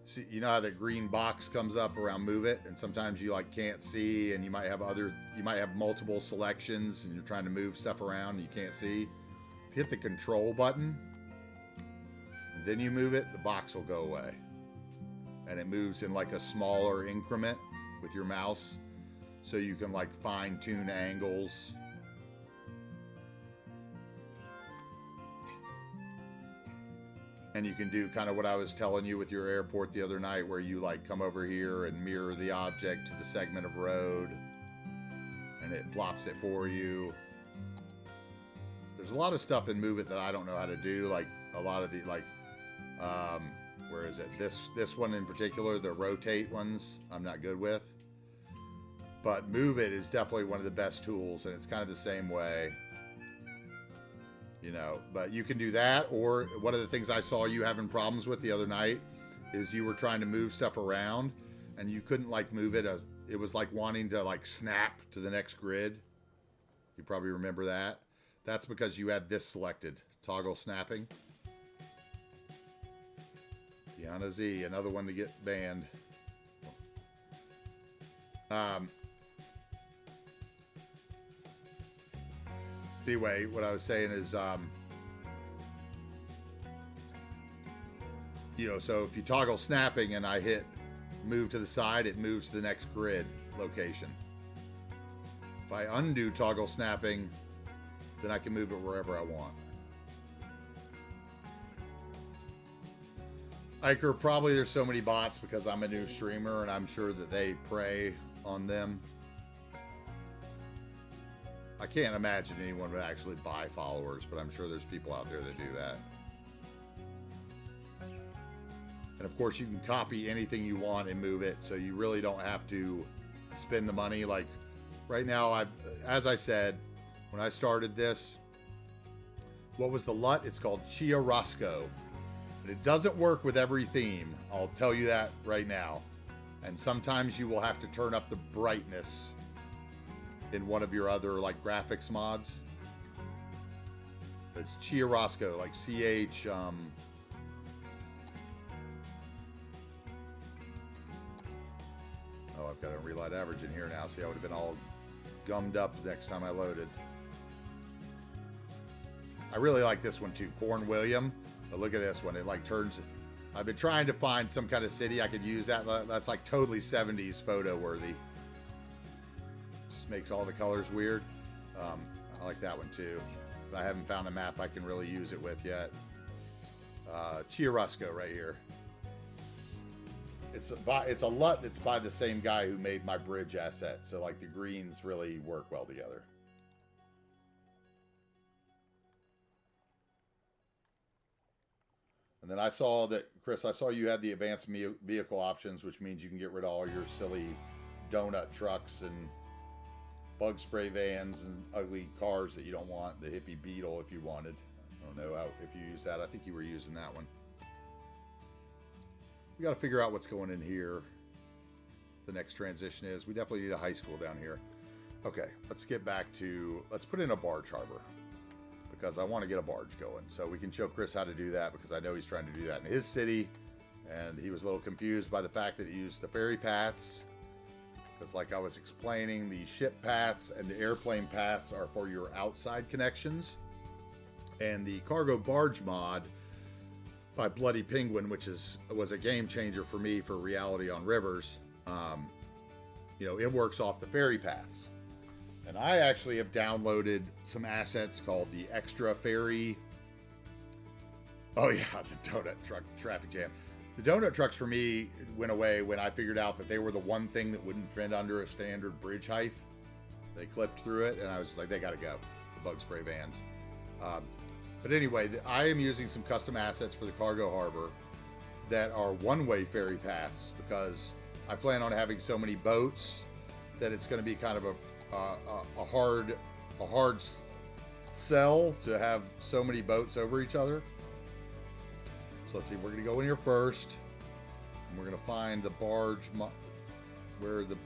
See, you know how the green box comes up around Move It, and sometimes you like can't see, and you might have multiple selections, and you're trying to move stuff around, and you can't see. If you hit the control button, and then you move it, the box will go away, and it moves in like a smaller increment with your mouse, so you can like fine tune angles. And you can do kind of what I was telling you with your airport the other night, where you like come over here and mirror the object to the segment of road, and it plops it for you. There's a lot of stuff in Move It that I don't know how to do. Like a lot of the where is it? This one in particular, the rotate ones, I'm not good with. But Move It is definitely one of the best tools, and it's kind of the same way. You know, but you can do that, or one of the things I saw you having problems with the other night is you were trying to move stuff around and you couldn't like move it. It was like wanting to like snap to the next grid. You probably remember that. That's because you had this selected, toggle snapping. Diana Z, another one to get banned. Anyway, what I was saying is, you know, so if you toggle snapping and I hit move to the side, it moves to the next grid location. If I undo toggle snapping, then I can move it wherever I want. Iker, probably there's so many bots because I'm a new streamer and I'm sure that they prey on them. I can't imagine anyone would actually buy followers, but I'm sure there's people out there that do that. And of course, you can copy anything you want and move it, so you really don't have to spend the money. Like right now, as I said, when I started this, what was the LUT? It's called Chiarosco. And it doesn't work with every theme. I'll tell you that right now. And sometimes you will have to turn up the brightness in one of your other like graphics mods. It's Chiarosco, like CH. Oh, I've got a relight average in here now. See, I would have been all gummed up the next time I loaded. I really like this one too, Corn William. But look at this one. It like turns. I've been trying to find some kind of city I could use that's like totally 70s photo worthy. Just makes all the colors weird. I like that one too, but I haven't found a map I can really use it with yet. Chiarosco right here. It's a LUT that's by the same guy who made my bridge asset, so like the greens really work well together. And then I saw that, Chris, I saw you had the advanced vehicle options, which means you can get rid of all your silly donut trucks and bug spray vans and ugly cars that you don't want. The hippie Beetle, if you wanted. I don't know if you use that. I think you were using that one. We got to figure out what's going in here. The next transition is we definitely need a high school down here. Okay, let's get back to, let's put in a barge harbor, because I want to get a barge going. So we can show Chris how to do that, because I know he's trying to do that in his city. And he was a little confused by the fact that he used the ferry paths. Because like I was explaining, the ship paths and the airplane paths are for your outside connections. And the cargo barge mod by Bloody Penguin, which was a game changer for me for reality on rivers, you know, it works off the ferry paths. And I actually have downloaded some assets called the Extra Ferry. Oh yeah, the donut truck traffic jam. The donut trucks for me went away when I figured out that they were the one thing that wouldn't fit under a standard bridge height. They clipped through it, and I was just like, they gotta go. The bug spray vans. But anyway, I am using some custom assets for the cargo harbor that are one-way ferry paths, because I plan on having so many boats that it's going to be kind of a hard sell to have so many boats over each other. So let's see, we're going to go in here first, and we're going to find the barge where the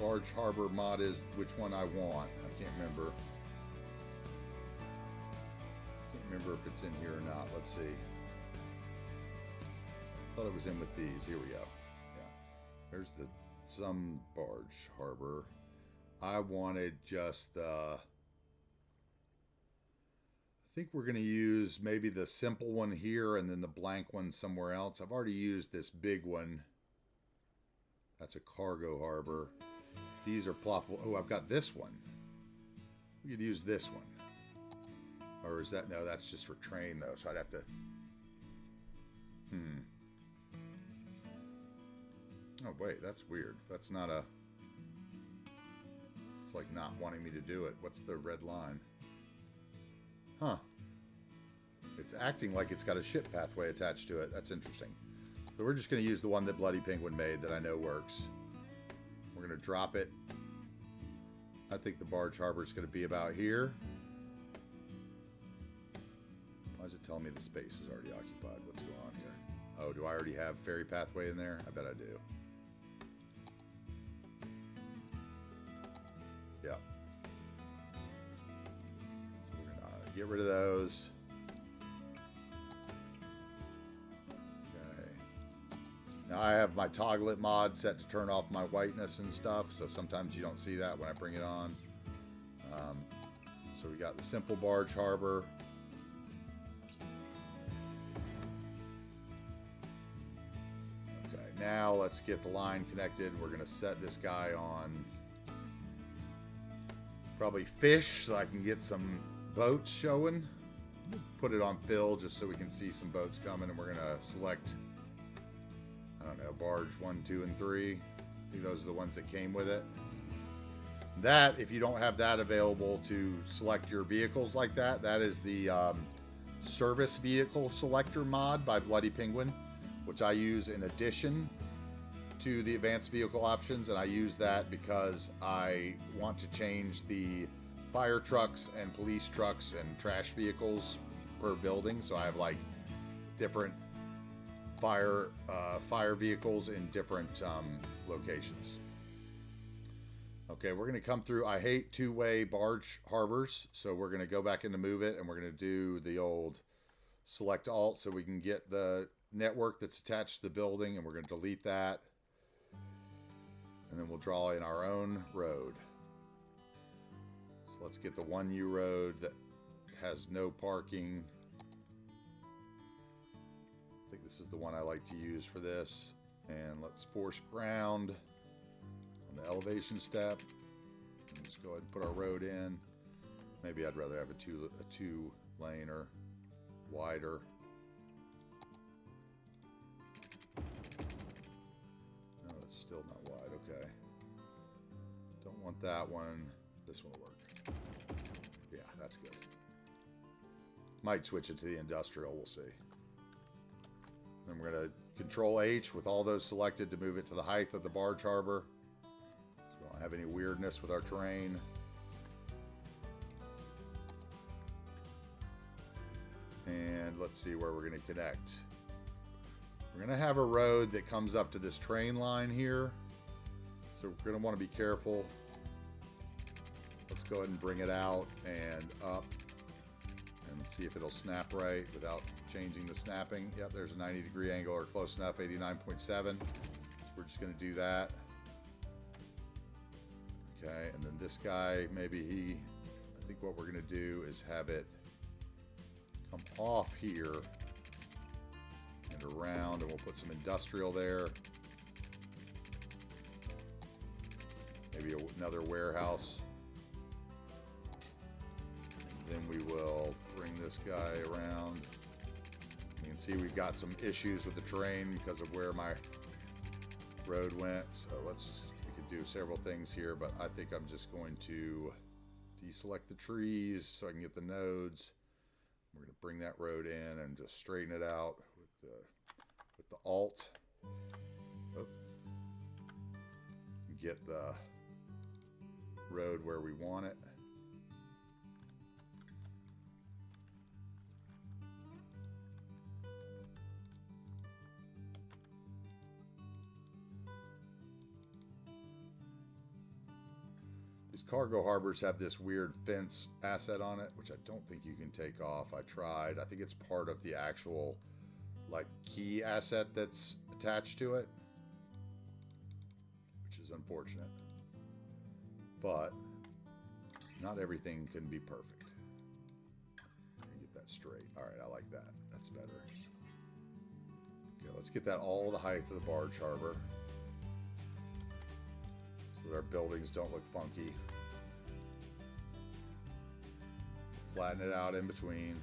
barge harbor mod is, which one I want. I can't remember. Remember if it's in here or not. Let's see. Thought it was in with these. Here we go. Yeah. There's some barge harbor. I wanted just I think we're going to use maybe the simple one here and then the blank one somewhere else. I've already used this big one. That's a cargo harbor. These are ploppable. Oh, I've got this one. We could use this one. Or is that, no, that's just for train though, so I'd have to, oh wait, that's weird. That's not a, it's like not wanting me to do it. What's the red line? Huh. It's acting like it's got a ship pathway attached to it. That's interesting. So we're just going to use the one that Bloody Penguin made that I know works. We're going to drop it. I think the barge harbor is going to be about here. Why is it telling me the space is already occupied? What's going on here? Oh, do I already have ferry pathway in there? I bet I do. Yeah. So we're gonna get rid of those. Okay. Now I have my toggle it mod set to turn off my whiteness and stuff, so sometimes you don't see that when I bring it on. So we got the simple barge harbor. Now let's get the line connected. We're going to set this guy on probably fish so I can get some boats showing. Put it on fill just so we can see some boats coming, and we're going to select, I don't know, barge 1, 2, and 3. I think those are the ones that came with it. That, if you don't have that available to select your vehicles like that, that is the service vehicle selector mod by Bloody Penguin, which I use in addition to the advanced vehicle options. And I use that because I want to change the fire trucks and police trucks and trash vehicles per building. So I have like different fire vehicles in different locations. Okay, we're going to come through. I hate two-way barge harbors, so we're going to go back into Move It, and we're going to do the old Select Alt so we can get the network that's attached to the building, and we're going to delete that. And then we'll draw in our own road. So let's get the 1U road that has no parking. think this is the one I like to use for this. And let's force ground on the elevation step. And just go ahead and put our road in. Maybe I'd rather have a two lane or wider. No, it's still not wide. Okay. Don't want that one. This one will work. Yeah, that's good. Might switch it to the industrial. We'll see. Then we're going to Control H with all those selected to move it to the height of the barge harbor. So we don't have any weirdness with our terrain. And let's see where we're going to connect. We're going to have a road that comes up to this train line here. So we're going to want to be careful. Let's go ahead and bring it out and up and see if it'll snap right without changing the snapping. Yep, there's a 90-degree angle, or close enough, 89.7. So we're just going to do that. Okay, and then this guy, maybe I think what we're going to do is have it come off here and around, and we'll put some industrial there. Maybe another warehouse. And then we will bring this guy around. You can see we've got some issues with the terrain because of where my road went. So let's just, we could do several things here, but I think I'm just going to deselect the trees so I can get the nodes. We're going to bring that road in and just straighten it out with the Alt. Oh. Get the road where we want it. These cargo harbors have this weird fence asset on it, which I don't think you can take off. I tried. I think it's part of the actual like key asset that's attached to it, which is unfortunate. But not everything can be perfect. Get that straight. All right, I like that. That's better. Okay, let's get that all the height of the barge harbor, so that our buildings don't look funky. Flatten it out in between.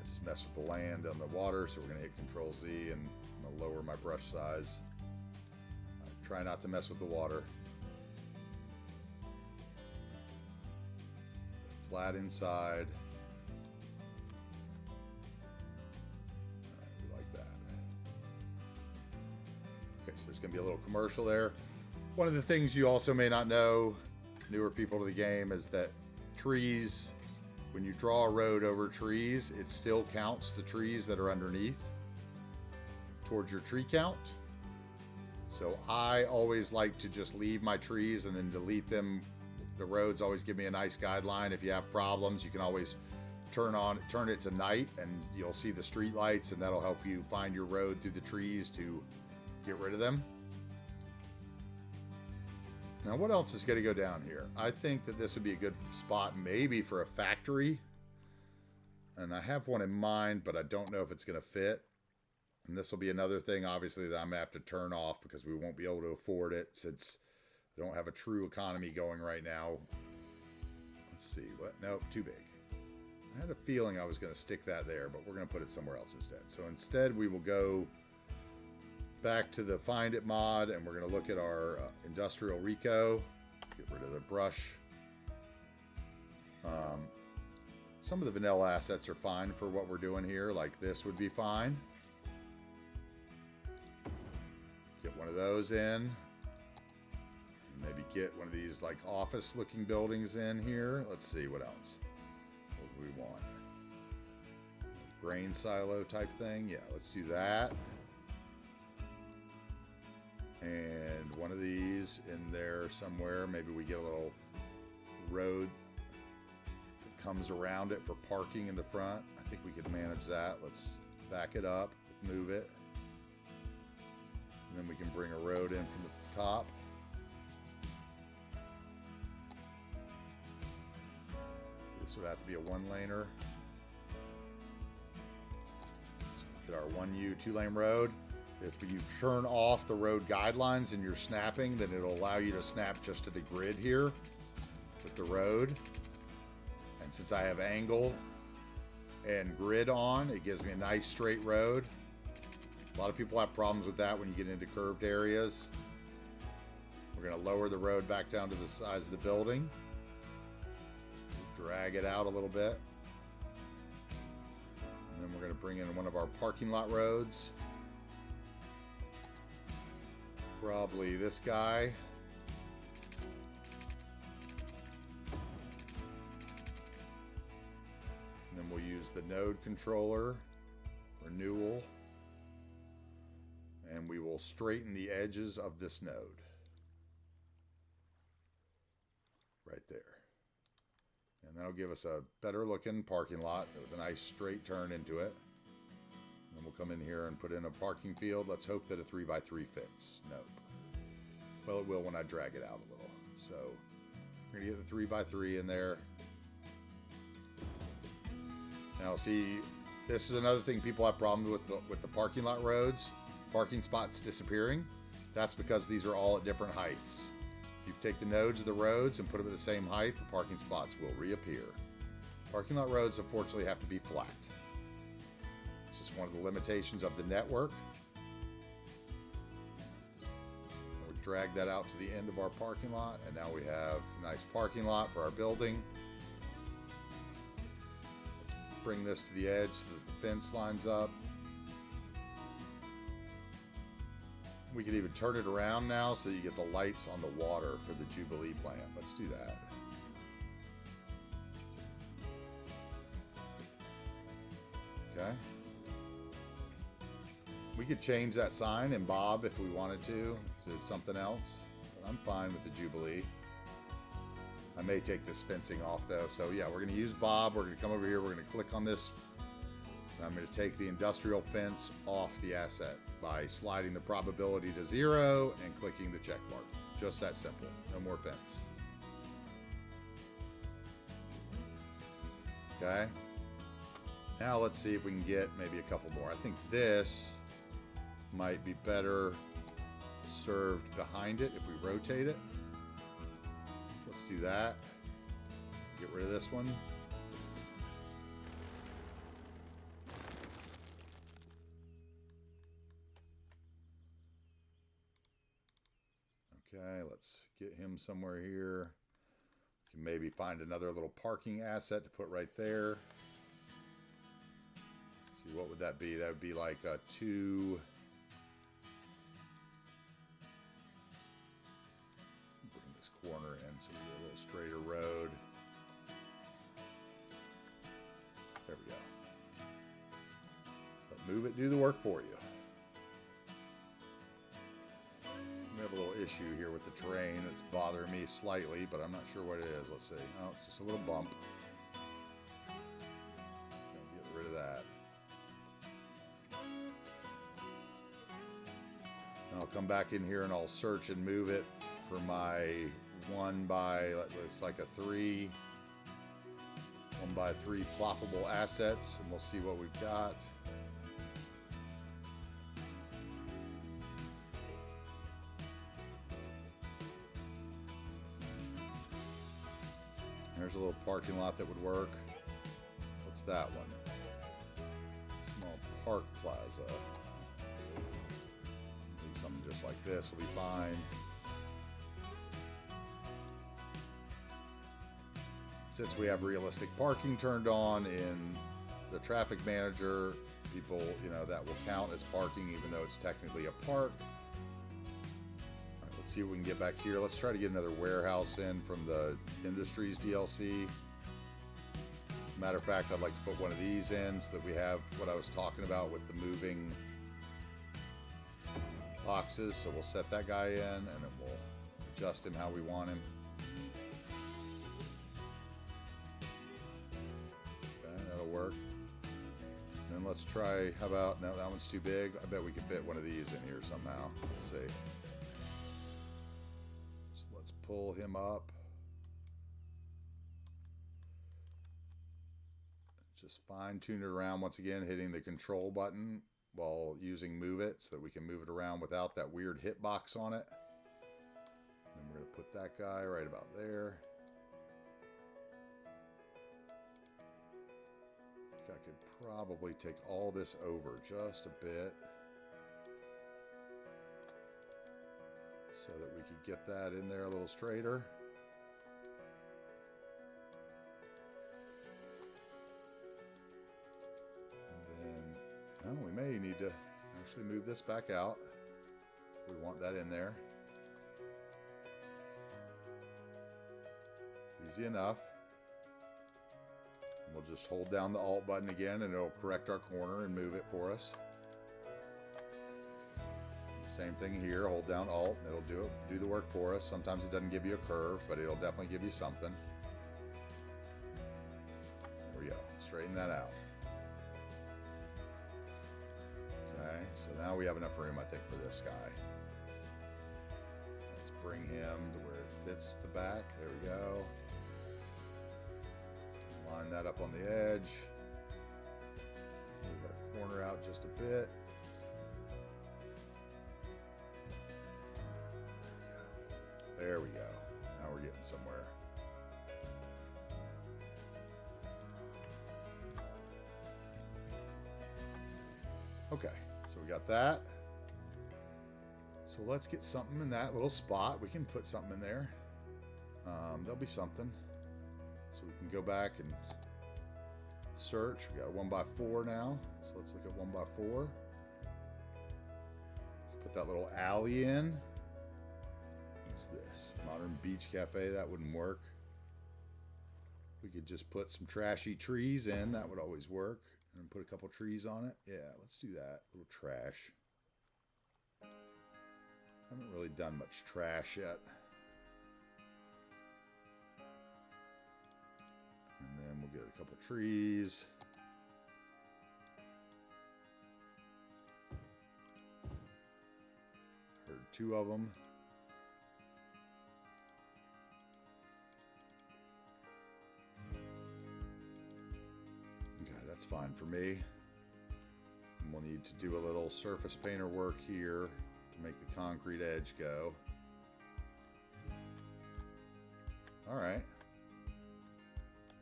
Just mess with the land on the water, so we're going to hit Control Z, and I'm going to lower my brush size. Try not to mess with the water. Flat inside. We like that. Okay, so there's going to be a little commercial there. One of the things you also may not know, newer people to the game, is that trees, when you draw a road over trees, it still counts the trees that are underneath towards your tree count. So I always like to just leave my trees and then delete them. The roads always give me a nice guideline. If you have problems, you can always turn it to night, and you'll see the street lights, and that'll help you find your road through the trees to get rid of them. Now, what else is going to go down here? I think that this would be a good spot maybe for a factory. And I have one in mind, but I don't know if it's going to fit. And this will be another thing, obviously, that I'm going to have to turn off because we won't be able to afford it since I don't have a true economy going right now. Let's see. What? Nope, too big. I had a feeling I was going to stick that there, but we're going to put it somewhere else instead. So instead, we will go back to the Find It mod, and we're going to look at our industrial Rico. Get rid of the brush. Some of the vanilla assets are fine for what we're doing here. Like this would be fine. Get one of those in. Maybe get one of these like office looking buildings in here. Let's see what else. What do we want? Grain silo type thing. Yeah, let's do that. And one of these in there somewhere. Maybe we get a little road that comes around it for parking in the front. I think we could manage that. Let's back it up, move it. And then we can bring a road in from the top. So This would have to be a one-laner. Let's get our 1U 2-lane road. If you turn off the road guidelines and you're snapping, then it'll allow you to snap just to the grid here with the road. And since I have angle and grid on, it gives me a nice straight road. A lot of people have problems with that when you get into curved areas. We're going to lower the road back down to the size of the building. Drag it out a little bit. And then we're going to bring in one of our parking lot roads. Probably this guy. And then we'll use the node controller, renewal, and we will straighten the edges of this node. Right there. And that'll give us a better looking parking lot with a nice straight turn into it. And we'll come in here and put in a parking field. Let's hope that a 3x3 fits. Nope. Well, it will when I drag it out a little. So we're gonna get the 3x3 in there. Now see, this is another thing people have problems with the parking lot roads. Parking spots disappearing. That's because these are all at different heights. If you take the nodes of the roads and put them at the same height, the parking spots will reappear. Parking lot roads, unfortunately, have to be flat. It's just one of the limitations of the network. We'll drag that out to the end of our parking lot, and now we have a nice parking lot for our building. Let's bring this to the edge so that the fence lines up. We could even turn it around now so that you get the lights on the water for the Jubilee plant. Let's do that. Okay. We could change that sign in Bob if we wanted to something else. But I'm fine with the Jubilee. I may take this fencing off though. So yeah, we're going to use Bob. We're going to come over here. We're going to click on this. And I'm going to take the industrial fence off the asset by sliding the probability to 0 and clicking the check mark. Just that simple. No more fence. Okay. Now let's see if we can get maybe a couple more. I think this might be better served behind it if we rotate it. So let's do that. Get rid of this one. Okay, let's get him somewhere here. We can maybe find another little parking asset to put right there. Let's see, what would that be? That would be like a 2. Bring this corner in so we get a little straighter road. There we go. But move it, do the work for you. We have a little issue here with the terrain that's bothering me slightly, but I'm not sure what it is. Let's see. Oh, it's just a little bump. Get rid of that. And I'll come back in here and I'll search and move it for my 1x, it's like a 3, 1x3 ploppable assets, and we'll see what we've got. There's a little parking lot that would work. What's that one? Small park plaza. I think something just like this will be fine. Since we have realistic parking turned on in the traffic manager, people, that will count as parking even though it's technically a park. Let's see what we can get back here. Let's try to get another warehouse in from the Industries DLC. Matter of fact, I'd like to put one of these in so that we have what I was talking about with the moving boxes. So we'll set that guy in and then we'll adjust him how we want him. Okay, that'll work. And then let's try, how about, no, that one's too big. I bet we can fit one of these in here somehow. Let's see. Pull him up. Just fine tune it around once again, hitting the control button while using move it so that we can move it around without that weird hitbox on it. And we're going to put that guy right about there. I think I could probably take all this over just a bit so that we could get that in there a little straighter. We may need to actually move this back out. We want that in there. Easy enough. And we'll just hold down the Alt button again and it'll correct our corner and move it for us. Same thing here, hold down Alt and it'll do the work for us. Sometimes it doesn't give you a curve, but it'll definitely give you something. There we go, straighten that out. Okay, so now we have enough room, I think, for this guy. Let's bring him to where it fits the back. There we go. Line that up on the edge. Move our corner out just a bit. There we go. Now we're getting somewhere. Okay, so we got that. So let's get something in that little spot. We can put something in there. There'll be something. So we can go back and search. We got a 1x4 now. So let's look at 1x4. Put that little alley in. What's this? Modern Beach Cafe. That wouldn't work. We could just put some trashy trees in. That would always work. And put a couple trees on it. Yeah, let's do that. A little trash. Haven't really done much trash yet. And then we'll get a couple trees. Heard 2 of them. That's fine for me. And we'll need to do a little surface painter work here to make the concrete edge go. All right.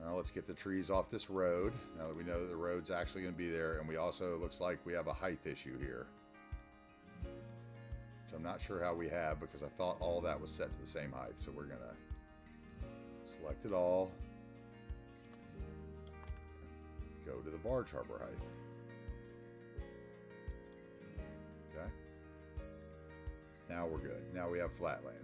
Now let's get the trees off this road. Now that we know that the road's actually going to be there, and we also, looks like we have a height issue here. So I'm not sure how we have, because I thought all that was set to the same height. So we're going to select it all. Go to the barge harbor height. Okay. Now we're good. Now we have flatland.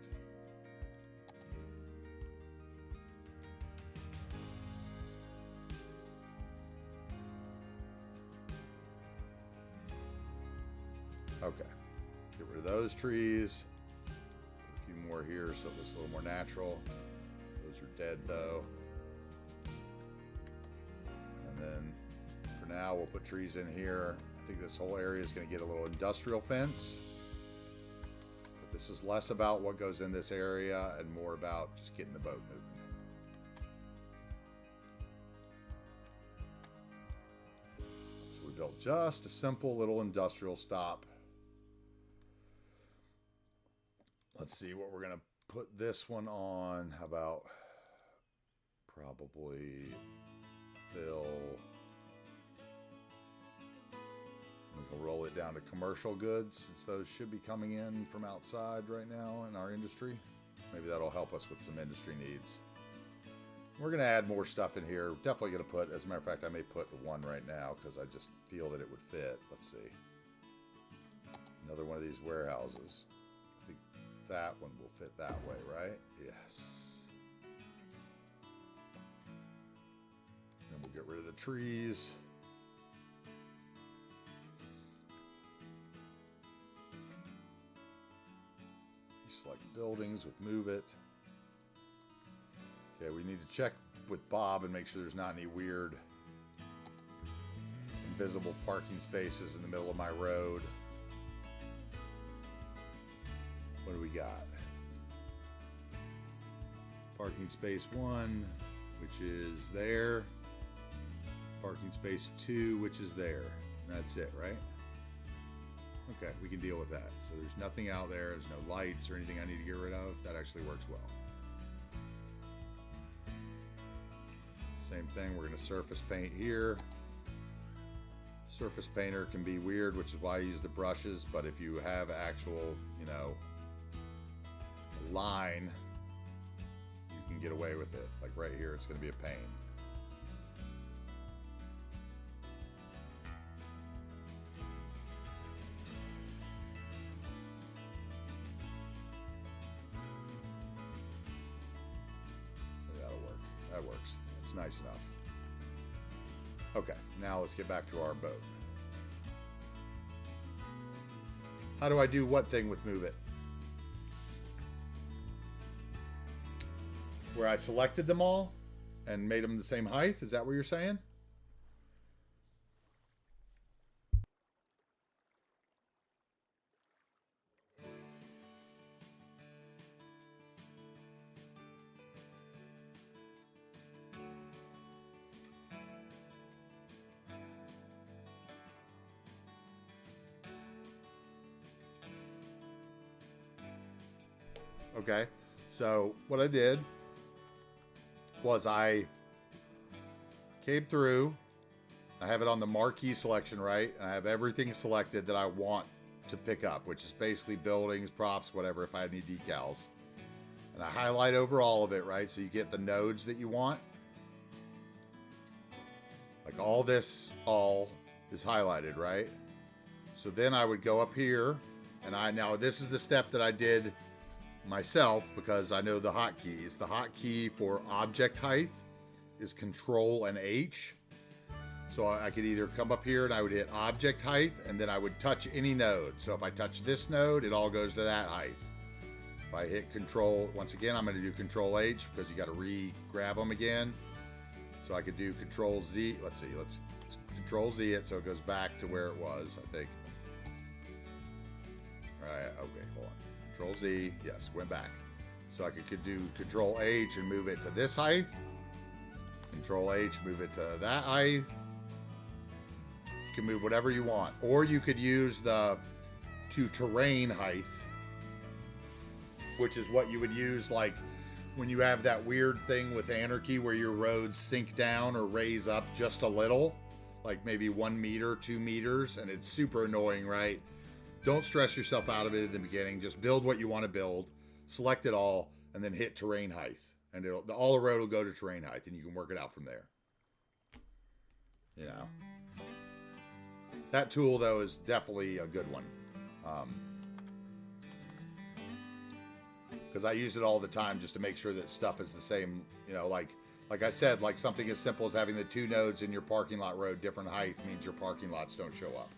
Okay. Get rid of those trees. Put a few more here so it looks a little more natural. Those are dead though. Then for now we'll put trees in here. I think this whole area is going to get a little industrial fence, but this is less about what goes in this area and more about just getting the boat moving. So we built just a simple little industrial stop. Let's see what we're going to put this one on. How about probably fill. We can roll it down to commercial goods, since those should be coming in from outside right now in our industry. Maybe that'll help us with some industry needs. We're going to add more stuff in here. Definitely going to put, as a matter of fact, I may put the one right now because I just feel that it would fit. Let's see. Another one of these warehouses. I think that one will fit that way, right? Yes. We'll get rid of the trees. You select buildings with move it. Okay, we need to check with Bob and make sure there's not any weird invisible parking spaces in the middle of my road. What do we got? Parking space 1, which is there. Parking space 2, which is there. That's it, right? Okay, we can deal with that. So there's nothing out there. There's no lights or anything I need to get rid of. That actually works well. Same thing, we're going to surface paint here. Surface painter can be weird, which is why I use the brushes, but if you have actual, you know, line, you can get away with it. Like right here, it's going to be a pain. That'll work. That works. It's nice enough. Okay, now let's get back to our boat. How do I do what thing with Move It? Where I selected them all and made them the same height? Is that what you're saying? Okay, so what I did was I came through, I have it on the marquee selection, right? And I have everything selected that I want to pick up, which is basically buildings, props, whatever, if I had any decals. And I highlight over all of it, right? So you get the nodes that you want. Like all this, all is highlighted, right? So then I would go up here, and now this is the step that I did myself because I know the hotkeys. The hotkey for object height is Control and H. So I could either come up here and I would hit object height, and then I would touch any node. So if I touch this node, it all goes to that height. If I hit Control, once again, I'm going to do Control H because you got to re-grab them again. So I could do Control Z. Let's see. Let's Control Z it so it goes back to where it was, I think. All right. Okay. Hold on. Control Z, yes, went back. So I could do Control H and move it to this height. Control H, move it to that height. You can move whatever you want. Or you could use the to terrain height, which is what you would use like when you have that weird thing with Anarchy where your roads sink down or raise up just a little, like maybe 1 meter, 2 meters, and it's super annoying, right? Don't stress yourself out of it at the beginning. Just build what you want to build, select it all, and then hit terrain height. And all the road will go to terrain height, and you can work it out from there. You know. That tool, though, is definitely a good one. Because I use it all the time just to make sure that stuff is the same. You know, like I said, like something as simple as having the 2 nodes in your parking lot road different height means your parking lots don't show up.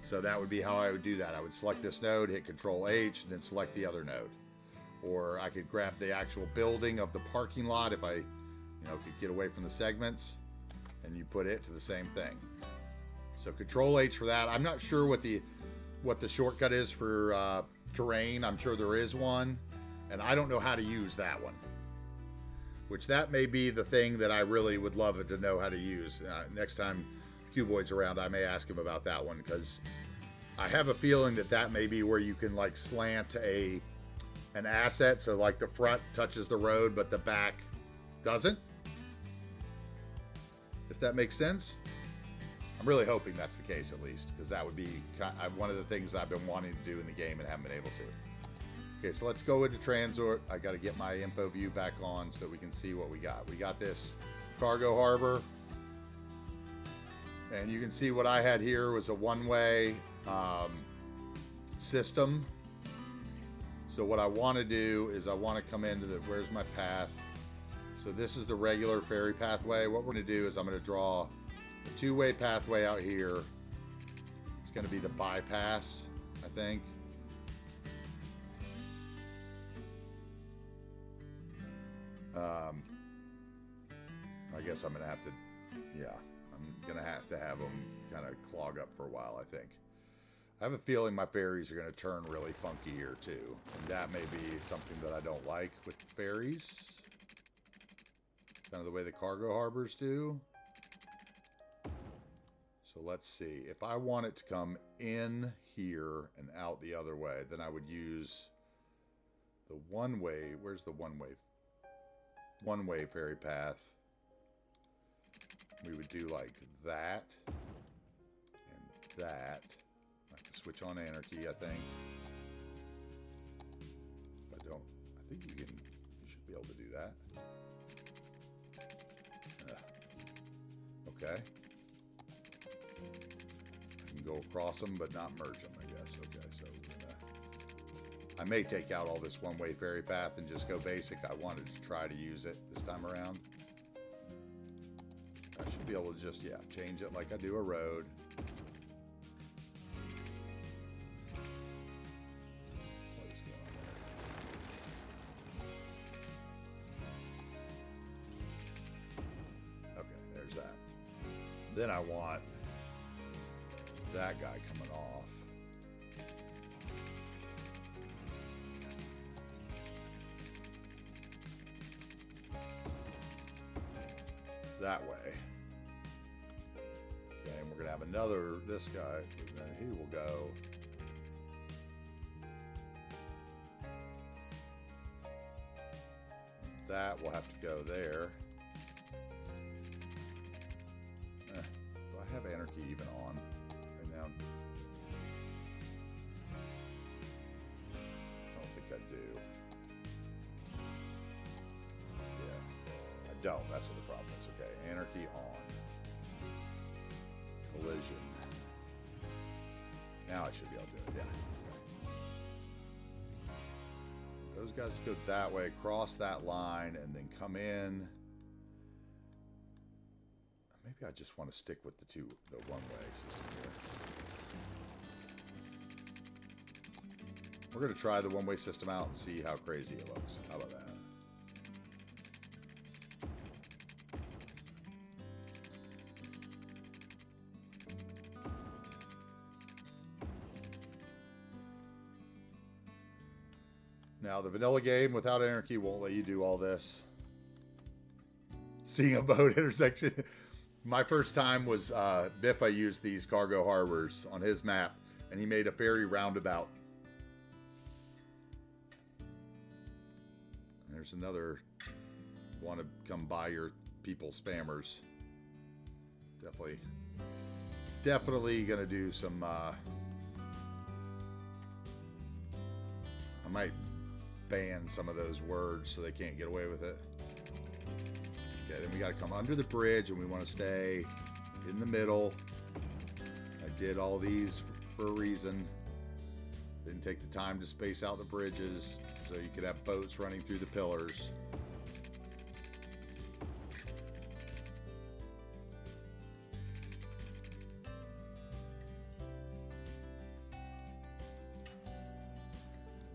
So that would be how I would do that. I would select this node, hit Control H, and then select the other node. Or I could grab the actual building of the parking lot if I, could get away from the segments, and you put it to the same thing. So Control H for that. I'm not sure what the shortcut is for terrain. I'm sure there is one, and I don't know how to use that one. Which that may be the thing that I really would love to know how to use. Next time Cuboid's around, I may ask him about that one, because I have a feeling that may be where you can like slant an asset, so like the front touches the road but the back doesn't, if that makes sense. I'm really hoping that's the case, at least, because that would be one of the things I've been wanting to do in the game and haven't been able to. Okay, so let's go into Transort. I got to get my info view back on so that we can see what we got. We got this cargo harbor. And you can see what I had here was a one-way system. So what I want to do is I want to come into where's my path? So this is the regular ferry pathway. What we're going to do is I'm going to draw a 2-way pathway out here. It's going to be the bypass, I think. I guess I'm going to have to, yeah. I'm going to have them kind of clog up for a while, I think. I have a feeling my ferries are going to turn really funky here, too. And that may be something that I don't like with ferries. Kind of the way the cargo harbors do. So let's see. If I want it to come in here and out the other way, then I would use the one-way. Where's the one-way? One-way ferry path. We would do like that and that. I can switch on anarchy, I think. If I don't, I think you should be able to do that. Okay. I can go across them, but not merge them, I guess. Okay, so I may take out all this one-way ferry path and just go basic. I wanted to try to use it this time around. I should be able to just, yeah, change it like I do a road. What is going on there? Okay, there's that. Then I want that guy coming off. That way. Okay, and we're going to have another, this guy, and then he will go. That will have to go there. Do I have anarchy even on right now? I don't think I do. Yeah, I don't. That's what the problem is. Okay, anarchy on. Collision. Now I should be able to do it. Yeah. Okay. Those guys go that way, cross that line, and then come in. Maybe I just want to stick with the one-way system here. We're going to try the one-way system out and see how crazy it looks. How about that? Now, the vanilla game without anarchy won't let you do all this. Seeing a boat intersection. My first time was Biff. I used these cargo harbors on his map, and he made a ferry roundabout. And there's another want to come by your people spammers. Definitely gonna do some. I might ban some of those words so they can't get away with it. Okay, then we got to come under the bridge, and we want to stay in the middle. I did all these for a reason. Didn't take the time to space out the bridges so you could have boats running through the pillars.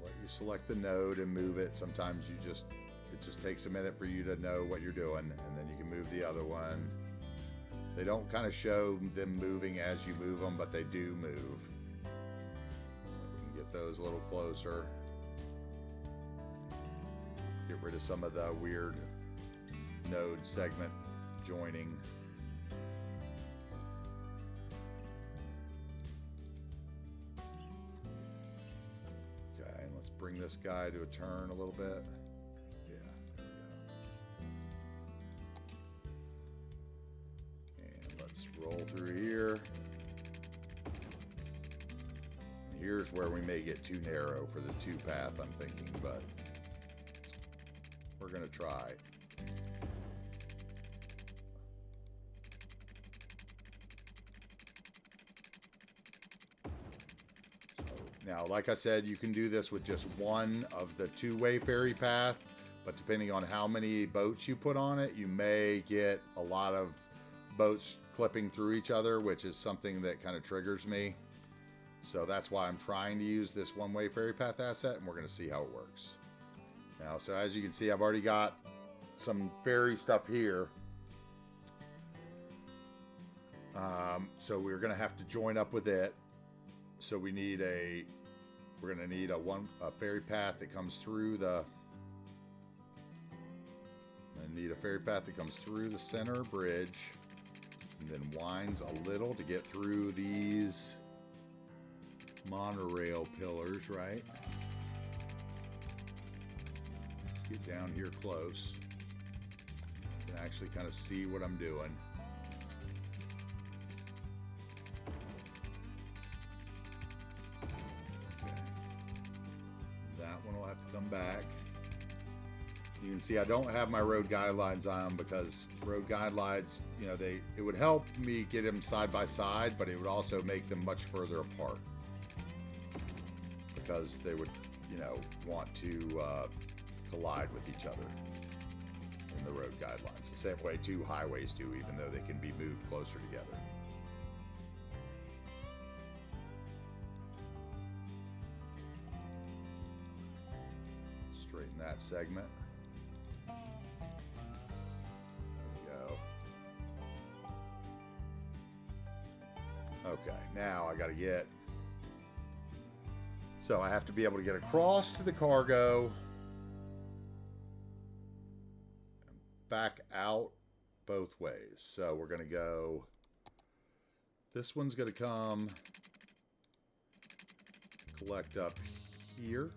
Let you select the node and move it. Sometimes it just takes a minute for you to know what you're doing, and then you can move the other one. They don't kind of show them moving as you move them, but they do move. So we can get those a little closer. Get rid of some of the weird node segment joining. Okay, and let's bring this guy to a turn a little bit. Roll through here. Here's where we may get too narrow for the two path, I'm thinking, but we're going to try. So now, like I said, you can do this with just one of the two-way ferry path, but depending on how many boats you put on it, you may get a lot of boats clipping through each other, which is something that kind of triggers me. So that's why I'm trying to use this one-way ferry path asset, and we're going to see how it works. Now, so as you can see, I've already got some ferry stuff here. So we're going to have to join up with it. So we're going to need a ferry path that comes through the. I need a ferry path that comes through the center bridge. And then winds a little to get through these monorail pillars, right? Let's get down here close. You can actually kind of see what I'm doing. Okay. That one will have to come back. You can see I don't have my road guidelines on because road guidelines, you know, it would help me get them side by side, but it would also make them much further apart because they would, you know, want to collide with each other in the road guidelines. The same way two highways do, even though they can be moved closer together. Straighten that segment. Okay, now I got to get, so I have to be able to get across to the cargo and back out both ways. So we're going to go, this one's going to come, collect up here.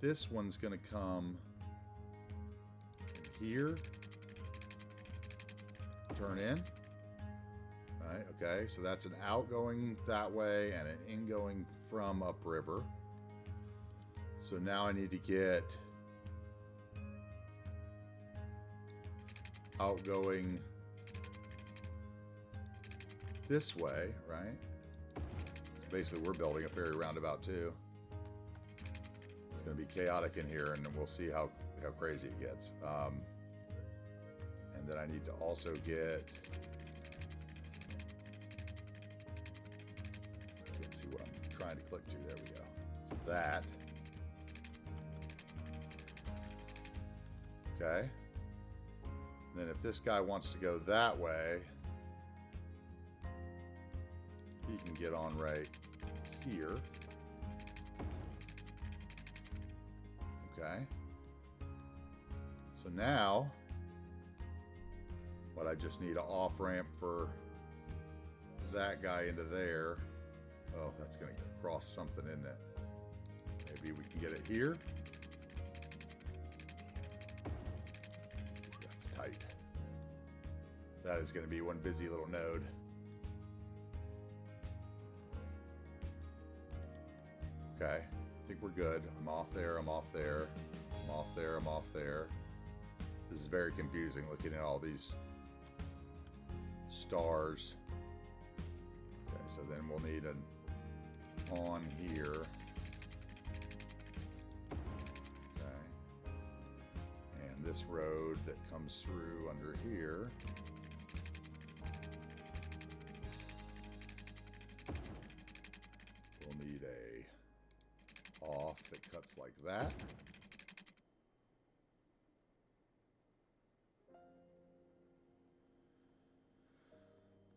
This one's going to come here, turn in. Right, okay, so that's an outgoing that way and an ingoing from upriver. So now I need to get outgoing this way, right? So basically we're building a ferry roundabout too. It's going to be chaotic in here and we'll see how crazy it gets. And then I need to also get, can't see what I'm trying to click to, there we go. So that. Okay. Then if this guy wants to go that way, he can get on right here. Okay. So now, what I just need an off-ramp for that guy into there. Oh, that's going to cross something, isn't it? Maybe we can get it here. That's tight. That is going to be one busy little node. Okay, I think we're good. I'm off there, I'm off there, I'm off there, I'm off there. This is very confusing looking at all these stars. Okay, so then we'll need an on here. Okay. And this road that comes through under here. We'll need a off that cuts like that.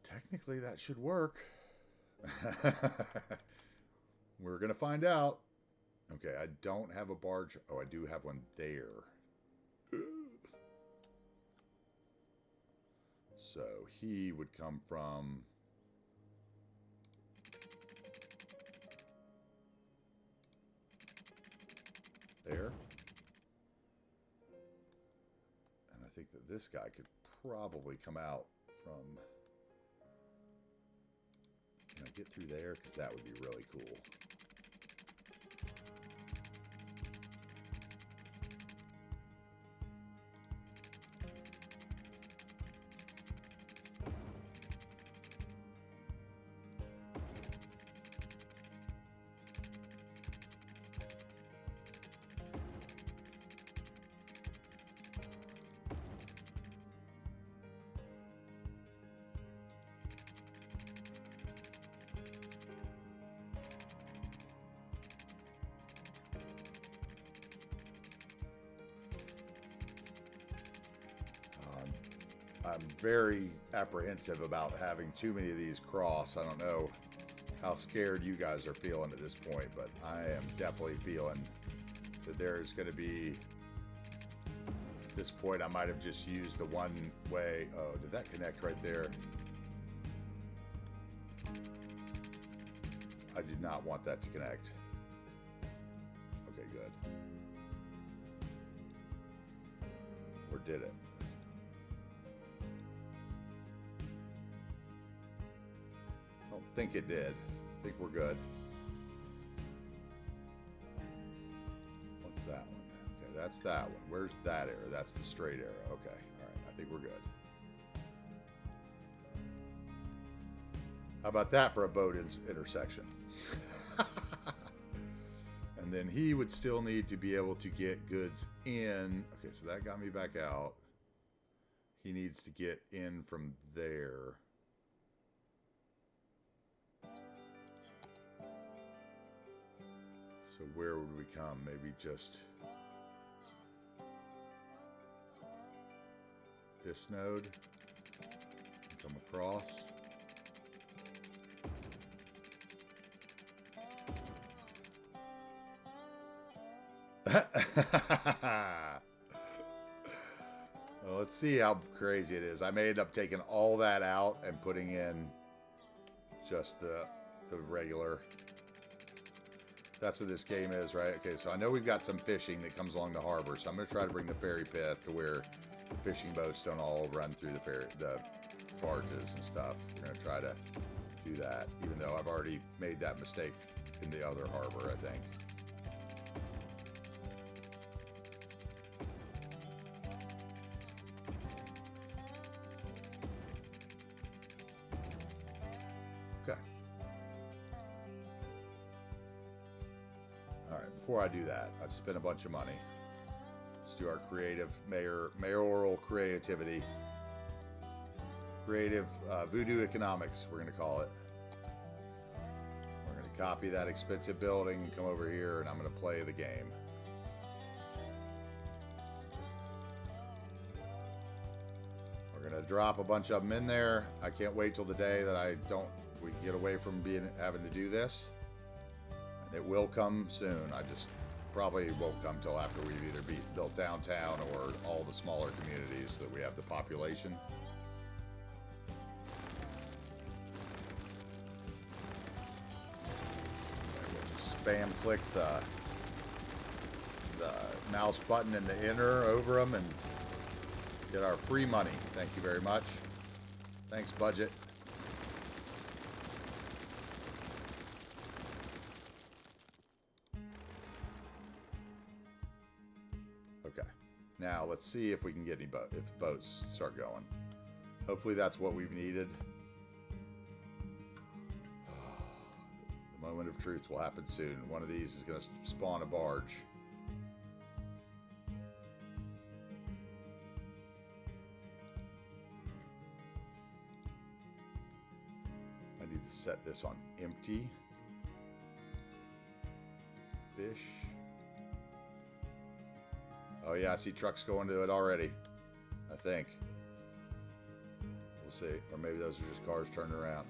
Technically that should work. We're gonna find out. Okay, I don't have a barge. Oh, I do have one there. So he would come from there. And I think that this guy could probably come out from... Can I get through there? Because that would be really cool. I'm very apprehensive about having too many of these cross. I don't know how scared you guys are feeling at this point, but I am definitely feeling that there's going to be this point, I might have just used the one way. Oh, did that connect right there? I did not want that to connect. Okay, good. Or did it? I don't think it did. I think we're good. What's that one? Okay, that's that one. Where's that arrow? That's the straight arrow. Okay, all right. I think we're good. How about that for a boat intersection? And then he would still need to be able to get goods in. Okay, so that got me back out. He needs to get in from there. So where would we come? Maybe just this node. Come across. Well, let's see how crazy it is. I may end up taking all that out and putting in just the regular. That's what this game is, right? Okay, so I know we've got some fishing that comes along the harbor, so I'm going to try to bring the ferry pit to where the fishing boats don't all run through the barges and stuff. We're going to try to do that, even though I've already made that mistake in the other harbor, I think. Okay. All right, before I do that, I've spent a bunch of money. Let's do our creative mayoral creativity. Creative voodoo economics, we're going to call it. We're going to copy that expensive building and come over here, and I'm going to play the game. We're going to drop a bunch of them in there. I can't wait till the day that we get away from having to do this. And it will come soon. I just probably won't come till after we've either built downtown or all the smaller communities that we have the population. We'll just spam click the mouse button in the enter over them and get our free money. Thank you very much. Thanks, budget. Okay. Now let's see if we can get any if boats start going. Hopefully that's what we've needed. The moment of truth will happen soon. One of these is going to spawn a barge. I need to set this on empty. Fish. Oh yeah, I see trucks going to it already. I think. We'll see. Or maybe those are just cars turned around.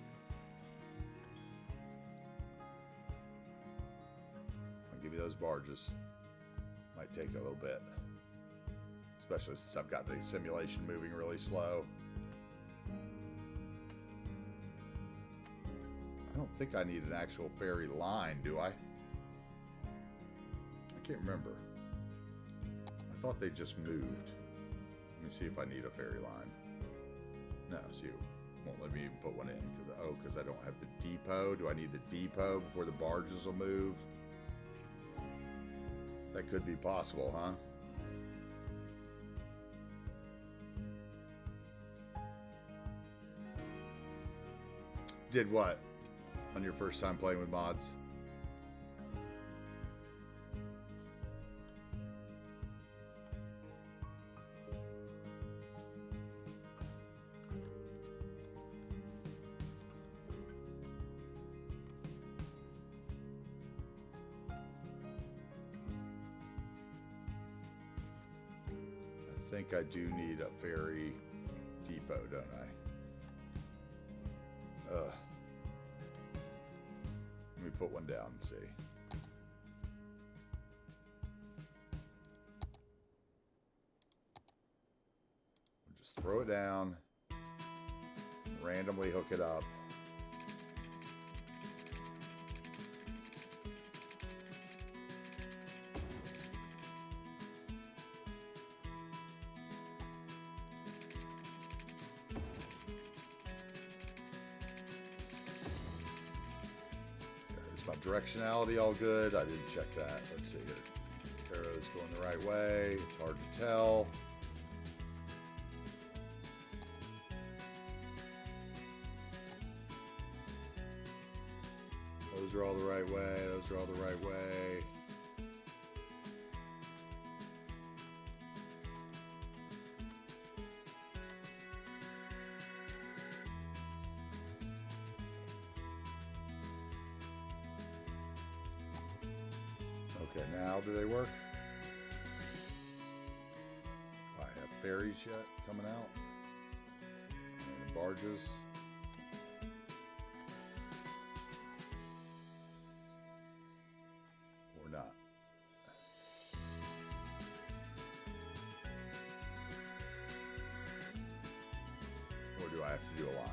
I'll give you those barges. Might take a little bit. Especially since I've got the simulation moving really slow. I don't think I need an actual ferry line, do I? I can't remember. I thought they just moved. Let me see if I need a ferry line. No, see, it won't let me even put one in because I don't have the depot. Do I need the depot before the barges will move? That could be possible, huh? Did what on your first time playing with mods? I think I do need a ferry depot, don't I? Let me put one down and see. throw it down, randomly hook it up. Is my directionality all good? I didn't check that. Let's see here. Arrow's going the right way. It's hard to tell. Those are all the right way. Those are all the right way. Okay, now do they work? I have ferries yet coming out. And barges. Or not. Or do I have to do a line?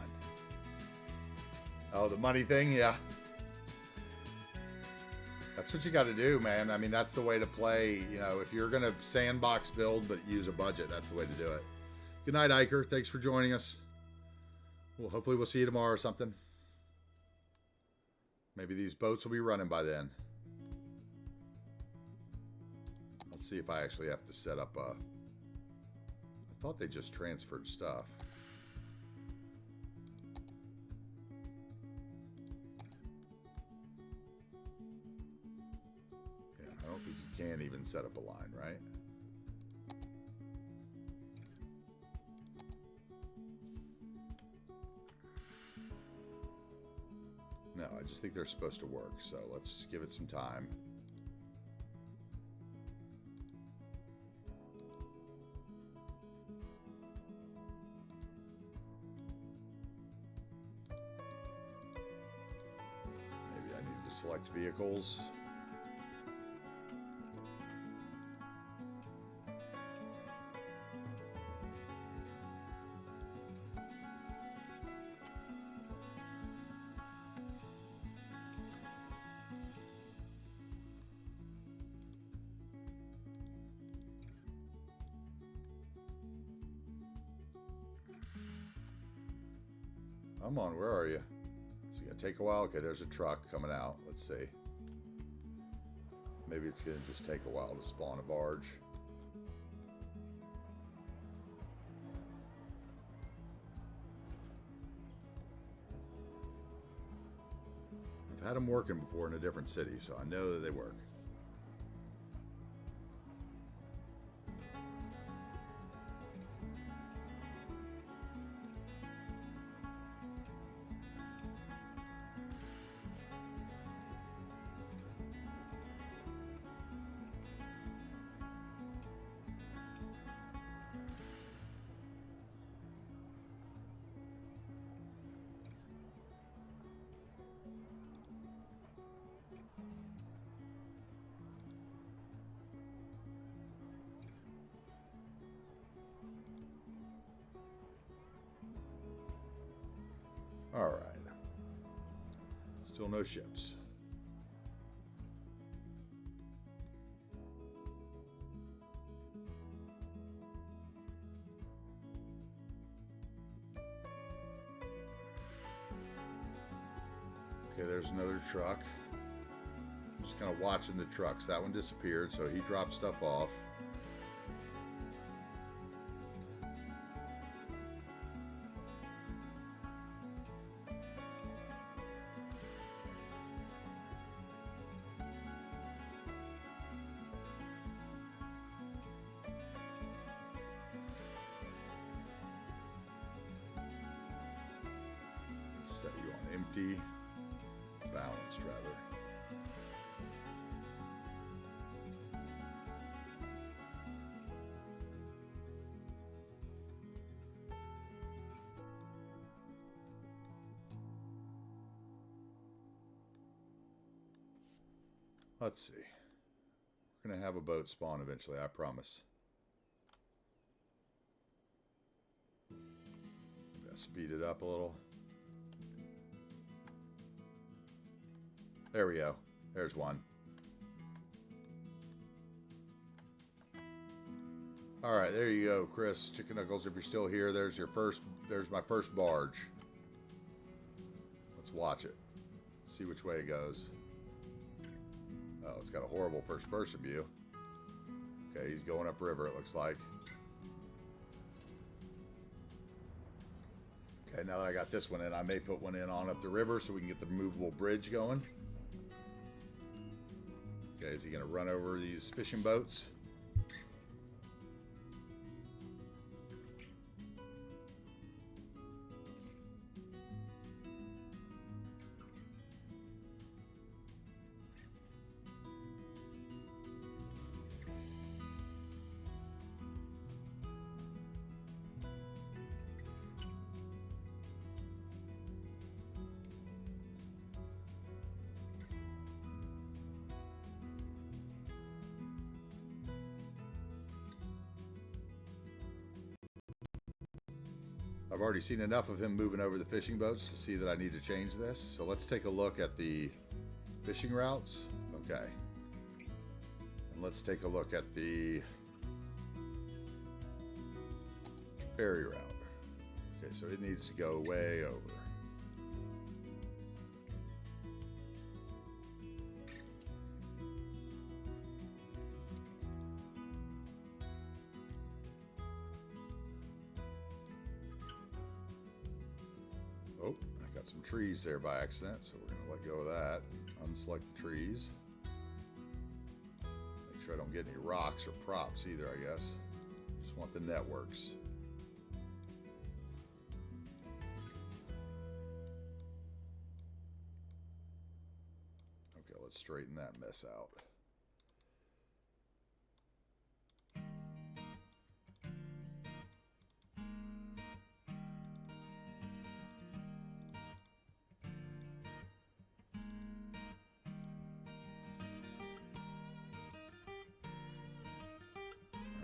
Oh, the money thing? Yeah. That's what you got to do, man. I mean, that's the way to play. You know, if you're going to sandbox build but use a budget, that's the way to do it. Good night, Iker. Thanks for joining us. Well, hopefully we'll see you tomorrow or something. Maybe these boats will be running by then. Let's see if I actually have to set up a... I thought they just transferred stuff. I don't think you can even set up a line, right? No, I just think they're supposed to work, so let's just give it some time. Maybe I need to select vehicles. Come on, where are you? It's gonna take a while. Okay, there's a truck coming out. Let's see. Maybe it's gonna just take a while to spawn a barge. I've had them working before in a different city, so I know that they work. All right. Still no ships. Okay, there's another truck. I'm just kind of watching the trucks. That one disappeared, so he dropped stuff off. Set you on empty, balanced rather. Let's see. We're going to have a boat spawn eventually, I promise. Gotta speed it up a little. There we go. There's one. All right, there you go, Chris. Chicken Knuckles, if you're still here, there's my first barge. Let's watch it. Let's see which way it goes. Oh, it's got a horrible first person view. Okay, he's going upriver, it looks like. Okay, now that I got this one in, I may put one in on up the river so we can get the movable bridge going. Okay, is he going to run over these fishing boats? I've already seen enough of him moving over the fishing boats to see that I need to change this. So let's take a look at the fishing routes. Okay. And let's take a look at the ferry route. Okay, so it needs to go way over. Oh, I got some trees there by accident, so we're going to let go of that. Unselect the trees. Make sure I don't get any rocks or props either, I guess. Just want the networks. Okay, let's straighten that mess out.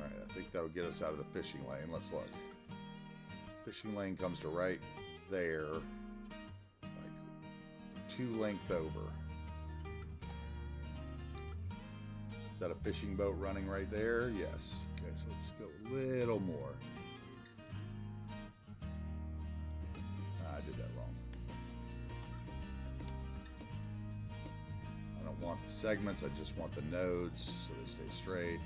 I think that'll get us out of the fishing lane. Let's look. Fishing lane comes to right there, like 2 length over. Is that a fishing boat running right there? Yes. Okay, so let's go a little more. I did that wrong. I don't want the segments, I just want the nodes so they stay straight.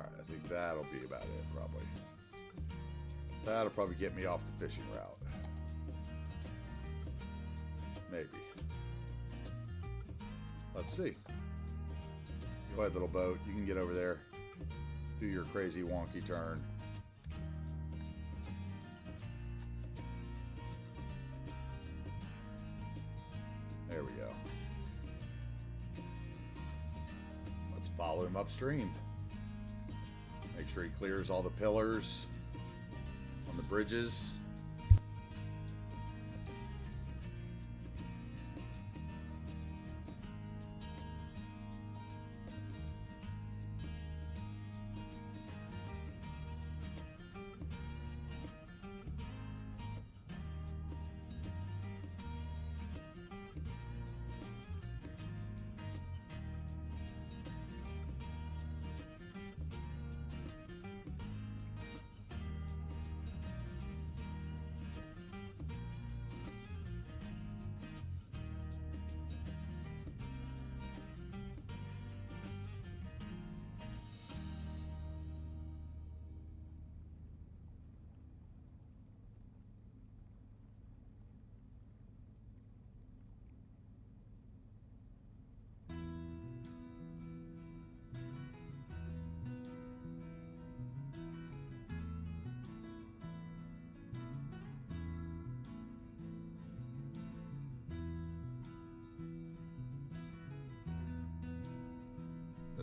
I think that'll be about it, probably. That'll probably get me off the fishing route. Maybe. Let's see. Go ahead, little boat. You can get over there. Do your crazy wonky turn. There we go. Let's follow him upstream. Make sure he clears all the pillars on the bridges.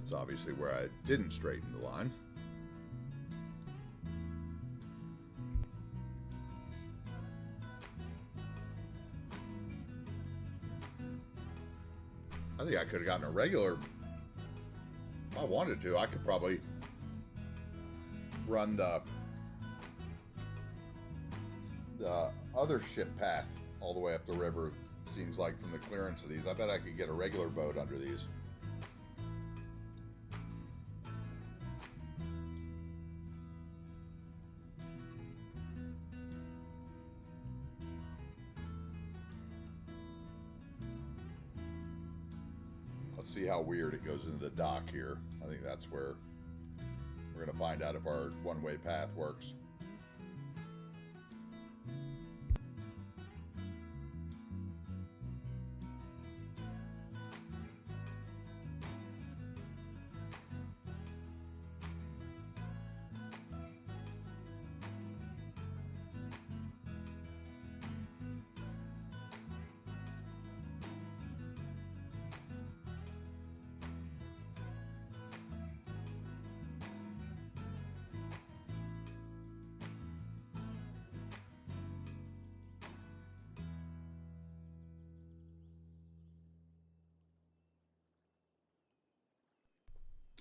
That's obviously where I didn't straighten the line. I think I could have gotten a regular. If I wanted to, I could probably run the other ship path all the way up the river. Seems like from the clearance of these. I bet I could get a regular boat under these. Let's see how weird it goes into the dock here. I think that's where we're going to find out if our one-way path works.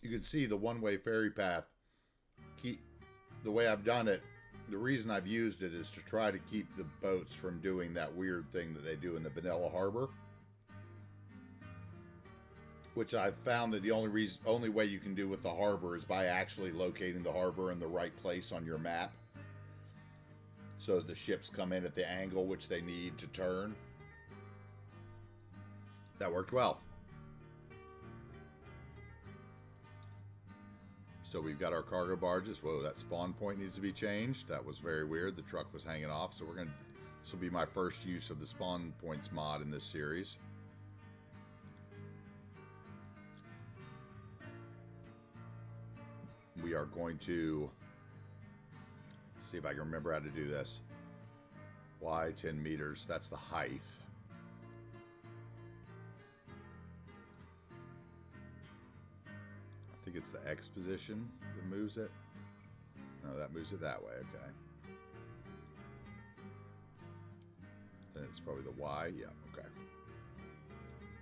You can see the one-way ferry path. The way I've done it, the reason I've used it is to try to keep the boats from doing that weird thing that they do in the vanilla harbor, which I've found that the only way you can do with the harbor is by actually locating the harbor in the right place on your map, so the ships come in at the angle which they need to turn. That worked well. So we've got our cargo barges. Whoa, that spawn point needs to be changed. That was very weird. The truck was hanging off. So this will be my first use of the spawn points mod in this series. We are going to see if I can remember how to do this. Y 10 meters. That's the height. I think it's the X position that moves it. No, that moves it that way. Okay. Then it's probably the Y. Yeah, okay.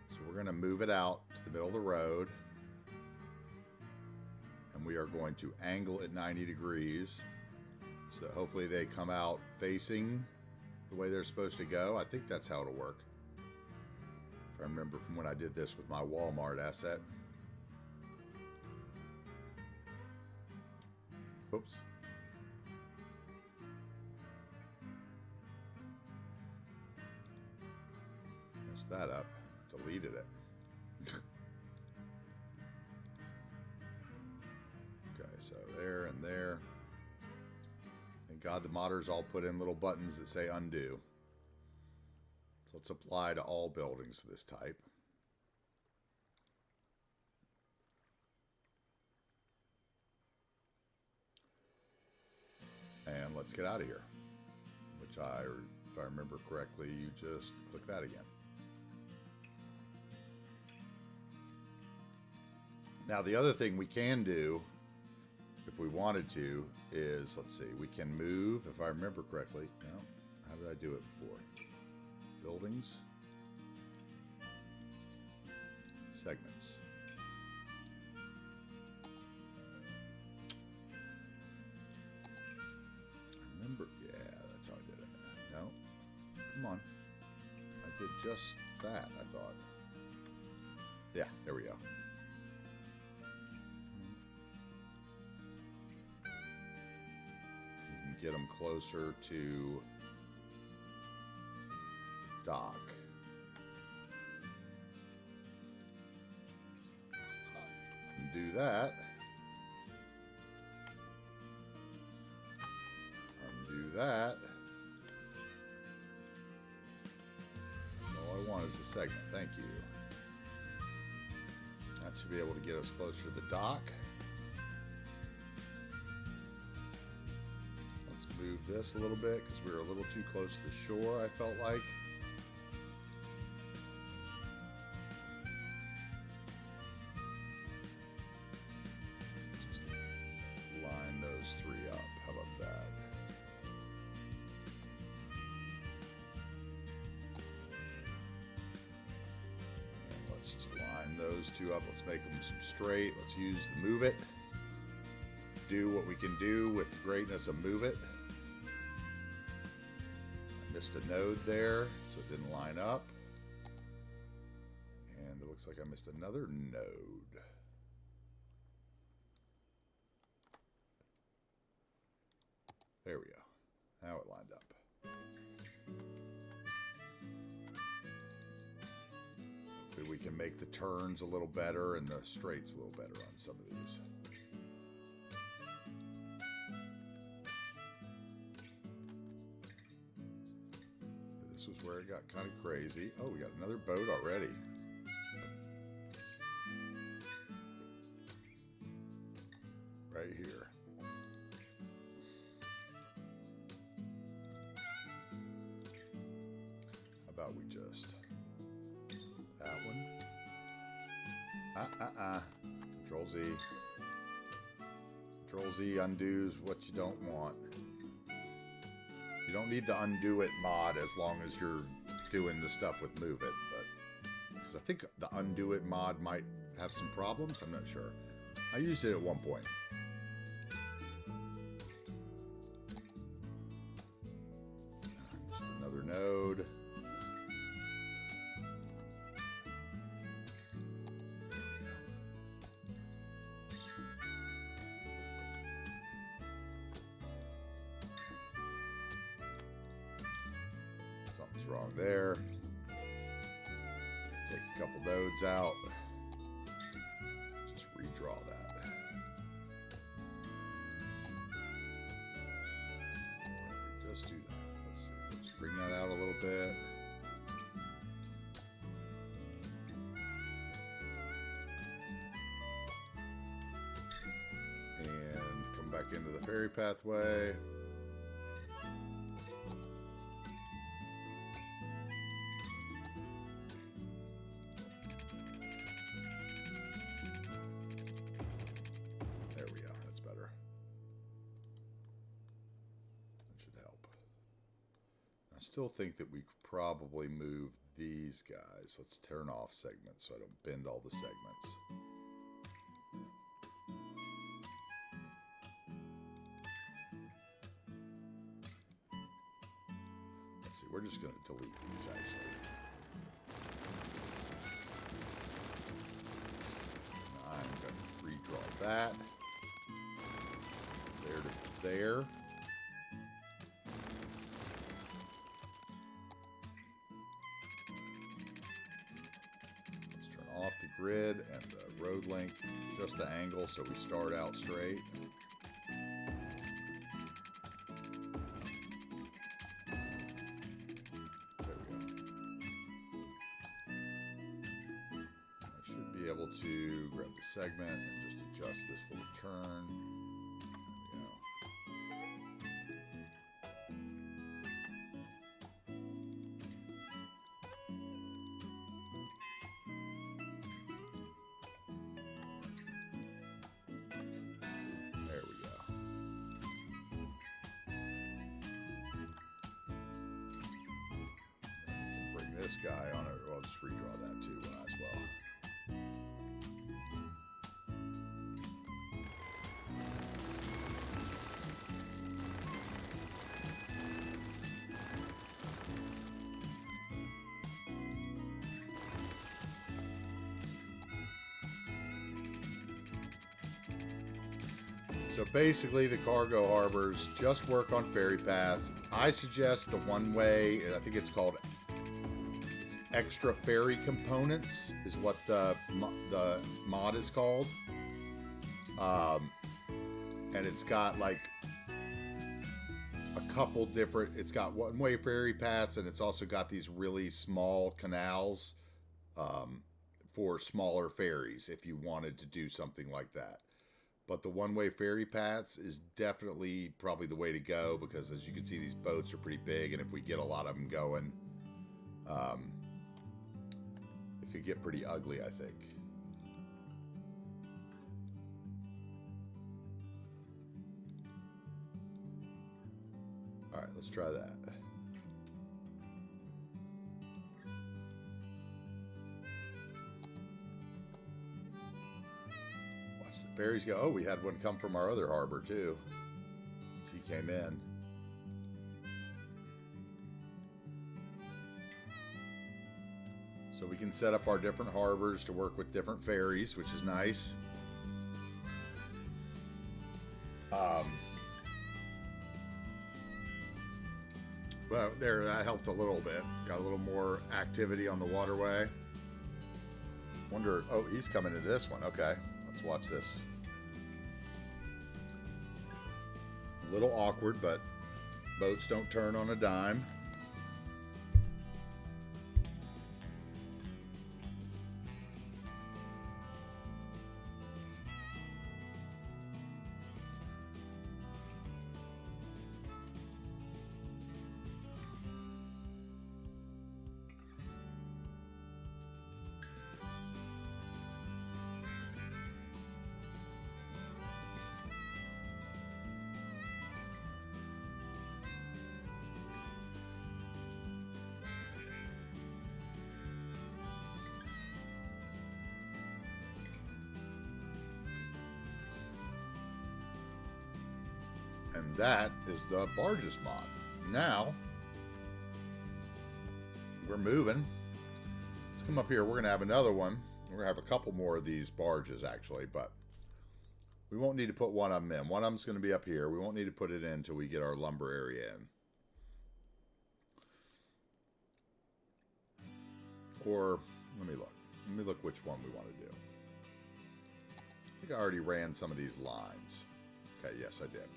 So we're going to move it out to the middle of the road. And we are going to angle it 90 degrees. So that hopefully they come out facing the way they're supposed to go. I think that's how it'll work. If I remember from when I did this with my Walmart asset. Oops. Messed that up. Deleted it. Okay, so there and there. Thank God the modders all put in little buttons that say undo. So let's apply to all buildings of this type. And let's get out of here. Which if I remember correctly, you just click that again. Now the other thing we can do, if we wanted to, is, let's see, we can move, if I remember correctly. No, how did I do it before? Buildings. Segments. Yeah, that's how I did it. No, come on. I did just that, I thought. Yeah, there we go. You can get them closer to dock. Do that. That. All I want is the segment. Thank you. That should be able to get us closer to the dock. Let's move this a little bit because we were a little too close to the shore, I felt like. those two up. Let's make them straight. Let's use the move it. Do what we can do with the greatness of move it. I missed a node there, so it didn't line up. And it looks like I missed another node. There we go. Now it lined up. Hopefully we can make the turns a little better and the straights a little better on some of these. This was where it got kind of crazy. Oh, we got another boat already. Right here. How about we just... that one. Control Z. Control Z undoes what you don't want. You don't need the undo it mod as long as you're doing the stuff with move it, but because I think the undo it mod might have some problems. I'm not sure. I used it at one point. Just another node. Something's wrong there. Take a couple nodes out. Just redraw that. Just do that. Let's see. Let's bring that out a little bit. And come back into the ferry pathway. Still think that we could probably move these guys. Let's turn off segments so I don't bend all the segments. Let's see, we're just going to delete these actually. I'm going to redraw that. There to there. Off the grid and the road length, just the angle so we start out straight. There we go. I should be able to grab the segment and just adjust this little turn. This guy on it, I'll just redraw that too as well. So basically the cargo harbors just work on ferry paths. I suggest the one way, I think it's called extra ferry components is what the mod is called. And it's got like a couple different, it's got one-way ferry paths, and it's also got these really small canals for smaller ferries if you wanted to do something like that. But the one-way ferry paths is definitely probably the way to go, because as you can see, these boats are pretty big, and if we get a lot of them going, it could get pretty ugly, I think. All right, let's try that. Ferries go. Oh, we had one come from our other harbor too. So he came in. So we can set up our different harbors to work with different ferries, which is nice. Well, there, that helped a little bit. Got a little more activity on the waterway. Wonder, oh, he's coming to this one. Okay, let's watch this. A little awkward, but boats don't turn on a dime. And that is the barges mod. Now, we're moving. Let's come up here. We're going to have another one. We're going to have a couple more of these barges, actually, but we won't need to put one of them in. One of them's going to be up here. We won't need to put it in until we get our lumber area in. Or, let me look. Let me look which one we want to do. I think I already ran some of these lines. Okay, yes, I did.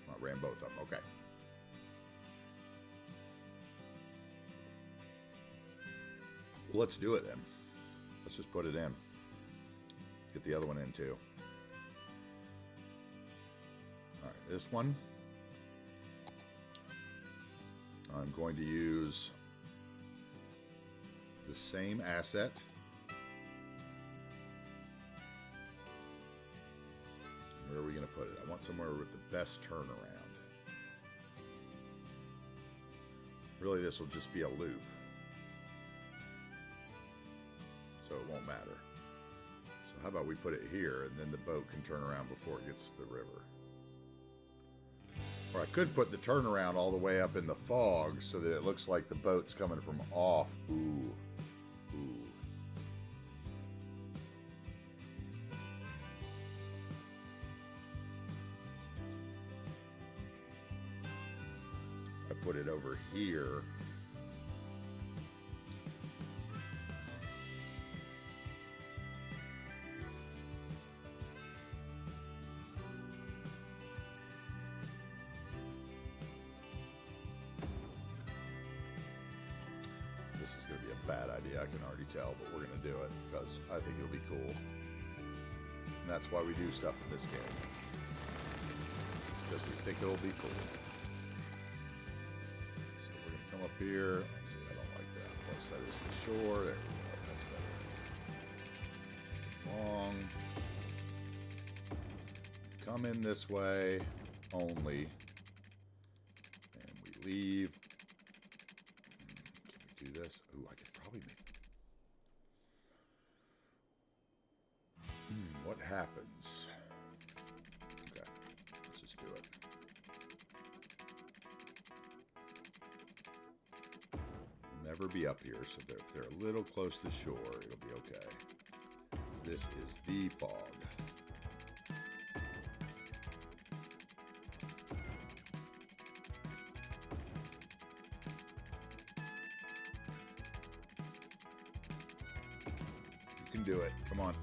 I ran both of them. Okay. Well, let's do it then. Let's just put it in. Get the other one in too. All right, this one. I'm going to use the same asset. Where are we going to put it? I want somewhere with the best turnaround. Really, this will just be a loop. So it won't matter. So how about we put it here, and then the boat can turn around before it gets to the river. Or I could put the turnaround all the way up in the fog so that it looks like the boat's coming from off. Ooh. Ooh. Put it over here. This is going to be a bad idea, I can already tell, but we're going to do it because I think it'll be cool. And that's why we do stuff in this game. It's because we think it'll be cool. Come up here. Let's see, I don't like that. Plus, that is for sure. There we go. That's better. Long. Come in this way only. And we leave. Can we do this? Ooh, I could probably make. What happens? Okay. Let's just do it. Never be up here, so if they're a little close to shore, it'll be okay. This is the fog. You can do it. Come on.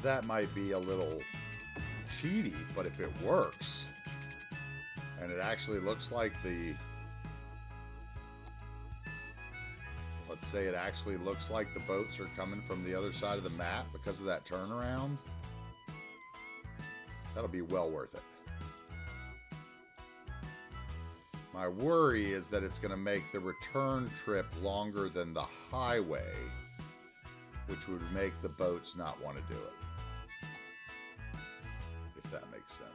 That might be a little cheaty, but if it works and it actually looks like let's say it actually looks like the boats are coming from the other side of the map because of that turnaround, That'll be well worth it. My worry is that it's going to make the return trip longer than the highway, which would make the boats not want to do it. If that makes sense.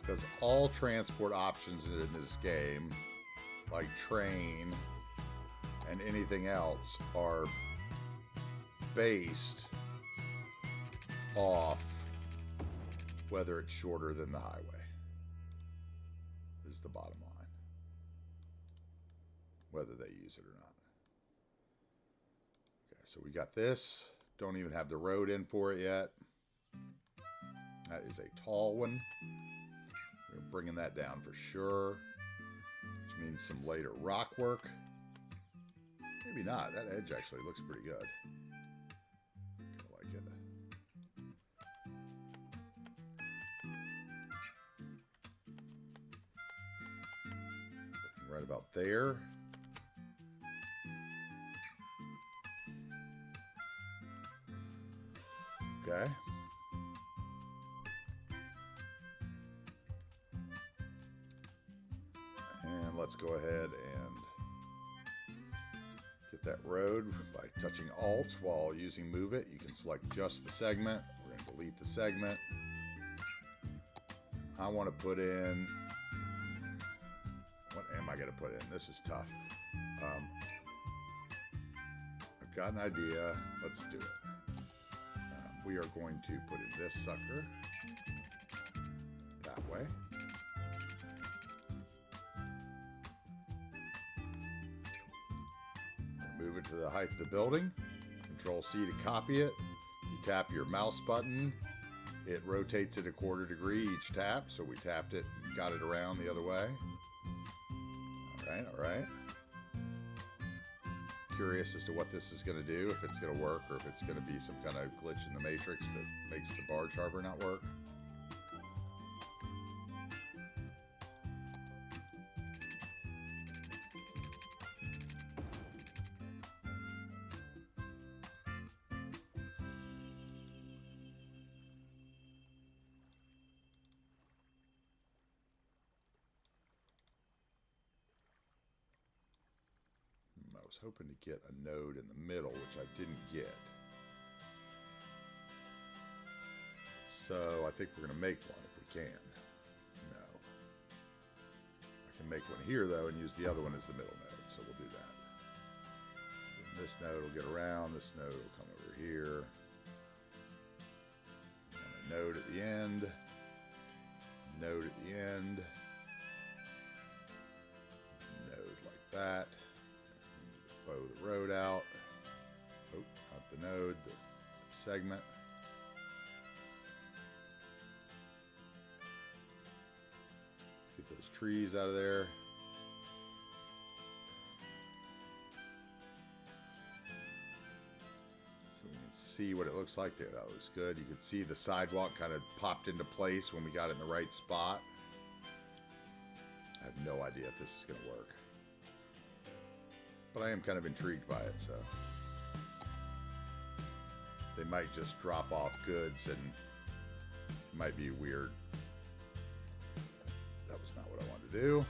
Because all transport options in this game, like train and anything else, are based off whether it's shorter than the highway. Is the bottom line. Whether they use it or not. Okay, so we got this. Don't even have the road in for it yet. That is a tall one. We're bringing that down for sure. Which means some later rock work. Maybe not. That edge actually looks pretty good. I like it. Right about there. Okay. And let's go ahead and get that road by touching Alt while using Move It. You can select just the segment. We're going to delete the segment. I want to put in... What am I going to put in? This is tough. I've got an idea. Let's do it. We are going to put in this sucker that way. Move it to the height of the building. Control C to copy it. You tap your mouse button. It rotates it a 1/4 degree each tap. So we tapped it, got it around the other way. All right. Curious as to what this is going to do, if it's going to work, or if it's going to be some kind of glitch in the matrix that makes the barge harbor not work. I was hoping to get a node in the middle, which I didn't get. So I think we're going to make one if we can. No. I can make one here, though, and use the other one as the middle node. So we'll do that. And this node will get around. This node will come over here. And a node at the end. Node at the end. Node like that. Blow the road out. Oh, not the node, the segment. Let's get those trees out of there. So we can see what it looks like there. That looks good. You can see the sidewalk kind of popped into place when we got it in the right spot. I have no idea if this is going to work. But I am kind of intrigued by it, so. They might just drop off goods and it might be weird. That was not what I wanted to do.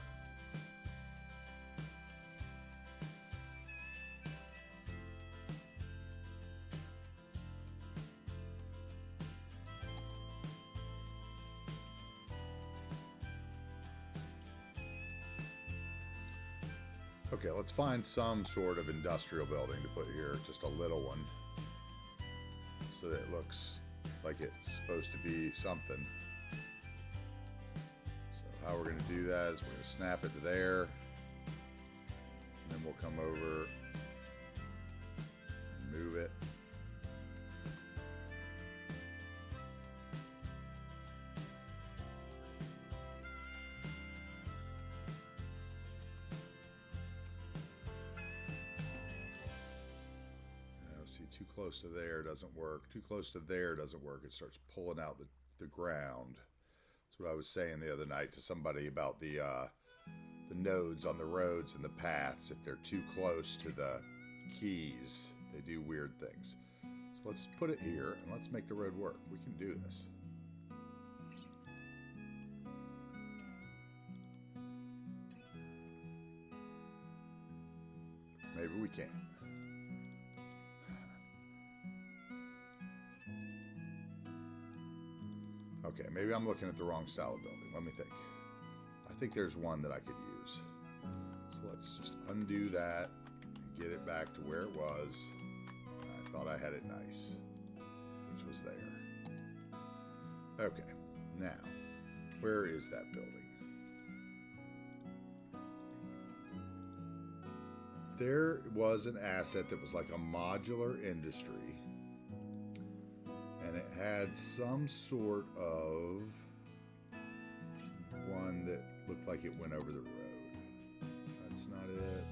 Okay, let's find some sort of industrial building to put here, just a little one, so that it looks like it's supposed to be something. So how we're going to do that is we're going to snap it to there, and then we'll come over, and move it. Too close to there doesn't work. Too close to there doesn't work. It starts pulling out the ground. That's what I was saying the other night to somebody about the nodes on the roads and the paths. If they're too close to the keys, they do weird things. So let's put it here and let's make the road work. We can do this. maybe we can't. Okay, maybe I'm looking at the wrong style of building. Let me think. I think there's one that I could use. So let's just undo that and get it back to where it was. I thought I had it nice, which was there. Okay, now, where is that building? There was an asset that was like a modular industry, and it had some sort of one that looked like it went over the road. That's not it.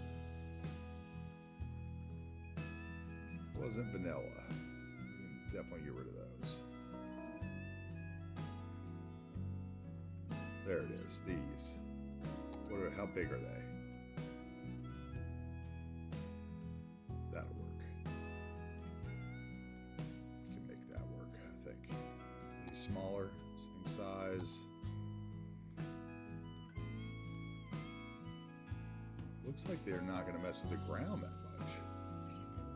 It wasn't vanilla. You can definitely get rid of those. There it is, these. How big are they? That'll work. We can make that work, I think. These smaller, same size. Looks like they're not going to mess with the ground that much.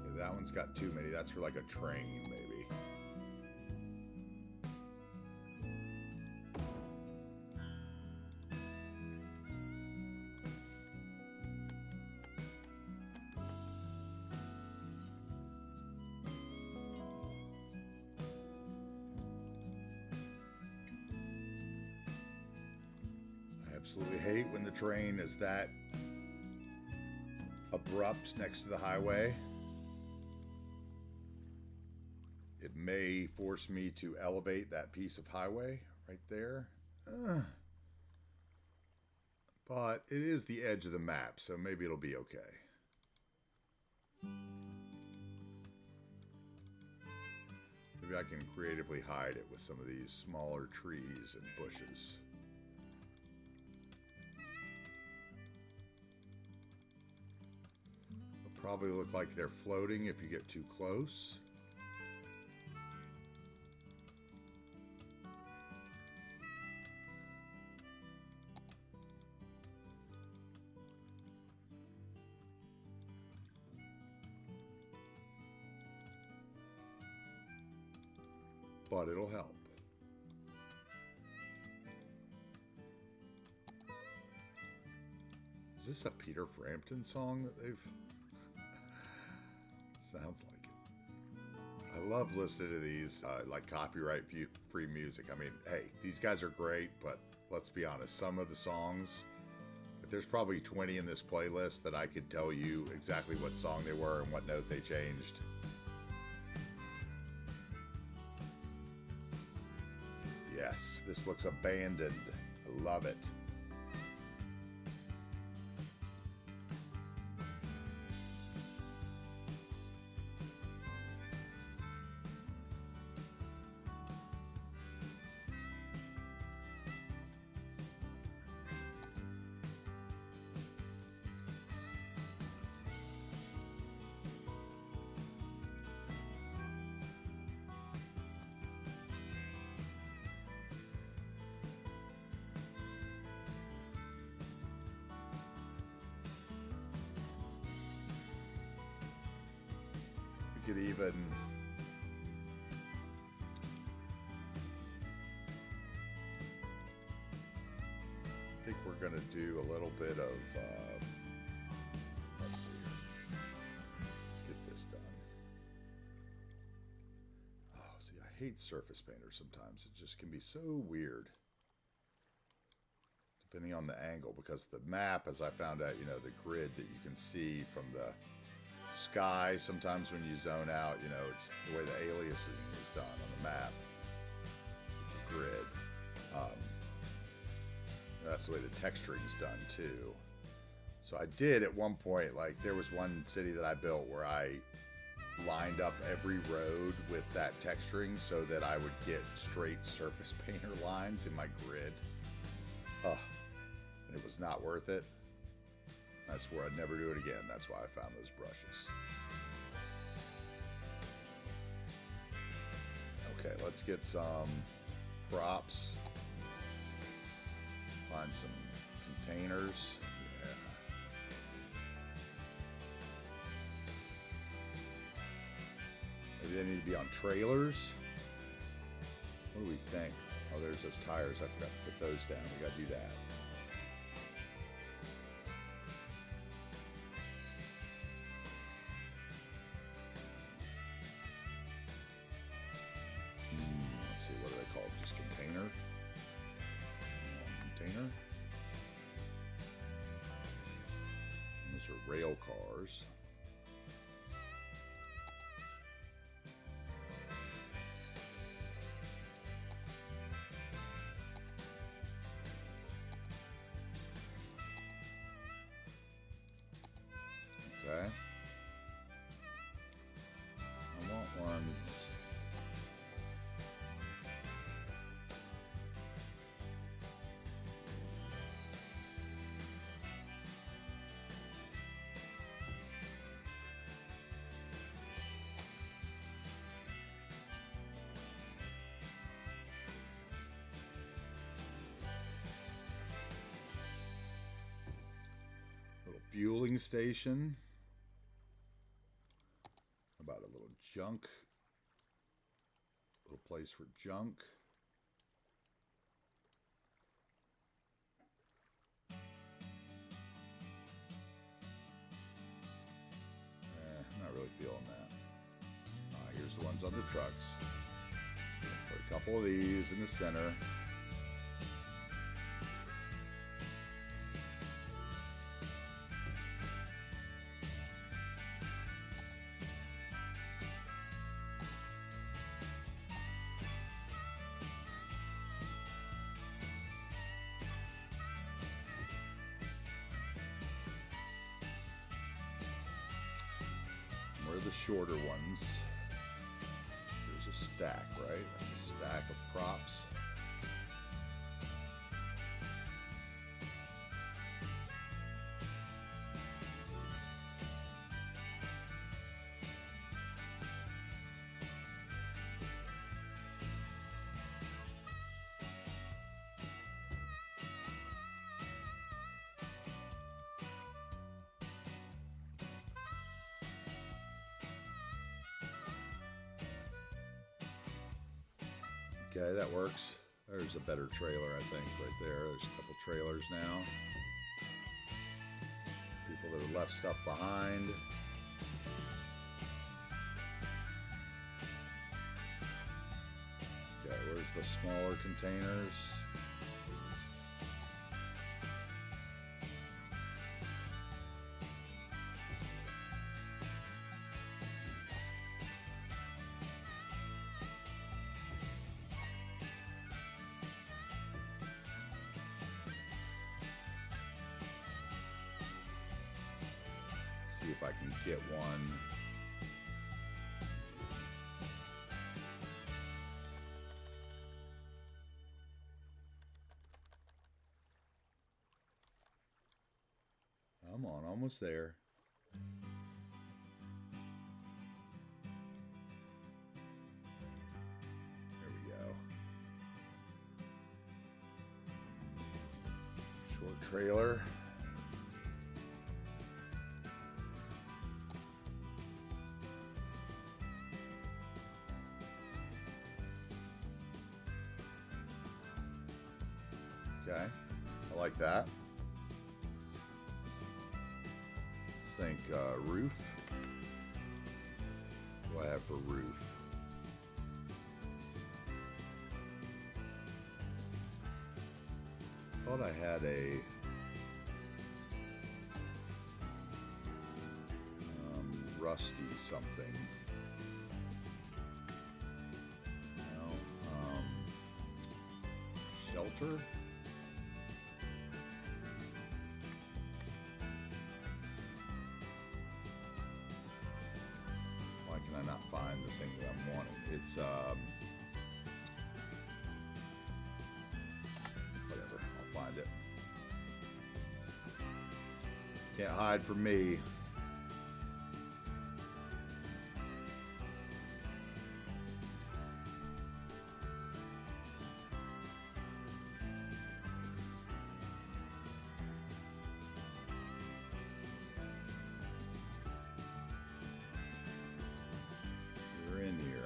Okay, that one's got too many. That's for like a train, maybe. Absolutely hate when the train is that abrupt next to the highway. It may force me to elevate that piece of highway right there. But it is the edge of the map, so maybe it'll be okay. Maybe I can creatively hide it with some of these smaller trees and bushes. Probably look like they're floating if you get too close. But it'll help. Is this a Peter Frampton song that they've... Sounds like it. I love listening to these like copyright-free music. I mean, hey, these guys are great, but let's be honest. Some of the songs, there's probably 20 in this playlist that I could tell you exactly what song they were and what note they changed. Yes, this looks abandoned. I love it. Could even I think we're going to do a little bit of let's see here. Let's get this done. Oh, see, I hate surface painter sometimes. It just can be so weird depending on the angle, because the map, as I found out, you know, the grid that you can see from the sky, sometimes when you zone out, you know, it's the way the aliasing is done on the map, the grid. That's the way the texturing is done too. So I did at one point, like there was one city that I built where I lined up every road with that texturing so that I would get straight surface painter lines in my grid. It was not worth it. I swore I'd never do it again. That's why I found those brushes. Okay, let's get some props. Find some containers. Yeah. they need to be on trailers. What do we think? Oh, there's those tires. I forgot to put those down. We got to do that. Let's see, what are they called? Just container? Container? Those are rail cars. Okay. I want one. Little fueling station. About a little junk, little place for junk. Not really feeling that. Here's the ones on the trucks. Put a couple of these in the center. Where are the shorter ones? There's a stack, right? That's a stack of props. Okay, that works. There's a better trailer, I think, right there. There's a couple trailers now. People that have left stuff behind. Okay, where's the smaller containers? See if I can get one. Come on, almost there. There we go. Short trailer. Okay, I like that. Let's think roof. What do I have for roof? Thought I had a rusty something. No, shelter. Why can I not find the thing that I'm wanting? It's whatever. I'll find it. Can't hide from me. You're in here.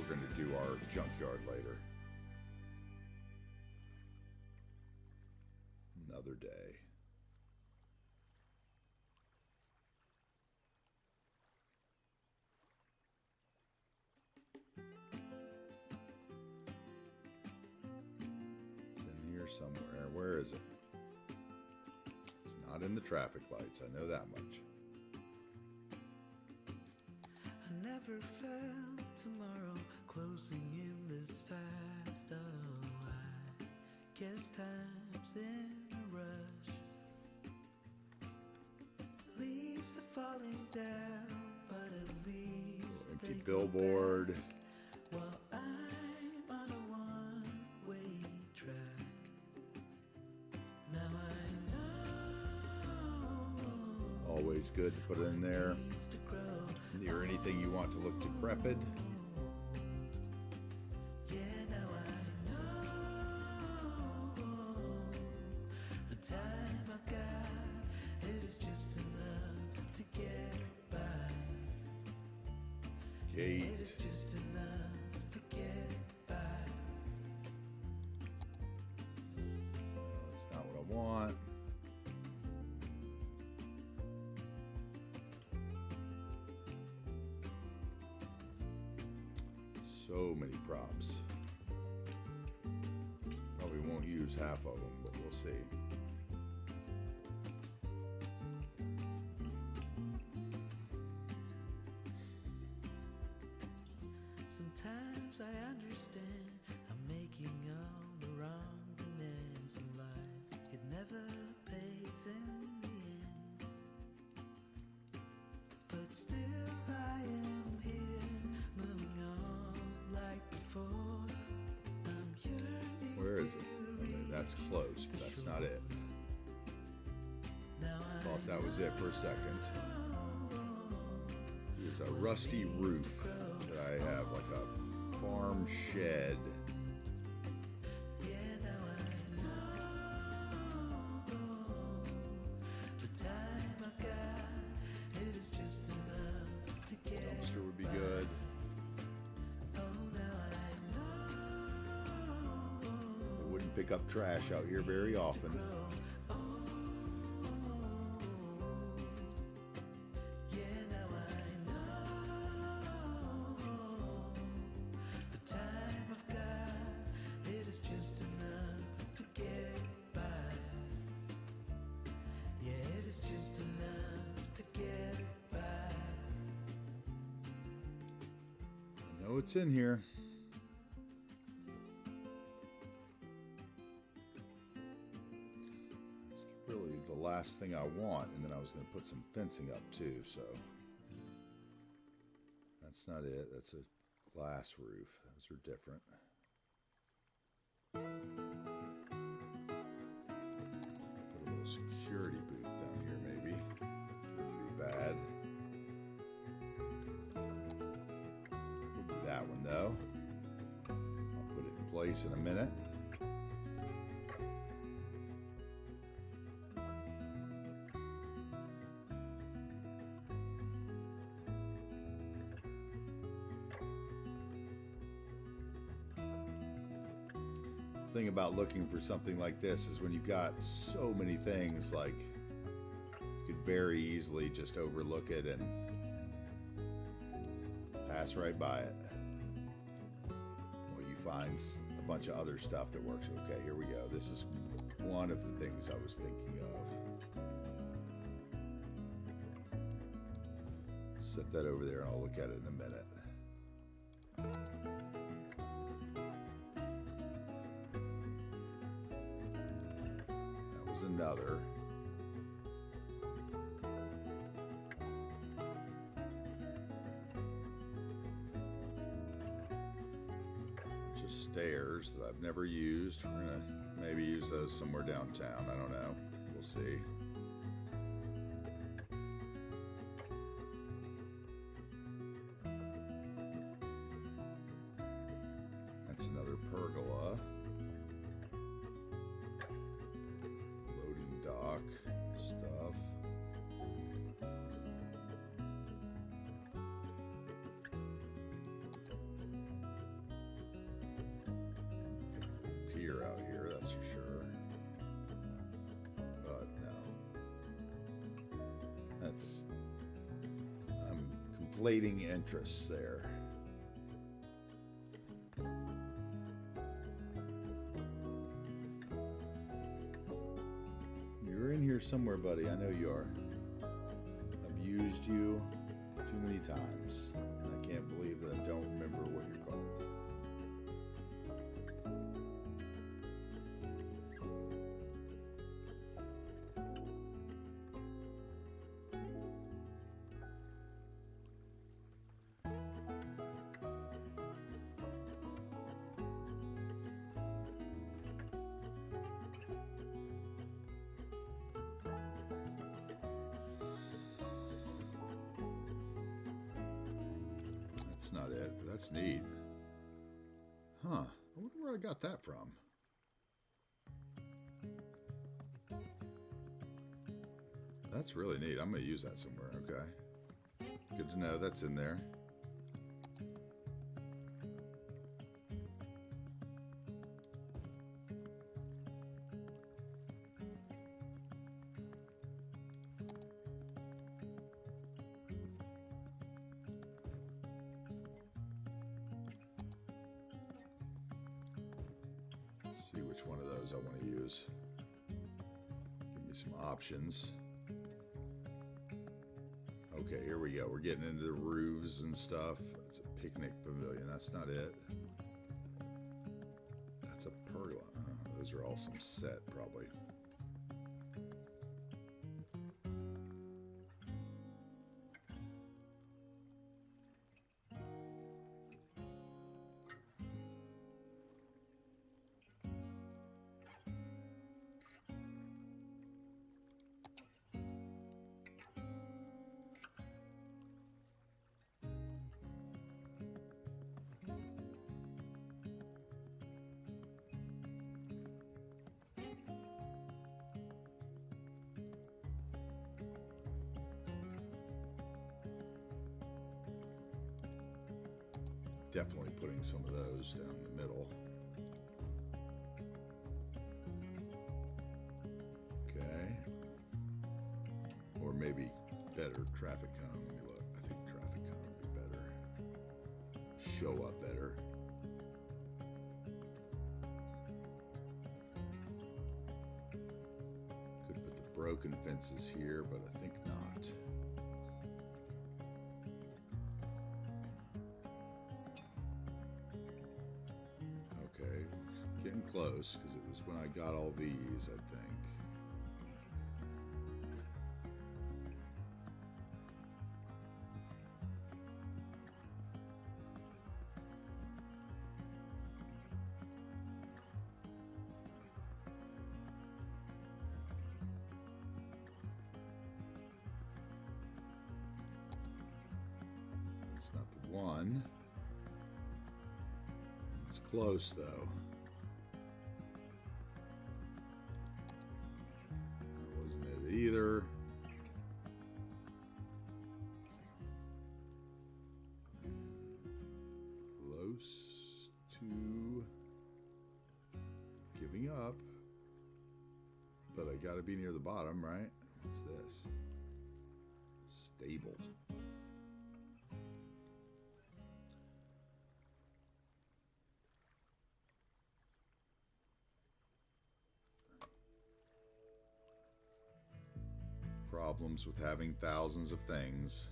we're going to do our junkyard later. Another day. It's in here somewhere. Where is it? It's not in the traffic lights. I know that much. I never felt tomorrow closing in this fast. Oh, I guess time's in a rush. Leaves are falling down, but at least Empty billboard. while I'm on a one-way track. Now I know. Always good to put it in there. Near anything you want to look decrepit. Yeah, now I know the time I got, it is just enough to get by. Gate. It is just enough to get by. That's not what I want. So many props. Probably won't use half of them, but we'll see. Sometimes I understand I'm making all the wrong demands in life. It never pays in the end, but still I am here, moving on like before. I'm yearning. Where is it? Okay, that's close, but that's not it. Now Thought that was it for a second. It's a rusty roof that I have, like a farm shed. yeah, now I know the time I got, it is just enough to get. Dumpster would be good. Oh, now I know. I wouldn't pick up trash out here very often. Yeah, now I know the time I've got, it is just enough to get by. Yeah, it is just enough to get by. I know it's in here. It's really the last thing I want, and then I was going to put some fencing up too, so that's not it. That's a glass roof. Those are different. Put a little security booth down here, maybe. Wouldn't be bad. Wouldn't be that one though. I'll put it in place in a minute. The thing about looking for something like this is when you've got so many things, like you could very easily just overlook it and pass right by it. Well, you find a bunch of other stuff that works. Okay, here we go. This is one of the things I was thinking of. Set that over there and I'll look at it in a minute. That was another. Just stairs that I've never used. We're gonna maybe use those somewhere downtown. I don't know. We'll see. That's another pergola. Loading dock stuff. for sure. But no. That's... I'm conflating interests there. You're in here somewhere, buddy. I know you are. I've used you too many times, and I can't believe that I don't remember what you're called. That's not it, but that's neat. Huh. I wonder where I got that from. That's really neat. I'm going to use that somewhere, okay? Good to know that's in there. See which one of those I want to use. Give me some options. Okay, here we go. We're getting into the roofs and stuff. It's a picnic pavilion. That's not it. That's a pergola. Those are all some set, probably. Definitely putting some of those down the middle. Okay. Or maybe better traffic cone. Let me look. I think traffic cone would be better. Show up better. Could put the broken fences here, but I think not. Getting close, because it was when I got all these, I think. It's not the one. It's close, though. Either. Close to giving up, but I gotta be near the bottom, right? What's this? Stable. Problems with having thousands of things.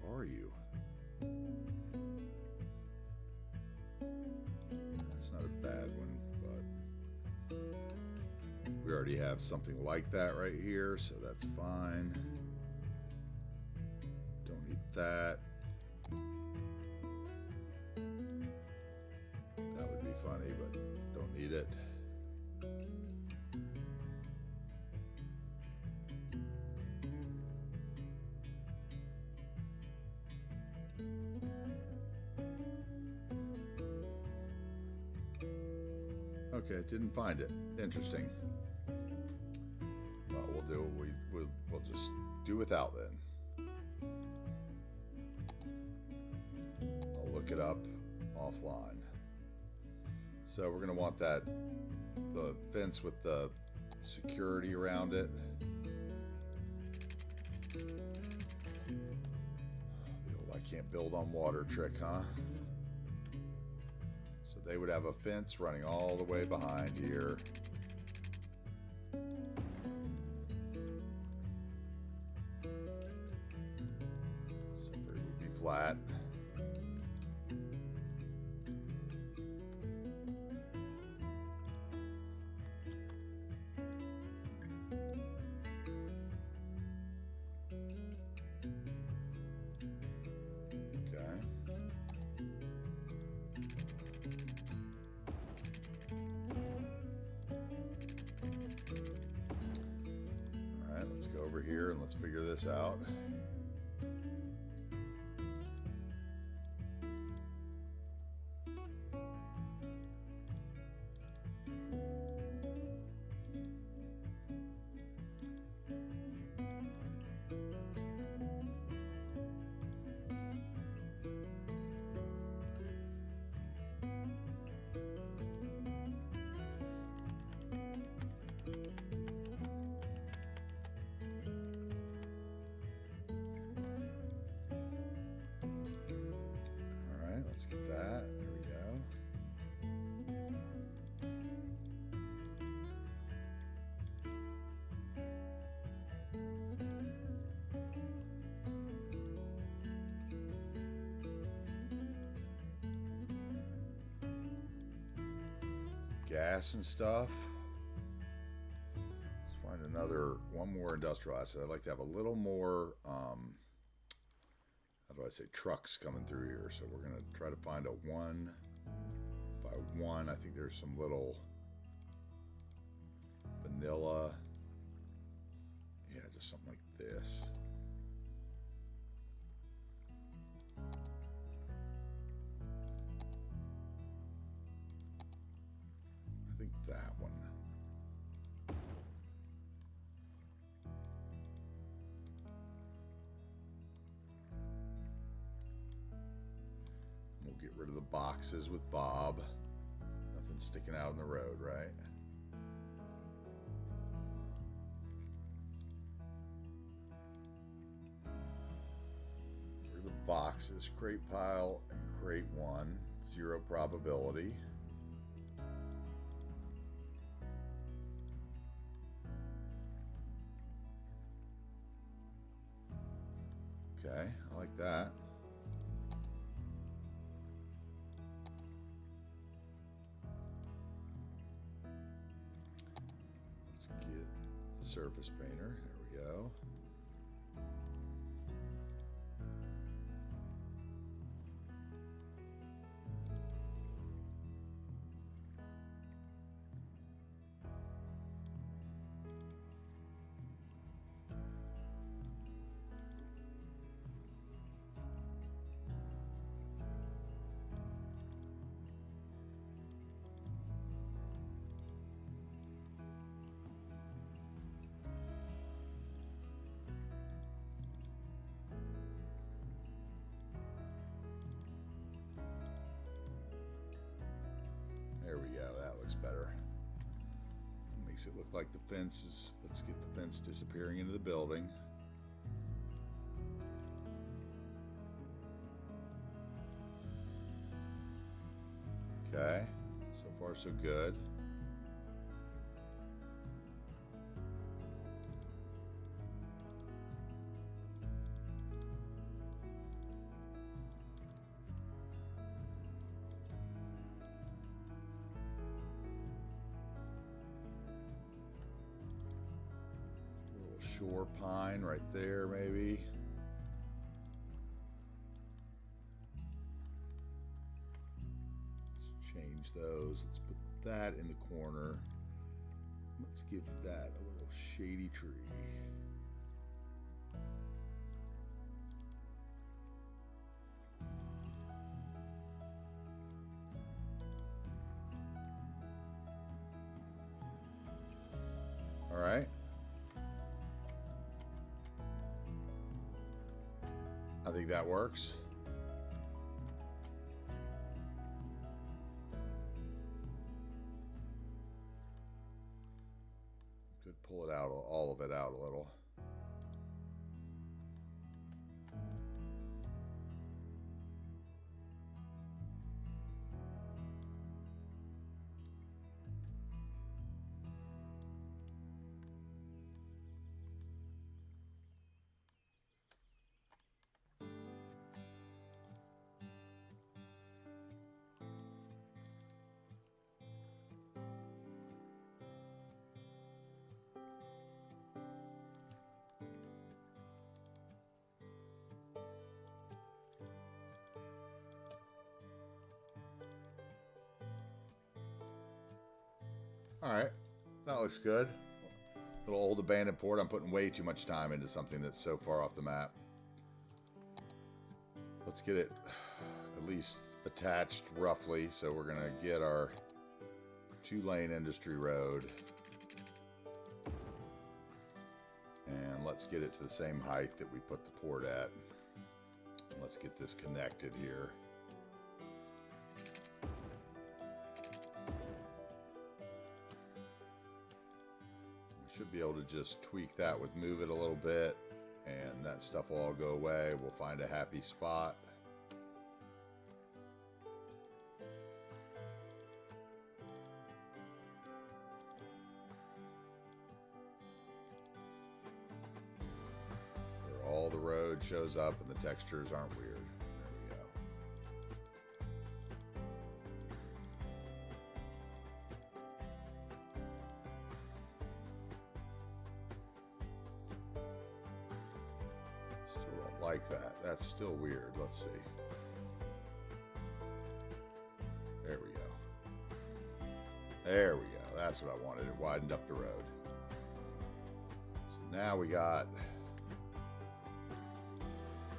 Where are you? That's not a bad one, but we already have something like that right here, so that's fine. That would be funny, but don't need it. Okay, didn't find it. Interesting. do what we'll just do without then. I'll look it up offline. So we're going to want the fence with the security around it. The old I can't build on water trick, huh? So they would have a fence running all the way behind here. So it would be flat. Over here and let's figure this out. Let's get that. There we go. Gas and stuff. Let's find one more industrial asset. I'd like to have a little more how do I say, trucks coming through here. So we're going to try to find a 1 by 1. I think there's some little vanilla. Yeah, just something like this. I think that one. We'll get rid of the boxes with Bob. Nothing sticking out in the road, right? Rid of the boxes. Crate pile and crate 1. 0 probability. Okay, I like that. Get the surface painter. There we go. There we go, that looks better. Makes it look like the fence is, let's get the fence disappearing into the building. Okay, so far so good. Shore pine right there, maybe. Let's change those. Let's put that in the corner. Let's give that a little shady tree. All right. that works. Could pull it out, all of it out a little. Alright, that looks good. Little old abandoned port. I'm putting way too much time into something that's so far off the map. Let's get it at least attached roughly. So we're going to get our 2-lane industry road. And let's get it to the same height that we put the port at. Let's get this connected here. Should be able to just tweak that with move it a little bit, and that stuff will all go away. We'll find a happy spot. Where all the road shows up and the textures aren't weird. There we go. Like that. That's still weird. Let's see. There we go. There we go. That's what I wanted. It widened up the road. So now we got...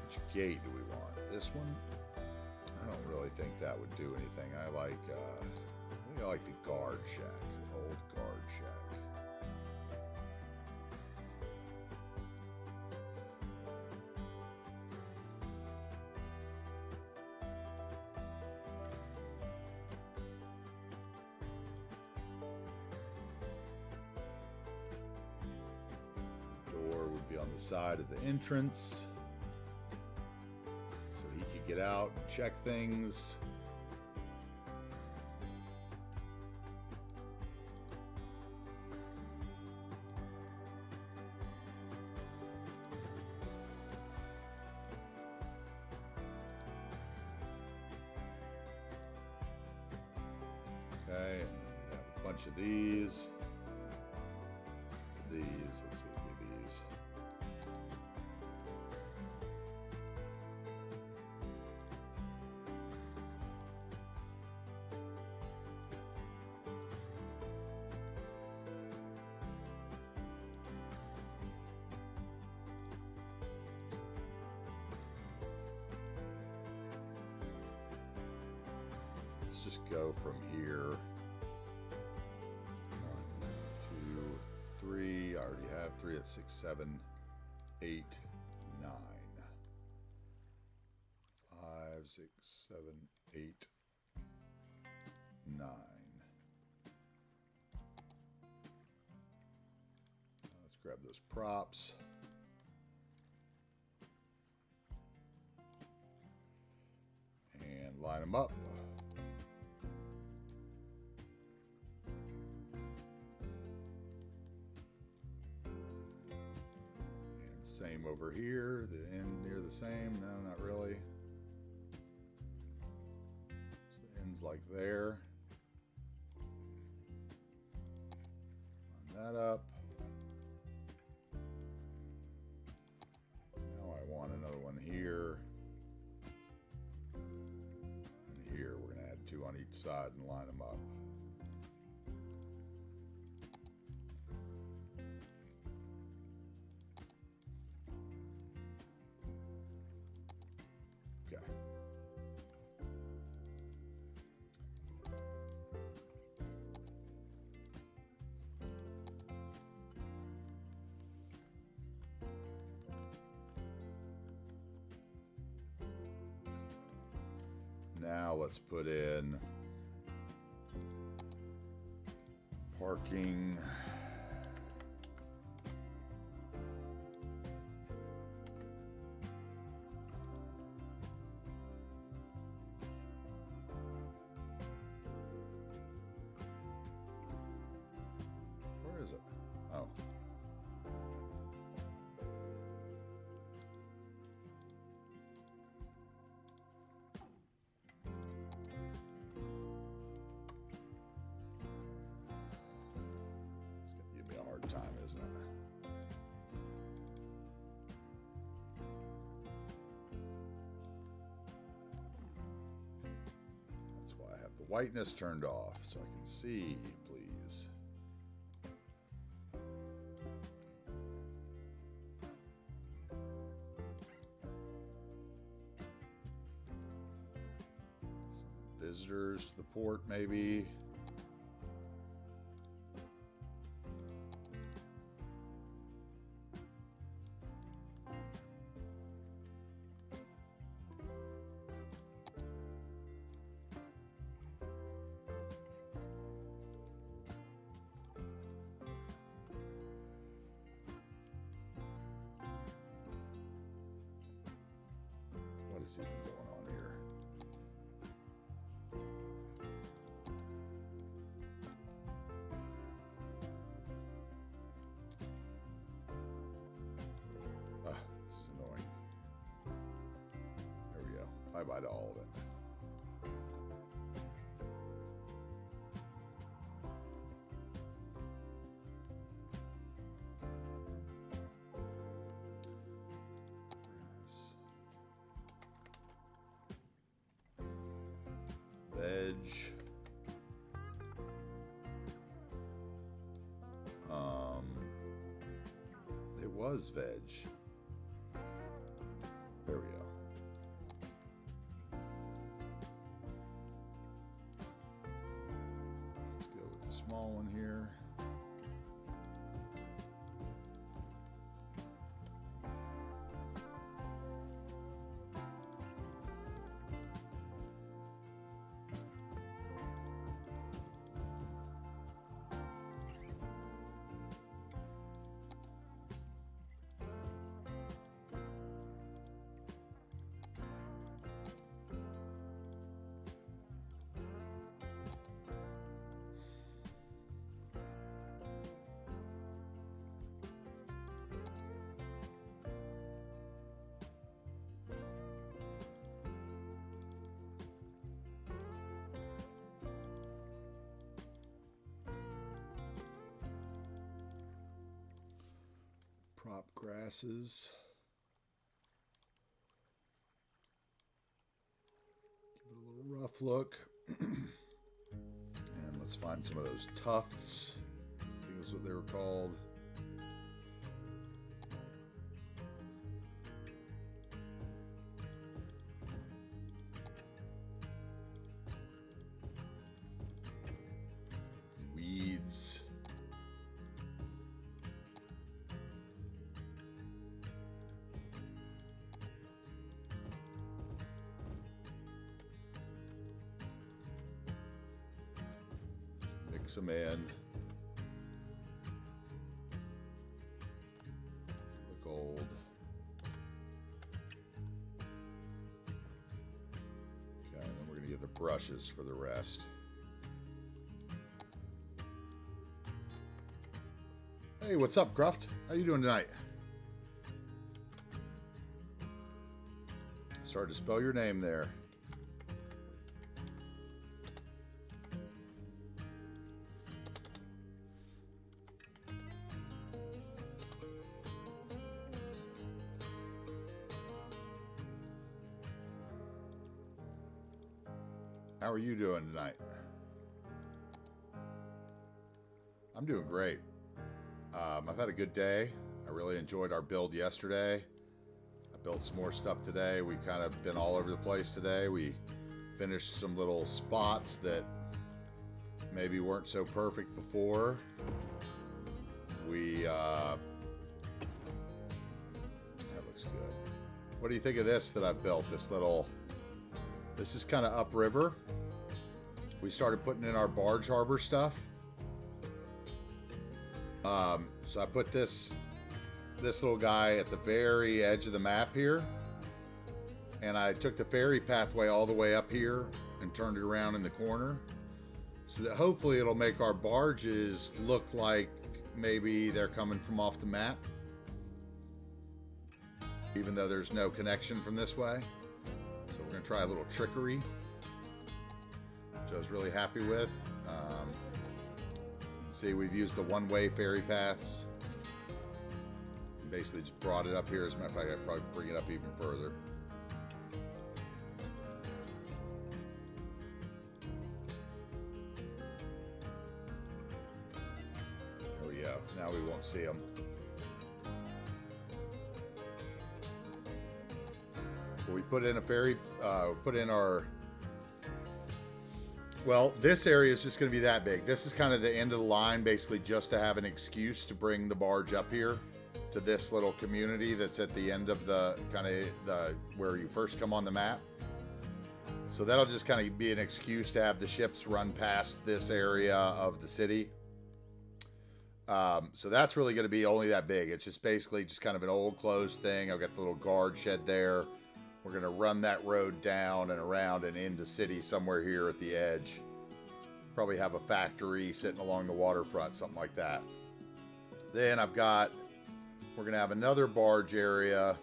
Which gate do we want? This one? I don't really think that would do anything. I think I like the guard shack. Old guard shack. On the side of the entrance so he could get out and check things. Okay, and we have a bunch of these. Let's see, these. Let's just go from here. 1, 2, 3. I already have 3 at 6, 7, 8, 9. 5, 6, 7, 8, 9. Let's grab those props. And line them up. Same over here, the end near the same. No, not really. So the end's like there. Line that up. Now I want another one here. And here we're going to add 2 on each side and line them up. Now let's put in parking. Where is it? Oh. It's gonna give me a hard time, isn't it? That's why I have the whiteness turned off so I can see, please. Visitors to the port, maybe. What is even going on here? Ah, this is annoying. There we go. Bye-bye to all of it. Veg. It was veg. There we go. Let's go with the small one here. Prop grasses. Give it a little rough look. And let's find some of those tufts. I think that's what they were called. Weeds. Mix them in. The gold. Okay, and then we're going to get the brushes for the rest. Hey, what's up, Cruft? How you doing tonight? Started to spell your name there. How are you doing tonight? I'm doing great. I've had a good day. I really enjoyed our build yesterday. I built some more stuff today. We've kind of been all over the place today. We finished some little spots that maybe weren't so perfect before. That looks good. What do you think of this that I built? This little This is kind of upriver. We started putting in our barge harbor stuff. So I put this little guy at the very edge of the map here. And I took the ferry pathway all the way up here and turned it around in the corner. So that hopefully it'll make our barges look like maybe they're coming from off the map. Even though there's no connection from this way. So we're gonna try a little trickery, which I was really happy with. See, we've used the one-way ferry paths. Basically just brought it up here. As a matter of fact, I'd probably bring it up even further. There we go. Now we won't see them. We put in a ferry, put in our, well, this area is just going to be that big. This is kind of the end of the line, basically just to have an excuse to bring the barge up here to this little community that's at the end of the, kind of the, where you first come on the map. So that'll just kind of be an excuse to have the ships run past this area of the city. So that's really going to be only that big. It's just basically just kind of an old closed thing. I've got the little guard shed there. We're going to run that road down and around and into city somewhere here at the edge. Probably have a factory sitting along the waterfront, something like that. Then we're going to have another barge area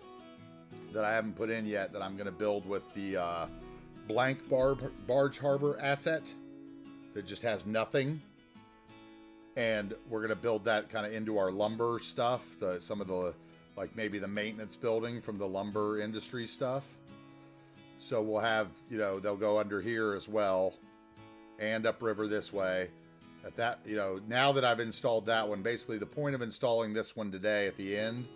that I haven't put in yet that I'm going to build with the blank barge harbor asset that just has nothing. And we're going to build that kind of into our lumber stuff, some of the, like maybe the maintenance building from the lumber industry stuff. So we'll have, they'll go under here as well and upriver this way. At that, now that I've installed that one, basically the point of installing this one today at the end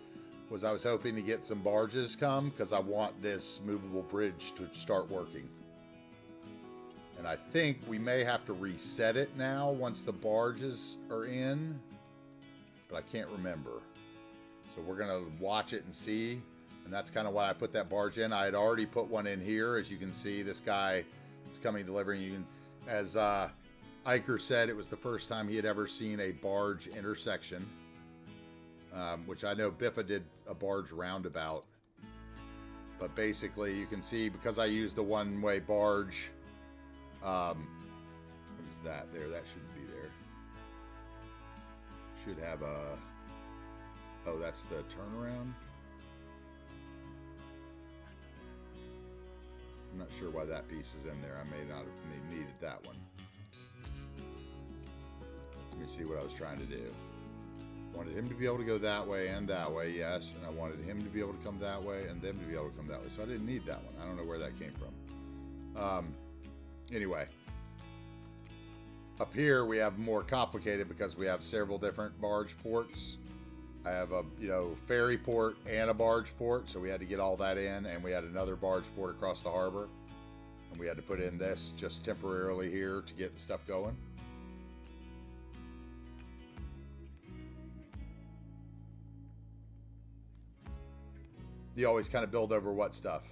was I was hoping to get some barges come because I want this movable bridge to start working. And I think we may have to reset it now once the barges are in, but I can't remember. So we're going to watch it and see. And that's kind of why I put that barge in. I had already put one in here. As you can see, this guy is coming delivering. As Iker said, it was the first time he had ever seen a barge intersection, which I know Biffa did a barge roundabout. But basically, you can see, because I used the one-way barge, what is that there? That shouldn't be there. Should have a... Oh, that's the turnaround? I'm not sure why that piece is in there. I may not have needed that one. Let me see what I was trying to do. Wanted him to be able to go that way and that way, yes. And I wanted him to be able to come that way and them to be able to come that way. So I didn't need that one. I don't know where that came from. Anyway. Up here we have more complicated because we have several different barge ports. I have a, ferry port and a barge port, so we had to get all that in, and we had another barge port across the harbor, and we had to put in this just temporarily here to get the stuff going. You always kind of build over what stuff?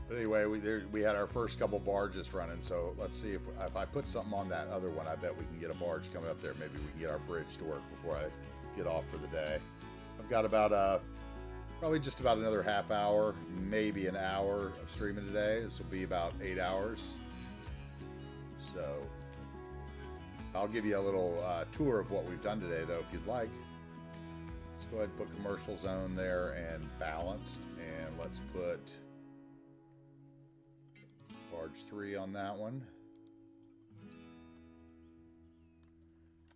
But anyway, we had our first couple barges running, so let's see if I put something on that other one, I bet we can get a barge coming up there. Maybe we can get our bridge to work before I get off for the day. I've got about probably just about another half hour, maybe an hour of streaming today. This will be about 8 hours. So I'll give you a little tour of what we've done today, though, if you'd like. Let's go ahead and put commercial zone there and balanced, and let's put barge 3 on that one.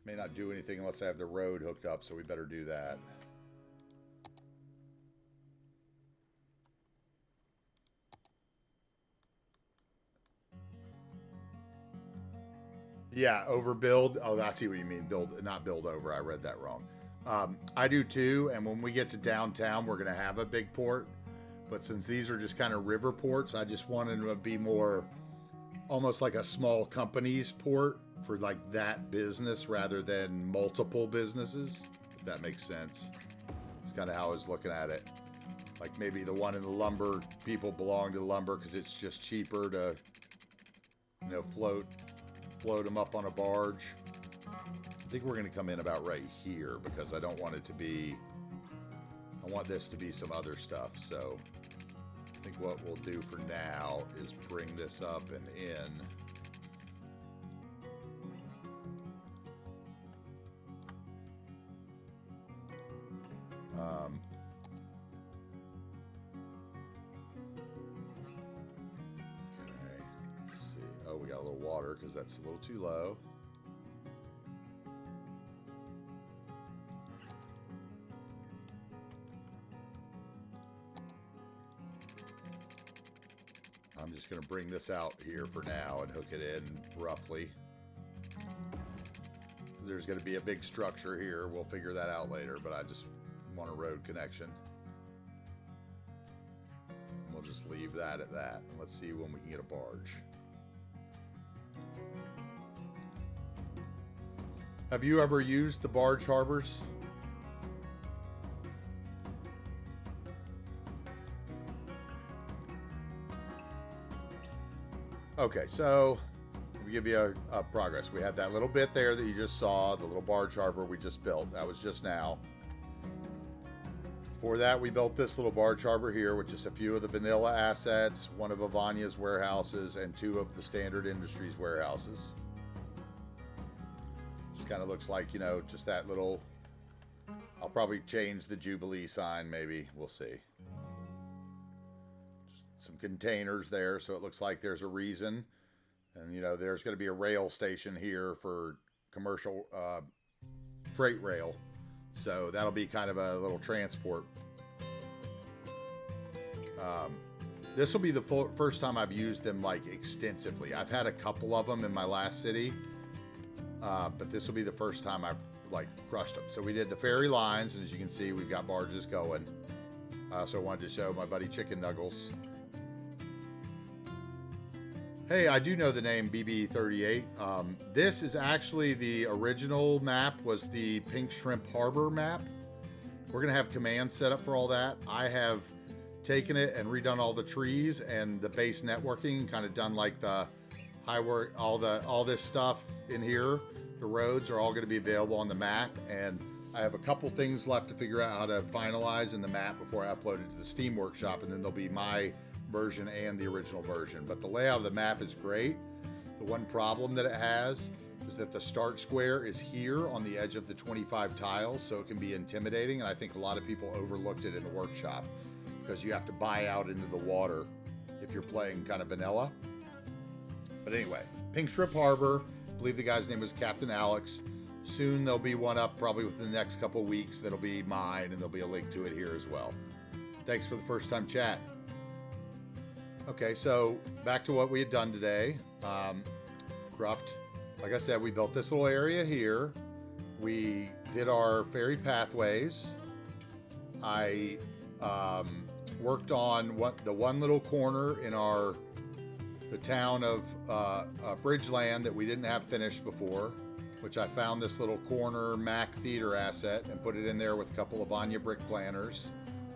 May not do anything unless I have the road hooked up, so we better do that. Yeah, overbuild. Oh, I see what you mean. Build, not build over. I read that wrong. I do too, and when we get to downtown, we're going to have a big port. But since these are just kind of river ports, I just wanted them to be more almost like a small company's port for like that business rather than multiple businesses, if that makes sense. It's kind of how I was looking at it. Like maybe the one in the lumber people belong to the lumber because it's just cheaper to, you know, float them up on a barge. I think we're going to come in about right here because I don't want it to be, I want this to be some other stuff. So I think what we'll do for now is bring this up and in. Okay, let's see. Oh, we got a little water because that's a little too low. I'm just going to bring this out here for now and hook it in roughly. There's going to be a big structure here. We'll figure that out later, but I just want a road connection. We'll just leave that at that. Let's see when we can get a barge. Have you ever used the barge harbors? Okay, so let me give you a progress. We had that little bit there that you just saw, the little barge harbor we just built. That was just now. Before that, we built this little barge harbor here with just a few of the vanilla assets, one of Avania's warehouses, and two of the Standard Industries warehouses. Just kind of looks like, you know, just that little... I'll probably change the Jubilee sign, maybe. We'll see. Some containers there, so it looks like there's a reason. And, you know, there's going to be a rail station here for commercial freight rail. So that'll be kind of a little transport. This will be the first time I've used them, like, extensively. I've had a couple of them in my last city. But this will be the first time I've, like, crushed them. So we did the ferry lines, and as you can see, we've got barges going. I also wanted to show my buddy Chicken Nuggles. Hey, I do know the name BB38. This is actually the original map, was the Pink Shrimp Harbor map. We're going to have commands set up for all that. I have taken it and redone all the trees and the base networking, kind of done like the high work, all this stuff in here. The roads are all going to be available on the map, and I have a couple things left to figure out how to finalize in the map before I upload it to the Steam Workshop, and then there'll be my version and the original version. But the layout of the map is great. The one problem that it has is that the start square is here on the edge of the 25 tiles, so it can be intimidating, and I think a lot of people overlooked it in the workshop because you have to buy out into the water if you're playing kind of vanilla. But anyway, Pink Shrimp Harbor, I believe the guy's name was Captain Alex. Soon there'll be one up, probably within the next couple weeks, that'll be mine, and there'll be a link to it here as well. Thanks for the first time chat. Okay, so back to what we had done today. Cruft, like I said, we built this little area here. We did our ferry pathways. I worked on the one little corner in the town of Bridgeland that we didn't have finished before, which I found this little corner Mac Theater asset and put it in there with a couple of Anya brick planters.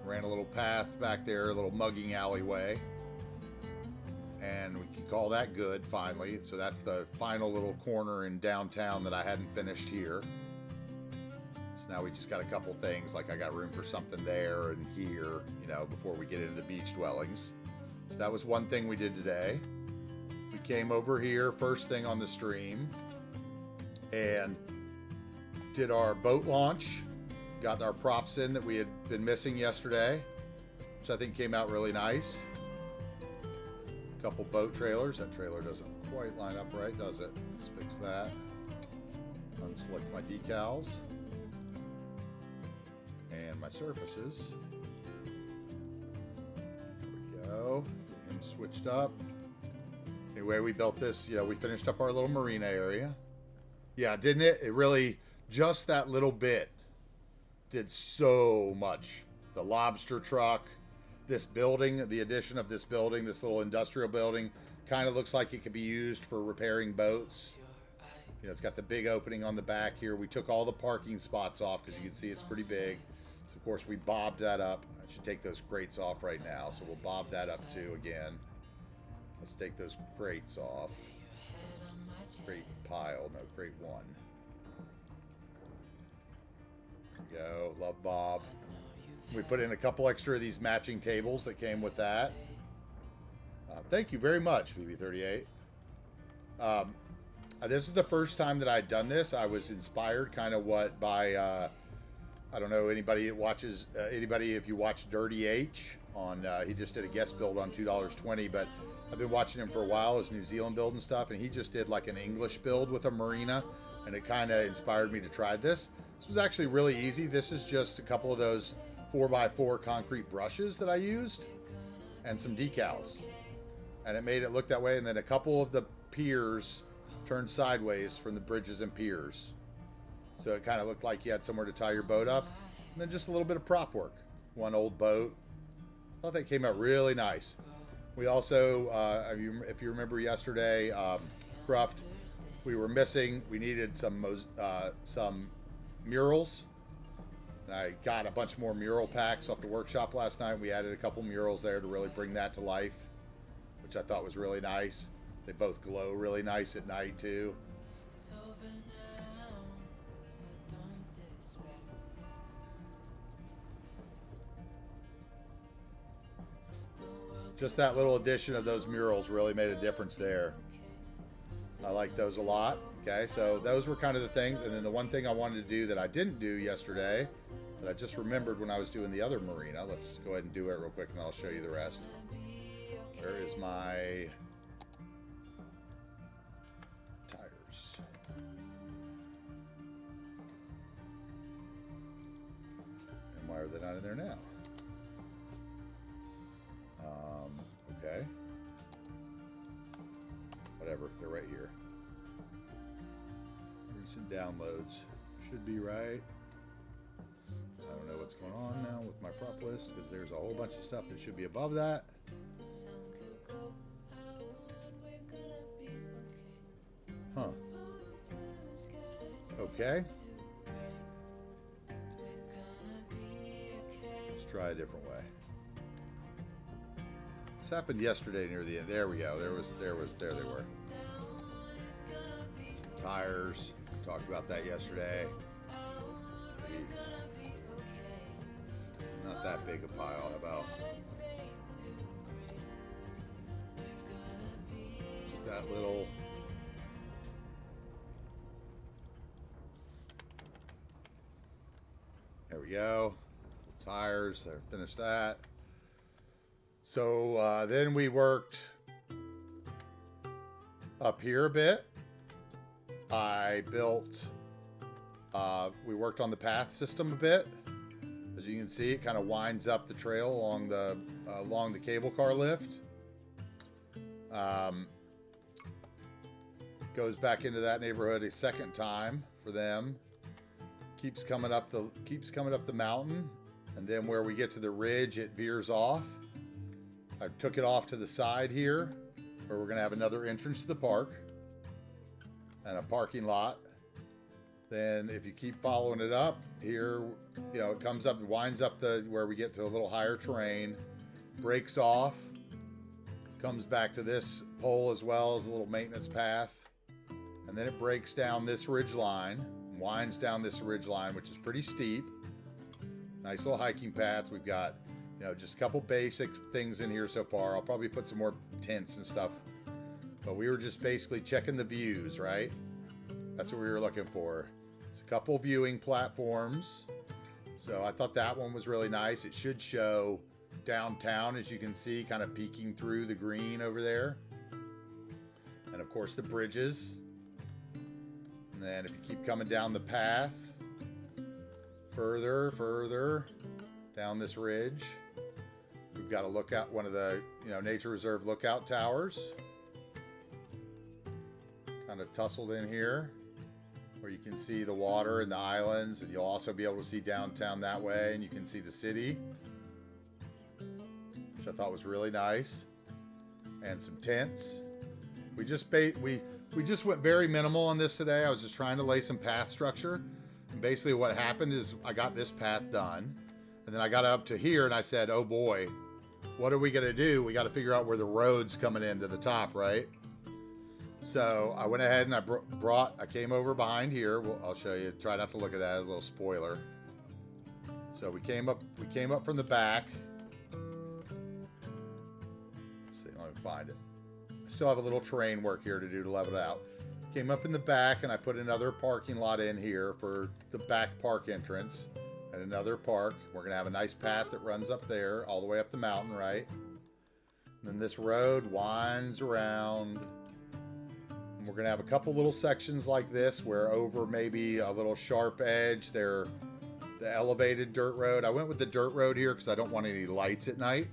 Ran a little path back there, a little mugging alleyway. And we can call that good, finally. So that's the final little corner in downtown that I hadn't finished here. So now we just got a couple things, like I got room for something there and here, you know, before we get into the beach dwellings. So that was one thing we did today. We came over here, first thing on the stream, and did our boat launch. Got our props in that we had been missing yesterday, which I think came out really nice. Couple boat trailers. That trailer doesn't quite line up right, does it? Let's fix that. Unslick my decals and my surfaces. There we go. Get him switched up. Anyway, we built this, you know, we finished up our little marina area. Yeah, didn't it? It really, just that little bit did so much. The lobster truck, this building, the addition of this building, this little industrial building, kind of looks like it could be used for repairing boats. You know, it's got the big opening on the back here. We took all the parking spots off because you can see it's pretty big. So of course we bobbed that up. I should take those crates off right now. So we'll bob that up too again. Let's take those crates off. Crate pile, no, crate one. There we go, love Bob. We put in a couple extra of these matching tables that came with that. Thank you very much, BB38. This is the first time that I'd done this. I was inspired kind of by, I don't know, anybody that watches, anybody if you watch Dirty H on, he just did a guest build on $2.20, but I've been watching him for a while, his New Zealand build and stuff, and he just did like an English build with a marina, and it kind of inspired me to try this. This was actually really easy. This is just a couple of those 4x4 concrete brushes that I used and some decals, and it made it look that way. And then a couple of the piers turned sideways from the bridges and piers, so it kind of looked like you had somewhere to tie your boat up. And then just a little bit of prop work, one old boat. I thought that came out really nice. We also, if you remember yesterday, Cruft, we were missing. We needed some murals. And I got a bunch more mural packs off the workshop last night. We added a couple murals there to really bring that to life, which I thought was really nice. They both glow really nice at night too. Just that little addition of those murals really made a difference there. I like those a lot. Okay, so those were kind of the things. And then the one thing I wanted to do that I didn't do yesterday, that I just remembered when I was doing the other marina. Let's go ahead and do it real quick and I'll show you the rest. There is my tires. And why are they not in there now? Okay. Whatever, they're right here. Recent downloads should be right. I don't know what's going on now with my prop list because there's a whole bunch of stuff that should be above that. Huh. Okay. Let's try a different way. This happened yesterday near the end. There we go. There they were. Some tires. Talked about that yesterday. Maybe not that big a pile. How about just that little? There we go. Tires. There. Finished that. So then we worked up here a bit. I built, we worked on the path system a bit. As you can see, it kind of winds up the trail along the cable car lift. Goes back into that neighborhood a second time for them. Keeps coming up the mountain, and then where we get to the ridge, it veers off. I took it off to the side here, where we're going to have another entrance to the park and a parking lot. Then if you keep following it up here, you know, it comes up and winds up where we get to a little higher terrain, breaks off, comes back to this pole as well as a little maintenance path. And then it breaks down this ridge line, winds down this ridge line, which is pretty steep. Nice little hiking path. We've got, you know, just a couple basic things in here so far. I'll probably put some more tents and stuff. But we were just basically checking the views, right? That's what we were looking for. It's a couple viewing platforms. So I thought that one was really nice. It should show downtown, as you can see, kind of peeking through the green over there. And of course the bridges. And then if you keep coming down the path, further down this ridge, we've got a lookout, one of the, you know, nature reserve lookout towers. Kind of tussled in here, where you can see the water and the islands, and you'll also be able to see downtown that way, and you can see the city. which I thought was really nice, and some tents. We just went very minimal on this today. I was just trying to lay some path structure. And basically what happened is I got this path done, and then I got up to here and I said, oh boy, what are we gonna do? We got to figure out where the road's coming into the top, right? So I went ahead and I came over behind here. Well, I'll show you. Try not to look at that as a little spoiler. So we came up from the back. Let's see, let me find it. I still have a little terrain work here to do to level it out. Came up in the back and I put another parking lot in here for the back park entrance and another park. We're gonna have a nice path that runs up there all the way up the mountain, right? And then this road winds around. And we're gonna have a couple little sections like this where over maybe a little sharp edge they're the elevated dirt road. I went with the dirt road here because I don't want any lights at night.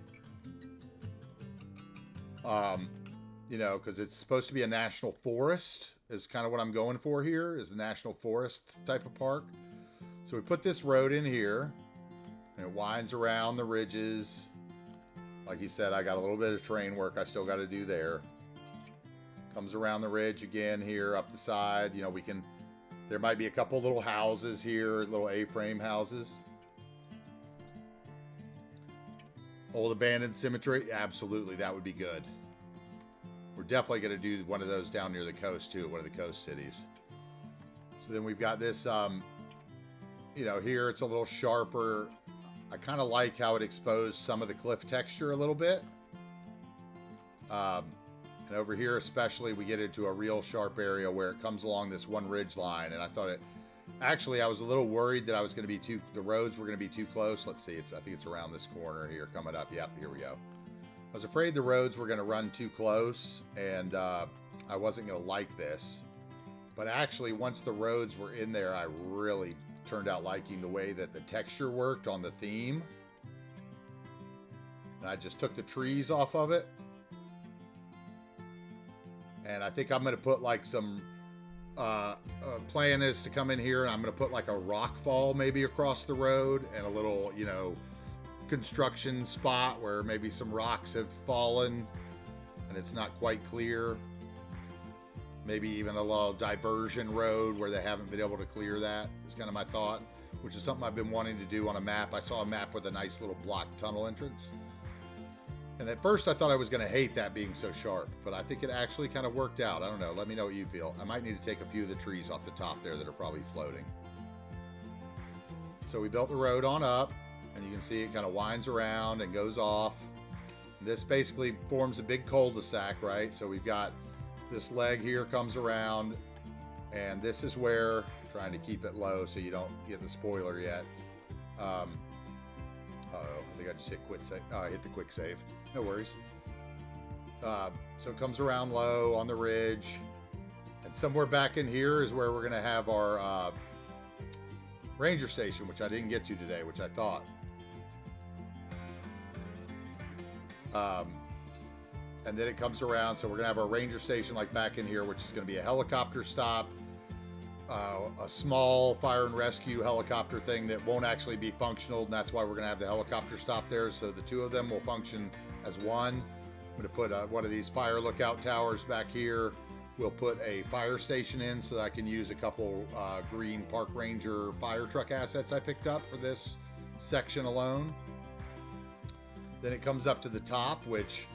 You know, because it's supposed to be a national forest is kind of what I'm going for here, is a national forest type of park. So we put this road in here and it winds around the ridges. Like you said, I got a little bit of terrain work I still got to do there. Comes around the ridge again here up the side. You know, there might be a couple little houses here, little A-frame houses. Old abandoned cemetery, absolutely, that would be good. We're definitely going to do one of those down near the coast too, one of the coast cities. So then we've got this, you know, here it's a little sharper. I kind of like how it exposed some of the cliff texture a little bit. And over here especially, we get into a real sharp area where it comes along this one ridge line. And I thought actually I was a little worried that the roads were going to be too close. Let's see, I think it's around this corner here coming up. Yep, here we go. I was afraid the roads were going to run too close and I wasn't going to like this. But actually, once the roads were in there, I really turned out liking the way that the texture worked on the theme. And I just took the trees off of it. And I think I'm going to put like some, plan is to come in here and I'm going to put like a rock fall maybe across the road and a little, you know, construction spot where maybe some rocks have fallen and it's not quite clear. Maybe even a little diversion road where they haven't been able to clear that is kind of my thought, which is something I've been wanting to do on a map. I saw a map with a nice little block tunnel entrance. And at first I thought I was going to hate that being so sharp, but I think it actually kind of worked out. I don't know. Let me know what you feel. I might need to take a few of the trees off the top there that are probably floating. So we built the road on up. And you can see it kind of winds around and goes off. This basically forms a big cul-de-sac, right? So we've got this leg here comes around, and this is where, trying to keep it low so you don't get the spoiler yet. Uh-oh, I think I just hit hit the quick save. No worries. So it comes around low on the ridge, and somewhere back in here is where we're going to have our ranger station, which I didn't get to today, which I thought. And then it comes around, so we're gonna have our ranger station like back in here, which is gonna be a helicopter stop, a small fire and rescue helicopter thing that won't actually be functional, and that's why we're gonna have the helicopter stop there, so the two of them will function as one. I'm gonna put one of these fire lookout towers back here. We'll put a fire station in so that I can use a couple green park ranger fire truck assets I picked up for this section alone. Then it comes up to the top, which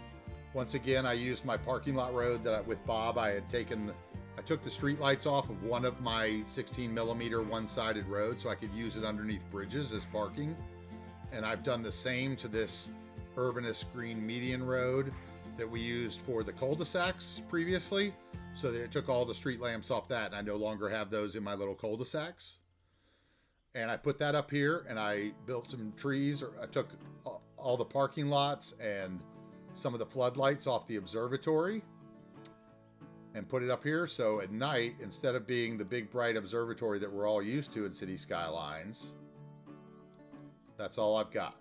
once again, I used my parking lot road that with Bob, I took the street lights off of one of my 16 millimeter one-sided roads so I could use it underneath bridges as parking. And I've done the same to this Urbanist Green Median Road that we used for the cul-de-sacs previously, so that it took all the street lamps off that and I no longer have those in my little cul-de-sacs. And I put that up here and I built some trees, or I took all the parking lots and some of the floodlights off the observatory and put it up here. So at night, instead of being the big bright observatory that we're all used to in City Skylines, that's all I've got.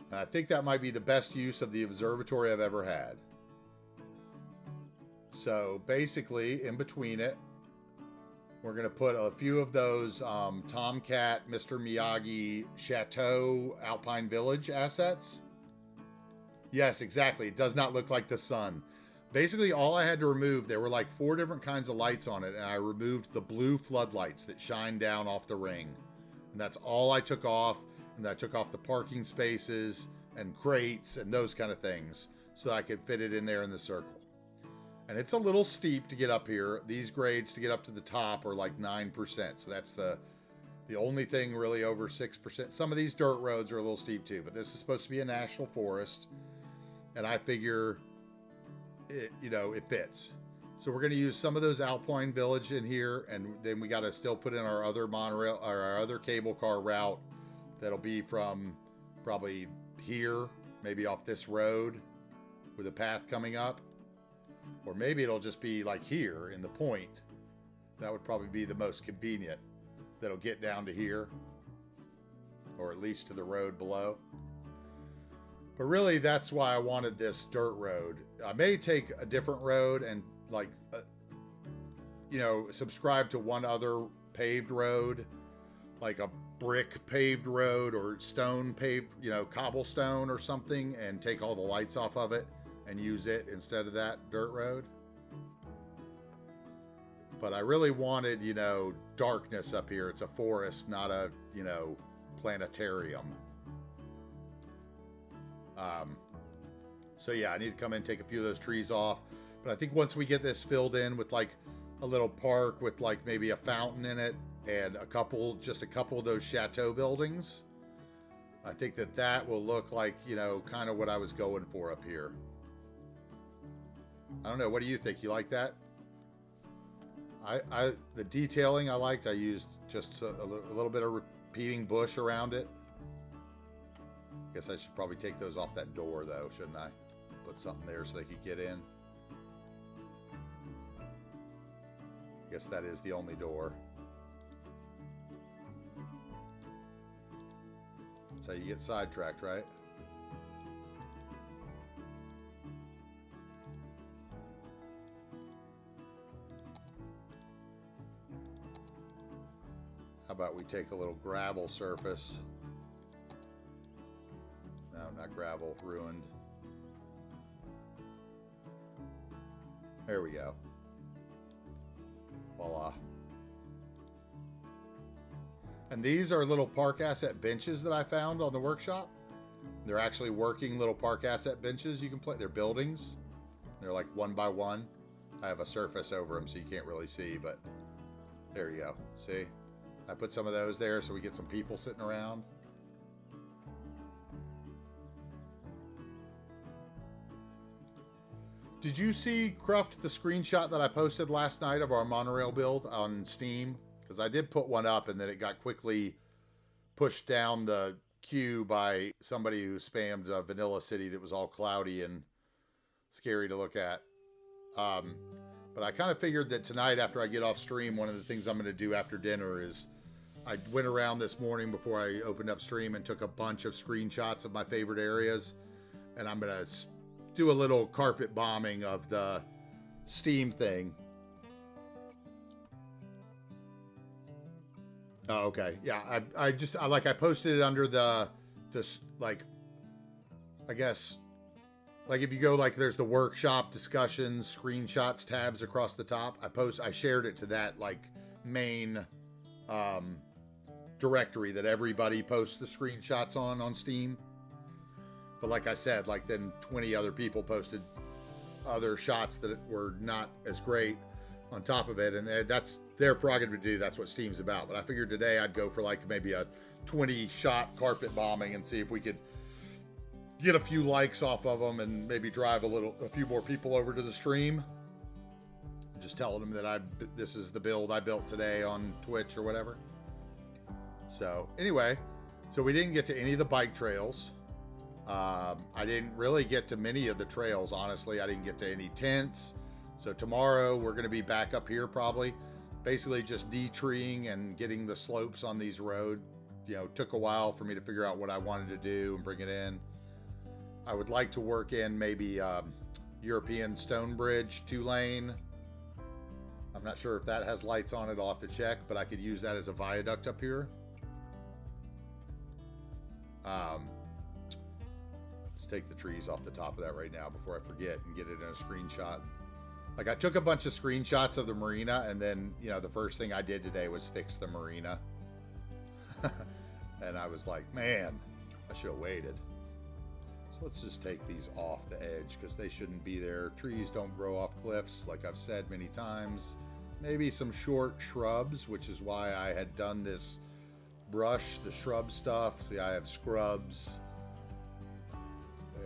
And I think that might be the best use of the observatory I've ever had. So basically, in between it, We're going to put a few of those Tomcat, Mr. Miyagi, Chateau, Alpine Village assets. Yes, exactly. It does not look like the sun. Basically, all I had to remove, there were like 4 different kinds of lights on it, and I removed the blue floodlights that shine down off the ring. And that's all I took off, and I took off the parking spaces and crates and those kind of things so I could fit it in there in the circle. And it's a little steep to get up here. These grades to get up to the top are like 9%, so that's the only thing really over 6%. Some of these dirt roads are a little steep too, but this is supposed to be a national forest, and I figure it, it fits. So we're going to use some of those Alpine Village in here, and then we got to still put in our other monorail or our other cable car route that'll be from probably here, maybe off this road with a path coming up, or maybe it'll just be like here in the point. That would probably be the most convenient. That'll get down to here, or at least to the road below. But really, that's why I wanted this dirt road. I may take a different road and subscribe to one other paved road, like a brick paved road or stone paved, cobblestone or something, and take all the lights off of it and use it instead of that dirt road. But I really wanted, darkness up here. It's a forest, not a, planetarium. So yeah, I need to come in and take a few of those trees off. But I think once we get this filled in with like a little park with like maybe a fountain in it and just a couple of those chateau buildings, I think that will look like, kind of what I was going for up here. I don't know. What do you think? You like that? The detailing I liked. I used just a little bit of repeating bush around it. Guess I should probably take those off that door though, shouldn't I? Put something there so they could get in. Guess that is the only door. That's how you get sidetracked, right? How about we take a little gravel surface? No, not gravel, ruined. There we go. Voila. And these are little park asset benches that I found on the workshop. They're actually working little park asset benches you can play. They're buildings. They're like 1 by 1. I have a surface over them so you can't really see, but there you go. See? I put some of those there so we get some people sitting around. Did you see, Cruft, the screenshot that I posted last night of our monorail build on Steam? Because I did put one up and then it got quickly pushed down the queue by somebody who spammed Vanilla City that was all cloudy and scary to look at. But I kind of figured that tonight after I get off stream, one of the things I'm going to do after dinner is I went around this morning before I opened up stream and took a bunch of screenshots of my favorite areas. And I'm going to do a little carpet bombing of the Steam thing. Oh, okay. Yeah, I posted it under this, like, I guess, like if you go, like there's the workshop discussions, screenshots, tabs across the top. I shared it to that like main directory that everybody posts the screenshots on Steam. But like I said, like then 20 other people posted other shots that were not as great on top of it. And that's their prerogative to do. That's what Steam's about. But I figured today I'd go for like maybe a 20 shot carpet bombing and see if we could get a few likes off of them and maybe drive a few more people over to the stream. Just telling them that this is the build I built today on Twitch or whatever. So anyway, so we didn't get to any of the bike trails. I didn't really get to many of the trails, honestly. I didn't get to any tents. So tomorrow we're going to be back up here probably. Basically just de-treeing and getting the slopes on these roads. Took a while for me to figure out what I wanted to do and bring it in. I would like to work in maybe European Stone Bridge 2-lane. I'm not sure if that has lights on it. I'll have to check, but I could use that as a viaduct up here. Let's take the trees off the top of that right now before I forget and get it in a screenshot. Like, I took a bunch of screenshots of the marina, and then, you know, the first thing I did today was fix the marina. And I was like, man, I should have waited. So let's just take these off the edge because they shouldn't be there. Trees don't grow off cliffs, like I've said many times. Maybe some short shrubs, which is why I had done this brush, the shrub stuff. See, I have scrubs.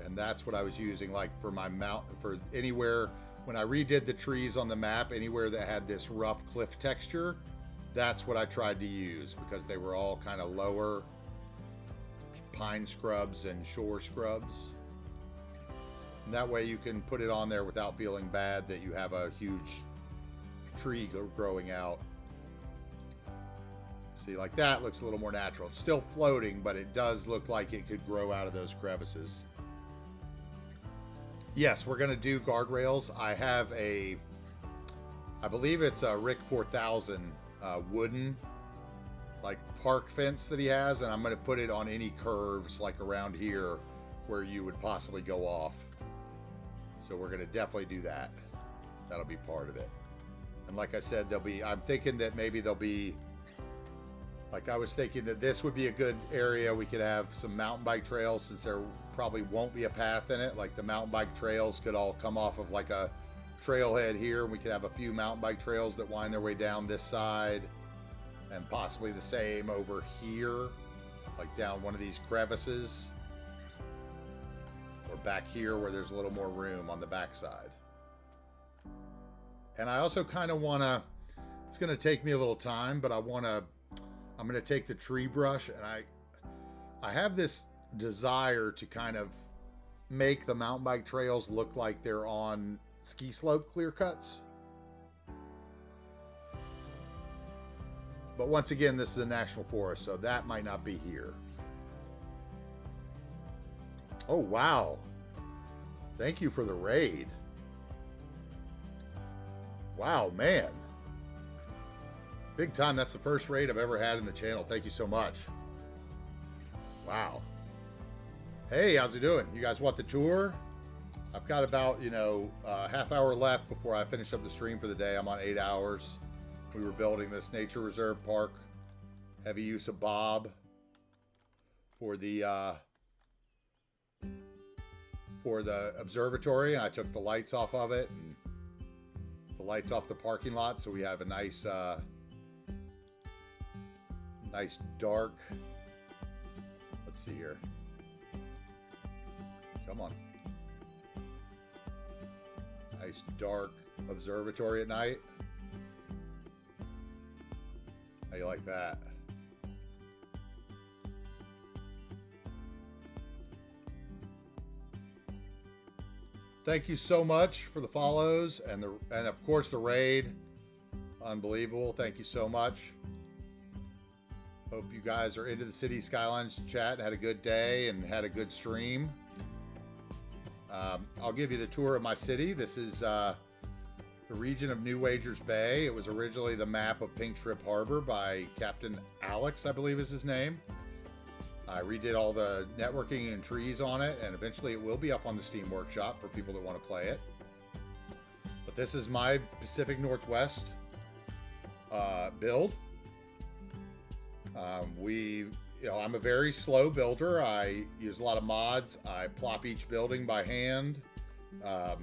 And that's what I was using, like, for my mountain, for anywhere, when I redid the trees on the map, anywhere that had this rough cliff texture, that's what I tried to use, because they were all kind of lower pine scrubs and shore scrubs. And that way you can put it on there without feeling bad that you have a huge tree growing out. See, like that looks a little more natural. It's still floating, but it does look like it could grow out of those crevices. Yes, we're going to do guardrails. I have I believe it's a Rick 4000 wooden, like, park fence that he has, and I'm going to put it on any curves, like around here, where you would possibly go off. So we're going to definitely do that. That'll be part of it. And like I said, I'm thinking that maybe there'll be, like, I was thinking that this would be a good area. We could have some mountain bike trails, since there probably won't be a path in it. Like, the mountain bike trails could all come off of like a trailhead here. We could have a few mountain bike trails that wind their way down this side, and possibly the same over here, like down one of these crevices, or back here where there's a little more room on the backside. And I also kind of want to, it's going to take me a little time, but I'm going to take the tree brush, and I have this desire to kind of make the mountain bike trails look like they're on ski slope clear cuts. But once again, this is a national forest, so that might not be here. Oh, wow. Thank you for the raid. Wow, man. Big time. That's the first raid I've ever had in the channel. Thank you so much. Wow. Hey, how's it doing? You guys want the tour? I've got about, a half hour left before I finish up the stream for the day. I'm on 8 hours. We were building this nature reserve park. Heavy use of Bob for the observatory, and I took the lights off of it and the lights off the parking lot, so we have a nice dark. Let's see here. Come on. Nice dark observatory at night. How you like that? Thank you so much for the follows and of course the raid. Unbelievable. Thank you so much. Hope you guys are into the City Skylines chat and had a good day and had a good stream. I'll give you the tour of my city. This is the region of New Wagers Bay. It was originally the map of Pink Strip Harbor by Captain Alex, I believe is his name. I redid all the networking and trees on it, and eventually it will be up on the Steam Workshop for people that want to play it. But this is my Pacific Northwest build. I'm a very slow builder. I use a lot of mods. I plop each building by hand. I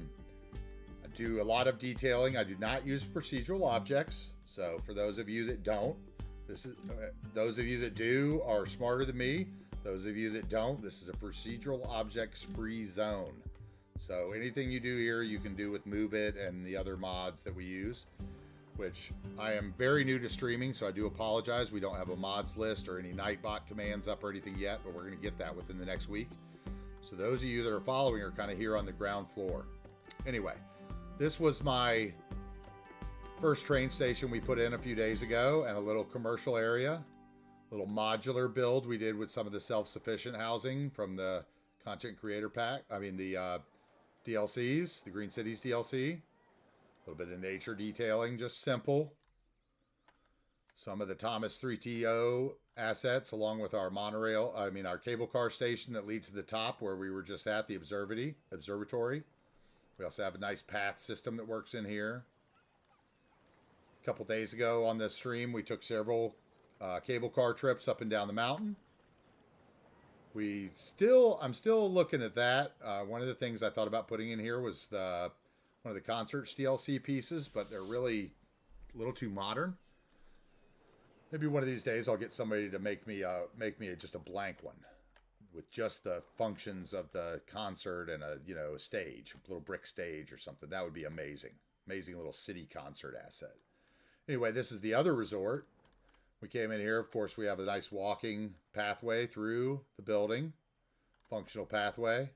do a lot of detailing. I do not use procedural objects. So for those of you that don't, those of you that do are smarter than me. Those of you that don't, this is a procedural objects free zone. So anything you do here, you can do with MoveIt and the other mods that we use, which I am very new to streaming, so I do apologize. We don't have a mods list or any Nightbot commands up or anything yet, but we're going to get that within the next week. So those of you that are following are kind of here on the ground floor. Anyway, this was my first train station we put in a few days ago, and a little commercial area, little modular build we did with some of the self-sufficient housing from the content creator pack. I mean the DLCs, the Green Cities DLC. A little bit of nature detailing, just simple. Some of the Thomas 3TO assets, along with our our cable car station that leads to the top where we were just at, the Observatory. We also have a nice path system that works in here. A couple days ago on this stream, we took several cable car trips up and down the mountain. I'm still looking at that. One of the things I thought about putting in here was one of the concert DLC pieces, but they're really a little too modern. Maybe one of these days I'll get somebody to make me just a blank one with just the functions of the concert and a stage, a little brick stage or something. That would be amazing. Amazing little city concert asset. Anyway, this is the other resort. We came in here. Of course, we have a nice walking pathway through the building. Functional pathway.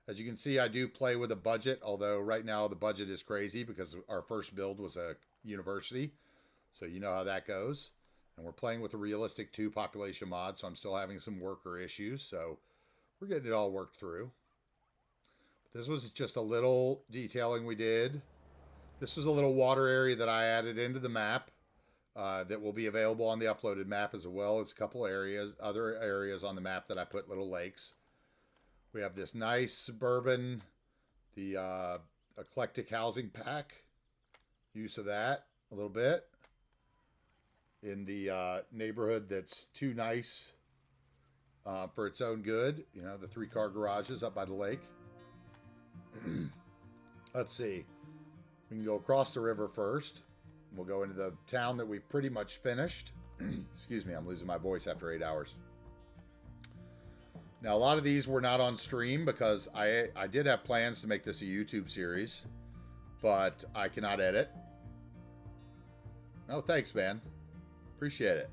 As you can see, I do play with a budget, although right now the budget is crazy because our first build was a university. So you know how that goes. And we're playing with a realistic 2 population mod, so I'm still having some worker issues. So we're getting it all worked through. This was just a little detailing we did. This was a little water area that I added into the map that will be available on the uploaded map, as well as a couple other areas on the map that I put little lakes. We have this nice suburban, the eclectic housing pack. Use of that a little bit. In the neighborhood that's too nice for its own good. You know, the 3-car garages up by the lake. Let's see. We can go across the river first. We'll go into the town that we've pretty much finished. Excuse me, I'm losing my voice after 8 hours. Now, a lot of these were not on stream because I did have plans to make this a YouTube series, but I cannot edit. Oh, thanks, man. Appreciate it.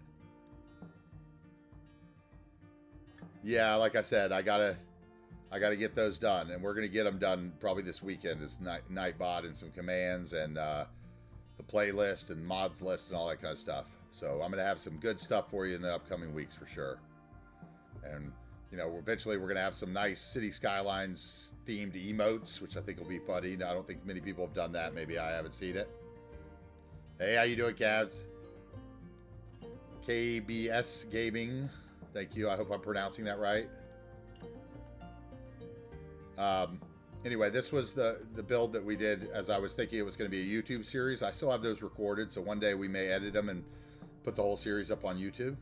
Yeah, like I said, I gotta get those done, and we're gonna get them done probably this weekend. Is Nightbot and some commands and the playlist and mods list and all that kind of stuff. So I'm gonna have some good stuff for you in the upcoming weeks for sure. And eventually we're gonna have some nice City Skylines themed emotes, which I think will be funny. Now, I don't think many people have done that. Maybe I haven't seen it. Hey, how you doing, Cavs? KBS Gaming. Thank you. I hope I'm pronouncing that right. Anyway, this was the build that we did as I was thinking it was going to be a YouTube series. I still have those recorded, so one day we may edit them and put the whole series up on YouTube.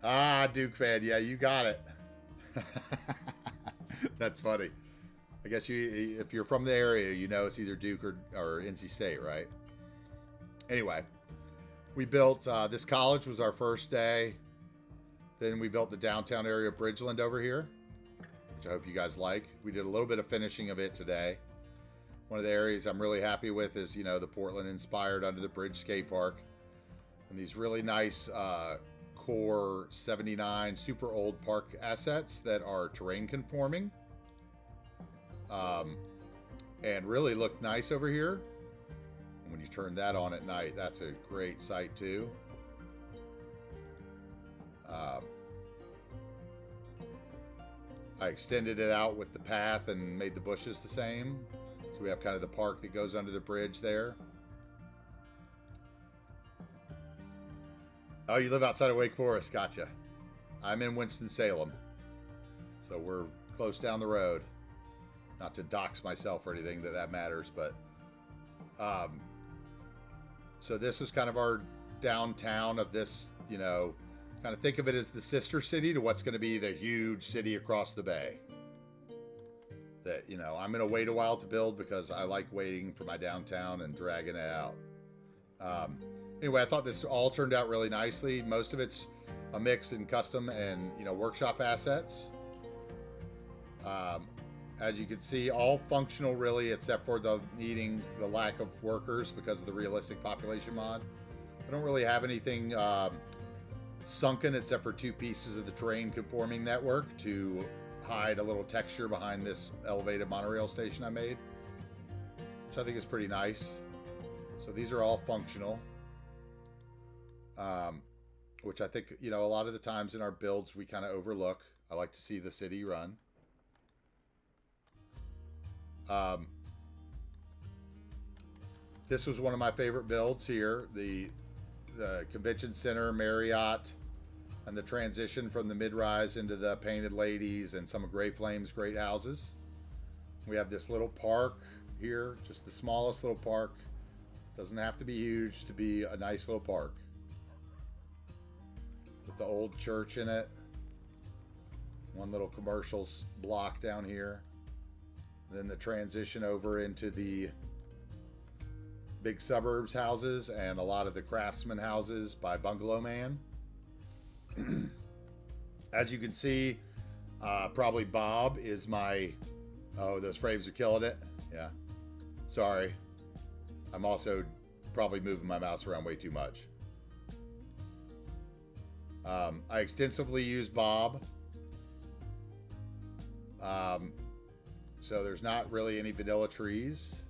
Ah, Duke fan. Yeah, you got it. That's funny. I guess if you're from the area, it's either Duke or NC State, right? Anyway, we built, this college was our first day. Then we built the downtown area of Bridgeland over here, which I hope you guys like. We did a little bit of finishing of it today. One of the areas I'm really happy with is, the Portland-inspired Under the Bridge skate park. And these really nice core 79 super old park assets that are terrain conforming. And really look nice over here. And when you turn that on at night, that's a great sight too. I extended it out with the path and made the bushes the same. So we have kind of the park that goes under the bridge there. Oh, you live outside of Wake Forest. Gotcha. I'm in Winston-Salem. So we're close down the road. Not to dox myself or anything that matters, but so this is kind of our downtown of this, kind of think of it as the sister city to what's going to be the huge city across the bay. That, I'm going to wait a while to build because I like waiting for my downtown and dragging it out. Anyway, I thought this all turned out really nicely. Most of it's a mix in custom and, workshop assets. As you can see, all functional really, except for the lack of workers because of the realistic population mod. I don't really have anything sunken except for 2 pieces of the terrain conforming network to hide a little texture behind this elevated monorail station I made, which I think is pretty nice. So these are all functional, which I think, a lot of the times in our builds we kind of overlook. I like to see the city run. This was one of my favorite builds here. The Convention Center, Marriott, and the transition from the mid-rise into the Painted Ladies and some of Gray Flame's great houses. We have this little park here, just the smallest little park. Doesn't have to be huge to be a nice little park. With the old church in it. One little commercial block down here. Then the transition over into the big suburbs houses and a lot of the craftsman houses by Bungalow Man. As you can see, probably Bob is my... Oh, those frames are killing it. Yeah. Sorry. I'm also probably moving my mouse around way too much. I extensively use Bob. So there's not really any vanilla trees.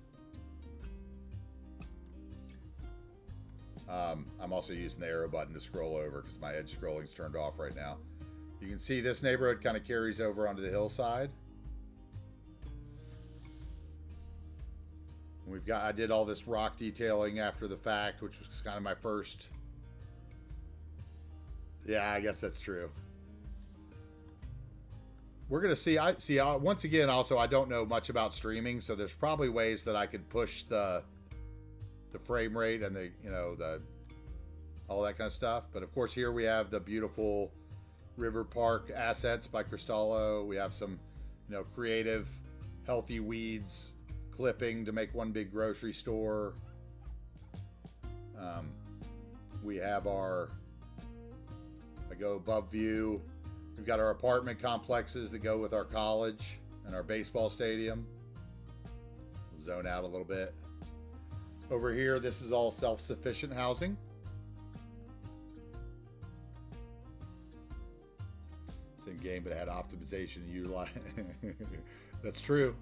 I'm also using the arrow button to scroll over because my edge scrolling's turned off right now. You can see this neighborhood kind of carries over onto the hillside. I did all this rock detailing after the fact, which was kind of my first. Yeah, I guess that's true. We're going to see. Once again, also, I don't know much about streaming, so there's probably ways that I could push the frame rate and all that kind of stuff. But of course, here we have the beautiful River Park assets by Cristallo. We have some, creative, healthy weeds clipping to make one big grocery store. We have I go above view. We've got our apartment complexes that go with our college and our baseball stadium. We'll zone out a little bit. Over here, this is all self-sufficient housing. Same game, but it had optimization and utilize. That's true.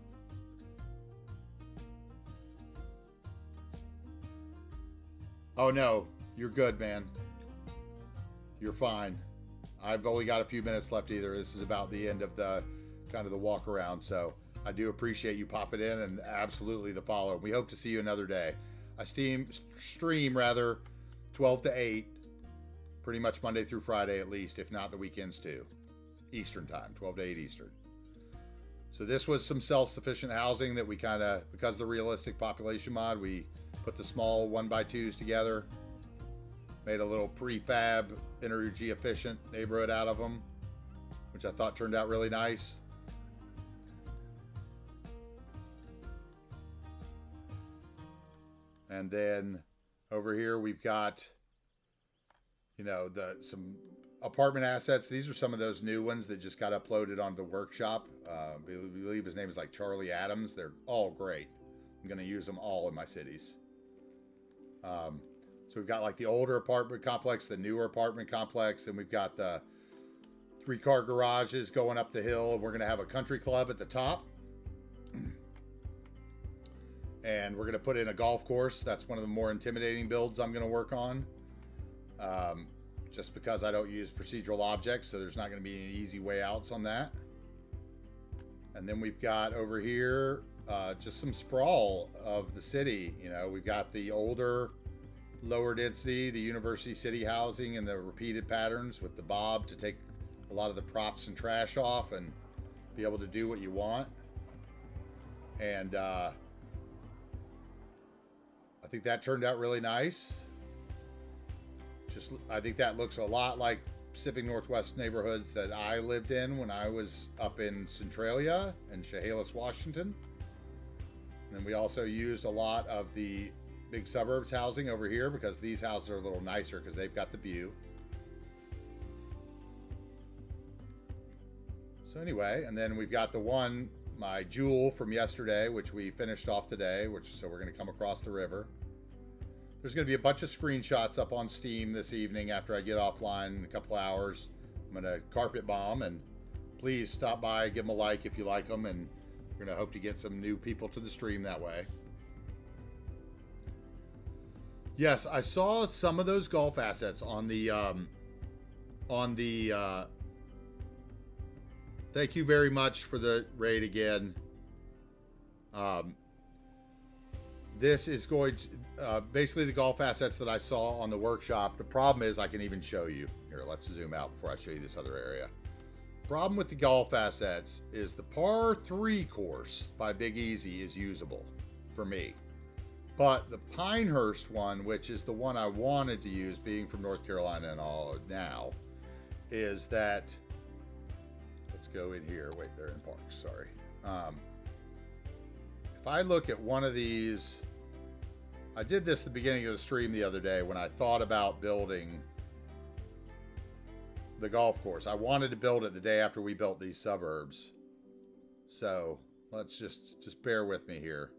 Oh no, you're good, man. You're fine. I've only got a few minutes left either. This is about the end of the kind of the walk around. So I do appreciate you popping in and absolutely the follow. We hope to see you another day. I stream 12 to 8, pretty much Monday through Friday at least, if not the weekends too. Eastern time, 12 to 8 Eastern. So this was some self-sufficient housing that we kind of, because of the realistic population mod, we put the small 1x2s together. Made a little prefab, energy efficient neighborhood out of them, which I thought turned out really nice. And then over here we've got, some apartment assets. These are some of those new ones that just got uploaded onto the workshop. I believe his name is like Charlie Adams. They're all great. I'm going to use them all in my cities. So we've got like the older apartment complex, the newer apartment complex, and we've got the 3-car garages going up the hill. We're going to have a country club at the top. And we're going to put in a golf course. That's one of the more intimidating builds I'm going to work on. Just because I don't use procedural objects, so there's not going to be any easy way outs on that. And then we've got over here just some sprawl of the city. We've got the older, lower density, the University City housing and the repeated patterns with the Bob to take a lot of the props and trash off and be able to do what you want. And I think that turned out really nice. I think that looks a lot like Pacific Northwest neighborhoods that I lived in when I was up in Centralia and Chehalis, Washington. And then we also used a lot of the big suburbs housing over here because these houses are a little nicer because they've got the view. So anyway, and then we've got my jewel from yesterday, which we finished off today, so we're going to come across the river. There's going to be a bunch of screenshots up on Steam this evening after I get offline in a couple hours. I'm going to carpet bomb, and please stop by, give them a like if you like them, and we're going to hope to get some new people to the stream that way. Yes, I saw some of those golf assets on the thank you very much for the raid again. this is going to, basically the golf assets that I saw on the workshop. The problem is I can even show you. Here, let's zoom out before I show you this other area. Problem with the golf assets is the par 3 course by Big Easy is usable for me. But the Pinehurst one, which is the one I wanted to use, being from North Carolina and all now, is that, let's go in here. Wait, they're in parks, sorry. If I look at one of these, I did this at the beginning of the stream the other day when I thought about building the golf course. I wanted to build it the day after we built these suburbs. So let's just bear with me here.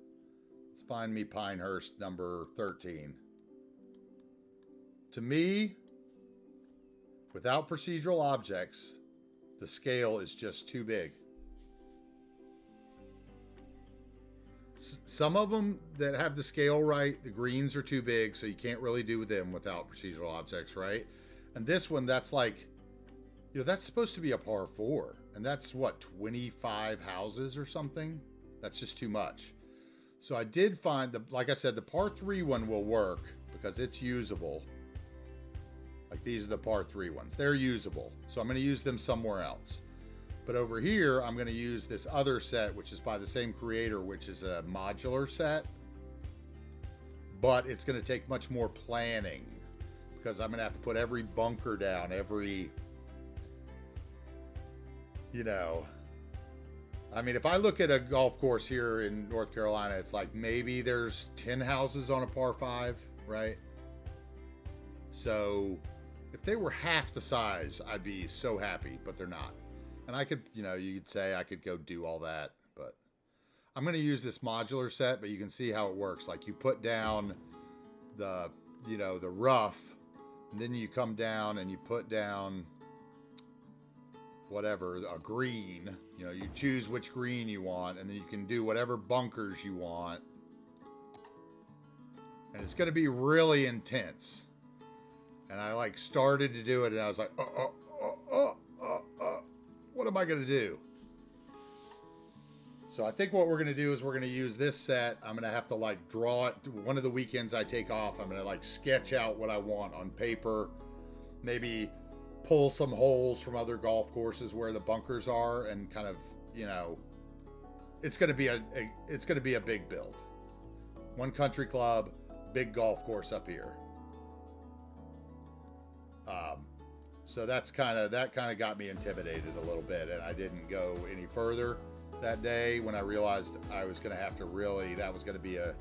Let's find me Pinehurst number 13. To me, without procedural objects, the scale is just too big. Some of them that have the scale right, the greens are too big, so you can't really do them without procedural objects, right? And this one, that's like, you know, that's supposed to be a par 4, and that's what, 25 houses or something? That's just too much. So I did find, like I said, the par 3 one will work because it's usable. Like these are the par 3 ones. They're usable. So I'm going to use them somewhere else. But over here, I'm going to use this other set, which is by the same creator, which is a modular set. But it's going to take much more planning because I'm going to have to put every bunker down, every, you know. I mean, if I look at a golf course here in North Carolina, it's like maybe there's 10 houses on a par 5, right? So if they were half the size, I'd be so happy, but they're not. And I could, you know, you could say I could go do all that, but I'm going to use this modular set, but you can see how it works. Like you put down the, you know, the rough, and then you come down and you put down whatever, a green, you know, you choose which green you want, and then you can do whatever bunkers you want. And it's going to be really intense. And I like started to do it and I was like, what am I going to do? So I think what we're going to do is we're going to use this set. I'm going to have to like draw it. One of the weekends I take off, I'm going to like sketch out what I want on paper. Maybe pull some holes from other golf courses where the bunkers are and kind of, you know, it's going to be a big build. One country club, big golf course up here. So that kind of got me intimidated a little bit, and I didn't go any further that day when I realized I was going to have to really, that was going to be an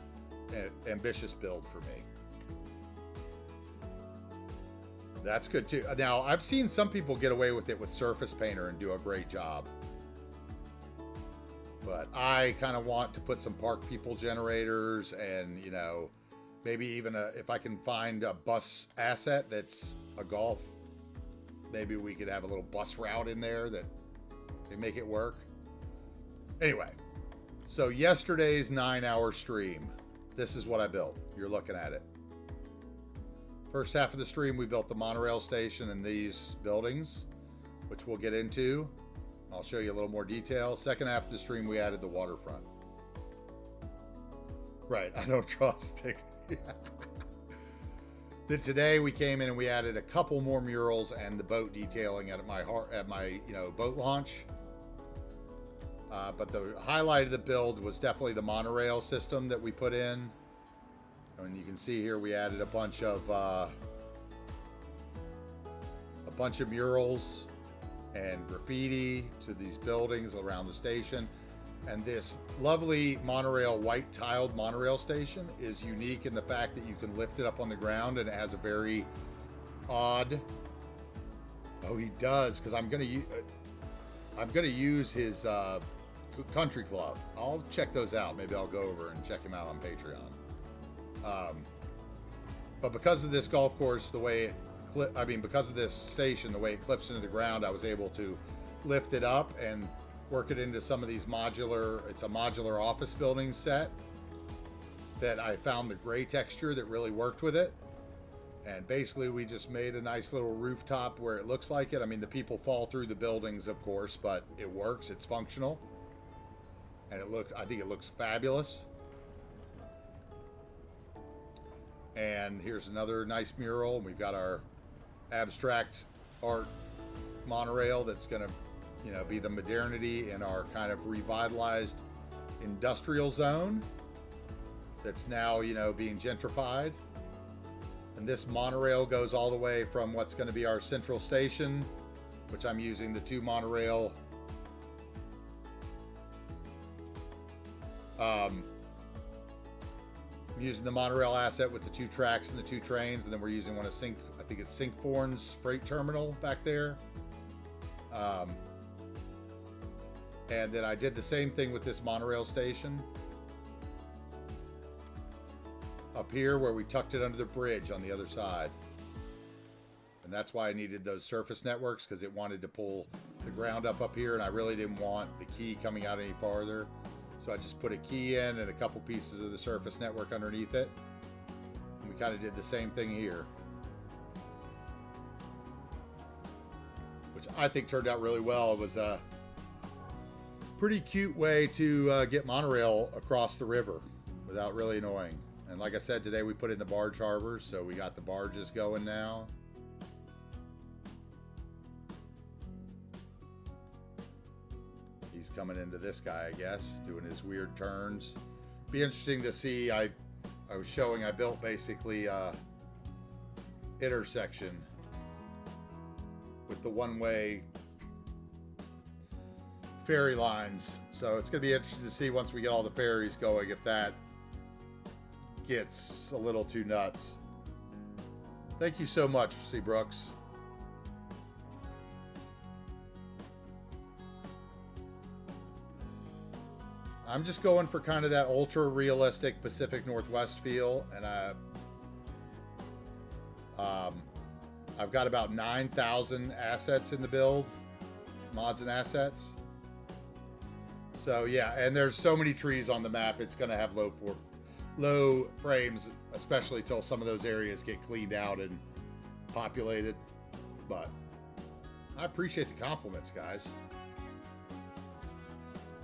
ambitious build for me. That's good too. Now, I've seen some people get away with it with Surface Painter and do a great job. But I kind of want to put some park people generators and, you know, maybe even if I can find a bus asset that's a golf, maybe we could have a little bus route in there that can make it work. Anyway, so yesterday's 9-hour stream, this is what I built. You're looking at it. First half of the stream, we built the monorail station and these buildings, which we'll get into. I'll show you a little more detail. Second half of the stream, we added the waterfront. Right, I don't trust it. Then today we came in and we added a couple more murals and the boat detailing at my boat launch. But the highlight of the build was definitely the monorail system that we put in. And you can see here we added a bunch of murals and graffiti to these buildings around the station. And this lovely monorail, white tiled monorail station is unique in the fact that you can lift it up on the ground and it has a very odd. Oh, he does, because I'm gonna use his country club. I'll check those out. Maybe I'll go over and check him out on Patreon. But because of this golf course, because of this station, the way it clips into the ground, I was able to lift it up and work it into some of these it's a modular office building set that I found the gray texture that really worked with it. And basically we just made a nice little rooftop where it looks like it. I mean, the people fall through the buildings, of course, but it works, it's functional. And I think it looks fabulous. And here's another nice mural. We've got our abstract art monorail that's going to, you know, be the modernity in our kind of revitalized industrial zone that's now, you know, being gentrified. And this monorail goes all the way from what's going to be our central station, which I'm using the 2 monorail I'm using the monorail asset with the 2 tracks and the 2 trains, and then we're using one of I think it's Sinkforn's freight terminal back there. And then I did the same thing with this monorail station up here where we tucked it under the bridge on the other side. And that's why I needed those surface networks, because it wanted to pull the ground up here, and I really didn't want the key coming out any farther. So I just put a key in and a couple pieces of the surface network underneath it. And we kind of did the same thing here, which I think turned out really well. It was a pretty cute way to get monorail across the river without really annoying. And like I said, today we put in the barge harbors, so we got the barges going now. He's coming into this guy, I guess, doing his weird turns. Be interesting to see. I was showing I built basically a intersection with the one-way ferry lines. So it's going to be interesting to see once we get all the ferries going if that gets a little too nuts. Thank you so much, C. Brooks. I'm just going for kind of that ultra realistic Pacific Northwest feel, and I've got about 9,000 assets in the build, mods and assets. So yeah, and there's so many trees on the map, it's going to have low frames, especially till some of those areas get cleaned out and populated. But I appreciate the compliments, guys.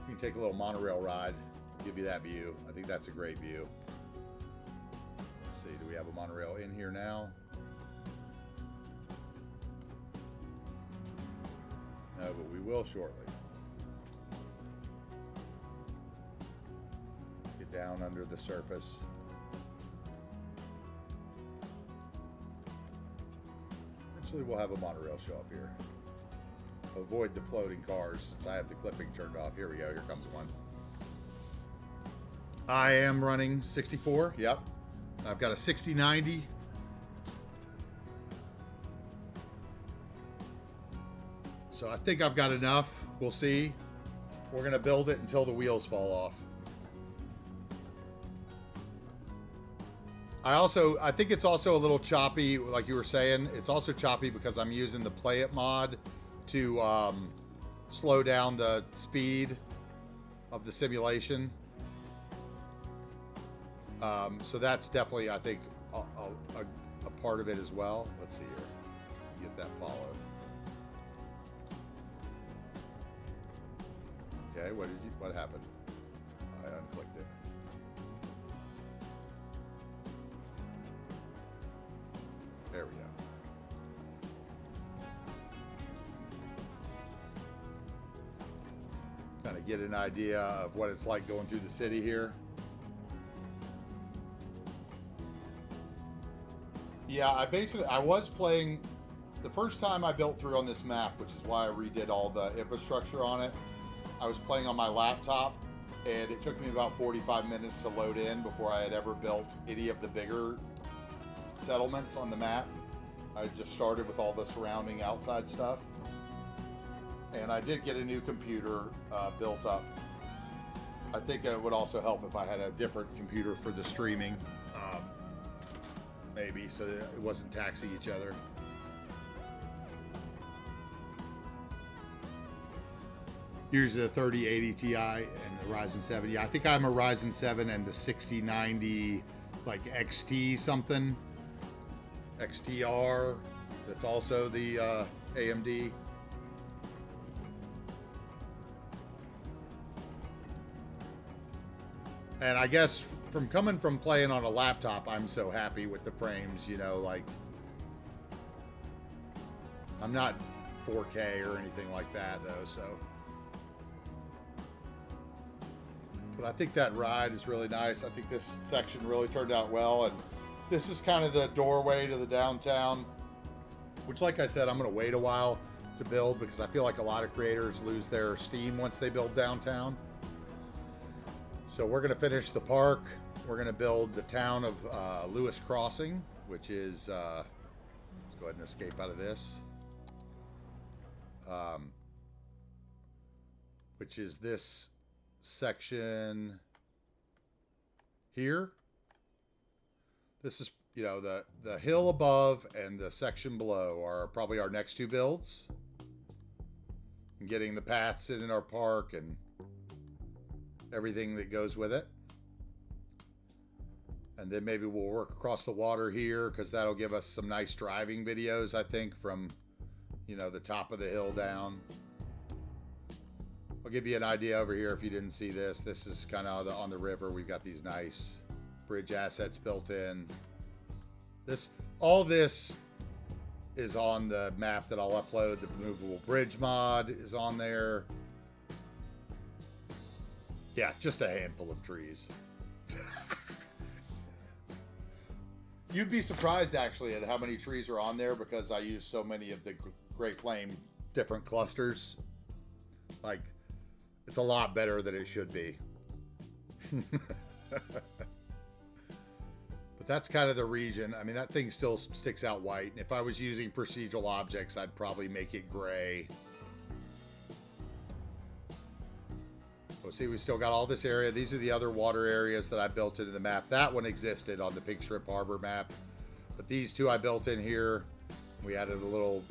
You can take a little monorail ride, give you that view. I think that's a great view. Let's see, do we have a monorail in here now? No, but we will shortly. Let's get down under the surface. Eventually we'll have a monorail show up here. Avoid the floating cars since I have the clipping turned off. Here we go. Here comes one. I am running 64. Yep. I've got a 6090. So I think I've got enough. We'll see. We're going to build it until the wheels fall off. I think it's also a little choppy, like you were saying. It's also choppy because I'm using the Play It mod to slow down the speed of the simulation. So that's definitely, I think, a part of it as well. Let's see here. Get that followed. Okay, what happened? I unclicked it. There we go. Kind of get an idea of what it's like going through the city here. Yeah, I was playing the first time I built through on this map, which is why I redid all the infrastructure on it. I was playing on my laptop, and it took me about 45 minutes to load in before I had ever built any of the bigger settlements on the map. I just started with all the surrounding outside stuff. And I did get a new computer built up. I think it would also help if I had a different computer for the streaming, maybe, so that it wasn't taxing each other. Here's the 3080 Ti and the Ryzen 7. Yeah, I think I'm a Ryzen 7 and the 6090, like XT something, XTR. That's also the AMD. And I guess from coming from playing on a laptop, I'm so happy with the frames, you know, like I'm not 4K or anything like that though, so. But I think that ride is really nice. I think this section really turned out well, and this is kind of the doorway to the downtown, which, like I said, I'm going to wait a while to build because I feel like a lot of creators lose their steam once they build downtown. So we're going to finish the park. We're going to build the town of Lewis Crossing, which is, let's go ahead and escape out of this, which is this section here. This is, you know, the hill above and the section below are probably our next two builds. And getting the paths in our park and everything that goes with it. And then maybe we'll work across the water here because that'll give us some nice driving videos, I think, from, you know, the top of the hill down. I'll give you an idea over here if you didn't see this. This is kind of on the river. We've got these nice bridge assets built in. All this is on the map that I'll upload. The movable bridge mod is on there. Yeah, just a handful of trees. You'd be surprised actually at how many trees are on there because I use so many of the Great Flame different clusters. Like, it's a lot better than it should be. But that's kind of the region. I mean, that thing still sticks out white. And if I was using procedural objects, I'd probably make it gray. We'll see, we still got all this area. These are the other water areas that I built into the map. That one existed on the Pink Strip Harbor map. But these two I built in here. We added a little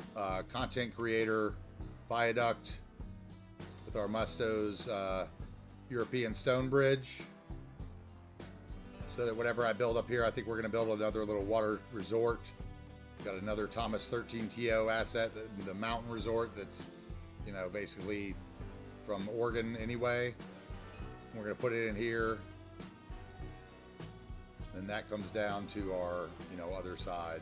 content creator viaduct with our Musto's European stone bridge. So that whatever I build up here, I think we're going to build another little water resort. Got another Thomas 13TO asset, the mountain resort that's, you know, basically from Oregon anyway. We're going to put it in here. And that comes down to our, you know, other side,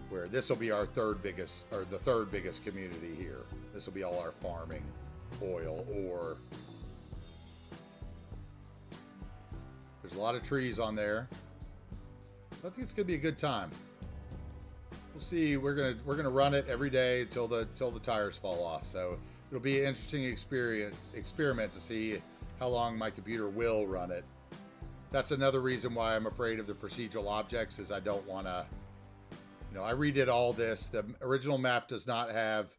where this will be our the third biggest community here. This will be all our farming, oil, ore. There's a lot of trees on there. I think it's gonna be a good time. We'll see. We're gonna run it every day till the tires fall off. So it'll be an interesting experiment to see how long my computer will run it. That's another reason why I'm afraid of the procedural objects, is I don't want to. You know, I redid all this. The original map does not have.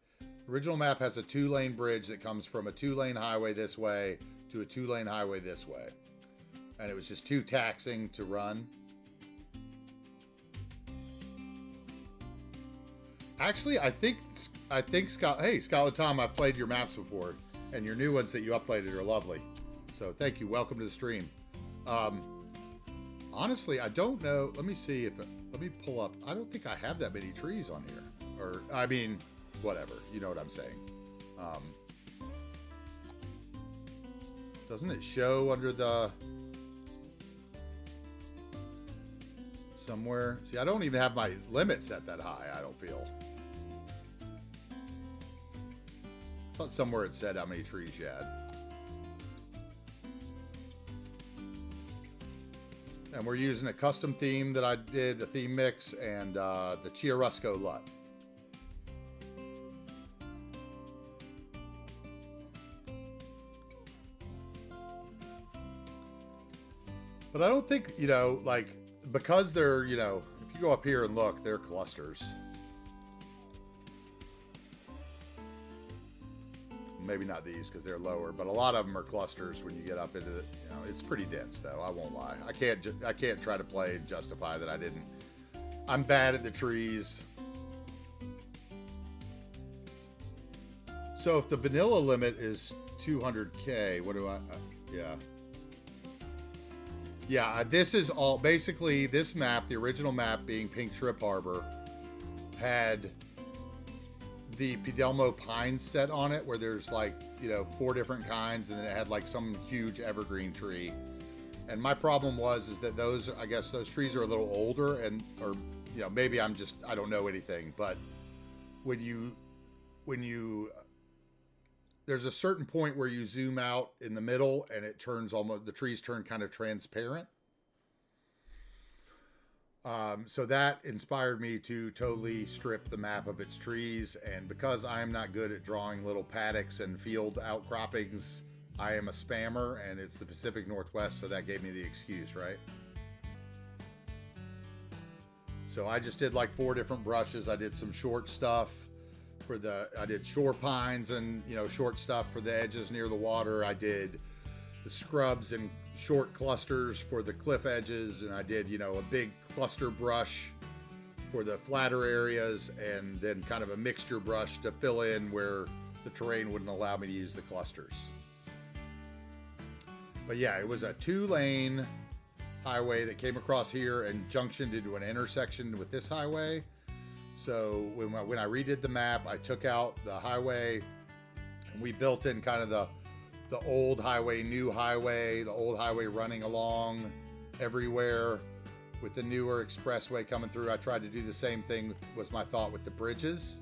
Original map has a 2-lane bridge that comes from a 2-lane highway this way to a 2-lane highway this way. And it was just too taxing to run. Actually, I think Scott. Hey, Scott Tom, I've played your maps before, and your new ones that you uploaded are lovely. So thank you. Welcome to the stream. Honestly, I don't know. Let me see let me pull up. I don't think I have that many trees on here. Or, I mean, whatever. You know what I'm saying. Doesn't it show under the... somewhere? See, I don't even have my limit set that high, I don't feel. I thought somewhere it said how many trees you had. And we're using a custom theme that I did, a theme mix, and the Chiarosco LUT. But I don't think, you know, like, because they're, you know, if you go up here and look, they're clusters. Maybe not these because they're lower, but a lot of them are clusters when you get up into the, you know, it's pretty dense though. I won't lie. I can't try to play and justify that I didn't. I'm bad at the trees. So if the vanilla limit is 200K, what do I, yeah. Yeah, this is all, basically this map, the original map being Pink Strip Harbor, had the Pidelmo Pines set on it, where there's like, you know, 4 different kinds, and then it had like some huge evergreen tree. And my problem is that those, I guess those trees are a little older, and, or, you know, maybe I don't know anything, but when you, there's a certain point where you zoom out in the middle and it turns the trees turn kind of transparent. So that inspired me to totally strip the map of its trees. And because I am not good at drawing little paddocks and field outcroppings, I am a spammer, and it's the Pacific Northwest, so that gave me the excuse, right? So I just did like 4 different brushes. I did some short stuff I did shore pines and, you know, short stuff for the edges near the water. I did the scrubs and short clusters for the cliff edges, and I did, you know, a big cluster brush for the flatter areas, and then kind of a mixture brush to fill in where the terrain wouldn't allow me to use the clusters. But yeah, it was a 2-lane highway that came across here and junctioned into an intersection with this highway. So when I redid the map, I took out the highway, and we built in kind of the old highway, new highway, the old highway running along everywhere with the newer expressway coming through. I tried to do the same thing, was my thought, with the bridges.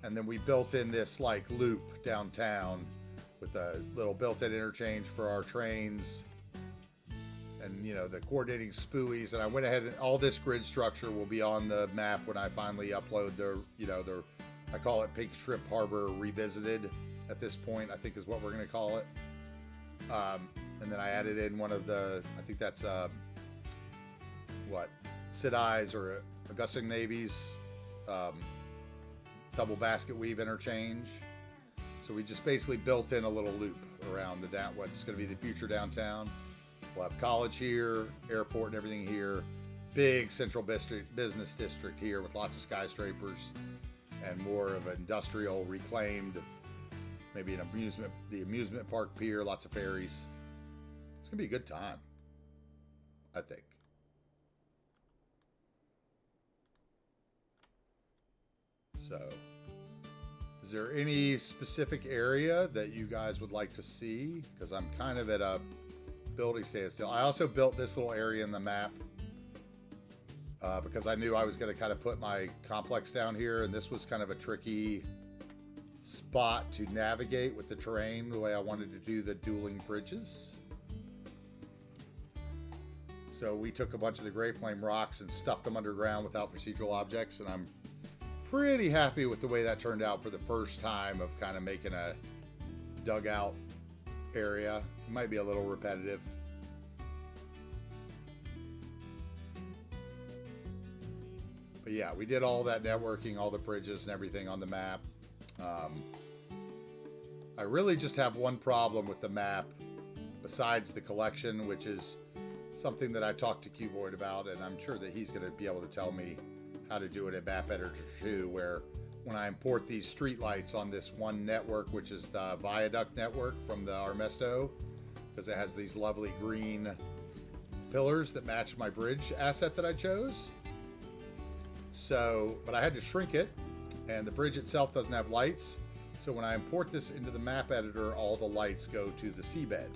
And then we built in this like loop downtown with a little built-in interchange for our trains, and, you know, the coordinating spuies. And I went ahead, and all this grid structure will be on the map when I finally upload I call it Pink Strip Harbor Revisited at this point, I think is what we're going to call it. And then I added in one of the, I think that's Sidey's or Augusta Navy's double basket weave interchange. So we just basically built in a little loop around what's going to be the future downtown. We'll have college here, airport and everything here, big central business district here with lots of skyscrapers, and more of an industrial reclaimed, maybe the amusement park pier, lots of ferries. It's going to be a good time, I think. So, is there any specific area that you guys would like to see? Because I'm kind of at a building standstill. I also built this little area in the map because I knew I was going to kind of put my complex down here, and this was kind of a tricky spot to navigate with the terrain the way I wanted to do the dueling bridges. So we took a bunch of the gray flame rocks and stuffed them underground without procedural objects, and I'm pretty happy with the way that turned out for the first time of kind of making a dugout area. It might be a little repetitive. But yeah, we did all that networking, all the bridges and everything on the map. I really just have one problem with the map besides the collection, which is something that I talked to Cuboid about, and I'm sure that he's going to be able to tell me how to do it at Map Editor 2, where when I import these streetlights on this one network, which is the viaduct network from the Armesto, because it has these lovely green pillars that match my bridge asset that I chose. So, but I had to shrink it, and the bridge itself doesn't have lights. So when I import this into the map editor, all the lights go to the seabed.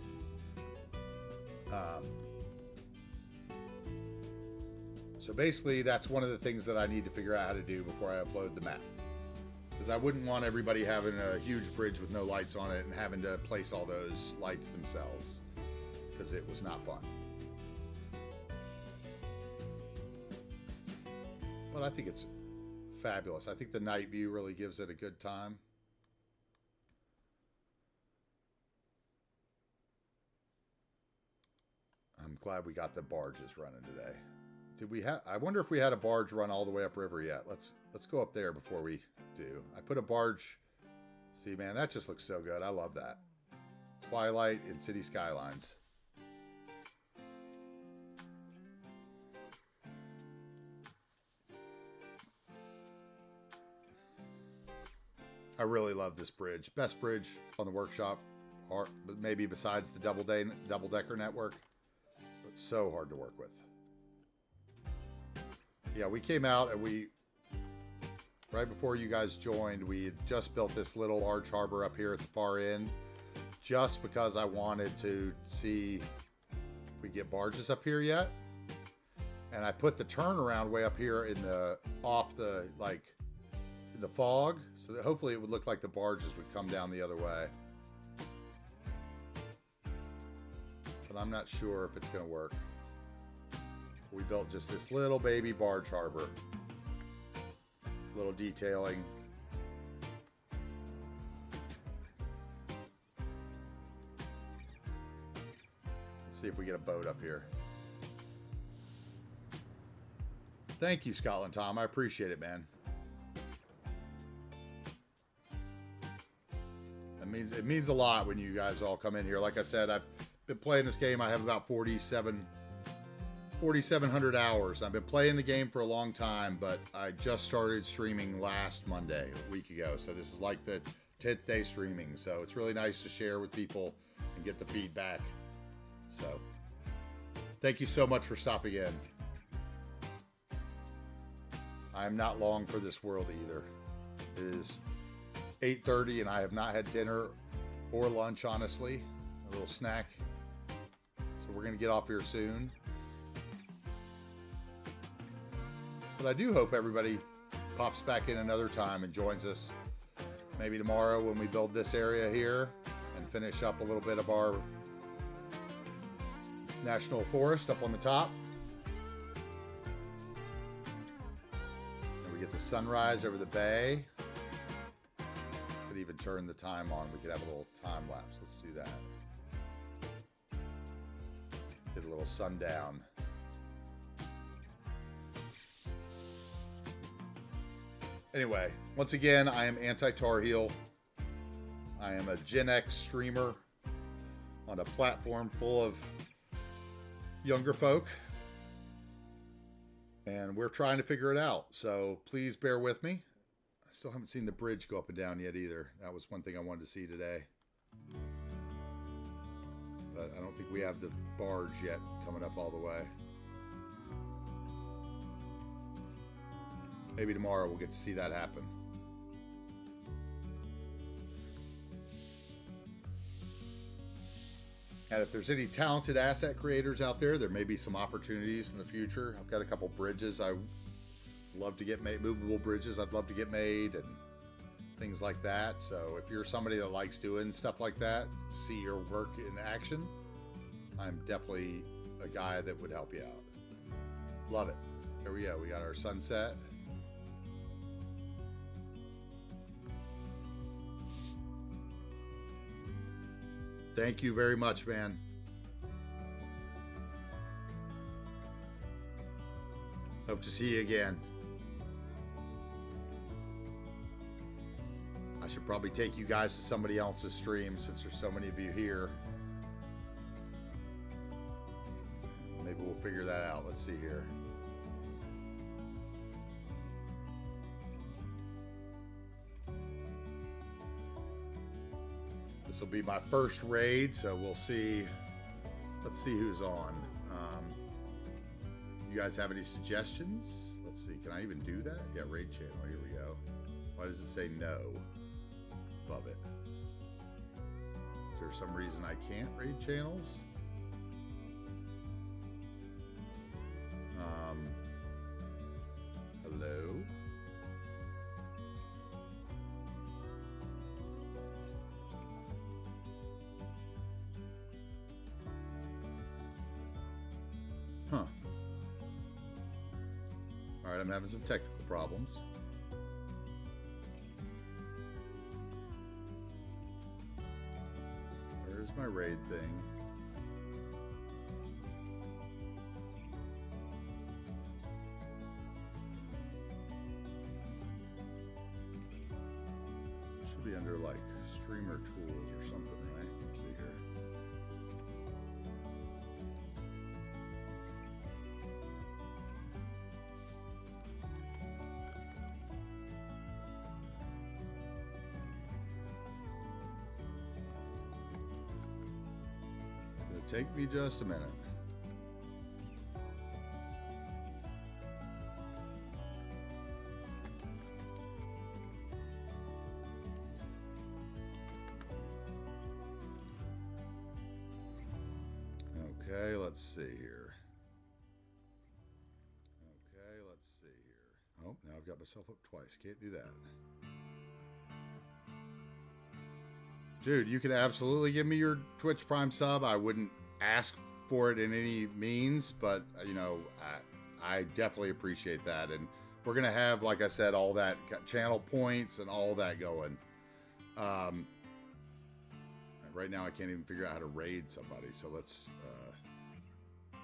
So basically, that's one of the things that I need to figure out how to do before I upload the map. Because I wouldn't want everybody having a huge bridge with no lights on it and having to place all those lights themselves, because it was not fun. But I think it's fabulous. I think the night view really gives it a good time. I'm glad we got the barges running today. Did we have? I wonder if we had a barge run all the way upriver yet. Let's go up there before we do. I put a barge. See, man, that just looks so good. I love that. Twilight in City Skylines. I really love this bridge. Best bridge on the workshop, or maybe besides the double-decker network. But so hard to work with. Yeah, we came out and right before you guys joined, we had just built this little large harbor up here at the far end, just because I wanted to see if we get barges up here yet. And I put the turnaround way up here in the in the fog, so that hopefully it would look like the barges would come down the other way. But I'm not sure if it's going to work. We built just this little baby barge harbor. Little detailing. Let's see if we get a boat up here. Thank you, Scotland Tom. I appreciate it, man. It means a lot when you guys all come in here. Like I said, I've been playing this game. I have about 4,700 hours. I've been playing the game for a long time, but I just started streaming last Monday, a week ago. So this is like the 10th day streaming. So it's really nice to share with people and get the feedback. So thank you so much for stopping in. I am not long for this world either. It is 8:30 and I have not had dinner or lunch, honestly. A little snack. So we're going to get off here soon. But I do hope everybody pops back in another time and joins us. Maybe tomorrow when we build this area here and finish up a little bit of our national forest up on the top. And we get the sunrise over the bay. Could even turn the time on. We could have a little time lapse. Let's do that. Get a little sundown. Anyway, once again, I am AntiTarheel. I am a Gen X streamer on a platform full of younger folk. And we're trying to figure it out. So please bear with me. I still haven't seen the bridge go up and down yet either. That was one thing I wanted to see today. But I don't think we have the barge yet coming up all the way. Maybe tomorrow we'll get to see that happen. And if there's any talented asset creators out there, there may be some opportunities in the future. I've got a couple bridges I love to get made, movable bridges I'd love to get made and things like that. So if you're somebody that likes doing stuff like that, see your work in action, I'm definitely a guy that would help you out. Love it. There we go. We got our sunset. Thank you very much, man. Hope to see you again. I should probably take you guys to somebody else's stream since there's so many of you here. Maybe we'll figure that out. Let's see here. This will be my first raid, so we'll see. Let's see who's on. You guys have any suggestions? Let's see. Can I even do that? Yeah, raid channel. Here we go. Why does it say no above it? Is there some reason I can't raid channels? Hello? Huh. All right, I'm having some technical problems. Where's my raid thing? Should be under like streamer tools or something, right? Let's see here. Take me just a minute. Okay, let's let's see here. Okay, let's see here. Oh, now I've got myself up twice. Can't do that. Dude, you can absolutely give me your Twitch Prime sub. I wouldn't ask for it in any means, but, you know, I definitely appreciate that. And we're going to have, like I said, all that channel points and all that going. Right now, I can't even figure out how to raid somebody. So let's... I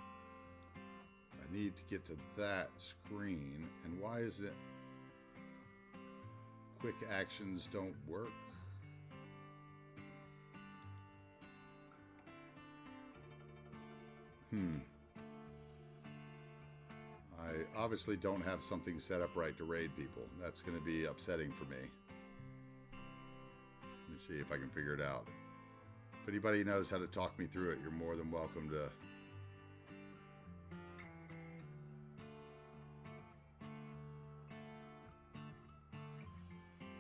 need to get to that screen. And why is it... Quick actions don't work? I obviously don't have something set up right to raid people. That's going to be upsetting for me. Let me see if I can figure it out. If anybody knows how to talk me through it, you're more than welcome to.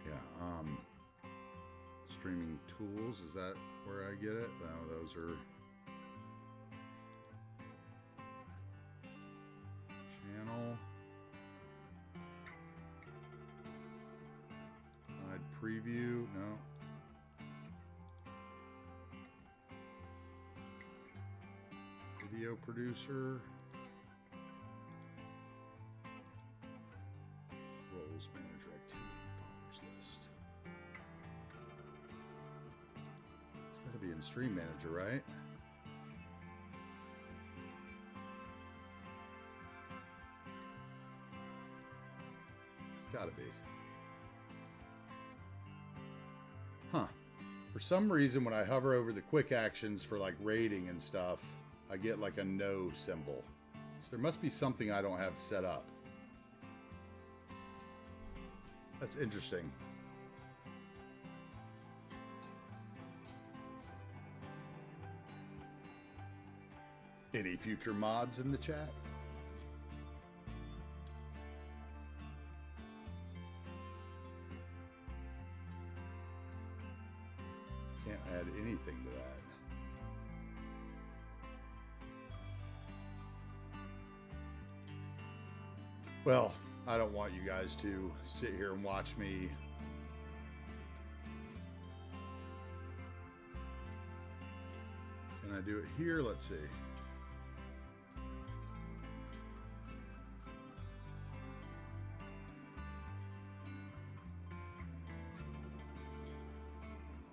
Yeah, streaming tools, is that where I get it? No, those are... Channel. Hide preview. No. Video producer. Roles manager activity followers list. It's got to be in stream manager, right? Gotta be. Huh. For some reason, when I hover over the quick actions for like raiding and stuff, I get like a no symbol. So there must be something I don't have set up. That's interesting. Any future mods in the chat? Add anything to that. Well, I don't want you guys to sit here and watch me can I do it here? Let's see.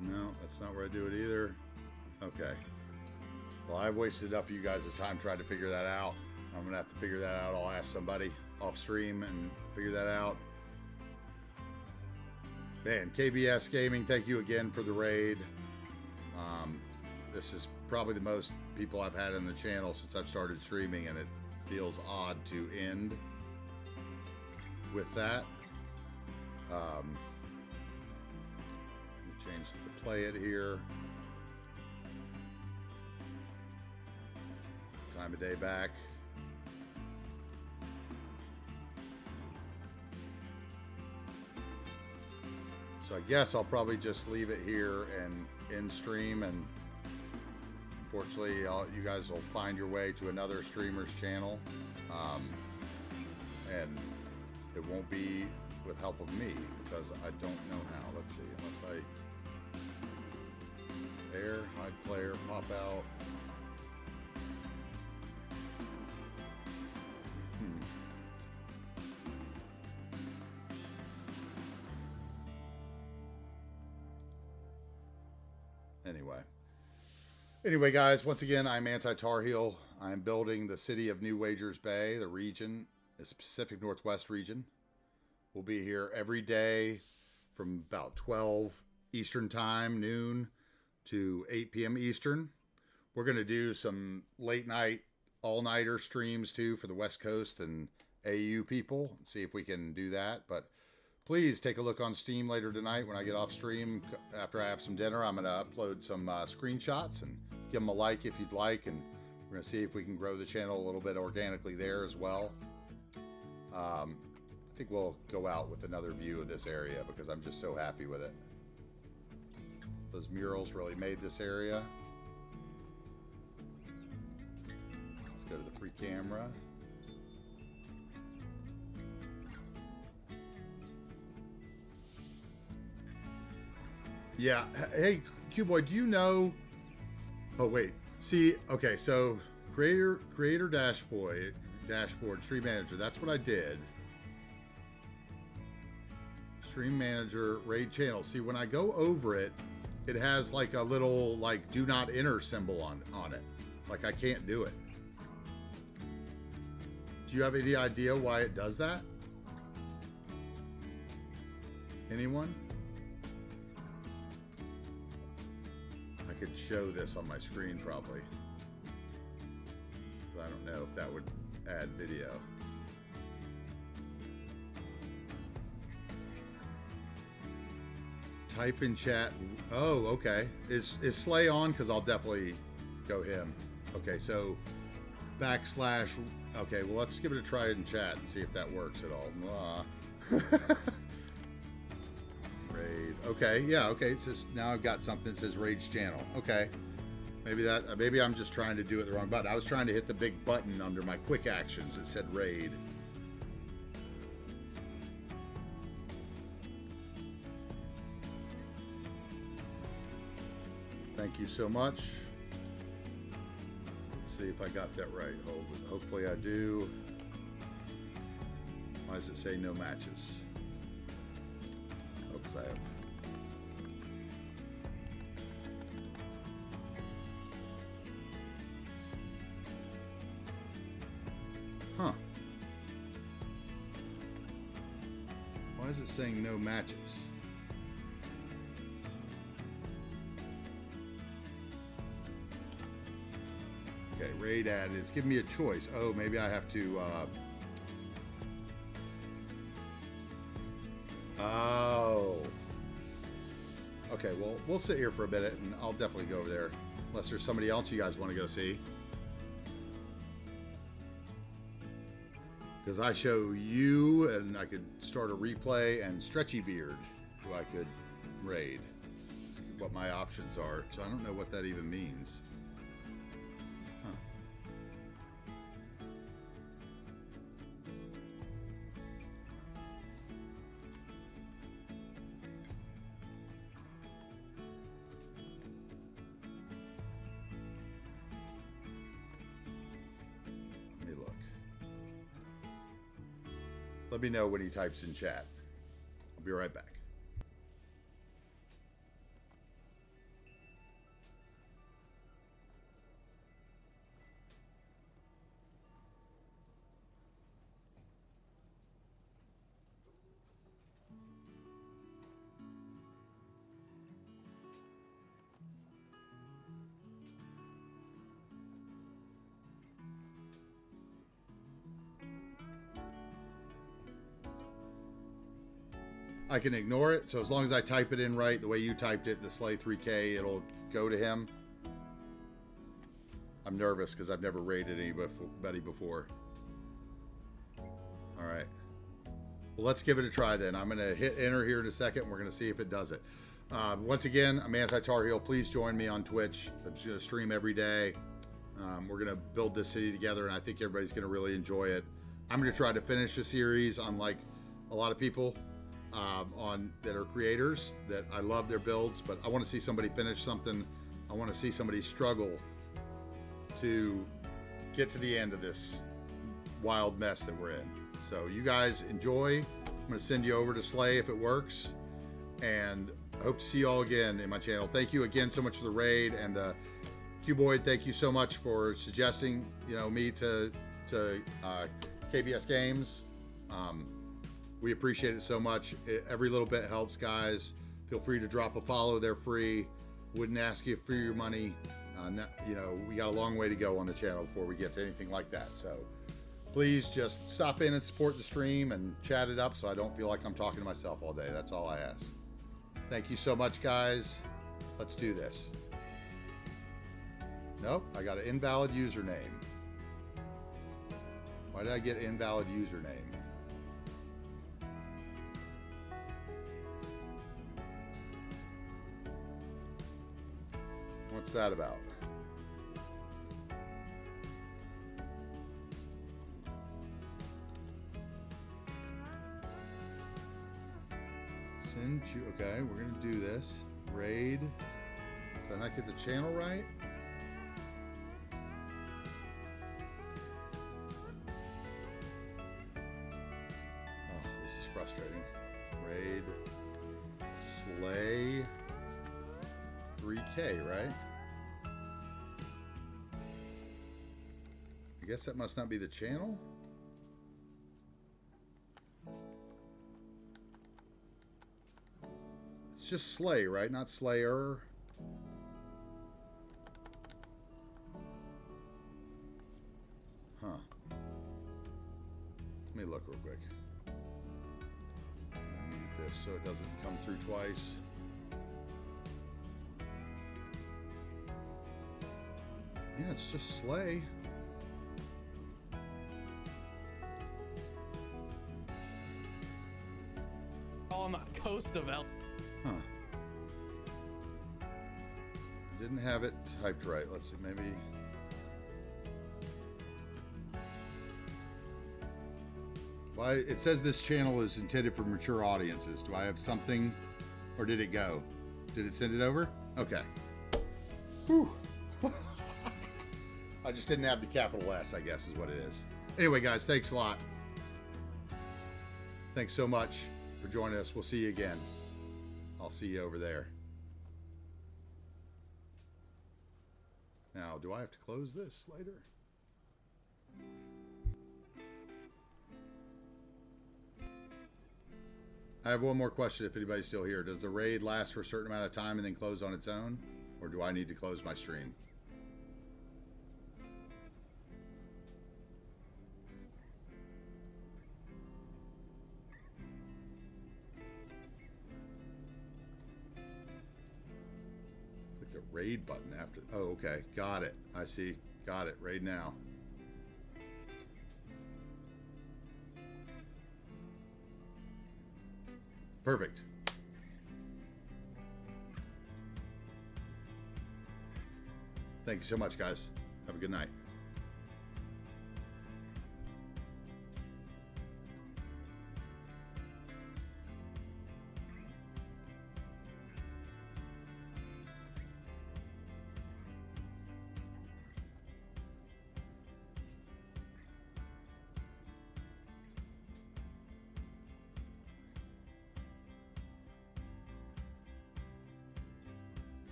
No, that's not where I do it either. Okay. Well, I've wasted enough of you guys' time trying to figure that out. I'm going to have to figure that out. I'll ask somebody off stream and figure that out. Man, KBS Gaming, thank you again for the raid. This is probably the most people I've had on the channel since I've started streaming, and it feels odd to end with that. Change to the play it here. Time of day back. So I guess I'll probably just leave it here and end stream, and unfortunately you guys will find your way to another streamer's channel, and it won't be with help of me because I don't know how. Let's see, unless I there, hide player, pop out. Anyway, guys, once again, I'm AntiTarheel. I'm building the city of New Wagers Bay, the region, the Pacific Northwest region. We'll be here every day from about 12 Eastern time, noon, to 8 p.m. Eastern. We're going to do some late night, all-nighter streams, too, for the West Coast and AU people. See if we can do that. But please take a look on Steam later tonight when I get off stream. After I have some dinner, I'm going to upload some screenshots and give them a like if you'd like. And we're going to see if we can grow the channel a little bit organically there as well. I think we'll go out with another view of this area because I'm just so happy with it. Those murals really made this area. go to the free camera. Yeah. Hey, Q-Boy, do you know? Oh wait. See. Okay. So creator dashboard, stream manager. That's what I did. Stream manager, raid channel. See, when I go over it, it has like a little like do not enter symbol on it. Like I can't do it. Do you have any idea why it does that? Anyone? I could show this on my screen probably, but I don't know if that would add video. Type in chat. Oh, okay. Is Slay on? Because I'll definitely go him. Okay, so backslash. Okay, well, let's give it a try in chat and see if that works at all. Raid. Okay, yeah, okay. It says now I've got something that says Rage channel. Okay. Maybe I'm just trying to do it the wrong button. I was trying to hit the big button under my quick actions that said raid. Thank you so much. Let's see if I got that right. Hopefully I do. Why does it say no matches? Oh, because I have. Huh. Why is it saying no matches? Okay, raid added. It's giving me a choice. Oh, maybe I have to. Oh. Okay, well, we'll sit here for a minute, and I'll definitely go over there. Unless there's somebody else you guys want to go see. Because I show you, and I could start a replay, and Stretchy Beard, who I could raid. That's what my options are. So I don't know what that even means. Let me know when he types in chat. I'll be right back. I can ignore it, so as long as I type it in right, the way you typed it, the Slay 3K, it'll go to him. I'm nervous because I've never raided anybody before. All right. Well, let's give it a try then. I'm going to hit enter here in a second. We're going to see if it does it. Once again, I'm AntiTarheel. Please join me on Twitch. I'm just going to stream every day. We're going to build this city together, and I think everybody's going to really enjoy it. I'm going to try to finish the series, unlike a lot of people. That are creators, that I love their builds, but I want to see somebody finish something. I want to see somebody struggle to get to the end of this wild mess that we're in. So you guys enjoy. I'm going to send you over to Slay if it works, and I hope to see you all again in my channel. Thank you again so much for the raid, and Q-Boy, thank you so much for suggesting me to KBS Games. We appreciate it so much. Every little bit helps, guys. Feel free to drop a follow. They're free. Wouldn't ask you for your money. We got a long way to go on the channel before we get to anything like that. So please just stop in and support the stream and chat it up so I don't feel like I'm talking to myself all day. That's all I ask. Thank you so much, guys. Let's do this. Nope, I got an invalid username. Why did I get invalid username? What's that about? Okay, we're gonna do this. Raid. Did I not get the channel right? Oh, this is frustrating. Raid. Slay. 3K, right? I guess that must not be the channel. It's just Slay, right? Not Slayer. Huh. Let me look real quick. I need this so it doesn't come through twice. Yeah, it's just Slay. On the coast of El. Huh. Didn't have it typed right. Let's see, maybe. Why it says this channel is intended for mature audiences. Do I have something, or did it go? Did it send it over? Okay. Whew. I just didn't have the capital S, I guess is what it is. Anyway, guys, thanks a lot. Thanks so much for joining us. We'll see you again. I'll see you over there. Now, do I have to close this later? I have one more question if anybody's still here. Does the raid last for a certain amount of time and then close on its own? Or do I need to close my stream? Click the raid button after. Oh, okay. Got it. I see. Got it. Raid now. Perfect. Thank you so much, guys. Have a good night.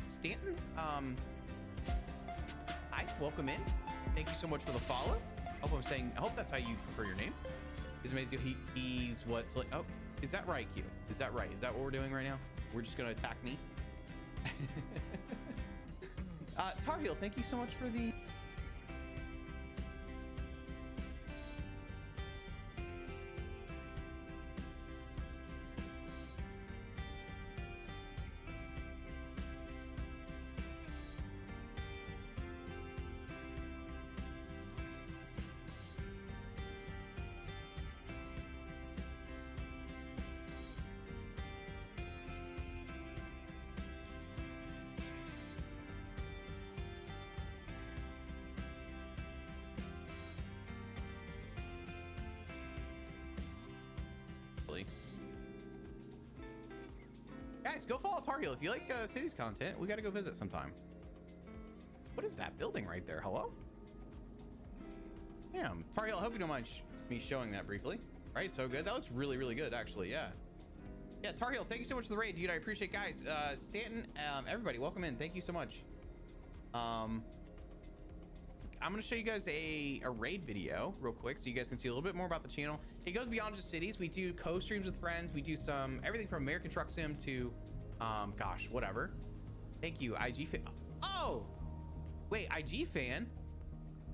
Stanton, hi, welcome in. Thank you so much for the follow. I hope that's how you prefer your name. He's amazing. He's what's like, oh, is that right, Q? Is that right? Is that what we're doing right now? We're just gonna attack me? Tarheel, thank you so much for the... Guys, go follow Tarheel if you like cities content. We gotta go visit sometime. What is that building right there? Hello? Damn, Tarheel, I hope you don't mind me showing that briefly. Right, so good. That looks really, really good, actually. Yeah. Yeah, Tarheel, thank you so much for the raid, dude. I appreciate it, guys. Stanton, everybody, welcome in. Thank you so much. I'm gonna show you guys a raid video real quick so you guys can see a little bit more about the channel. It goes beyond just cities. We do co-streams with friends. We do some everything from American Truck Sim to gosh, whatever. Thank you, IG fan. Oh wait, IG fan,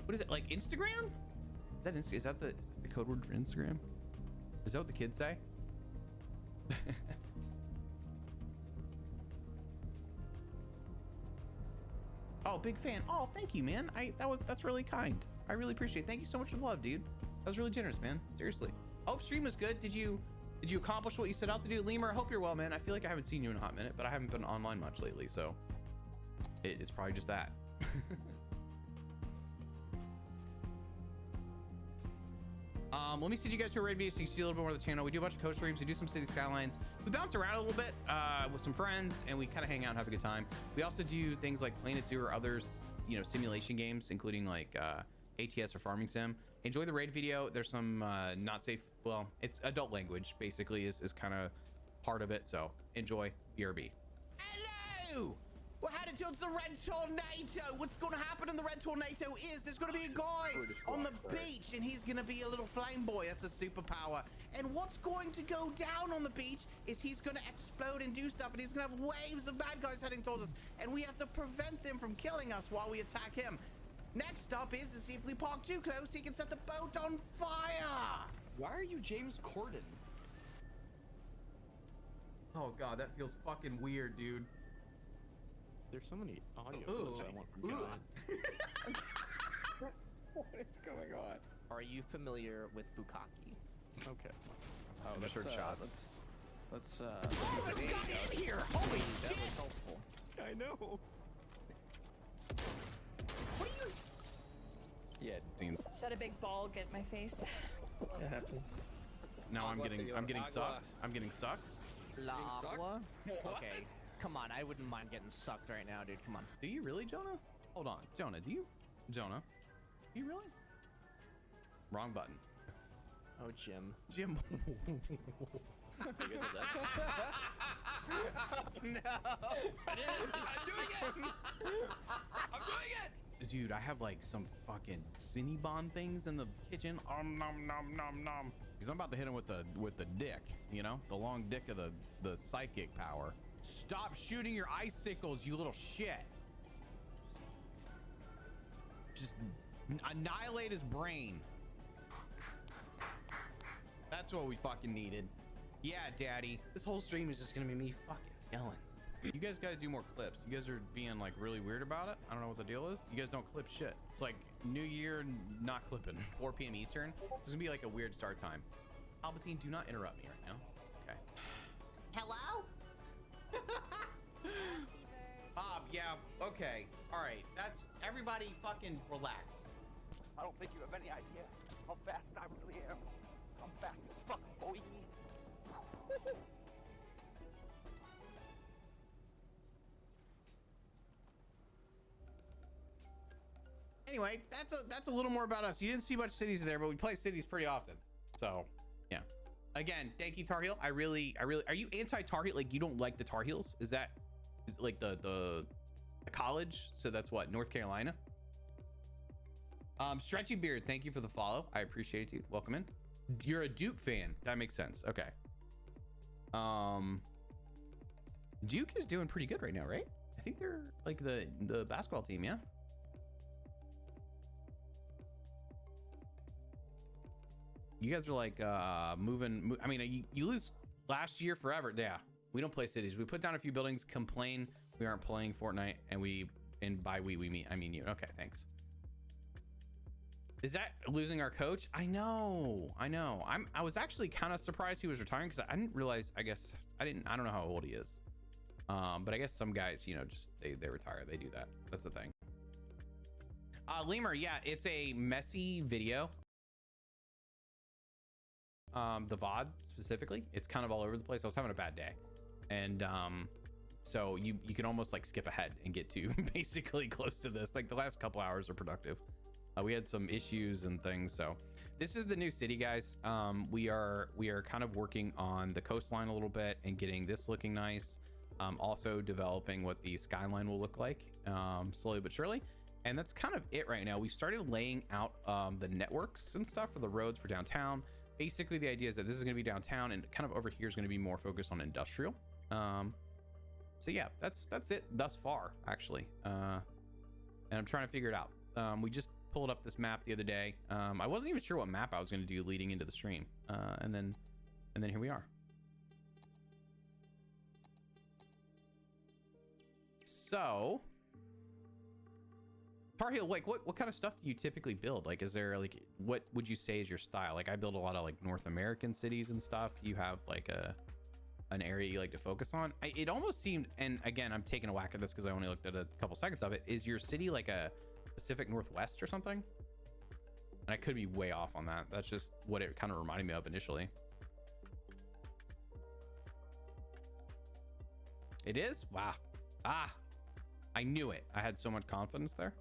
what is it, like Instagram? Is that the code word for Instagram? Is that what the kids say? Oh, big fan. Oh, thank you, man. That's really kind. I really appreciate it. Thank you so much for the love, dude. That was really generous, man. Seriously. Oh, stream was good. Did you Did you accomplish what you set out to do? Lemur, I hope you're well, man. I feel like I haven't seen you in a hot minute, but I haven't been online much lately, so it's probably just that. Let me see you guys do a raid video so you can see a little bit more of the channel. We do a bunch of coast streams. We do some city skylines. We bounce around a little bit with some friends, and we kind of hang out and have a good time. We also do things like Planet Zoo or others, you know, simulation games, including like ATS or Farming Sim. Enjoy the raid video. There's some not safe, well, it's adult language basically is kind of part of it. So enjoy. BRB. Hello! We're headed towards the Red Tornado. What's going to happen in the Red Tornado is there's going to be a guy on the beach, and he's going to be a little flame boy. That's a superpower. And what's going to go down on the beach is he's going to explode and do stuff, and he's going to have waves of bad guys heading towards us, and we have to prevent them from killing us while we attack him. Next stop is to see if we park too close, he can set the boat on fire. Why are you James Corden? Oh God, that feels fucking weird, dude. There's so many audio Ooh. clips I want from John. What is going on? Are you familiar with bukkake? Okay. Oh, Let's that's shots. let's Oh, there's a guy in here! Holy That shit! was helpful. I know. What are you? Yeah, scenes. Just had a big ball get in my face. It happens. No, I'm Agua, getting Agua. sucked. I'm getting sucked. La sucked? agua? Okay, come on. I wouldn't mind getting sucked right now, dude. Come on. Do you really, Jonah? Hold on, Jonah. Do you, Jonah? Do you really? Wrong button. Oh, Jim. Jim. No. I'm doing it. I'm doing it. Dude, I have like some fucking Cinnabon things in the kitchen. Nom nom nom nom. Because I'm about to hit him with the dick, you know, the long dick of the psychic power. Stop shooting your icicles, you little shit. Just annihilate his brain. That's what we fucking needed. Yeah, daddy. This whole stream is just gonna be me fucking yelling. You guys gotta do more clips. You guys are being like really weird about it. I don't know what the deal is. You guys don't clip shit. It's like New Year, not clipping. 4 p.m. Eastern. It's gonna be like a weird start time. Palpatine, do not interrupt me right now. Okay. Hello? Bob, yeah, okay. All right, that's everybody fucking relax. I don't think you have any idea how fast I really am. I'm fast as fuck, boy. Anyway, that's a little more about us. You didn't see much cities there, but we play cities pretty often. So, yeah. Again, thank you, Tar Heel. I really, are you anti-Tar Heel? Like, you don't like the Tar Heels? Is like the college? So that's what, North Carolina? Stretchy Beard, thank you for the follow. I appreciate it, dude. Welcome in. You're a Duke fan. That makes sense. Okay. Duke is doing pretty good right now, right? I think they're like the basketball team, yeah? You guys are like moving. I mean, you lose last year forever. Yeah, we don't play cities. We put down a few buildings, complain we aren't playing Fortnite, and by we mean I mean you. Okay, thanks. Is that losing our coach? I know. I was actually kind of surprised he was retiring because I didn't realize. I don't know how old he is. But I guess some guys, you know, just they retire. They do that. That's the thing. Lemur, yeah, it's a messy video. The VOD specifically, it's kind of all over the place. I was having a bad day, and so you can almost like skip ahead and get to basically close to this. Like the last couple hours are productive. We had some issues and things, so this is the new city, guys. We are kind of working on the coastline a little bit and getting this looking nice. Also developing what the skyline will look like slowly but surely, and that's kind of it right now. We started laying out the networks and stuff for the roads for downtown. Basically, the idea is that this is going to be downtown, and kind of over here is going to be more focused on industrial. So yeah, that's it thus far, actually. And I'm trying to figure it out. We just pulled up this map the other day. I wasn't even sure what map I was going to do leading into the stream, and then here we are. So Tarheel, like what kind of stuff do you typically build? Like, is there like, what would you say is your style? Like I build a lot of like North American cities and stuff. Do you have like an area you like to focus on? It almost seemed, and again, I'm taking a whack at this because I only looked at a couple seconds of it. Is your city like a Pacific Northwest or something? And I could be way off on that. That's just what it kind of reminded me of initially. It is? Wow. Ah, I knew it. I had so much confidence there.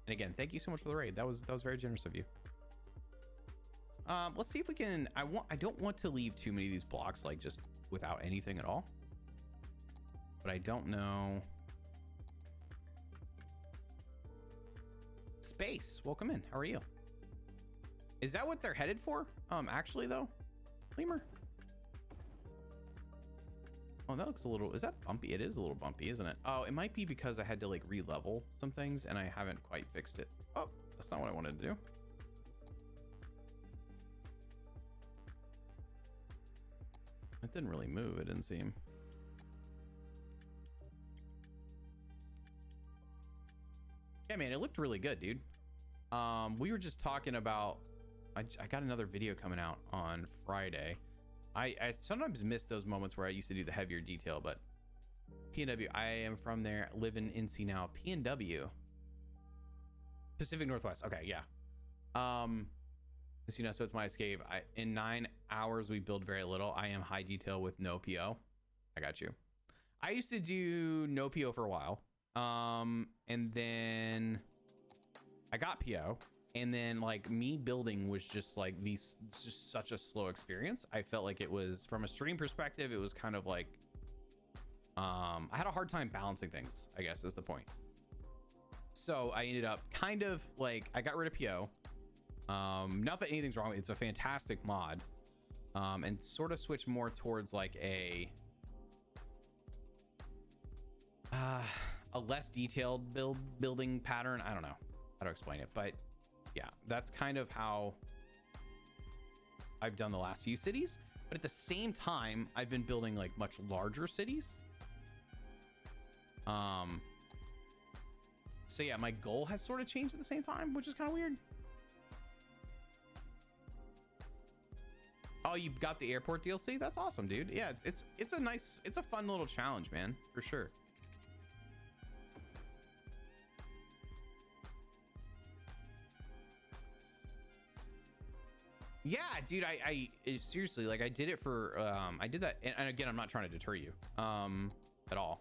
And again, thank you so much for the raid. That was very generous of you. Let's see if we can. I don't want to leave too many of these blocks like just without anything at all. But I don't know. Space, welcome in. How are you? Is that what they're headed for? Actually though, Lemur. Oh, that looks a little, is that bumpy? It is a little bumpy, isn't it? Oh, it might be because I had to like re-level some things and I haven't quite fixed it. Oh, that's not what I wanted to do. It didn't really move, it didn't seem. Yeah, man, it looked really good, dude. We were just talking about, I got another video coming out on Friday. I sometimes miss those moments where I used to do the heavier detail, but PNW, I am from there, live in NC now. PNW, Pacific Northwest. Okay, yeah. As you know, so it's my escape. In 9 hours, we build very little. I am high detail with no PO. I got you. I used to do no PO for a while. And then I got PO. And then like me building was just like it's just such a slow experience. I felt like it was, from a stream perspective, it was kind of like, I had a hard time balancing things, I guess is the point. So I ended up kind of like, I got rid of PO. Not that anything's wrong. It's a fantastic mod. And sort of switched more towards like a less detailed building pattern. I don't know how to explain it, but yeah, that's kind of how I've done the last few cities. But at the same time, I've been building like much larger cities. So yeah, my goal has sort of changed at the same time, which is kind of weird. Oh, you got the airport DLC? That's awesome, dude. Yeah, it's a nice, it's a fun little challenge, man, for sure. Yeah, dude, I seriously, like I did it for I did that, and again, I'm not trying to deter you at all,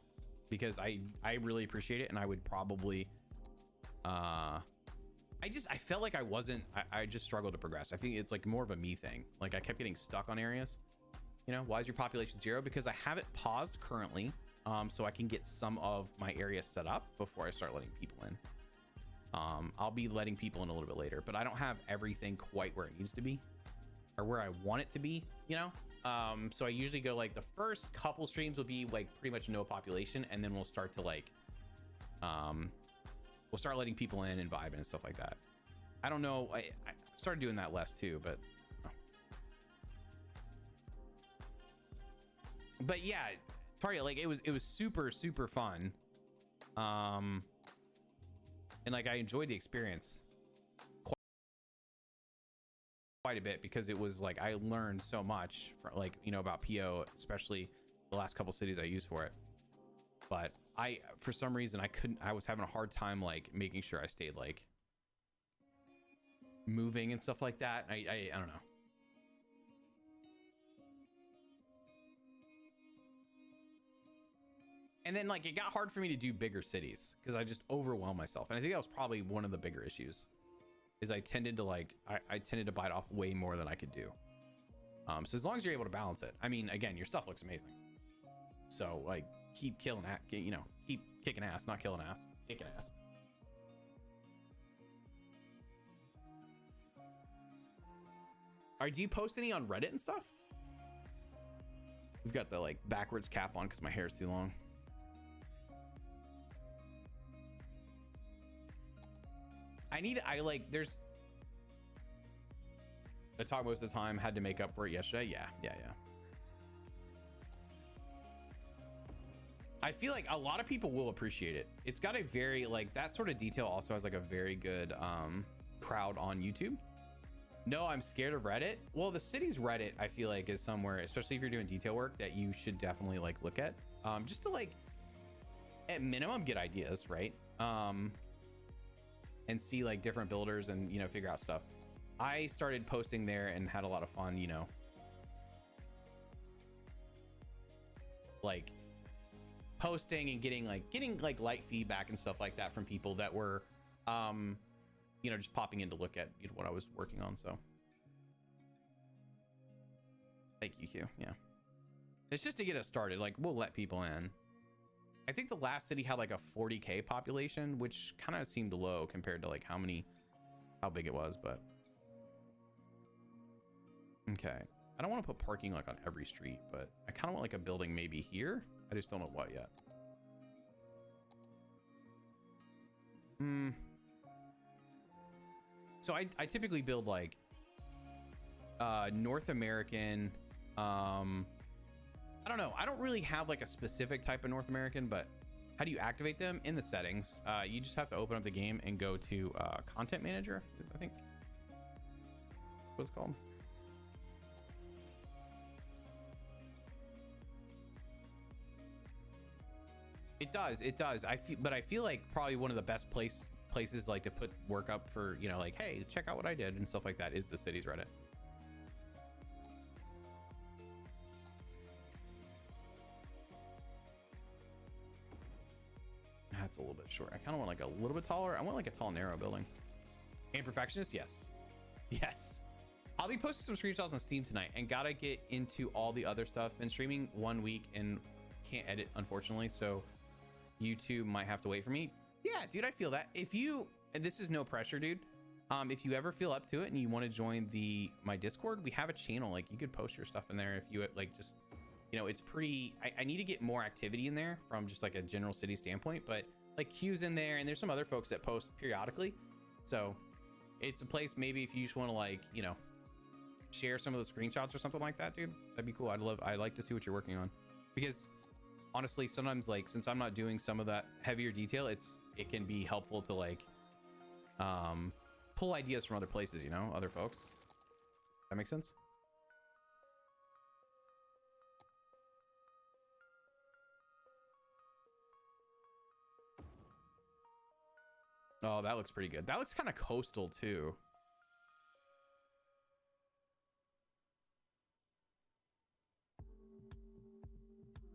because I really appreciate it, and I would probably I felt like I just struggled to progress. I think it's like more of a me thing. Like I kept getting stuck on areas. You know, why is your population 0? Because I have it paused currently, so I can get some of my area set up before I start letting people in. I'll be letting people in a little bit later, but I don't have everything quite where it needs to be or where I want it to be, you know? So I usually go like the first couple streams will be like pretty much no population, and then we'll start to like, we'll start letting people in and vibe and stuff like that. I don't know. I started doing that less too, but yeah, Target, like it was super, super fun. And like I enjoyed the experience quite a bit, because it was like I learned so much from, like, you know, about PO, especially the last couple cities I used for it. But for some reason I was having a hard time like making sure I stayed like moving and stuff like that. I don't know. And then like it got hard for me to do bigger cities because I just overwhelmed myself. And I think that was probably one of the bigger issues, is I tended to like, I tended to bite off way more than I could do. So as long as you're able to balance it, I mean, again, your stuff looks amazing. So like keep killing that, you know, keep kicking ass, not killing ass, kicking ass. All right, do you post any on Reddit and stuff? We've got the like backwards cap on because my hair is too long. There's, I talk most of the time, had to make up for it yesterday. Yeah. I feel like a lot of people will appreciate it. It's got a very, like, that sort of detail also has like a very good crowd on YouTube. No, I'm scared of Reddit. Well, the city's Reddit, I feel like, is somewhere, especially if you're doing detail work, that you should definitely like look at, just to like, at minimum, get ideas, right? And see like different builders and, you know, figure out stuff. I started posting there and had a lot of fun, you know, like posting and getting like light feedback and stuff like that from people that were, you know, just popping in to look at, you know, what I was working on. So thank you, Hugh. Yeah, it's just to get us started. Like, we'll let people in. I think the last city had like a 40K population, which kind of seemed low compared to like how big it was, but okay. I don't want to put parking like on every street, but I kind of want like a building maybe here. I just don't know what yet. So I typically build like North American, I don't know. I don't really have like a specific type of North American, but how do you activate them? In the settings, you just have to open up the game and go to content manager, I think what it's called. It does. I feel like probably one of the best places like to put work up for, you know, like, hey, check out what I did and stuff like that is the city's Reddit. That's a little bit short. I kind of want like a little bit taller. I want like a tall, narrow building. And perfectionist, yes. I'll be posting some screenshots on Steam tonight and gotta get into all the other stuff. Been streaming 1 week and can't edit, unfortunately, so YouTube might have to wait for me. Yeah, dude, I feel that. If you, and this is no pressure, dude, if you ever feel up to it and you want to join my Discord, we have a channel. Like, you could post your stuff in there if you like, just, you know, it's pretty, I need to get more activity in there from just like a general city standpoint, but like Q's in there and there's some other folks that post periodically, so it's a place maybe if you just want to, like, you know, share some of the screenshots or something like that, dude, that'd be cool. I'd like to see what you're working on, because honestly, sometimes, like, since I'm not doing some of that heavier detail, it can be helpful to like pull ideas from other places, you know, other folks. That makes sense. Oh, that looks pretty good. That looks kind of coastal too.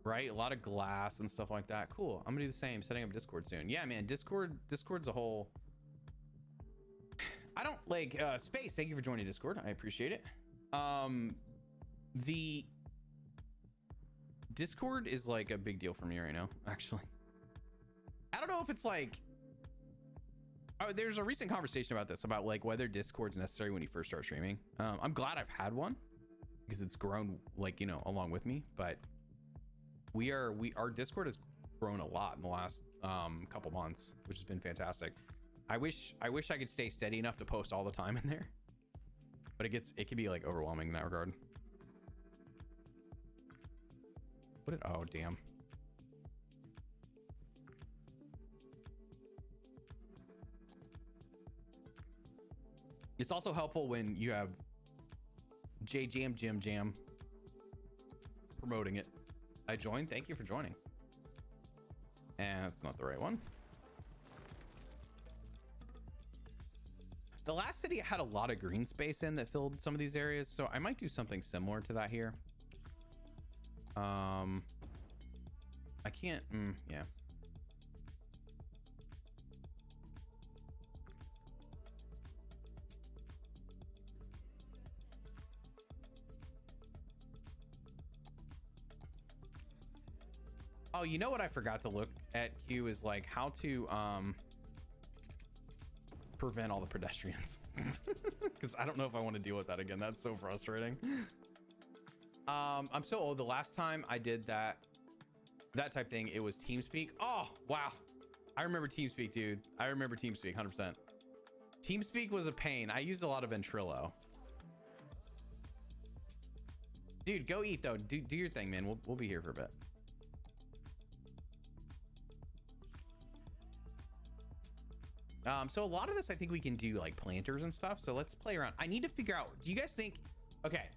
Right, a lot of glass and stuff like that. Cool. I'm gonna do the same, setting up Discord soon. Yeah, man, Discord's a whole, I don't like Space, thank you for joining Discord, I appreciate it. The Discord is like a big deal for me right now, actually. I don't know if it's like, there's a recent conversation about this, about like whether Discord's necessary when you first start streaming. I'm glad I've had one because it's grown, like, you know, along with me, but our Discord has grown a lot in the last couple months, which has been fantastic. I wish I could stay steady enough to post all the time in there, but it can be like overwhelming in that regard. Oh damn. It's also helpful when you have Jam promoting it. I joined. Thank you for joining. And that's not the right one. The last city had a lot of green space in that filled some of these areas, so I might do something similar to that here. I can't. Yeah. Oh, you know what I forgot to look at, Q, is like how to prevent all the pedestrians. Because I don't know if I want to deal with that again. That's so frustrating. I'm so old. The last time I did that type thing, it was TeamSpeak. Oh, wow. I remember TeamSpeak, dude. I remember TeamSpeak 100%. TeamSpeak was a pain. I used a lot of Ventrilo. Dude, go eat though. Do your thing, man. We'll be here for a bit. So a lot of this, I think we can do like planters and stuff. So let's play around. I need to figure out, do you guys think, okay,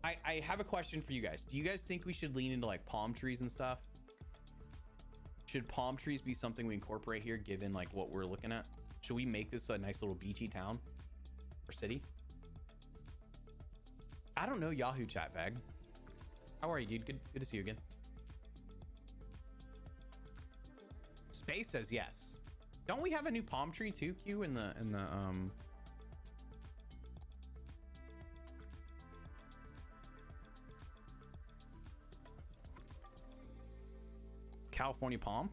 I have a question for you guys. Do you guys think we should lean into like palm trees and stuff? Should palm trees be something we incorporate here, given like what we're looking at? Should we make this a nice little beachy town or city? I don't know. Yahoo chat, Vag. How are you, dude? Good to see you again. Space says yes. Don't we have a new palm tree too, Q, in the California palm?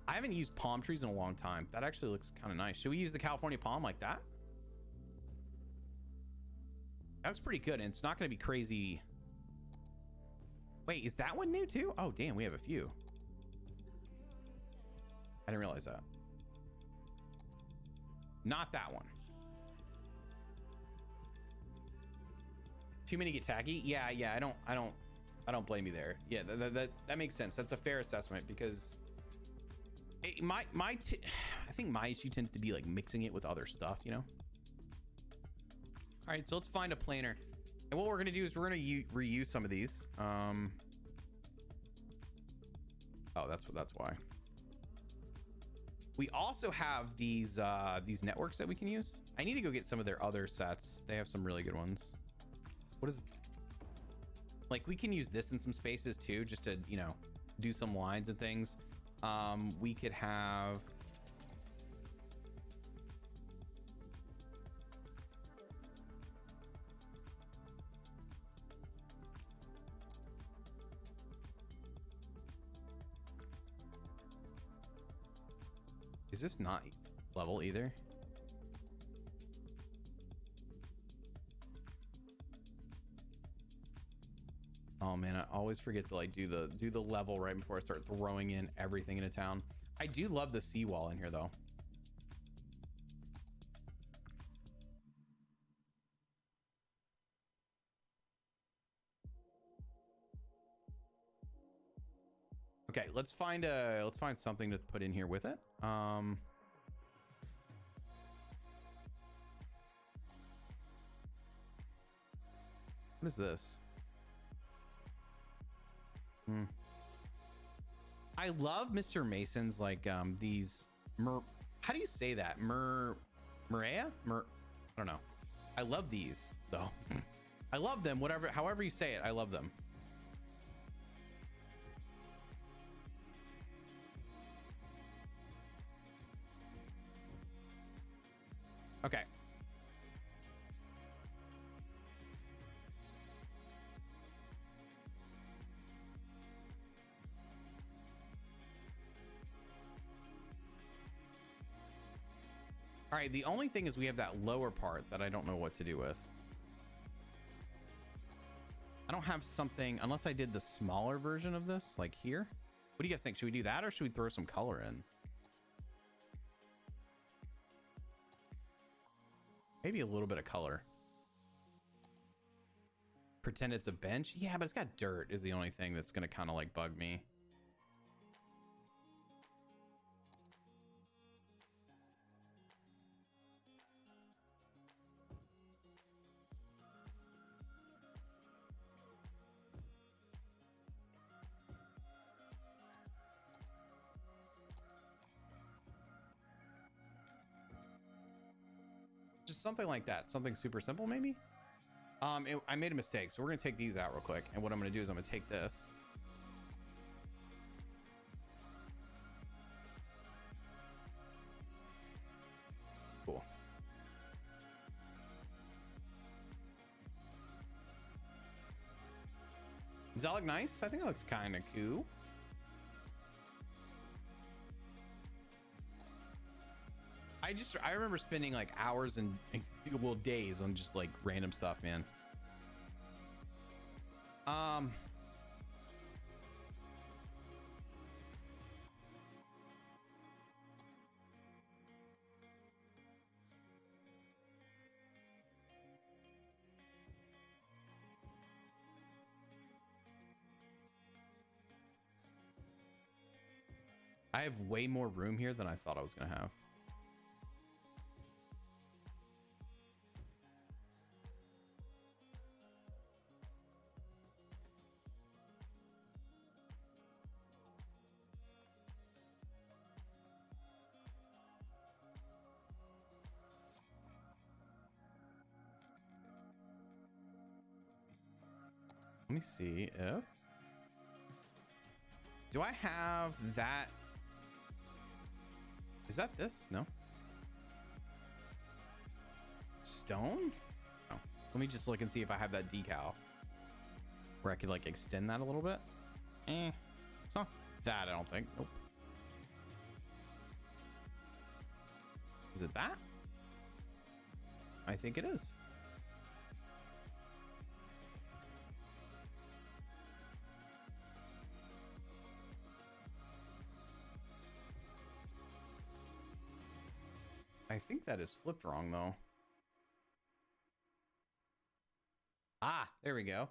I haven't used palm trees in a long time. That actually looks kind of nice. Should we use the California palm like that? That looks pretty good, and it's not going to be crazy. Wait, is that one new too? Oh, damn, we have a few. I didn't realize that. Not that one. Too many get taggy? Yeah, I don't blame you there. Yeah, that makes sense. That's a fair assessment because I think my issue tends to be like mixing it with other stuff, you know? All right, so let's find a planter. And what we're gonna do is we're gonna reuse some of these. Oh, that's why. We also have these networks that we can use. I need to go get some of their other sets. They have some really good ones. What is, like, we can use this in some spaces too, just to, you know, do some lines and things. We could have, is this not level either? Oh man, I always forget to like do the level right before I start throwing in everything into town. I do love the seawall in here though. Okay, let's find something to put in here with it. What is this? I love Mr. Mason's like these how do you say that? Maria? I don't know. I love these though. I love them, however you say it, I love them. Okay. All right, the only thing is we have that lower part that I don't know what to do with. I don't have something, unless I did the smaller version of this, like here. What do you guys think? Should we do that or should we throw some color in? Maybe a little bit of color. Pretend it's a bench? Yeah, but it's got dirt is the only thing that's gonna kind of like bug me. Just something like that, something super simple maybe. I made a mistake, so we're gonna take these out real quick, and what I'm gonna do is I'm gonna take this, cool. Does that look nice? I think that looks kind of cool. I remember spending like hours and well, days on just like random stuff, man. I have way more room here than I thought I was gonna have. Let me see if... Do I have that? Is that this? No. Stone? Oh. Let me just look and see if I have that decal. Where I could like extend that a little bit. It's not that, I don't think. Nope. Is it that? I think it is. I think that is flipped wrong though. Ah, there we go.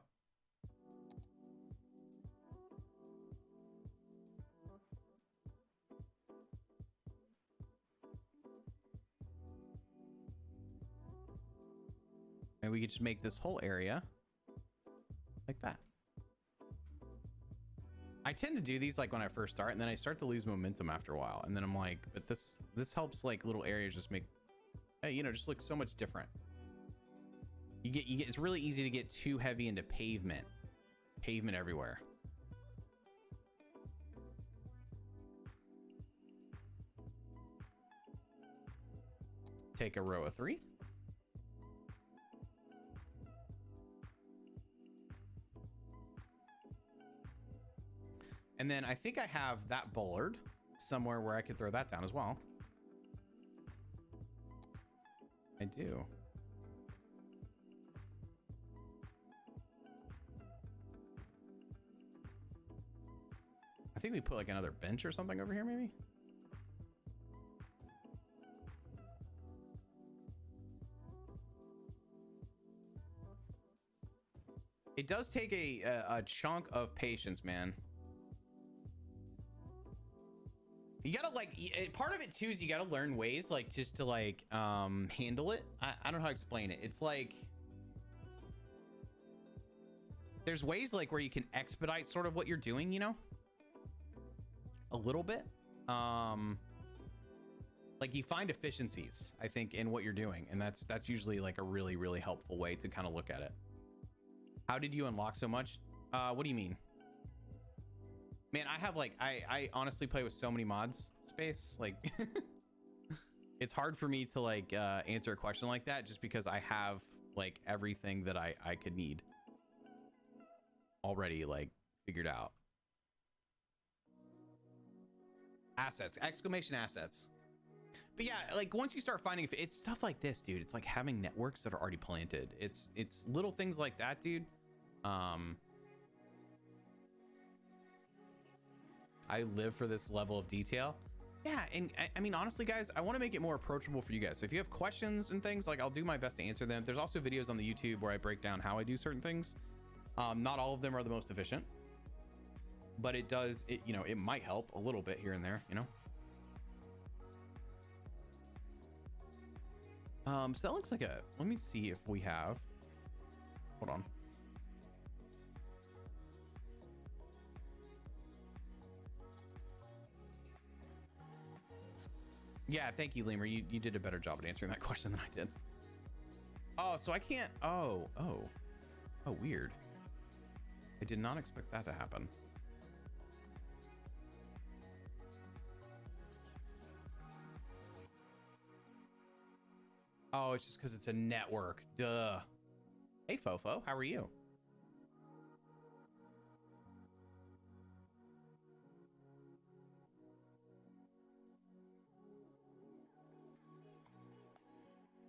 And we could just make this whole area like that. I tend to do these like when I first start, and then I start to lose momentum after a while, and then I'm like, but this helps like little areas just make, you know, just look so much different. You get it's really easy to get too heavy into pavement everywhere. Take a row of 3. And then I think I have that bollard somewhere where I could throw that down as well. I do. I think we put like another bench or something over here maybe. It does take a chunk of patience, man. You gotta like, part of it too is you gotta learn ways like just to like handle it. I don't know how to explain it. It's like there's ways like where you can expedite sort of what you're doing, you know, a little bit. Like you find efficiencies, I think, in what you're doing, and that's usually like a really helpful way to kind of look at it. How did you unlock so much? What do you mean? Man, I have like, I honestly play with so many mods, Space. Like, it's hard for me to like answer a question like that just because I have like everything that I could need already like figured out. Assets, exclamation assets. But yeah, like once you start finding, it's stuff like this, dude. It's like having networks that are already planted. It's little things like that, dude. I live for this level of detail. Yeah, and I mean, honestly, guys, I want to make it more approachable for you guys. So if you have questions and things, like I'll do my best to answer them. There's also videos on the YouTube where I break down how I do certain things. Not all of them are the most efficient, but it does, you know, it might help a little bit here and there, you know? So that looks like a, let me see if we have, hold on. Yeah, thank you, Lemur. You did a better job at answering that question than I did. Oh, so I can't, oh, weird. I did not expect that to happen. Oh, it's just because it's a network. Duh. Hey, Fofo, how are you?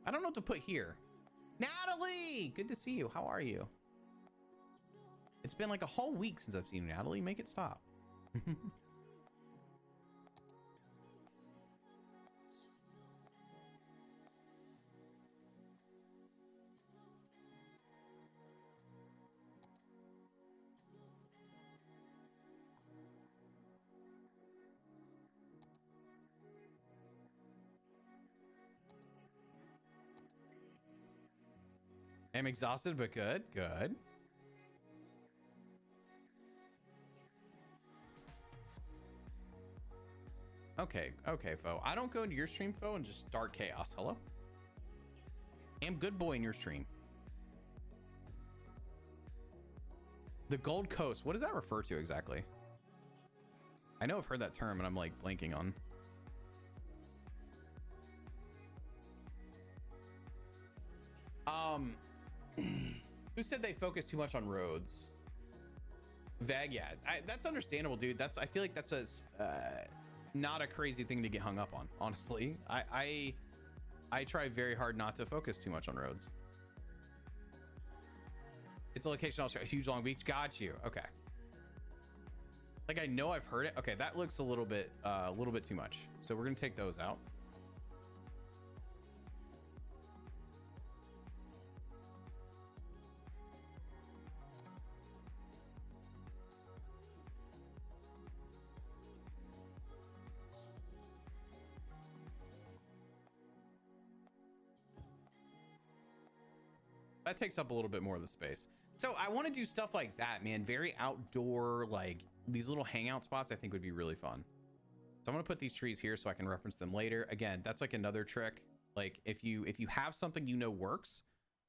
I don't know what to put here. Natalie, good to see you. How are you? It's been like a whole week since I've seen you, Natalie. Make it stop. I'm exhausted, but good. Good. Okay, okay, Fo. I don't go into your stream, Fo, and just start chaos. Hello? I'm good boy in your stream. The Gold Coast. What does that refer to exactly? I know I've heard that term, and I'm like blanking on. Who said they focus too much on roads? Vag, yeah, that's understandable, dude. I feel like that's a not a crazy thing to get hung up on, honestly. I try very hard not to focus too much on roads. It's a location also a huge long beach. Got you. Okay. Like I know I've heard it. Okay, that looks a little bit too much. So we're gonna take those out. That takes up a little bit more of the space. So I want to do stuff like that, man. Very outdoor, like these little hangout spots I think would be really fun. So I'm gonna put these trees here so I can reference them later. Again, that's like another trick. Like if you have something you know works,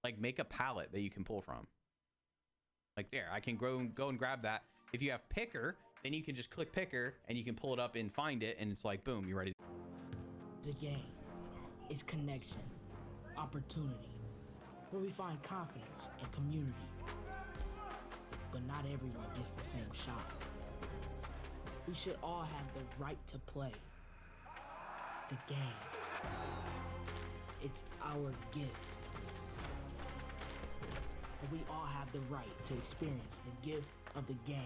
like make a palette that you can pull from. Like there, I can go and grab that. If you have picker, then you can just click picker and you can pull it up and find it, and it's like boom, you're ready. The game is connection, opportunity, where we find confidence and community. But not everyone gets the same shot. We should all have the right to play the game. It's our gift. And we all have the right to experience the gift of the game.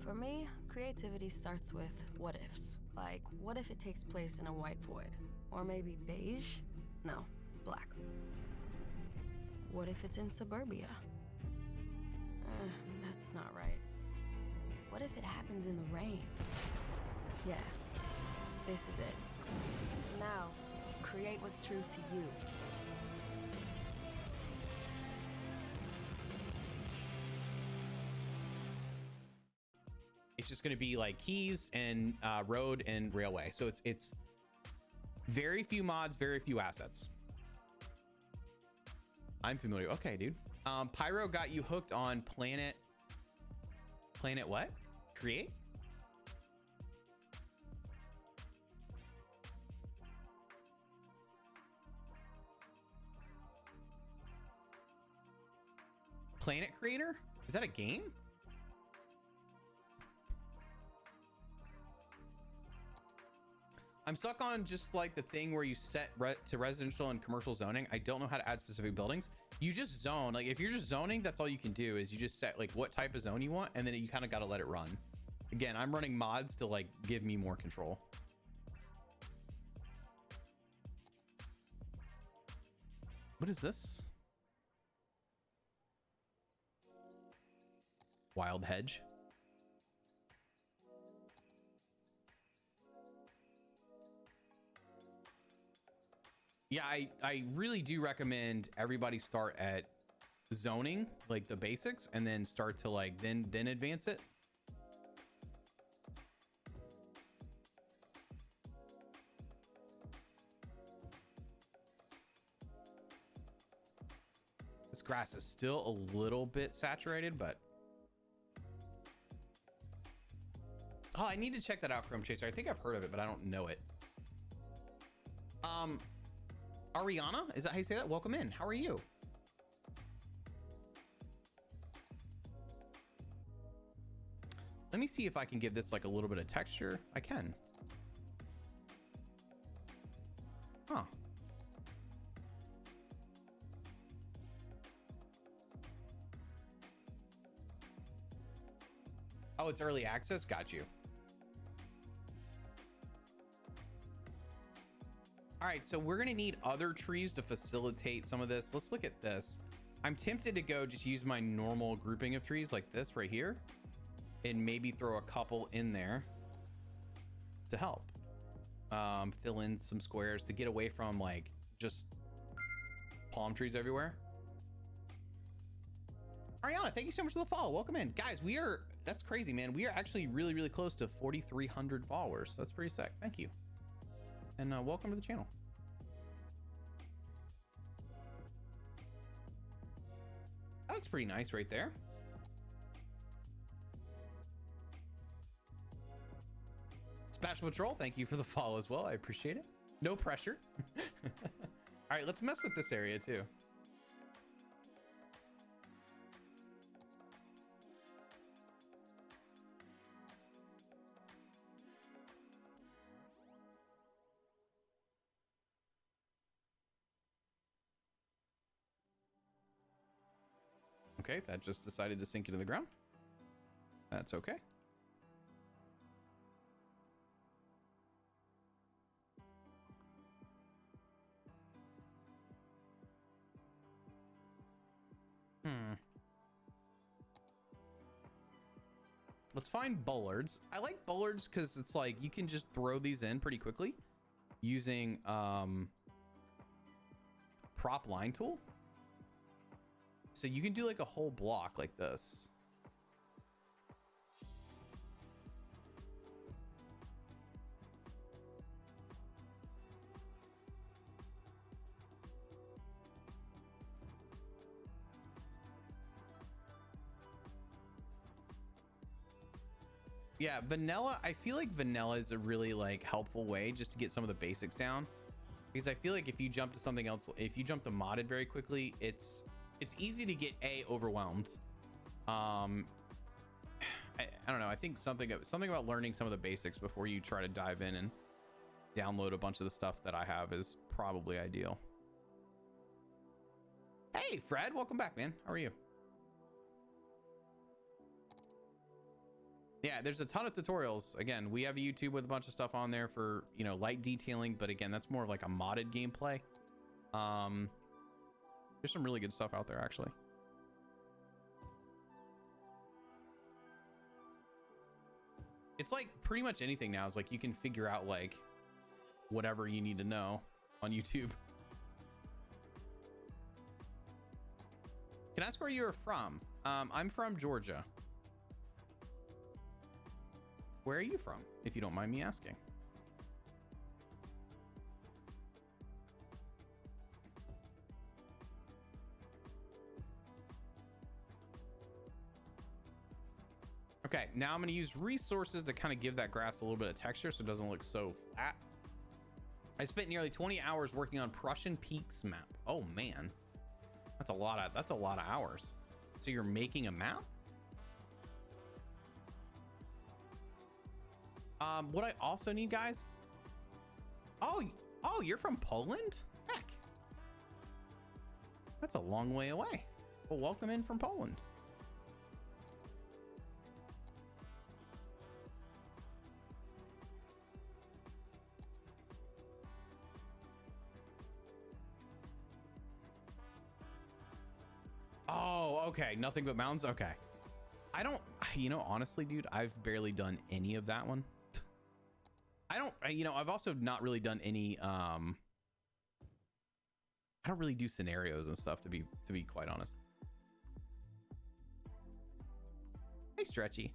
For me, creativity starts with what ifs. Like, what if it takes place in a white void? Or maybe beige? No, black. What if it's in suburbia? That's not right. What if it happens in the rain? Yeah, this is it. Now, create what's true to you. It's just going to be like keys and road and railway. So it's very few mods, very few assets. I'm familiar. Okay, dude. Pyro got you hooked on Planet what? Create? Planet Creator? Is that a game? I'm stuck on just like the thing where you set to residential and commercial zoning. I don't know how to add specific buildings. You just zone. Like if you're just zoning, that's all you can do is you just set like what type of zone you want, and then you kind of got to let it run. Again, I'm running mods to like give me more control. What is this? Wild hedge. Yeah, I really do recommend everybody start at zoning, like the basics, and then start to like then advance it. This grass is still a little bit saturated, but oh, I need to check that out, Chrome Chaser. I think I've heard of it, but I don't know it. Ariana, is that how you say that? Welcome in. How are you? Let me see if I can give this like a little bit of texture. I can. Huh. Oh, it's early access? Got you. All right, so we're gonna need other trees to facilitate some of this. Let's look at this. I'm tempted to go just use my normal grouping of trees like this right here and maybe throw a couple in there to help. fill in some squares to get away from like just palm trees everywhere. Ariana, thank you so much for the follow. Welcome in. Guys, that's crazy, man. We are actually really, really close to 4,300 followers. That's pretty sick. Thank you. And welcome to the channel. That looks pretty nice right there. Special Patrol, thank you for the follow as well. I appreciate it. No pressure. All right, let's mess with this area too. Okay, that just decided to sink into the ground. That's okay. Let's find bollards. I like bollards because it's like you can just throw these in pretty quickly using prop line tool. So you can do like a whole block like this. Yeah, vanilla. I feel like vanilla is a really like helpful way just to get some of the basics down, because I feel like if you jump to something else, if you jump to modded very quickly, it's easy to get overwhelmed. I don't know. I think something about learning some of the basics before you try to dive in and download a bunch of the stuff that I have is probably ideal. Hey, Fred, welcome back, man. How are you? Yeah, there's a ton of tutorials. Again, we have a YouTube with a bunch of stuff on there for, you know, light detailing, but again, that's more of like a modded gameplay. There's some really good stuff out there, actually. It's like pretty much anything now is like you can figure out like whatever you need to know on YouTube. Can I ask where you're from? I'm from Georgia. Where are you from, if you don't mind me asking? Okay, now I'm going to use resources to kind of give that grass a little bit of texture so it doesn't look so flat. I spent nearly 20 hours working on Prussian Peaks map. Oh man, that's a lot of hours. So you're making a map? What I also need, guys. Oh, you're from Poland? Heck, that's a long way away. Well, welcome in from Poland. Oh, okay. Nothing but mountains. Okay. I don't, you know, honestly, dude, I've barely done any of that one. I've also not really done any, I don't really do scenarios and stuff to be quite honest. Hey, Stretchy.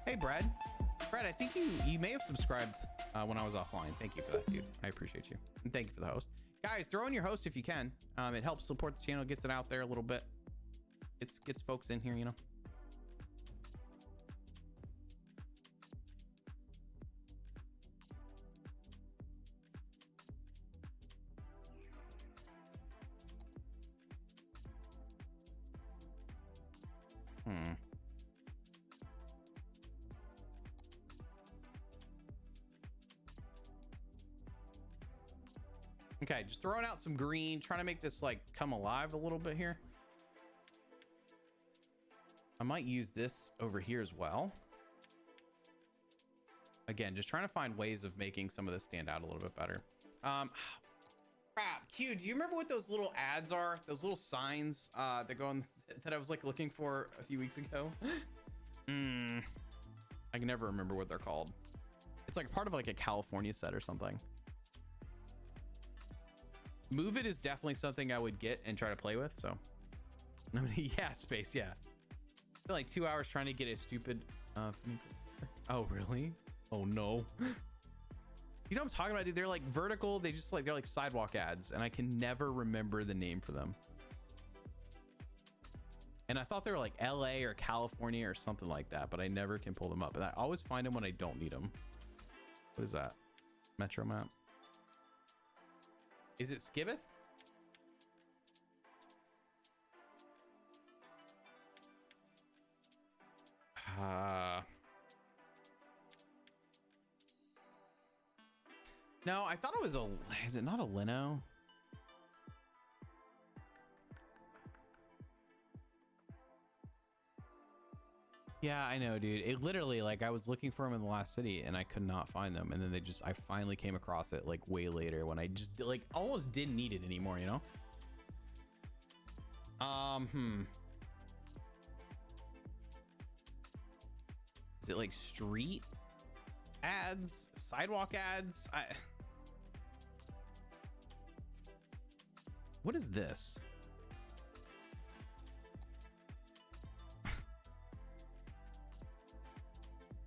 Hey, Brad. Brad, I think you may have subscribed when I was offline. Thank you for that, dude. I appreciate you. And thank you for the host. Guys, throw in your host if you can. It helps support the channel, gets it out there a little bit. It gets folks in here, you know. Okay, just throwing out some green, trying to make this like come alive a little bit here. I might use this over here as well. Again, just trying to find ways of making some of this stand out a little bit better. Crap. Q, do you remember what those little ads are? Those little signs that go on that I was like looking for a few weeks ago? I can never remember what they're called. It's like part of like a California set or something. Move It is definitely something I would get and try to play with. So, I mean, yeah, space, yeah. I feel like 2 hours trying to get a stupid. Oh really? Oh no. You know what I'm talking about, dude? They're like vertical. They're like sidewalk ads, and I can never remember the name for them. And I thought they were like LA or California or something like that, but I never can pull them up. And I always find them when I don't need them. What is that? Metro map? Is it Skibbeth? No, I thought it was a. Is it not a Lino? Yeah, I know, dude. It literally, like, I was looking for them in the last city and I could not find them, and then I finally came across it like way later when I just like almost didn't need it anymore, you know? Is it like street ads, sidewalk ads? What is this?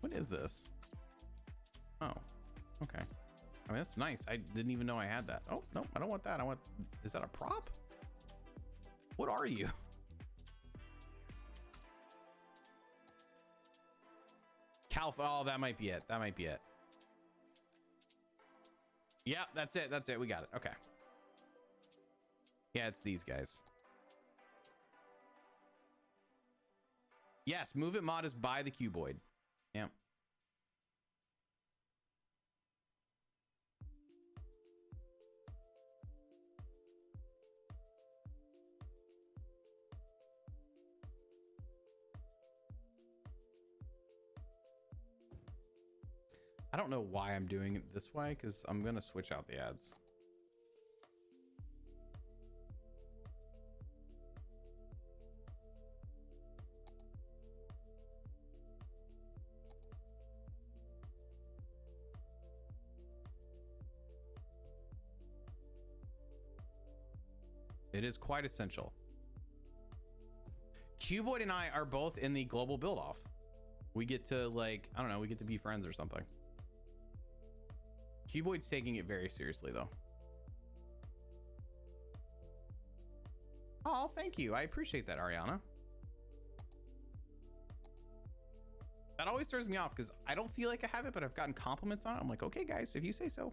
What is this? Oh, okay. I mean, that's nice. I didn't even know I had that. Oh, no, I don't want that. Is that a prop? What are you? Oh, that might be it. That might be it. Yeah, that's it. That's it. We got it. Okay. Yeah, it's these guys. Yes, Move It mod is by the Cuboid. Yeah. I don't know why I'm doing it this way, because I'm going to switch out the ads. It is quite essential. Cuboid and I are both in the global build off. We get to, like, I don't know, we get to be friends or something. Cuboid's taking it very seriously though. Oh, thank you. I appreciate that, Ariana. That always throws me off because I don't feel like I have it, but I've gotten compliments on it. I'm like, okay, guys, if you say so.